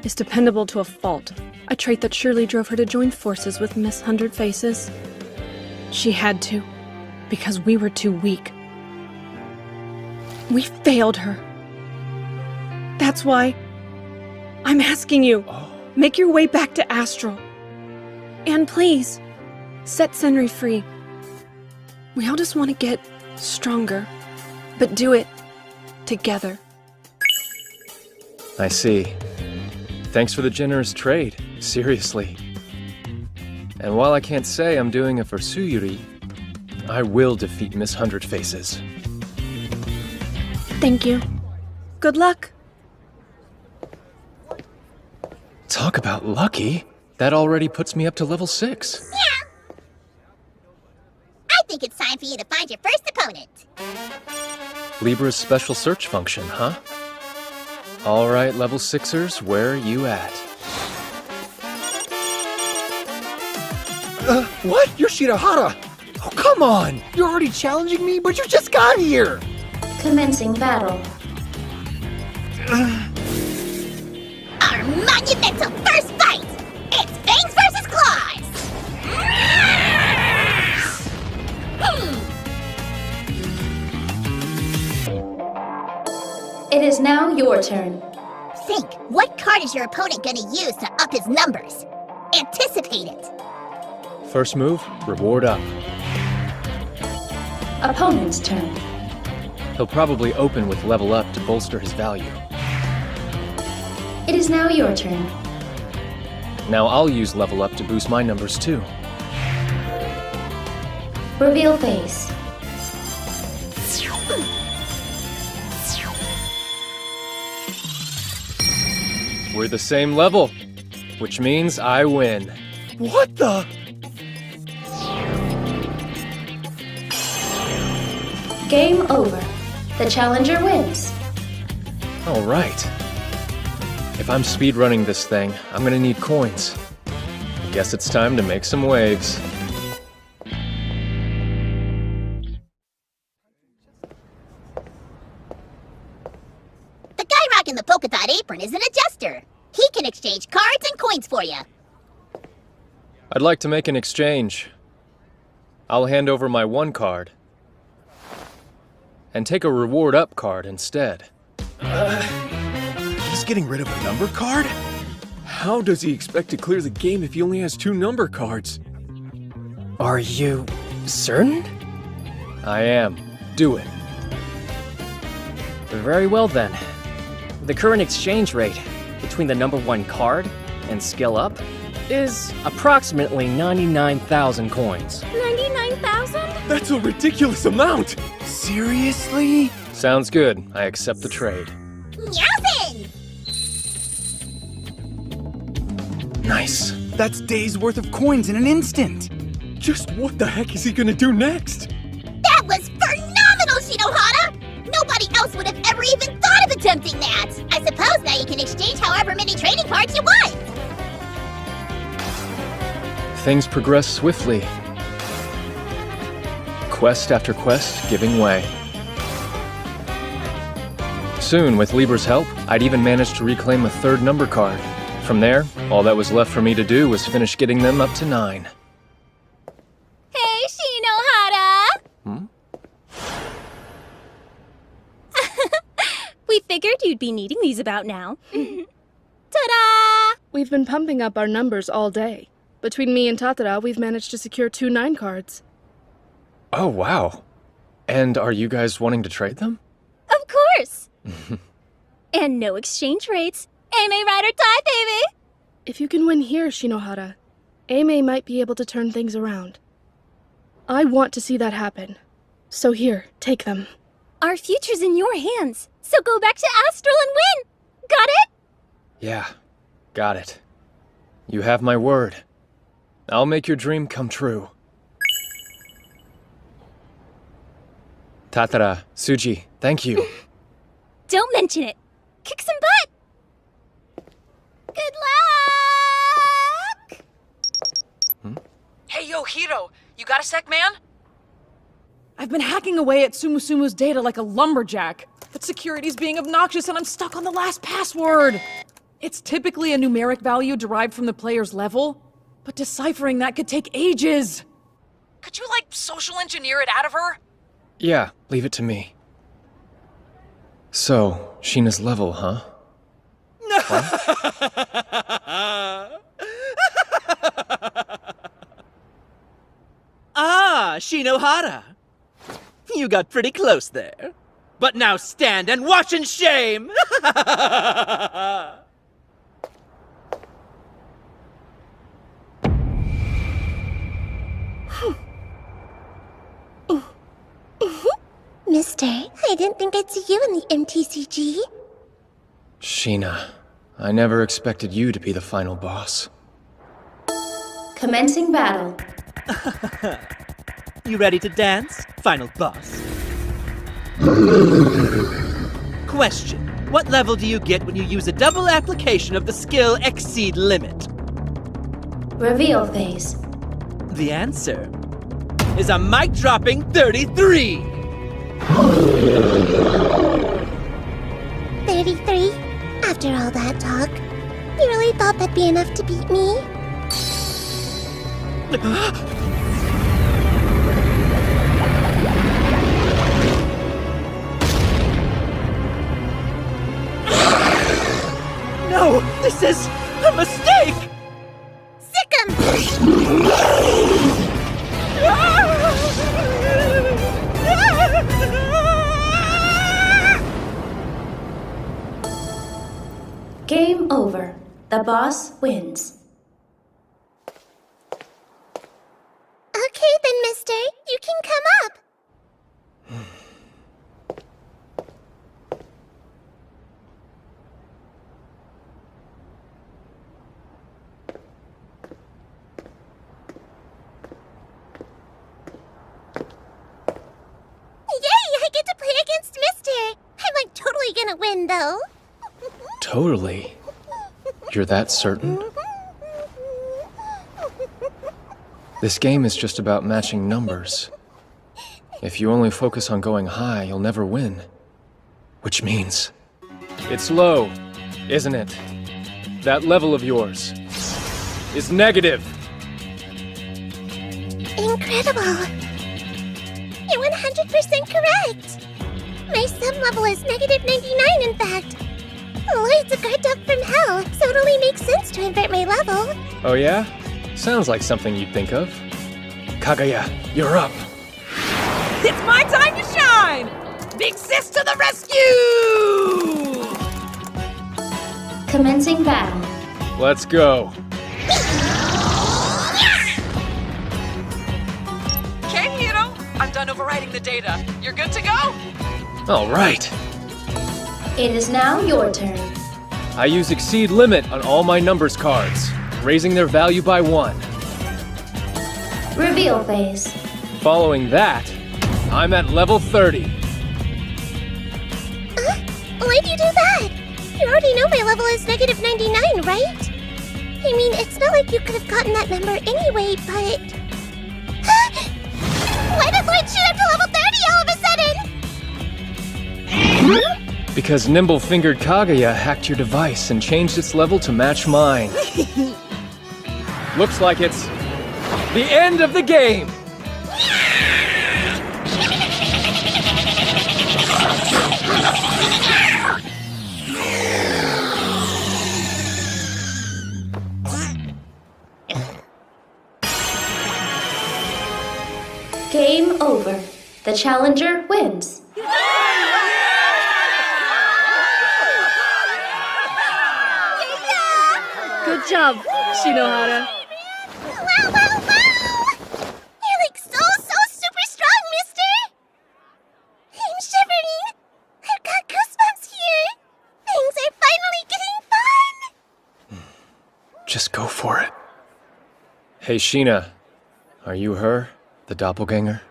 [SPEAKER 9] is dependable to a fault. A trait that surely drove her to join forces with Miss 100 Faces. She had to, because we were too weak. We failed her. That's why I'm asking you, make your way back to Astral. And please, set Senri free. We all just want to get stronger, but do it together.
[SPEAKER 1] I see. Thanks for the generous trade, seriously. And while I can't say I'm doing it for Suyuri, I will defeat Miss 100 Faces.
[SPEAKER 9] Thank you. Good luck.
[SPEAKER 1] Talk about lucky. That already puts me up to level 6.
[SPEAKER 11] Yeah. I think it's time for you to find your first opponent.
[SPEAKER 1] Libra's special search function, huh? Alright, level 6ers, where are you at?
[SPEAKER 14] What? You're Shirahara! Oh, come on! You're already challenging me, but you just got here!
[SPEAKER 15] Commencing battle.
[SPEAKER 11] Our monumental first fight! It's Fangs versus Claws!
[SPEAKER 15] It is now your turn.
[SPEAKER 11] Think, what card is your opponent gonna use to up his numbers? Anticipate it!
[SPEAKER 1] First move, reward up.
[SPEAKER 15] Opponent's turn.
[SPEAKER 1] He'll probably open with level up to bolster his value.
[SPEAKER 15] It is now your turn.
[SPEAKER 1] Now I'll use level up to boost my numbers too.
[SPEAKER 15] Reveal face.
[SPEAKER 1] We're the same level, which means I win.
[SPEAKER 14] What the?
[SPEAKER 15] Game over. The challenger wins.
[SPEAKER 1] All right. If I'm speedrunning this thing, I'm gonna need coins. Guess it's time to make some waves.
[SPEAKER 11] The guy rocking the polka dot apron is an adjuster. He can exchange cards and coins for you.
[SPEAKER 1] I'd like to make an exchange. I'll hand over my 1 card and take a reward up card instead.
[SPEAKER 19] He's getting rid of a number card?
[SPEAKER 2] How does he expect to clear the game if he only has 2 number cards?
[SPEAKER 3] Are you certain?
[SPEAKER 1] I am. Do it.
[SPEAKER 3] Very well then. The current exchange rate between the number 1 card and skill up is approximately 99,000 coins.
[SPEAKER 16] 99,000?
[SPEAKER 2] That's a ridiculous amount!
[SPEAKER 14] Seriously?
[SPEAKER 1] Sounds good. I accept the trade.
[SPEAKER 11] Meowsin!
[SPEAKER 1] Nice.
[SPEAKER 14] That's days worth of coins in an instant.
[SPEAKER 2] Just what the heck is he gonna do next?
[SPEAKER 11] That was phenomenal, Shinohara! Nobody else would have ever even thought of attempting that! I suppose now you can exchange however many trading cards you want!
[SPEAKER 1] Things progress swiftly. Quest after quest giving way. Soon, with Libra's help, I'd even managed to reclaim a 3rd number card. From there, all that was left for me to do was finish getting them up to 9.
[SPEAKER 16] Hey, Shinohara! We figured you'd be needing these about now.
[SPEAKER 12] We've been pumping up our numbers all day. Between me and Tatara, we've managed to secure 2 9 cards.
[SPEAKER 1] Oh, wow. And are you guys wanting to trade them?
[SPEAKER 4] Of course! And no exchange rates. Aimee ride or die, baby!
[SPEAKER 12] If you can win here, Shinohara, Aimee might be able to turn things around. I want to see that happen. So here, take them.
[SPEAKER 4] Our future's in your hands, so go back to Astral and win! Got it?
[SPEAKER 1] Yeah, got it. You have my word. I'll make your dream come true. Tatara, Suji, thank you.
[SPEAKER 4] Don't mention it. Kick some butt! Good luck!
[SPEAKER 17] Hey, yo, Hiro, you got a sec, man?
[SPEAKER 9] I've been hacking away at Sumusumu's data like a lumberjack, but security's being obnoxious and I'm stuck on the last password. It's typically a numeric value derived from the player's level, but deciphering that could take ages.
[SPEAKER 17] Could you, like, social engineer it out of her?
[SPEAKER 1] Yeah, leave it to me. So, Sheena's level, huh?
[SPEAKER 10] Ah, Shinohara. You got pretty close there. But now stand and watch in shame!
[SPEAKER 18] Mister, I didn't think I'd see you in the MTCG.
[SPEAKER 1] Sheena, I never expected you to be the final boss.
[SPEAKER 20] Commencing battle.
[SPEAKER 10] You ready to dance, final boss? Question. What level do you get when you use a double application of the skill Exceed Limit?
[SPEAKER 20] Reveal phase.
[SPEAKER 10] The answer is a mic-dropping 33!
[SPEAKER 18] 33? After all that talk, you really thought that'd be enough to beat me?
[SPEAKER 10] No! This is a mistake!
[SPEAKER 18] Sick 'em!
[SPEAKER 20] Game over. The boss wins.
[SPEAKER 18] Okay then, mister. You can come up. Yay! I get to play against mister. I'm like totally gonna win, though.
[SPEAKER 1] Totally. You're that certain? This game is just about matching numbers. If you only focus on going high, you'll never win. Which means... It's low, isn't it? That level of yours is negative.
[SPEAKER 18] Incredible. You're 100% correct. My sub level is negative 99, in fact. Lloyd's a guard dog from hell, so it only makes sense to invert my level.
[SPEAKER 1] Oh yeah? Sounds like something you'd think of. Kaguya, you're up.
[SPEAKER 9] It's my time to shine! Big sis to the rescue!
[SPEAKER 20] Commencing battle.
[SPEAKER 1] Let's go.
[SPEAKER 17] Okay, Hiro, I'm done overwriting the data. You're good to go?
[SPEAKER 1] All right.
[SPEAKER 20] It is now your turn.
[SPEAKER 1] I use Exceed Limit on all my numbers cards, raising their value by 1.
[SPEAKER 20] Reveal phase.
[SPEAKER 1] Following that, I'm at level 30.
[SPEAKER 18] Why'd you do that? You already know my level is negative 99, right? I mean, it's not like you could have gotten that number anyway, but... Why did Lloyd shoot up to level 30 all of a sudden?
[SPEAKER 1] Because nimble-fingered Kaguya hacked your device and changed its level to match mine. Looks like it's the end of the game!
[SPEAKER 20] The challenger wins.
[SPEAKER 6] Good job, Shinohara.
[SPEAKER 18] Wow, wow, wow! You're like so super strong, mister! I'm shivering! I've got goosebumps here! Things are finally getting fun!
[SPEAKER 1] Just go for it. Hey, Sheena. Are you her? The doppelganger?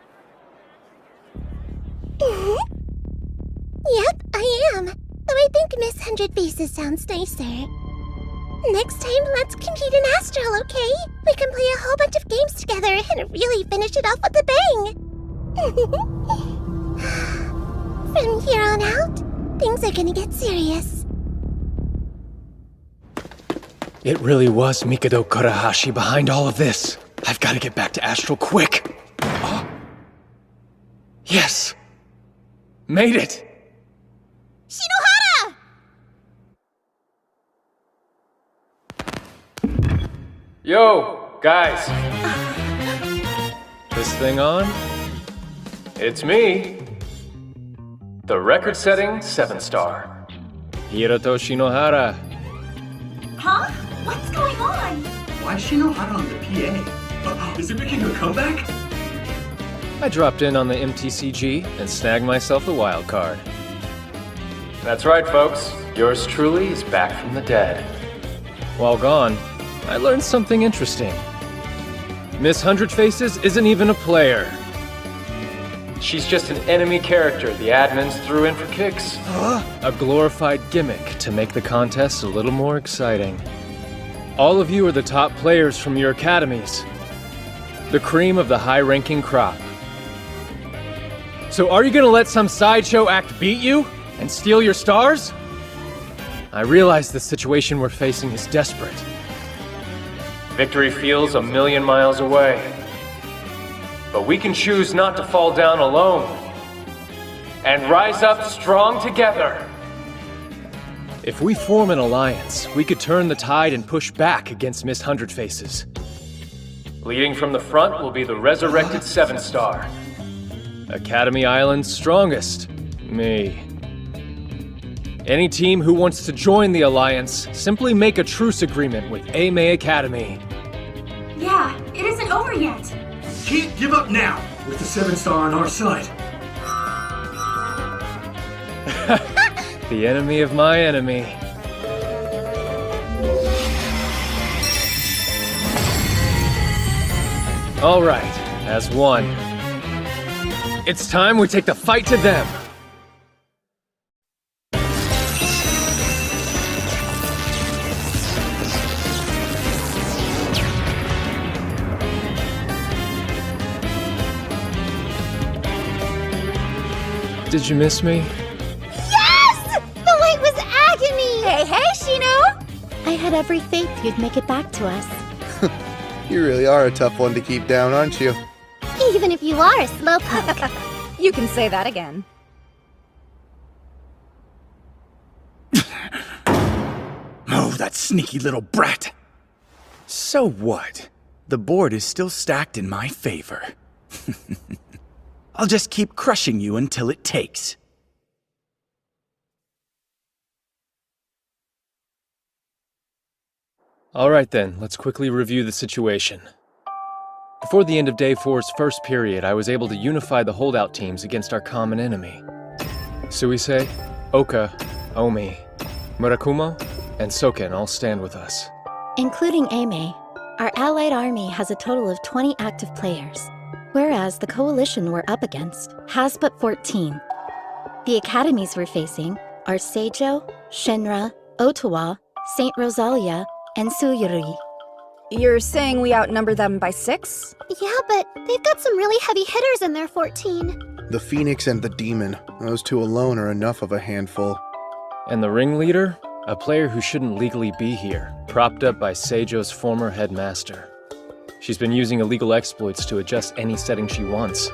[SPEAKER 18] Yep, I am. Though I think Miss Hundred Faces sounds nicer. Next time, let's compete in Astral, okay? We can play a whole bunch of games together and really finish it off with a bang! From here on out, things are gonna get serious.
[SPEAKER 1] It really was Mikado Kurahashi behind all of this. I've got to get back to Astral quick. Oh. Yes! Made it!
[SPEAKER 18] Shinohara!
[SPEAKER 1] Yo, guys. This thing on? It's me. The record-setting 7-star. Hiroto Shinohara.
[SPEAKER 13] Huh? What's going on?
[SPEAKER 7] Why is Shinohara on the PA? Is it making a comeback?
[SPEAKER 1] I dropped in on the MTCG and snagged myself the wild card. That's right, folks. Yours truly is back from the dead. While gone, I learned something interesting. Miss Hundred Faces isn't even a player. She's just an enemy character the admins threw in for kicks. A glorified gimmick to make the contest a little more exciting. All of you are the top players from your academies. The cream of the high-ranking crop. So are you gonna let some sideshow act beat you and steal your stars? I realize the situation we're facing is desperate. Victory feels a million miles away. But we can choose not to fall down alone and rise up strong together. If we form an alliance, we could turn the tide and push back against Miss Hundred Faces. Leading from the front will be the resurrected 7-star. Academy Island's strongest, me. Any team who wants to join the alliance, simply make a truce agreement with Aimei Academy.
[SPEAKER 13] Yeah, it isn't over yet.
[SPEAKER 7] Can't give up now, with the 7-star on our side.
[SPEAKER 1] The enemy of my enemy. All right, as one. It's time we take the fight to them. Did you miss me?
[SPEAKER 18] Yes! The wait was agony!
[SPEAKER 15] Hey, Shino! I had every faith you'd make it back to us.
[SPEAKER 21] You really are a tough one to keep down, aren't you?
[SPEAKER 18] Even if you are a slowpoke.
[SPEAKER 16] You can say that again.
[SPEAKER 22] Oh, that sneaky little brat. So what? The board is still stacked in my favor. I'll just keep crushing you until it takes.
[SPEAKER 1] All right then, let's quickly review the situation. Before the end of Day 4's first period, I was able to unify the holdout teams against our common enemy. Suisei, Oka, Omi, Murakumo, and Soken all stand with us.
[SPEAKER 15] Including Aimei, our allied army has a total of 20 active players, whereas the coalition we're up against has but 14. The academies we're facing are Seijo, Shinra, Ottawa, St. Rosalia, and Suyuri.
[SPEAKER 16] You're saying we outnumber them by 6?
[SPEAKER 18] Yeah, but they've got some really heavy hitters in their 14.
[SPEAKER 21] The Phoenix and the Demon. Those two alone are enough of a handful.
[SPEAKER 1] And the ringleader? A player who shouldn't legally be here, propped up by Seijo's former headmaster. She's been using illegal exploits to adjust any setting she wants.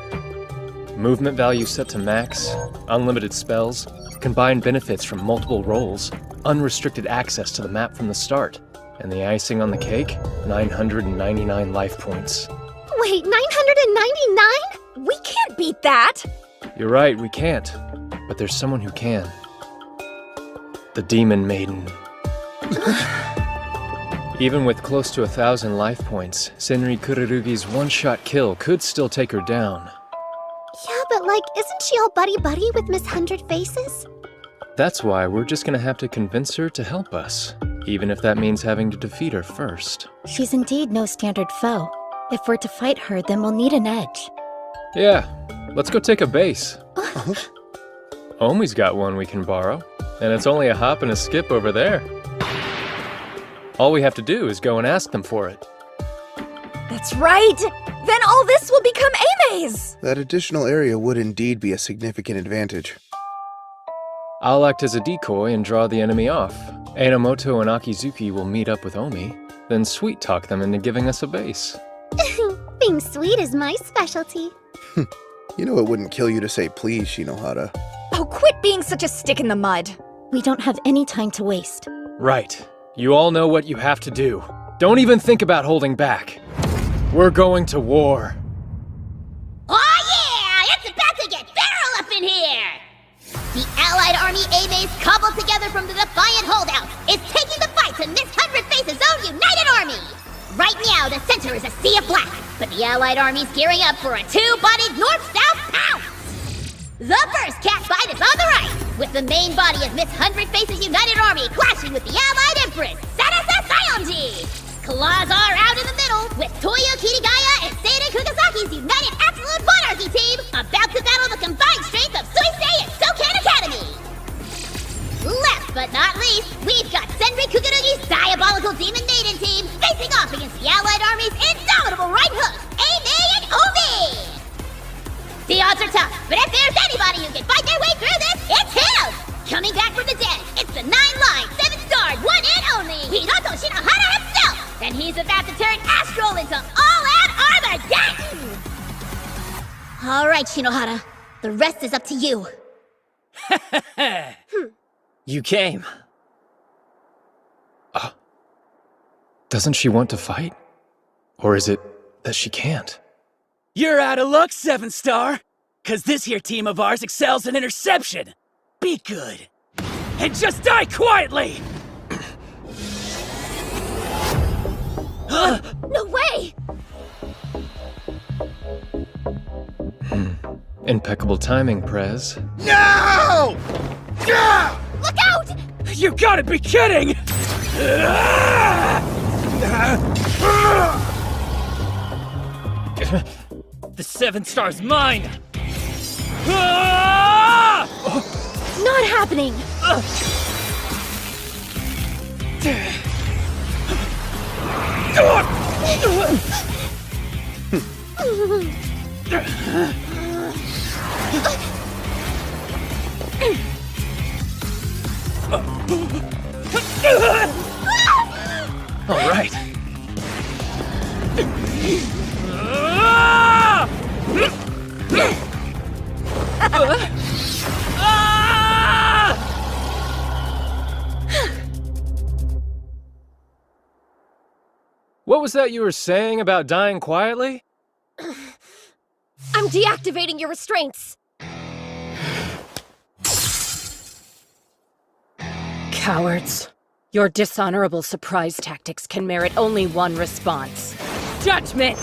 [SPEAKER 1] Movement value set to max, unlimited spells, combined benefits from multiple roles, unrestricted access to the map from the start, and the icing on the cake, 999 life points.
[SPEAKER 18] Wait, 999?
[SPEAKER 16] We can't beat that!
[SPEAKER 1] You're right, we can't. But there's someone who can. The Demon Maiden. Even with close to 1,000 life points, Senri Kururugi's one-shot kill could still take her down.
[SPEAKER 18] Yeah, but isn't she all buddy-buddy with Miss Hundred Faces?
[SPEAKER 1] That's why we're just gonna have to convince her to help us, even if that means having to defeat her first.
[SPEAKER 15] She's indeed no standard foe. If we're to fight her, then we'll need an edge.
[SPEAKER 1] Yeah, let's go take a base. Omi's got one we can borrow, and it's only a hop and a skip over there. All we have to do is go and ask them for it.
[SPEAKER 16] That's right! Then all this will become Aime's!
[SPEAKER 21] That additional area would indeed be a significant advantage.
[SPEAKER 1] I'll act as a decoy and draw the enemy off. Enomoto and Akizuki will meet up with Omi, then sweet-talk them into giving us a base.
[SPEAKER 18] Being sweet is my specialty.
[SPEAKER 21] You know it wouldn't kill you to say please, Shinohara.
[SPEAKER 16] Oh, quit being such a stick in the mud.
[SPEAKER 15] We don't have any time to waste.
[SPEAKER 1] Right. You all know what you have to do. Don't even think about holding back. We're going to war.
[SPEAKER 11] Oh yeah! It's about to get feral up in here! The Allied Army Aime's cobbled together from the Defiant Holdout is taking the fight to Miss Hundred Faces' own United Army! Right now, the center is a sea of black, but the Allied Army's gearing up for a two-bodied north-south pounce! The first cat fight is on the right, with the main body of Miss Hundred Faces' United Army clashing with the Allied Empress, Sanasa Sayonji! Claws are out in the middle, with Toyo Kirigaya and Seinen Kugasaki's United Absolute Monarchy team about to battle the combined strength of Suisei and Sokan Academy! Last but not least, we've got Senri Kukurugi's Diabolical Demon Maiden team facing off against the Allied Army's indomitable right hook, Aimei and Omi! The odds are tough, but if there's anybody who can fight their way through this, it's him! Coming back from the dead, it's the 9-line, 7-star, one and only Hiroto Shinohara himself! And he's about to turn Astral into all-out Armageddon! Alright, Shinohara, the rest is up to you.
[SPEAKER 3] You came.
[SPEAKER 1] Doesn't she want to fight? Or is it that she can't?
[SPEAKER 14] You're out of luck, 7-star! Cause this here team of ours excels in interception! Be good! And just die quietly!
[SPEAKER 16] No way!
[SPEAKER 1] Impeccable timing, Prez.
[SPEAKER 14] No!
[SPEAKER 16] Look out!
[SPEAKER 14] You gotta be kidding! The 7-star's mine!
[SPEAKER 16] Not happening!
[SPEAKER 1] All right. What was that you were saying about dying quietly?
[SPEAKER 16] I'm deactivating your restraints!
[SPEAKER 6] Cowards. Your dishonorable surprise tactics can merit only one response. Judgment!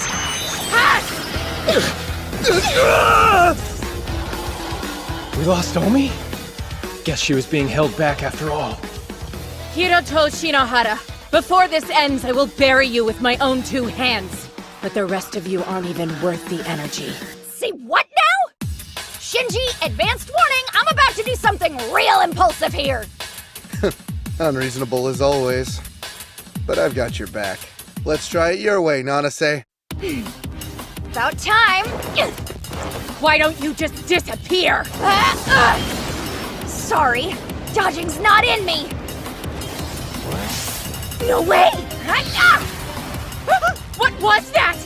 [SPEAKER 1] We lost Omi? Guess she was being held back after all.
[SPEAKER 6] Hiroto Shinohara, before this ends, I will bury you with my own 2 hands. But the rest of you aren't even worth the energy.
[SPEAKER 16] Say what now? Shinji, advanced warning, I'm about to do something real impulsive here!
[SPEAKER 21] Unreasonable as always. But I've got your back. Let's try it your way, Nanase.
[SPEAKER 16] About time!
[SPEAKER 6] Why don't you just disappear?
[SPEAKER 16] Sorry, dodging's not in me! No way!
[SPEAKER 6] What was that?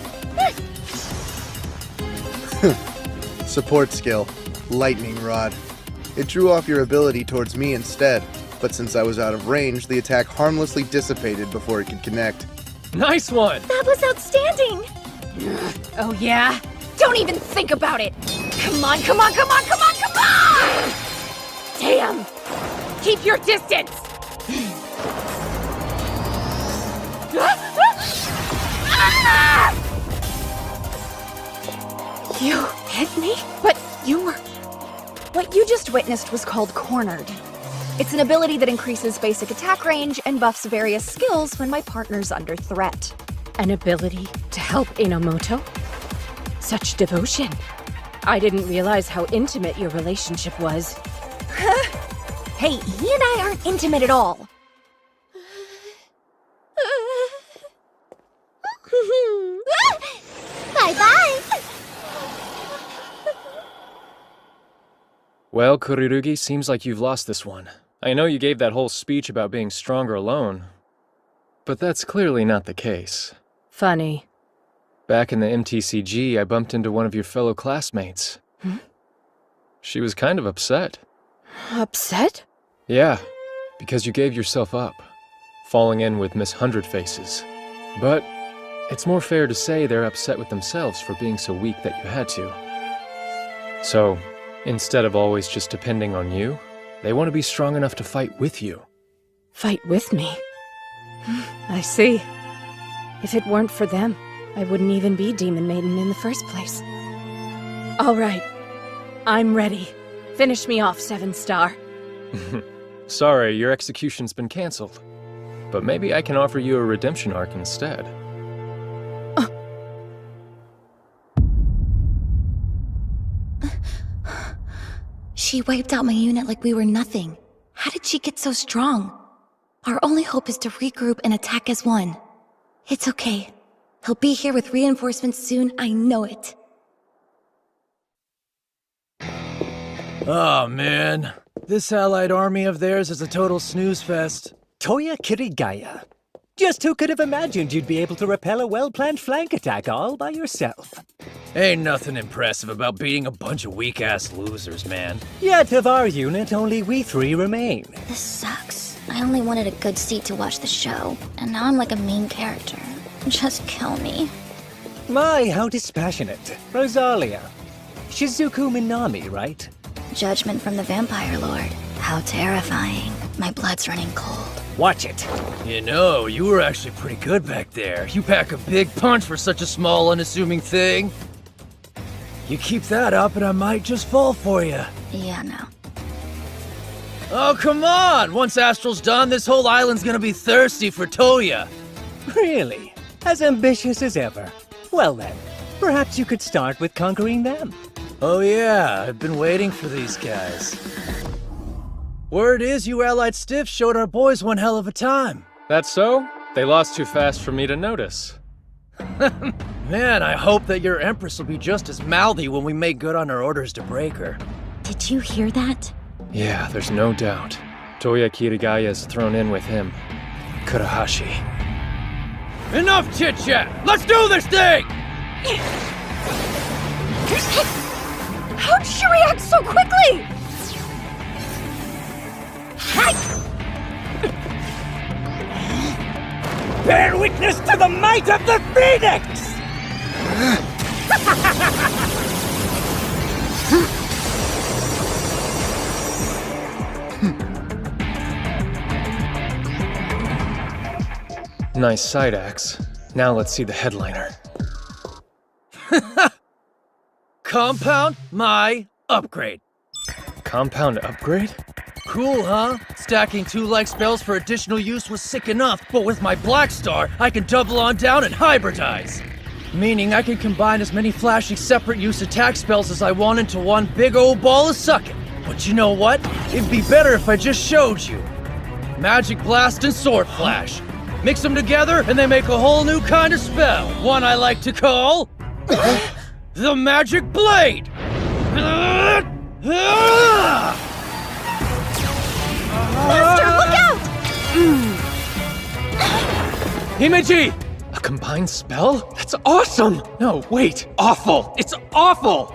[SPEAKER 21] Support skill. Lightning Rod. It drew off your ability towards me instead, but since I was out of range, the attack harmlessly dissipated before it could connect.
[SPEAKER 1] Nice one!
[SPEAKER 16] That was outstanding!
[SPEAKER 6] Oh yeah? Don't even think about it! Come on, come on, come on, come on, come on! Damn! Keep your distance!
[SPEAKER 5] You hit me? But you were... What you just witnessed was called Cornered. It's an ability that increases basic attack range and buffs various skills when my partner's under threat.
[SPEAKER 6] An ability to help Inomoto? Such devotion. I didn't realize how intimate your relationship was.
[SPEAKER 5] Hey, he and I aren't intimate at all.
[SPEAKER 18] Bye-bye!
[SPEAKER 1] Well, Kurirugi, seems like you've lost this one. I know you gave that whole speech about being stronger alone, but that's clearly not the case.
[SPEAKER 6] Funny.
[SPEAKER 1] Back in the MTCG, I bumped into one of your fellow classmates. She was kind of upset.
[SPEAKER 6] Upset?
[SPEAKER 1] Yeah, because you gave yourself up, falling in with Miss Hundred Faces. But it's more fair to say they're upset with themselves for being so weak that you had to. So, instead of always just depending on you, they want to be strong enough to fight with you.
[SPEAKER 6] Fight with me? I see. If it weren't for them, I wouldn't even be Demon Maiden in the first place. All right. I'm ready. Finish me off, 7-star.
[SPEAKER 1] Sorry, your execution's been cancelled. But maybe I can offer you a redemption arc instead.
[SPEAKER 18] She wiped out my unit like we were nothing. How did she get so strong? Our only hope is to regroup and attack as one. It's okay. He'll be here with reinforcements soon, I know it.
[SPEAKER 14] Oh man, this allied army of theirs is a total snooze fest.
[SPEAKER 8] Toya Kirigaya. Just who could have imagined you'd be able to repel a well-planned flank attack all by yourself?
[SPEAKER 14] Ain't nothing impressive about beating a bunch of weak-ass losers, man.
[SPEAKER 8] Yet of our unit, only we 3 remain.
[SPEAKER 18] This sucks. I only wanted a good seat to watch the show, and now I'm like a main character. Just kill me.
[SPEAKER 8] My, how dispassionate. Rosalia. Shizuku Minami, right?
[SPEAKER 18] Judgment from the Vampire Lord. How terrifying. My blood's running cold.
[SPEAKER 8] Watch it.
[SPEAKER 14] You know, you were actually pretty good back there. You pack a big punch for such a small, unassuming thing. You keep that up and I might just fall for you.
[SPEAKER 18] Yeah, no.
[SPEAKER 14] Oh, come on! Once Astral's done, this whole island's gonna be thirsty for Toya.
[SPEAKER 8] Really? As ambitious as ever. Well then, perhaps you could start with conquering them.
[SPEAKER 14] Oh yeah, I've been waiting for these guys. Word is you allied stiffs showed our boys one hell of a time.
[SPEAKER 1] That's so? They lost too fast for me to notice.
[SPEAKER 14] Man, I hope that your Empress will be just as mouthy when we make good on our orders to break her.
[SPEAKER 18] Did you hear that?
[SPEAKER 1] Yeah, there's no doubt. Toya Kirigaya is thrown in with him. Kurahashi.
[SPEAKER 14] Enough chit-chat! Let's do this thing!
[SPEAKER 5] How'd she react so quickly?
[SPEAKER 8] Bear witness to the might of the Phoenix!
[SPEAKER 1] Nice side axe. Now let's see the headliner.
[SPEAKER 14] Compound my upgrade.
[SPEAKER 1] Compound upgrade?
[SPEAKER 14] Cool, huh? Stacking 2 like spells for additional use was sick enough, but with my Black Star, I can double on down and hybridize. Meaning I can combine as many flashy separate use attack spells as I want into one big old ball of sucking. But you know what? It'd be better if I just showed you. Magic Blast and Sword Flash. Mix them together and they make a whole new kind of spell. One I like to call... the Magic Blade!
[SPEAKER 5] Master, look out!
[SPEAKER 14] Himeji!
[SPEAKER 1] A combined spell? That's awesome! No, wait, awful! It's awful!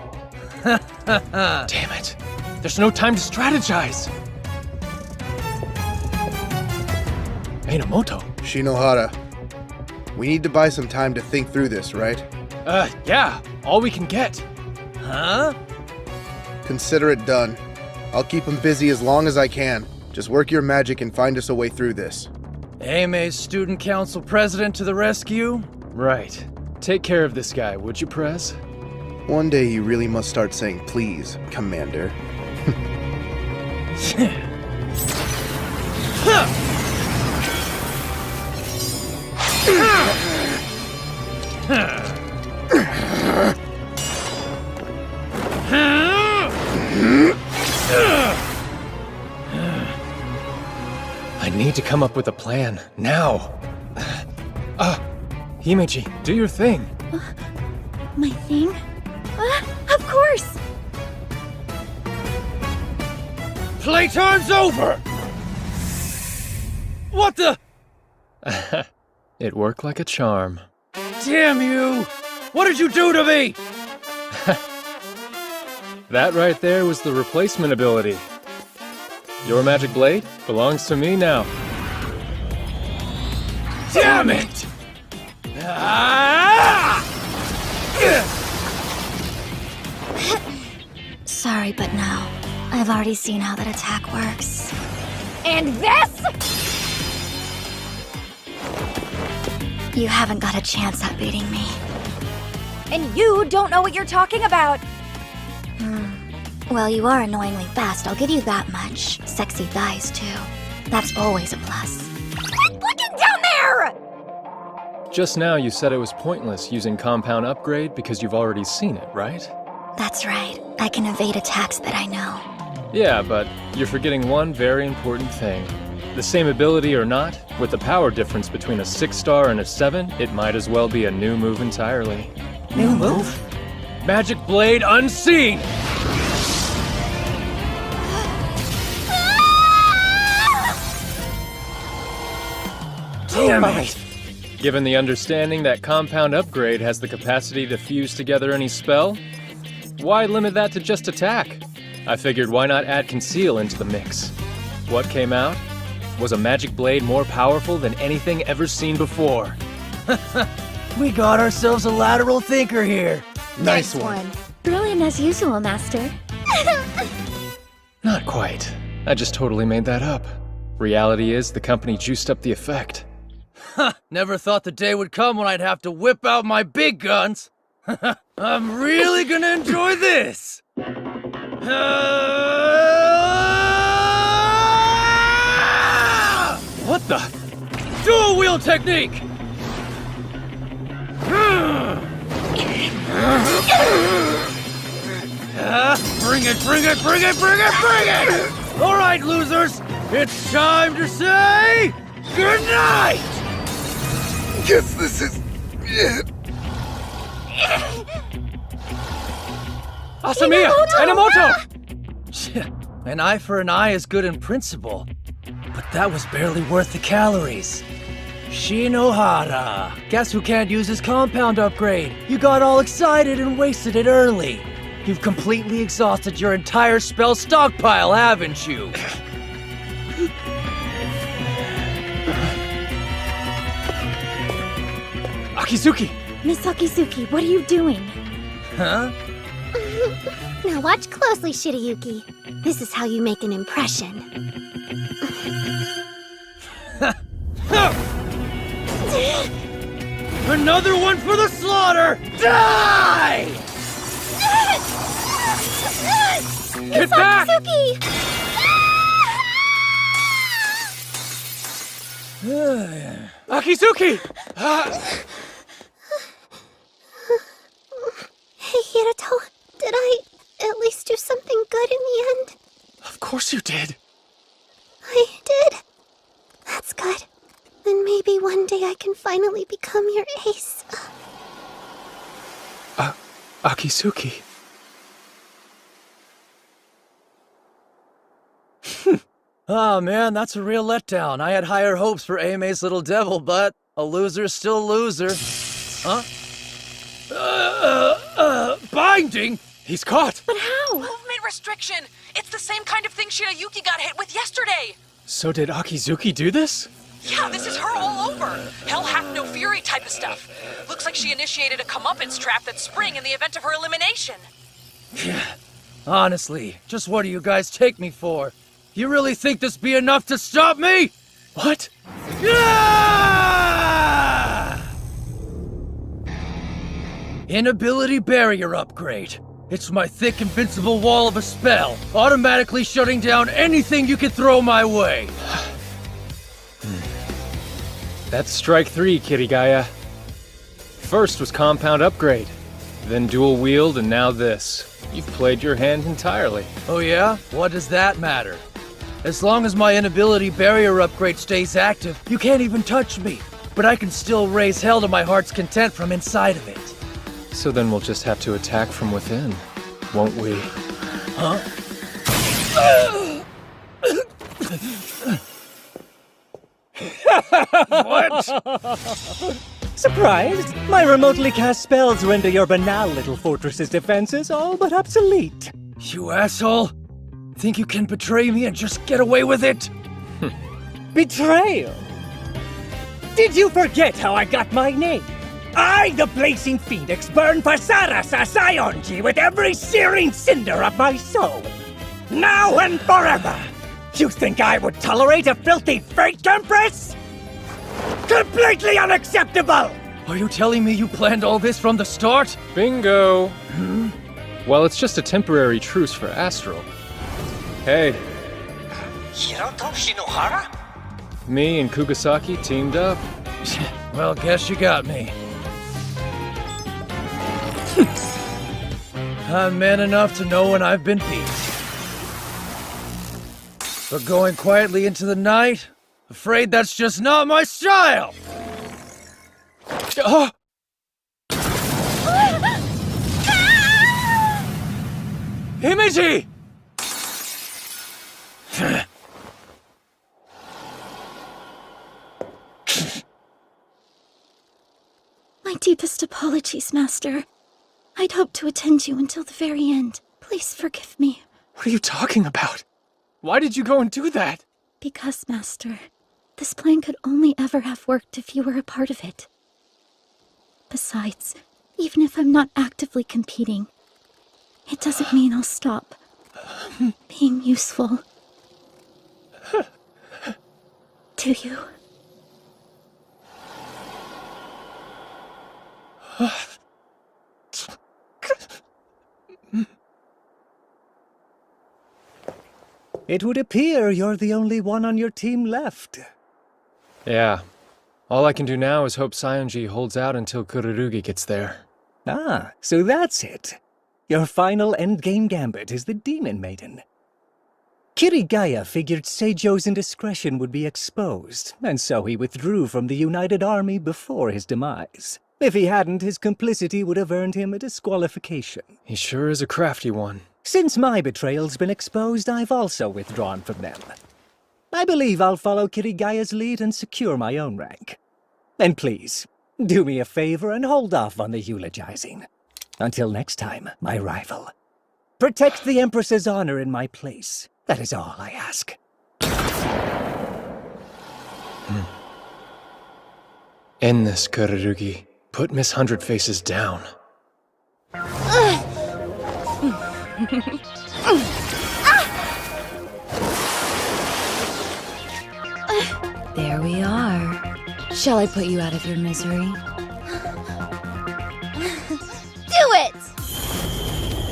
[SPEAKER 1] Damn it. There's no time to strategize. Minamoto.
[SPEAKER 21] Shinohara, we need to buy some time to think through this, right?
[SPEAKER 1] Yeah, all we can get.
[SPEAKER 10] Huh?
[SPEAKER 21] Consider it done. I'll keep him busy as long as I can. Just work your magic and find us a way through this.
[SPEAKER 10] AMA's Student Council President to the rescue?
[SPEAKER 1] Right. Take care of this guy, would you, Prez?
[SPEAKER 21] One day you really must start saying please, Commander.
[SPEAKER 1] I need to come up with a plan, now. Himeji, do your thing.
[SPEAKER 18] My thing? Of course!
[SPEAKER 10] Playtime's over! What the?
[SPEAKER 1] It worked like a charm.
[SPEAKER 10] Damn you! What did you do to me?
[SPEAKER 1] That right there was the replacement ability. Your magic blade belongs to me now.
[SPEAKER 10] Damn it! Ah!
[SPEAKER 18] Sorry, but no. I've already seen how that attack works.
[SPEAKER 5] And this?
[SPEAKER 18] You haven't got a chance at beating me.
[SPEAKER 5] And you don't know what you're talking about.
[SPEAKER 18] Well, you are annoyingly fast, I'll give you that much. Sexy thighs, too. That's always a plus.
[SPEAKER 5] Quit looking down there!
[SPEAKER 1] Just now you said it was pointless using compound upgrade because you've already seen it, right?
[SPEAKER 18] That's right. I can evade attacks that I know.
[SPEAKER 1] Yeah, but you're forgetting one very important thing. The same ability or not, with the power difference between a 6-star and a 7, it might as well be a new move entirely.
[SPEAKER 10] New move? Magic Blade Unseen! Damn it!
[SPEAKER 1] Given the understanding that compound upgrade has the capacity to fuse together any spell, why limit that to just attack? I figured why not add conceal into the mix. What came out was a magic blade more powerful than anything ever seen before.
[SPEAKER 10] We got ourselves a lateral thinker here.
[SPEAKER 21] Nice one.
[SPEAKER 18] Brilliant as usual, Master.
[SPEAKER 1] Not quite. I just totally made that up. Reality is the company juiced up the effect.
[SPEAKER 10] Never thought the day would come when I'd have to whip out my big guns. I'm really gonna enjoy this. What the? Dual wheel technique! Bring it, bring it, bring it, bring it, bring it! All right, losers, it's time to say goodnight!
[SPEAKER 21] Guess this is it.
[SPEAKER 10] Asamiya! Enomoto! An eye for an eye is good in principle, but that was barely worth the calories. Shinohara! Guess who can't use his compound upgrade? You got all excited and wasted it early. You've completely exhausted your entire spell stockpile, haven't you?
[SPEAKER 1] Akizuki!
[SPEAKER 18] Miss Akizuki, what are you doing?
[SPEAKER 10] Huh?
[SPEAKER 18] Now watch closely, Shirayuki. This is how you make an impression.
[SPEAKER 10] Another one for the slaughter! Die! Get back! Akizuki!
[SPEAKER 18] Hey, Hirato, did I at least do something good in the end?
[SPEAKER 1] Of course you did.
[SPEAKER 18] I did. That's good. Then maybe one day I can finally become your ace.
[SPEAKER 1] Akizuki.
[SPEAKER 10] Oh man, that's a real letdown. I had higher hopes for AMA's little devil, but a loser's still a loser. Huh? Binding?
[SPEAKER 1] He's caught!
[SPEAKER 17] But how? Movement restriction! It's the same kind of thing Shirayuki got hit with yesterday!
[SPEAKER 1] So did Akizuki do this?
[SPEAKER 17] Yeah, this is her all over. Hell hath no fury type of stuff. Looks like she initiated a comeuppance trap that's spring in the event of her elimination.
[SPEAKER 14] Honestly, just what do you guys take me for? You really think this be enough to stop me?
[SPEAKER 1] What?
[SPEAKER 14] Inability barrier upgrade. It's my thick invincible wall of a spell, automatically shutting down anything you can throw my way.
[SPEAKER 1] That's strike 3, Kirigaya. First was compound upgrade, then dual wield, and now this. You've played your hand entirely.
[SPEAKER 14] Oh yeah? What does that matter? As long as my inability barrier upgrade stays active, you can't even touch me. But I can still raise hell to my heart's content from inside of it.
[SPEAKER 1] So then we'll just have to attack from within, won't we?
[SPEAKER 14] Huh?
[SPEAKER 8] What? Surprised? My remotely cast spells render your banal little fortress's defenses all but obsolete.
[SPEAKER 14] You asshole! Think you can betray me and just get away with it?
[SPEAKER 8] Betrayal? Did you forget how I got my name? I, the Blazing Phoenix, burn Pasaras Asayonji with every searing cinder of my soul. Now and forever! You think I would tolerate a filthy freight compress? Completely unacceptable!
[SPEAKER 14] Are you telling me you planned all this from the start?
[SPEAKER 1] Bingo! Well, it's just a temporary truce for Astral. Hey.
[SPEAKER 8] Hiroto Shinohara?
[SPEAKER 1] Me and Kugasaki teamed up.
[SPEAKER 14] Well, guess you got me. I'm man enough to know when I've been beat. But going quietly into the night, afraid that's just not my style! Oh! Himiji!
[SPEAKER 18] My deepest apologies, Master. I'd hoped to attend you until the very end. Please forgive me.
[SPEAKER 1] What are you talking about? Why did you go and do that?
[SPEAKER 18] Because, Master, this plan could only ever have worked if you were a part of it. Besides, even if I'm not actively competing, it doesn't mean I'll stop being useful. To you.
[SPEAKER 8] It would appear you're the only one on your team left.
[SPEAKER 1] Yeah. All I can do now is hope Sayonji holds out until Kururugi gets there.
[SPEAKER 8] Ah, so that's it. Your final endgame gambit is the Demon Maiden. Kirigaya figured Seijo's indiscretion would be exposed, and so he withdrew from the United Army before his demise. If he hadn't, his complicity would have earned him a disqualification.
[SPEAKER 1] He sure is a crafty one.
[SPEAKER 8] Since my betrayal's been exposed, I've also withdrawn from them. I believe I'll follow Kirigaya's lead and secure my own rank. And please, do me a favor and hold off on the eulogizing. Until next time, my rival. Protect the Empress's honor in my place. That is all I ask.
[SPEAKER 1] End this, Kururugi. Put Miss Hundred Faces down.
[SPEAKER 6] There we are. Shall I put you out of your misery?
[SPEAKER 4] Do it!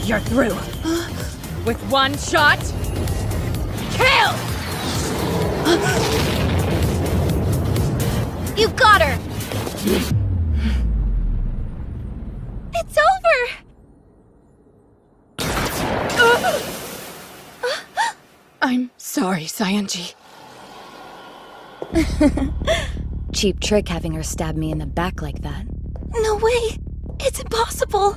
[SPEAKER 6] You're through. With one shot, kill!
[SPEAKER 4] You got her! It's over!
[SPEAKER 6] I'm sorry, Sayonji. Cheap trick having her stab me in the back like that.
[SPEAKER 18] No way! It's impossible!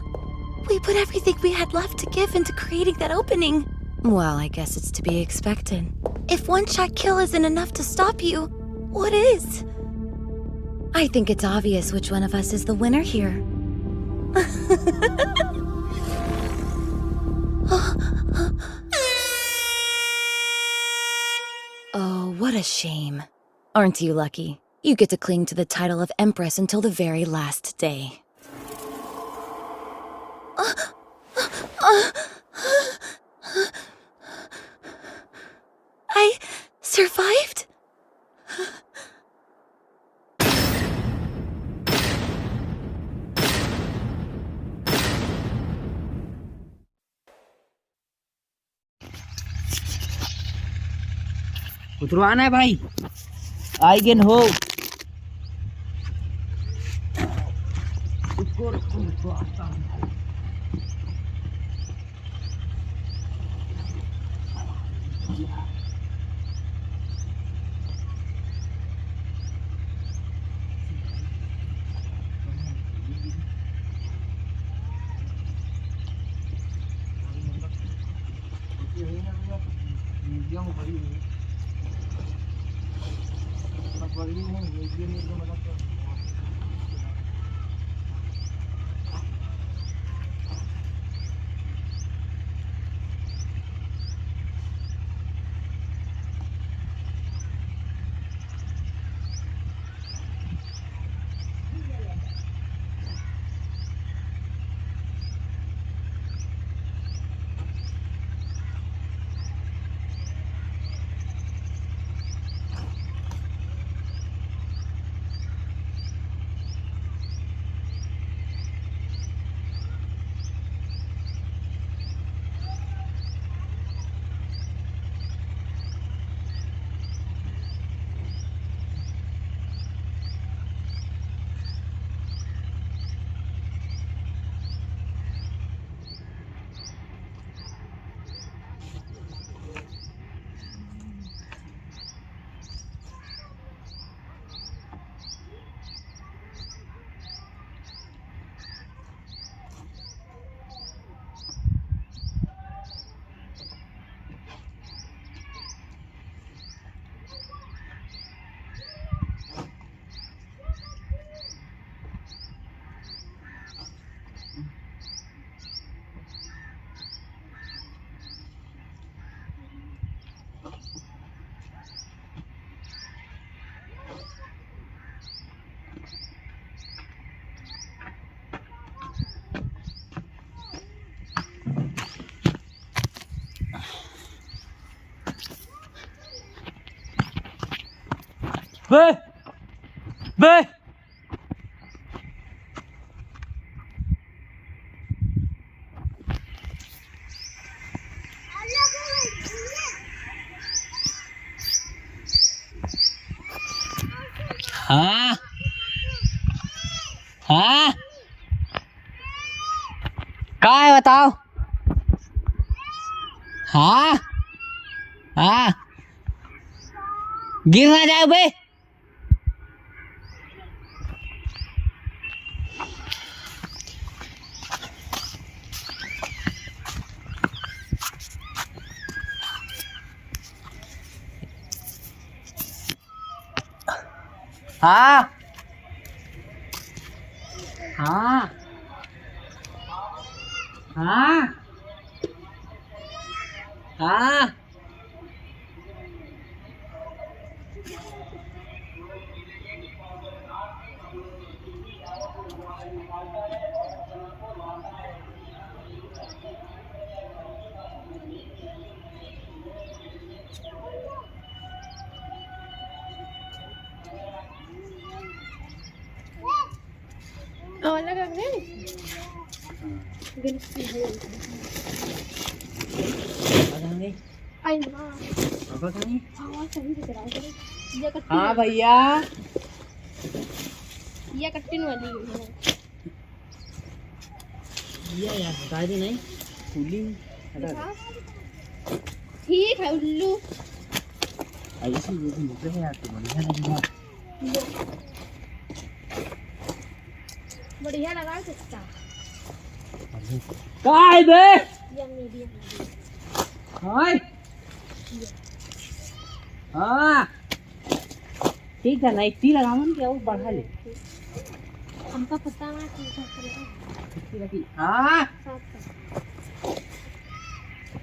[SPEAKER 18] We put everything we had left to give into creating that opening.
[SPEAKER 6] Well, I guess it's to be expected.
[SPEAKER 18] If one-shot kill isn't enough to stop you, what is?
[SPEAKER 6] I think it's obvious which one of us is the winner here. Oh, what a shame.
[SPEAKER 2] Aren't you lucky? You get to cling to the title of Empress until the very last day.
[SPEAKER 5] I survived?
[SPEAKER 19] उतरवाना है भाई I can हो बे हाँ हाँ क्या है बताओ हाँ हाँ गिर ना जाए बे हाँ हाँ हाँ हाँ हाँ भैया
[SPEAKER 12] ये कट्टिन वाली
[SPEAKER 19] ये यार बता दे नहीं कूलिंग
[SPEAKER 12] ठीक है उल्लू
[SPEAKER 19] ऐसी ये भी मुझे यार तो
[SPEAKER 12] बढ़िया लगा सकता
[SPEAKER 19] काय बे
[SPEAKER 12] ये मीडियम
[SPEAKER 19] हाय हाँ ठीक है ना 80 लगावन क्या वो बढ़ा ले
[SPEAKER 12] हमको पता है कि
[SPEAKER 19] हाँ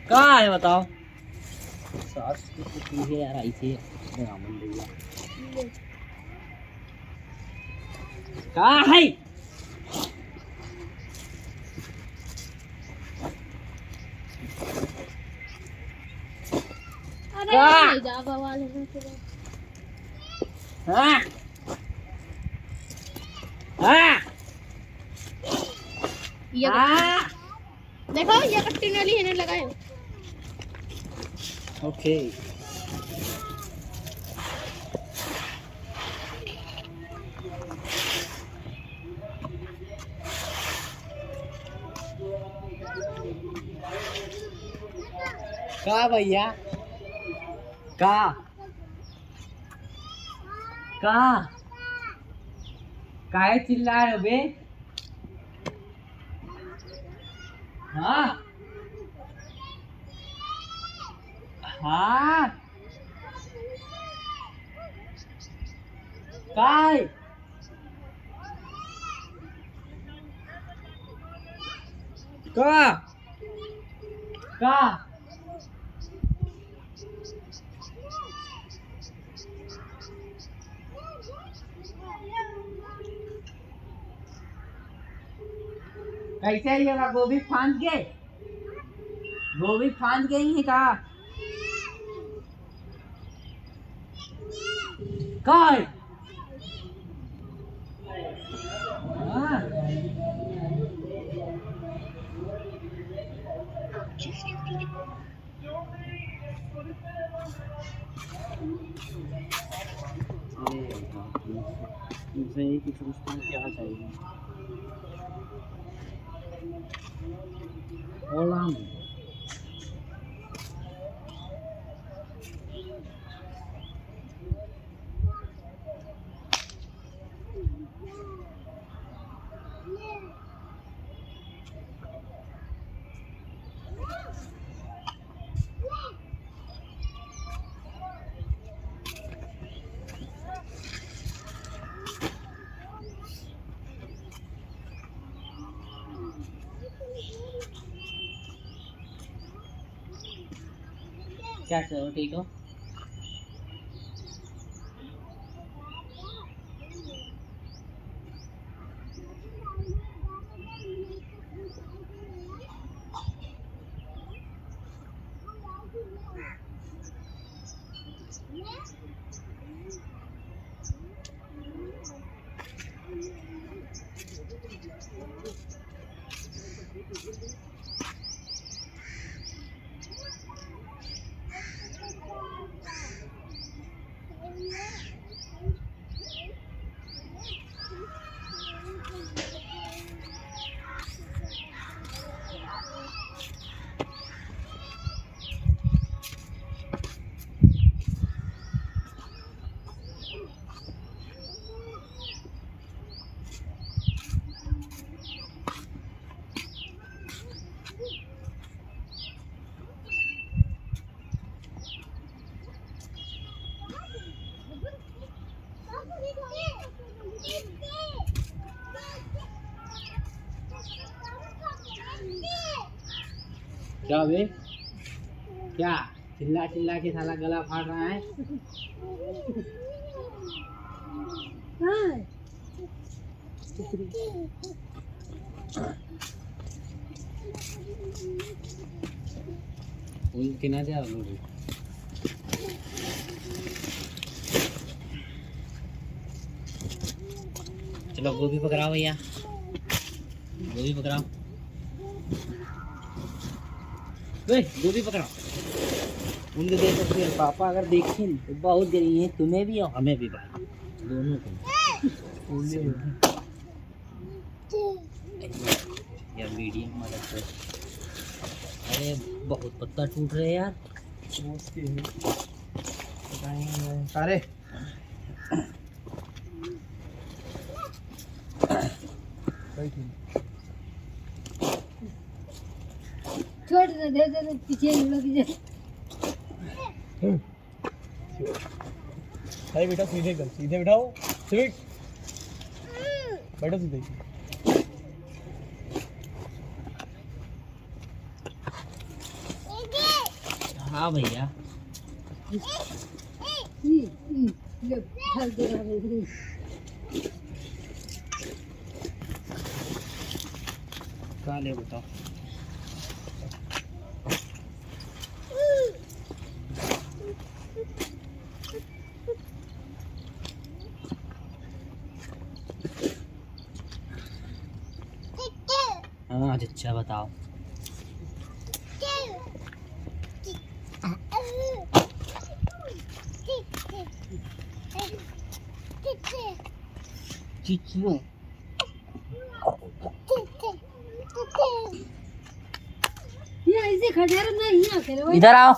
[SPEAKER 19] कहाँ है बताओ सास की तो है यार ऐसे लगावन भैया कहाँ है?
[SPEAKER 18] अरे नहीं जा वाले में
[SPEAKER 19] हाँ हाँ
[SPEAKER 18] देखो ये कट्टी नाली है लगाए
[SPEAKER 19] ओके का भैया का काहे चिल्ला रहे हो बे? हाँ हाँ काय का कैसे ये गोभी फांद गए? गोभी फांद गई है का? काय तुमसे ही कुछ पूछते हैं क्या चाहिए? ओलाम क्या सर ठीक हो? क्या बे? क्या चिल्ला चिल्ला के साला गला फाड़ रहा है? किना जा चलो गोभी पकड़ाओ भैया, गोभी पकड़ाओ, गोभी पकड़ाओ। उनके देखो फिर पापा अगर देखें तो बहुत गई है, तुम्हें भी और हमें भी भाई, दोनों को। यार वीडियो मदद कर। अरे बहुत पत्ता टूट रहे यार।
[SPEAKER 21] अरे
[SPEAKER 18] छोड़ दे पीछे पीछे।
[SPEAKER 14] अरे बेटा सीधे कर, सीधे बिठाओ, सिविक बैठो सीधे।
[SPEAKER 19] हाँ भैया कहाँ ले बताओ। हाँ अच्छा बताओ। चिचियो
[SPEAKER 13] यहाँ इसे खजाना में यहाँ करो।
[SPEAKER 19] इधर आओ।